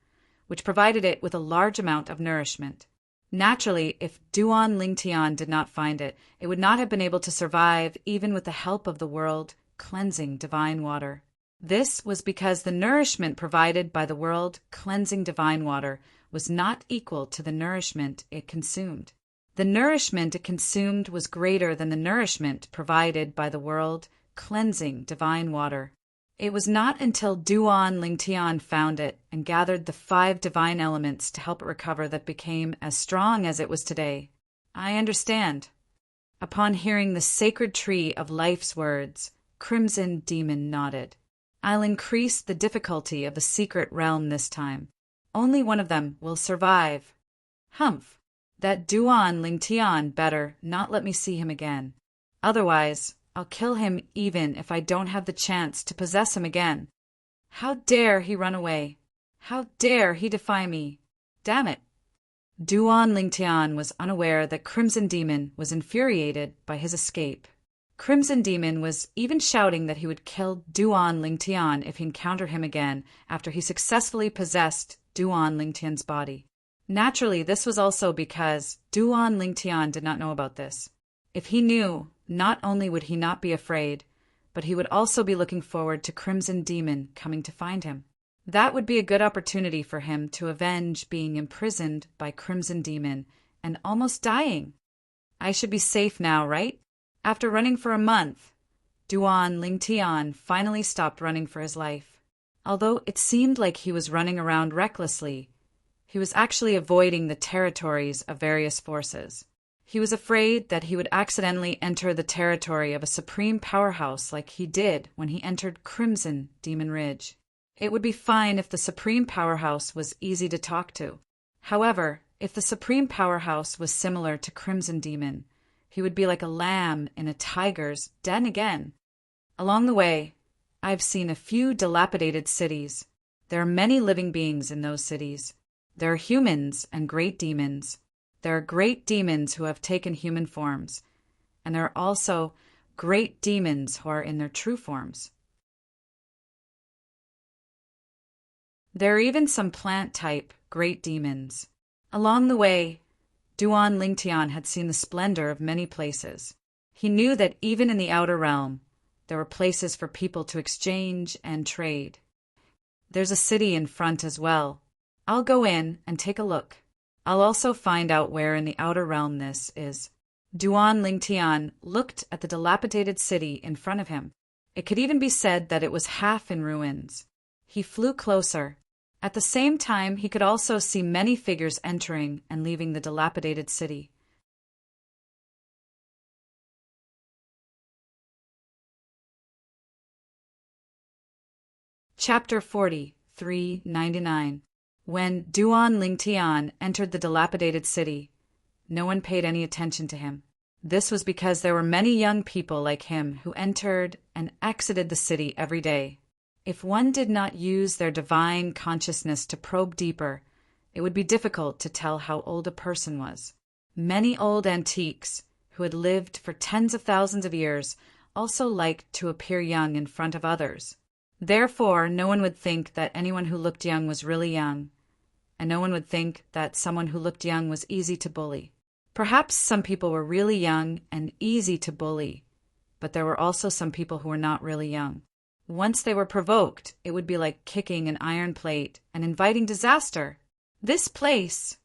which provided it with a large amount of nourishment. Naturally, if Duan Lingtian did not find it, it would not have been able to survive even with the help of the world-cleansing divine water. This was because the nourishment provided by the world-cleansing divine water was not equal to the nourishment it consumed. The nourishment it consumed was greater than the nourishment provided by the world-cleansing divine water. It was not until Duan Lingtian found it and gathered the 5 divine elements to help it recover that became as strong as it was today. I understand. Upon hearing the sacred tree of life's words, Crimson Demon nodded. I'll increase the difficulty of the secret realm this time. Only one of them will survive. Humph. That Duan Lingtian better not let me see him again. Otherwise, I'll kill him even if I don't have the chance to possess him again. How dare he run away? How dare he defy me? Damn it! Duan Lingtian was unaware that Crimson Demon was infuriated by his escape. Crimson Demon was even shouting that he would kill Duan Lingtian if he encountered him again after he successfully possessed Duan Lingtian's body. Naturally, this was also because Duan Lingtian did not know about this. If he knew, not only would he not be afraid, but he would also be looking forward to Crimson Demon coming to find him. That would be a good opportunity for him to avenge being imprisoned by Crimson Demon and almost dying. I should be safe now, right? After running for a month, Duan Lingtian finally stopped running for his life. Although it seemed like he was running around recklessly, he was actually avoiding the territories of various forces. He was afraid that he would accidentally enter the territory of a supreme powerhouse like he did when he entered Crimson Demon Ridge. It would be fine if the supreme powerhouse was easy to talk to. However, if the supreme powerhouse was similar to Crimson Demon, he would be like a lamb in a tiger's den again. Along the way, I've seen a few dilapidated cities. There are many living beings in those cities. There are humans and great demons. There are great demons who have taken human forms, and there are also great demons who are in their true forms. There are even some plant-type great demons. Along the way, Duan Lingtian had seen the splendor of many places. He knew that even in the outer realm, there were places for people to exchange and trade. There's a city in front as well. I'll go in and take a look. I'll also find out where in the outer realm this is. Duan Lingtian looked at the dilapidated city in front of him. It could even be said that it was half in ruins. He flew closer. At the same time, he could also see many figures entering and leaving the dilapidated city. Chapter 40, 399. When Duan Lingtian entered the dilapidated city, no one paid any attention to him. This was because there were many young people like him who entered and exited the city every day. If one did not use their divine consciousness to probe deeper, it would be difficult to tell how old a person was. Many old antiques, who had lived for tens of thousands of years, also liked to appear young in front of others. Therefore, no one would think that anyone who looked young was really young, and no one would think that someone who looked young was easy to bully. Perhaps some people were really young and easy to bully, but there were also some people who were not really young. Once they were provoked, it would be like kicking an iron plate and inviting disaster. This place,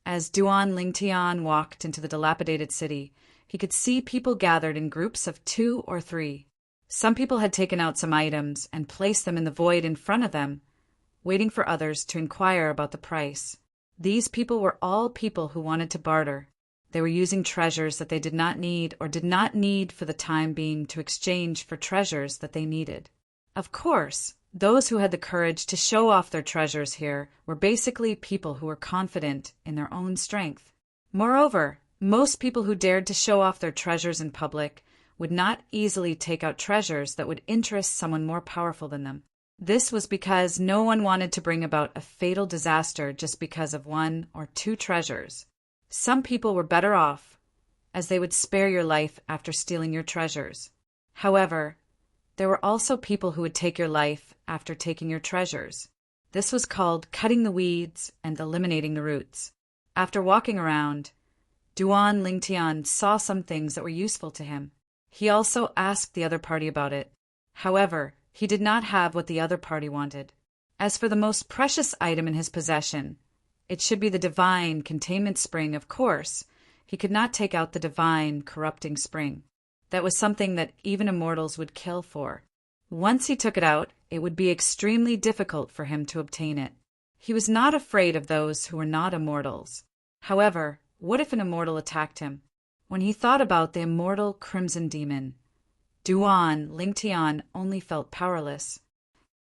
as Duan Lingtian walked into the dilapidated city, he could see people gathered in groups of 2 or 3. Some people had taken out some items and placed them in the void in front of them, waiting for others to inquire about the price. These people were all people who wanted to barter. They were using treasures that they did not need or did not need for the time being to exchange for treasures that they needed. Of course, those who had the courage to show off their treasures here were basically people who were confident in their own strength. Moreover, most people who dared to show off their treasures in public would not easily take out treasures that would interest someone more powerful than them. This was because no one wanted to bring about a fatal disaster just because of 1 or 2 treasures. Some people were better off, as they would spare your life after stealing your treasures. However, there were also people who would take your life after taking your treasures. This was called cutting the weeds and eliminating the roots. After walking around, Duan Lingtian saw some things that were useful to him. He also asked the other party about it. However, he did not have what the other party wanted. As for the most precious item in his possession, it should be the divine containment spring, of course. He could not take out the divine corrupting spring. That was something that even immortals would kill for. Once he took it out, it would be extremely difficult for him to obtain it. He was not afraid of those who were not immortals. However, what if an immortal attacked him? When he thought about the immortal Crimson Demon, Duan Lingtian only felt powerless.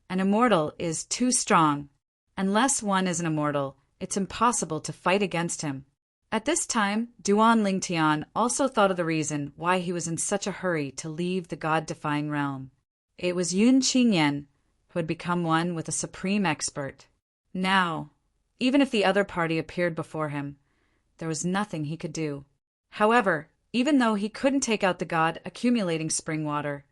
An immortal is too strong. Unless one is an immortal, it's impossible to fight against him. At this time, Duan Lingtian also thought of the reason why he was in such a hurry to leave the god-defying realm. It was Yun Qingyan who had become one with a supreme expert. Now, even if the other party appeared before him, there was nothing he could do. However, even though he couldn't take out the god accumulating spring water,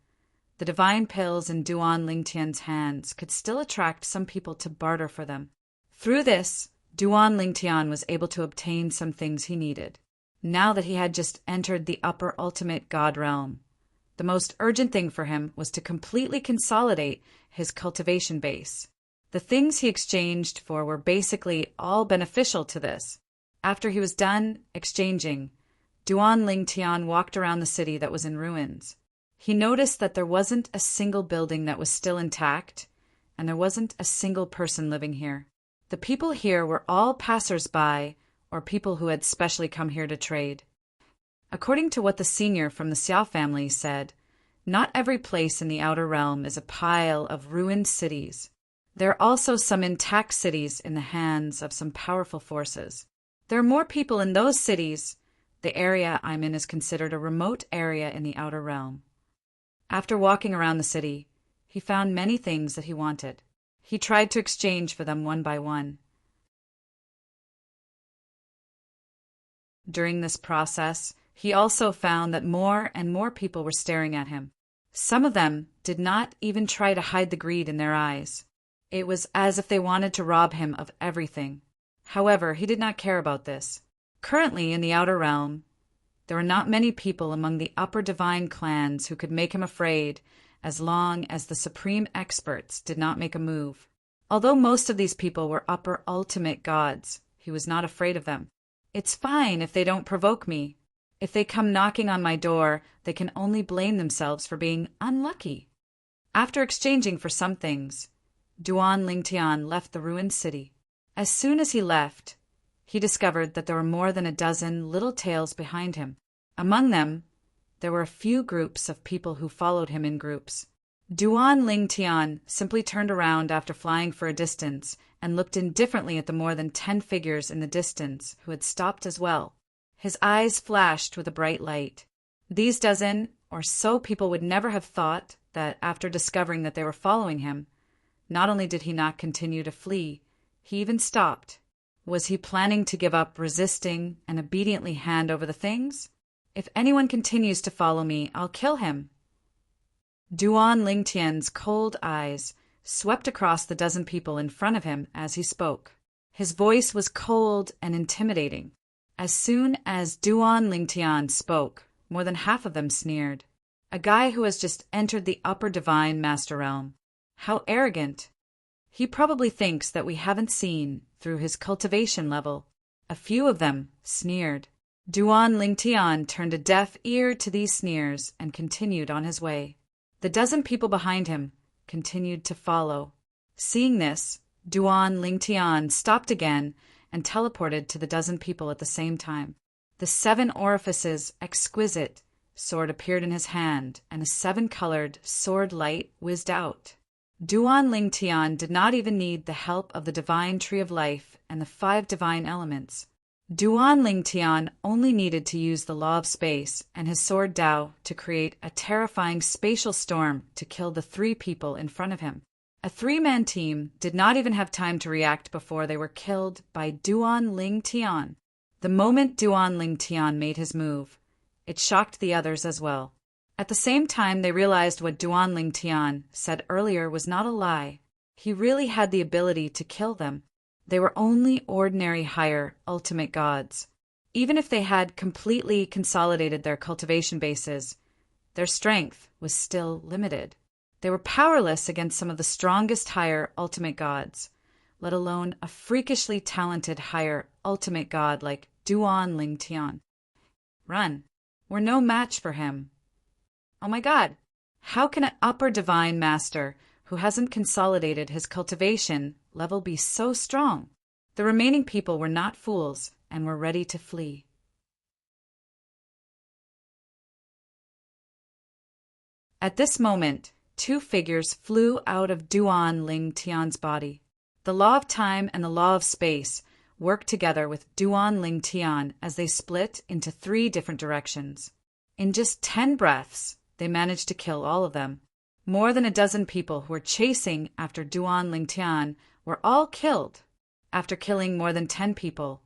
the divine pills in Duan Lingtian's hands could still attract some people to barter for them. Through this, Duan Lingtian was able to obtain some things he needed. Now that he had just entered the upper ultimate god realm, the most urgent thing for him was to completely consolidate his cultivation base. The things he exchanged for were basically all beneficial to this. After he was done exchanging, Duan Lingtian walked around the city that was in ruins. He noticed that there wasn't a single building that was still intact, and there wasn't a single person living here. The people here were all passers-by or people who had specially come here to trade. According to what the senior from the Xiao family said, not every place in the outer realm is a pile of ruined cities. There are also some intact cities in the hands of some powerful forces. There are more people in those cities. The area I'm in is considered a remote area in the outer realm. After walking around the city, he found many things that he wanted. He tried to exchange for them one by one. During this process, he also found that more and more people were staring at him. Some of them did not even try to hide the greed in their eyes. It was as if they wanted to rob him of everything. However, he did not care about this. Currently, in the outer realm, there were not many people among the upper divine clans who could make him afraid as long as the supreme experts did not make a move. Although most of these people were upper ultimate gods, he was not afraid of them. It's fine if they don't provoke me. If they come knocking on my door, they can only blame themselves for being unlucky. After exchanging for some things, Duan Lingtian left the ruined city. As soon as he left, he discovered that there were more than a dozen little tails behind him. Among them, there were a few groups of people who followed him in groups. Duan Lingtian simply turned around after flying for a distance and looked indifferently at the more than 10 figures in the distance who had stopped as well. His eyes flashed with a bright light. These dozen or so people would never have thought that after discovering that they were following him, not only did he not continue to flee, he even stopped. Was he planning to give up resisting and obediently hand over the things? If anyone continues to follow me, I'll kill him. Duan Lingtian's cold eyes swept across the dozen people in front of him as he spoke. His voice was cold and intimidating. As soon as Duan Lingtian spoke, more than half of them sneered. A guy who has just entered the upper divine master realm. How arrogant. He probably thinks that we haven't seen through his cultivation level. A few of them sneered. Duan Lingtian turned a deaf ear to these sneers and continued on his way. The dozen people behind him continued to follow. Seeing this, Duan Lingtian stopped again and teleported to the dozen people at the same time. The 7 orifices exquisite sword appeared in his hand, and a 7-colored sword light whizzed out. Duan Lingtian did not even need the help of the divine tree of life and the 5 divine elements. Duan Lingtian only needed to use the law of space and his sword Dao to create a terrifying spatial storm to kill the 3 people in front of him. A 3-man team did not even have time to react before they were killed by Duan Lingtian. The moment Duan Lingtian made his move, it shocked the others as well. At the same time, they realized what Duan Lingtian said earlier was not a lie. He really had the ability to kill them. They were only ordinary higher ultimate gods. Even if they had completely consolidated their cultivation bases, their strength was still limited. They were powerless against some of the strongest higher ultimate gods, let alone a freakishly talented higher ultimate god like Duan Lingtian. Run. We're no match for him. Oh my God, how can an upper divine master who hasn't consolidated his cultivation level be so strong? The remaining people were not fools and were ready to flee. At this moment, 2 figures flew out of Duan Lingtian's body. The law of time and the law of space worked together with Duan Lingtian as they split into 3 different directions. In just 10 breaths, they managed to kill all of them. More than a dozen people who were chasing after Duan Lingtian were all killed. After killing more than 10 people,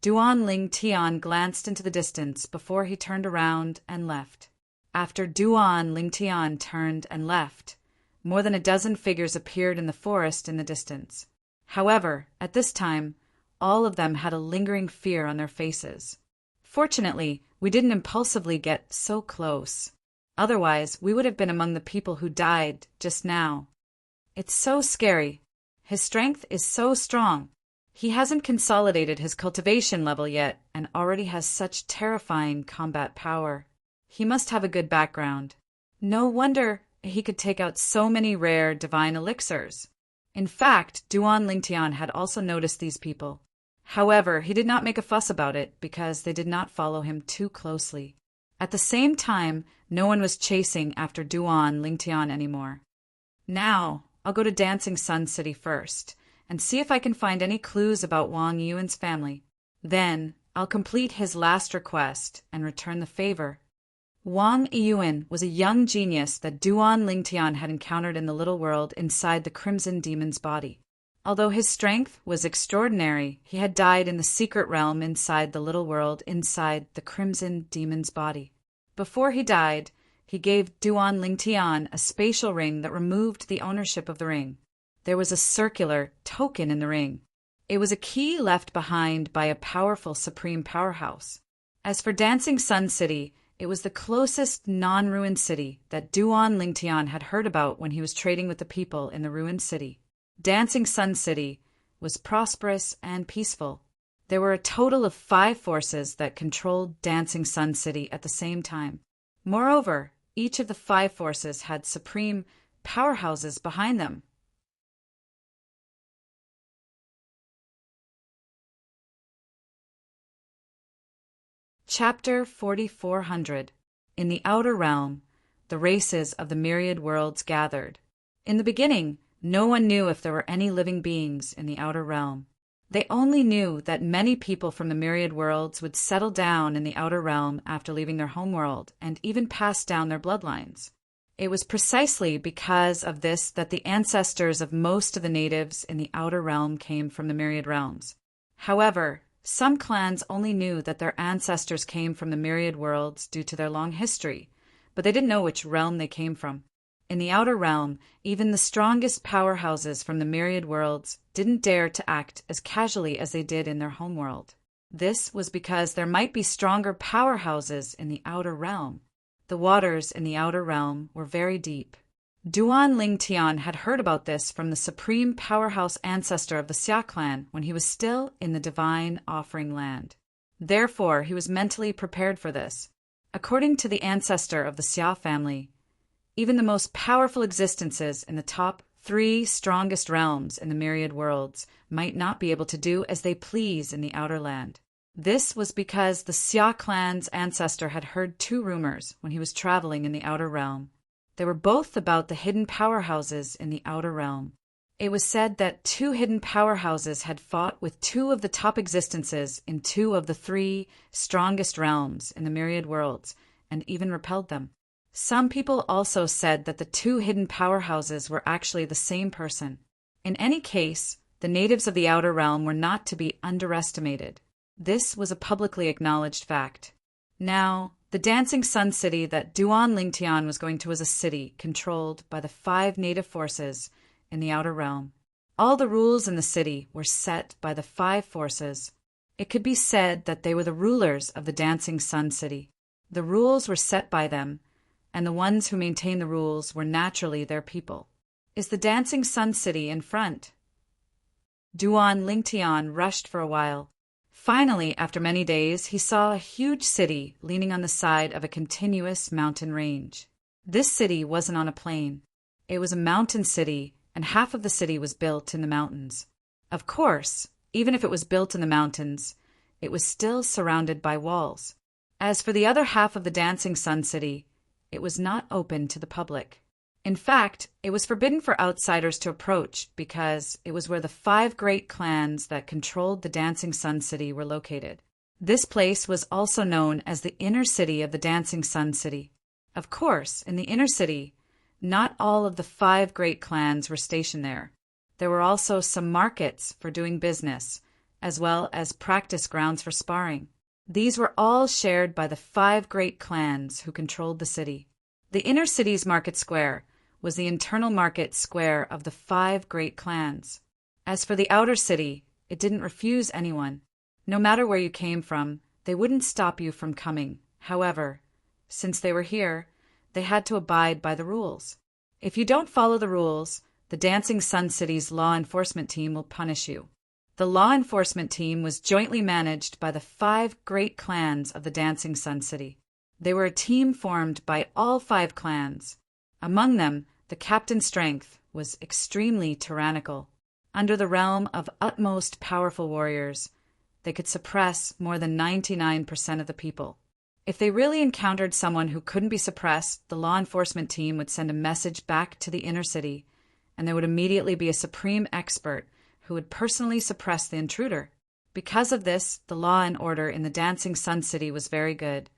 Duan Lingtian glanced into the distance before he turned around and left. After Duan Lingtian turned and left, more than a dozen figures appeared in the forest in the distance. However, at this time, all of them had a lingering fear on their faces. Fortunately, we didn't impulsively get so close. Otherwise, we would have been among the people who died just now. It's so scary. His strength is so strong. He hasn't consolidated his cultivation level yet and already has such terrifying combat power. He must have a good background. No wonder he could take out so many rare divine elixirs. In fact, Duan Lingtian had also noticed these people. However, he did not make a fuss about it because they did not follow him too closely. At the same time, no one was chasing after Duan Lingtian anymore. Now, I'll go to Dancing Sun City first and see if I can find any clues about Wang Yuan's family. Then, I'll complete his last request and return the favor. Wang Yuan was a young genius that Duan Lingtian had encountered in the little world inside the Crimson Demon's body. Although his strength was extraordinary, he had died in the secret realm inside the little world inside the Crimson Demon's body. Before he died, he gave Duan Lingtian a spatial ring that removed the ownership of the ring. There was a circular token in the ring. It was a key left behind by a powerful supreme powerhouse. As for Dancing Sun City, it was the closest non-ruined city that Duan Lingtian had heard about when he was trading with the people in the ruined city. Dancing Sun City was prosperous and peaceful. There were a total of 5 forces that controlled Dancing Sun City at the same time. Moreover, each of the 5 forces had supreme powerhouses behind them. Chapter 4400. In the Outer Realm, the races of the myriad worlds gathered. In the beginning, no one knew if there were any living beings in the Outer Realm. They only knew that many people from the myriad worlds would settle down in the outer realm after leaving their homeworld and even pass down their bloodlines. It was precisely because of this that the ancestors of most of the natives in the outer realm came from the myriad realms. However, some clans only knew that their ancestors came from the myriad worlds due to their long history, but they didn't know which realm they came from. In the outer realm, even the strongest powerhouses from the myriad worlds didn't dare to act as casually as they did in their homeworld. This was because there might be stronger powerhouses in the outer realm. The waters in the outer realm were very deep. Duan Lingtian had heard about this from the supreme powerhouse ancestor of the Xia clan when he was still in the divine offering land. Therefore, he was mentally prepared for this. According to the ancestor of the Xia family, even the most powerful existences in the top 3 strongest realms in the myriad worlds might not be able to do as they please in the outer land. This was because the Xia clan's ancestor had heard 2 rumors when he was traveling in the outer realm. They were both about the hidden powerhouses in the outer realm. It was said that 2 hidden powerhouses had fought with 2 of the top existences in 2 of the 3 strongest realms in the myriad worlds and even repelled them. Some people also said that the 2 hidden powerhouses were actually the same person. In any case, the natives of the outer realm were not to be underestimated. This was a publicly acknowledged fact. Now, the Dancing Sun City that Duan Lingtian was going to was a city controlled by the 5 native forces in the outer realm. All the rules in the city were set by the 5 forces. It could be said that they were the rulers of the Dancing Sun City. The rules were set by them, and the ones who maintained the rules were naturally their people. Is the Dancing Sun City in front? Duan Lingtian rushed for a while. Finally, after many days, he saw a huge city leaning on the side of a continuous mountain range. This city wasn't on a plain. It was a mountain city, and half of the city was built in the mountains. Of course, even if it was built in the mountains, it was still surrounded by walls. As for the other half of the Dancing Sun City, it was not open to the public. In fact, it was forbidden for outsiders to approach because it was where the 5 great clans that controlled the Dancing Sun City were located. This place was also known as the inner city of the Dancing Sun City. Of course, in the inner city, not all of the 5 great clans were stationed there. There were also some markets for doing business, as well as practice grounds for sparring. These were all shared by the 5 great clans who controlled the city. The inner city's market square was the internal market square of the 5 great clans. As for the outer city, it didn't refuse anyone. No matter where you came from, they wouldn't stop you from coming. However, since they were here, they had to abide by the rules. If you don't follow the rules, the Dancing Sun City's law enforcement team will punish you. The law enforcement team was jointly managed by the 5 great clans of the Dancing Sun City. They were a team formed by all 5 clans. Among them, the captain's strength was extremely tyrannical. Under the realm of utmost powerful warriors, they could suppress more than 99% of the people. If they really encountered someone who couldn't be suppressed, the law enforcement team would send a message back to the inner city, and there would immediately be a supreme expert who would personally suppress the intruder. Because of this, the law and order in the Dancing Sun City was very good.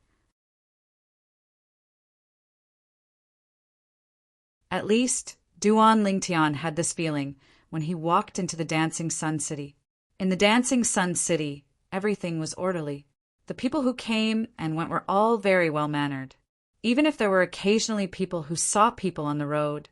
At least, Duan Lingtian had this feeling when he walked into the Dancing Sun City. In the Dancing Sun City, everything was orderly. The people who came and went were all very well-mannered. Even if there were occasionally people who saw people on the road,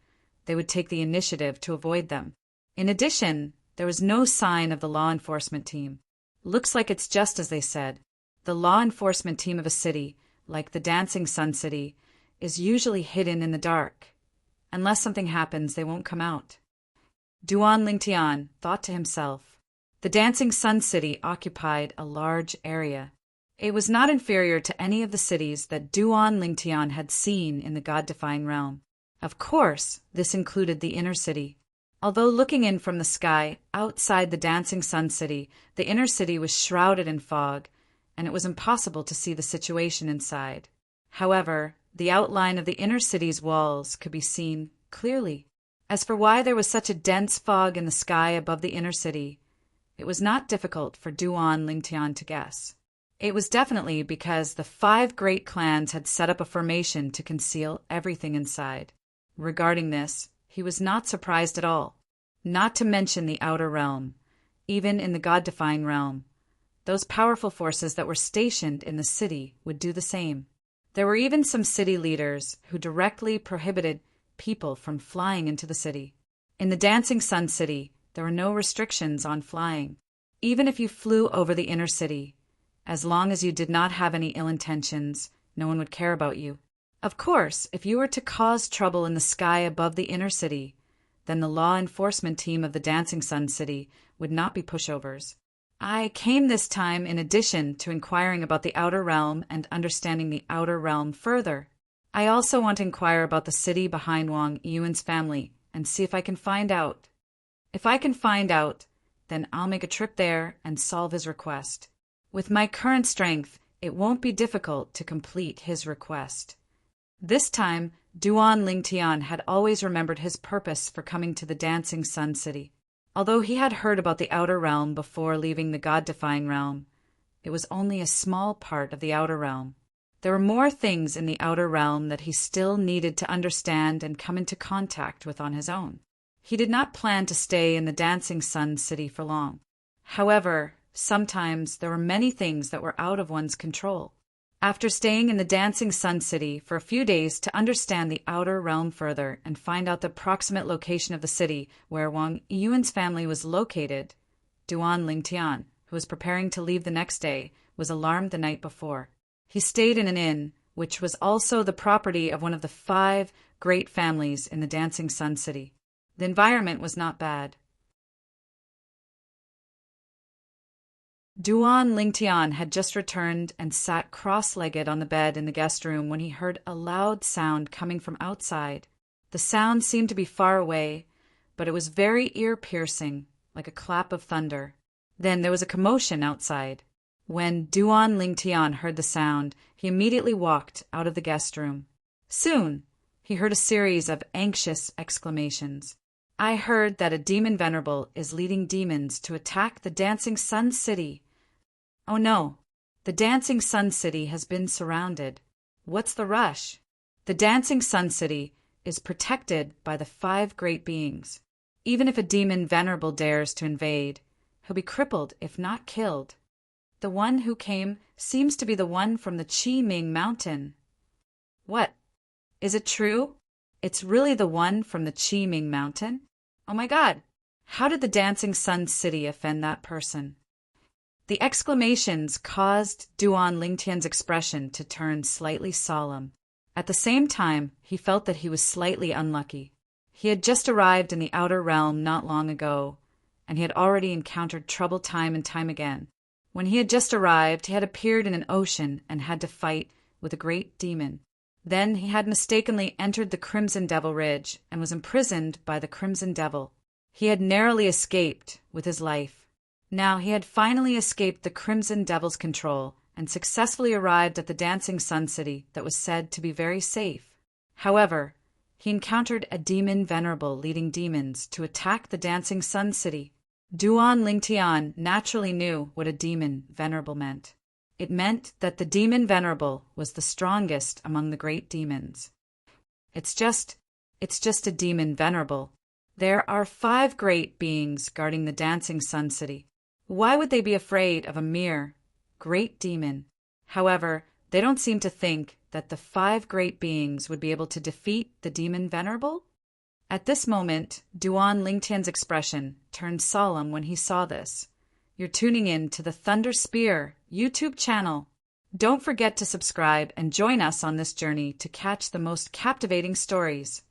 they would take the initiative to avoid them. In addition, there was no sign of the law enforcement team. Looks like it's just as they said. The law enforcement team of a city, like the Dancing Sun City, is usually hidden in the dark. Unless something happens, they won't come out. Duan Lingtian thought to himself. The Dancing Sun City occupied a large area. It was not inferior to any of the cities that Duan Lingtian had seen in the God-defying realm. Of course, this included the inner city. Although looking in from the sky outside the Dancing Sun City, the inner city was shrouded in fog, and it was impossible to see the situation inside. However, the outline of the inner city's walls could be seen clearly. As for why there was such a dense fog in the sky above the inner city, it was not difficult for Duan Lingtian to guess. It was definitely because the 5 great clans had set up a formation to conceal everything inside. Regarding this, he was not surprised at all. Not to mention the outer realm, even in the God-defying realm. Those powerful forces that were stationed in the city would do the same. There were even some city leaders who directly prohibited people from flying into the city. In the Dancing Sun City, there were no restrictions on flying. Even if you flew over the inner city, as long as you did not have any ill intentions, no one would care about you. Of course, if you were to cause trouble in the sky above the inner city, then the law enforcement team of the Dancing Sun City would not be pushovers. I came this time in addition to inquiring about the outer realm and understanding the outer realm further. I also want to inquire about the city behind Wang Yuan's family and see if I can find out. If I can find out, then I'll make a trip there and solve his request. With my current strength, it won't be difficult to complete his request. This time, Duan Lingtian had always remembered his purpose for coming to the Dancing Sun City. Although he had heard about the outer realm before leaving the God-defying realm, it was only a small part of the outer realm. There were more things in the outer realm that he still needed to understand and come into contact with on his own. He did not plan to stay in the Dancing Sun City for long. However, sometimes there were many things that were out of one's control. After staying in the Dancing Sun City for a few days to understand the outer realm further and find out the approximate location of the city where Wang Yuan's family was located, Duan Lingtian, who was preparing to leave the next day, was alarmed the night before. He stayed in an inn, which was also the property of one of the 5 great families in the Dancing Sun City. The environment was not bad. Duan Lingtian had just returned and sat cross-legged on the bed in the guest room when he heard a loud sound coming from outside. The sound seemed to be far away, but it was very ear-piercing, like a clap of thunder. Then there was a commotion outside. When Duan Lingtian heard the sound, he immediately walked out of the guest room. Soon, he heard a series of anxious exclamations. I heard that a demon venerable is leading demons to attack the Dancing Sun City. Oh no, the Dancing Sun City has been surrounded. What's the rush? The Dancing Sun City is protected by the 5 great beings. Even if a demon venerable dares to invade, he'll be crippled if not killed. The one who came seems to be the one from the Qiming Mountain. What? Is it true? It's really the one from the Qiming Mountain? Oh my God! How did the Dancing Sun City offend that person? The exclamations caused Duan Lingtian's expression to turn slightly solemn. At the same time, he felt that he was slightly unlucky. He had just arrived in the outer realm not long ago, and he had already encountered trouble time and time again. When he had just arrived, he had appeared in an ocean and had to fight with a great demon. Then he had mistakenly entered the Crimson Devil Ridge and was imprisoned by the Crimson Devil. He had narrowly escaped with his life. Now he had finally escaped the Crimson Devil's control and successfully arrived at the Dancing Sun City that was said to be very safe. However, he encountered a demon venerable leading demons to attack the Dancing Sun City. Duan Lingtian naturally knew what a demon venerable meant. It meant that the demon venerable was the strongest among the great demons. It's just a demon venerable. There are 5 great beings guarding the Dancing Sun City. Why would they be afraid of a mere great demon? However, they don't seem to think that the 5 great beings would be able to defeat the demon venerable? At this moment, Duan Lingtian's expression turned solemn when he saw this. You're tuning in to the Thunder Spear YouTube channel. Don't forget to subscribe and join us on this journey to catch the most captivating stories.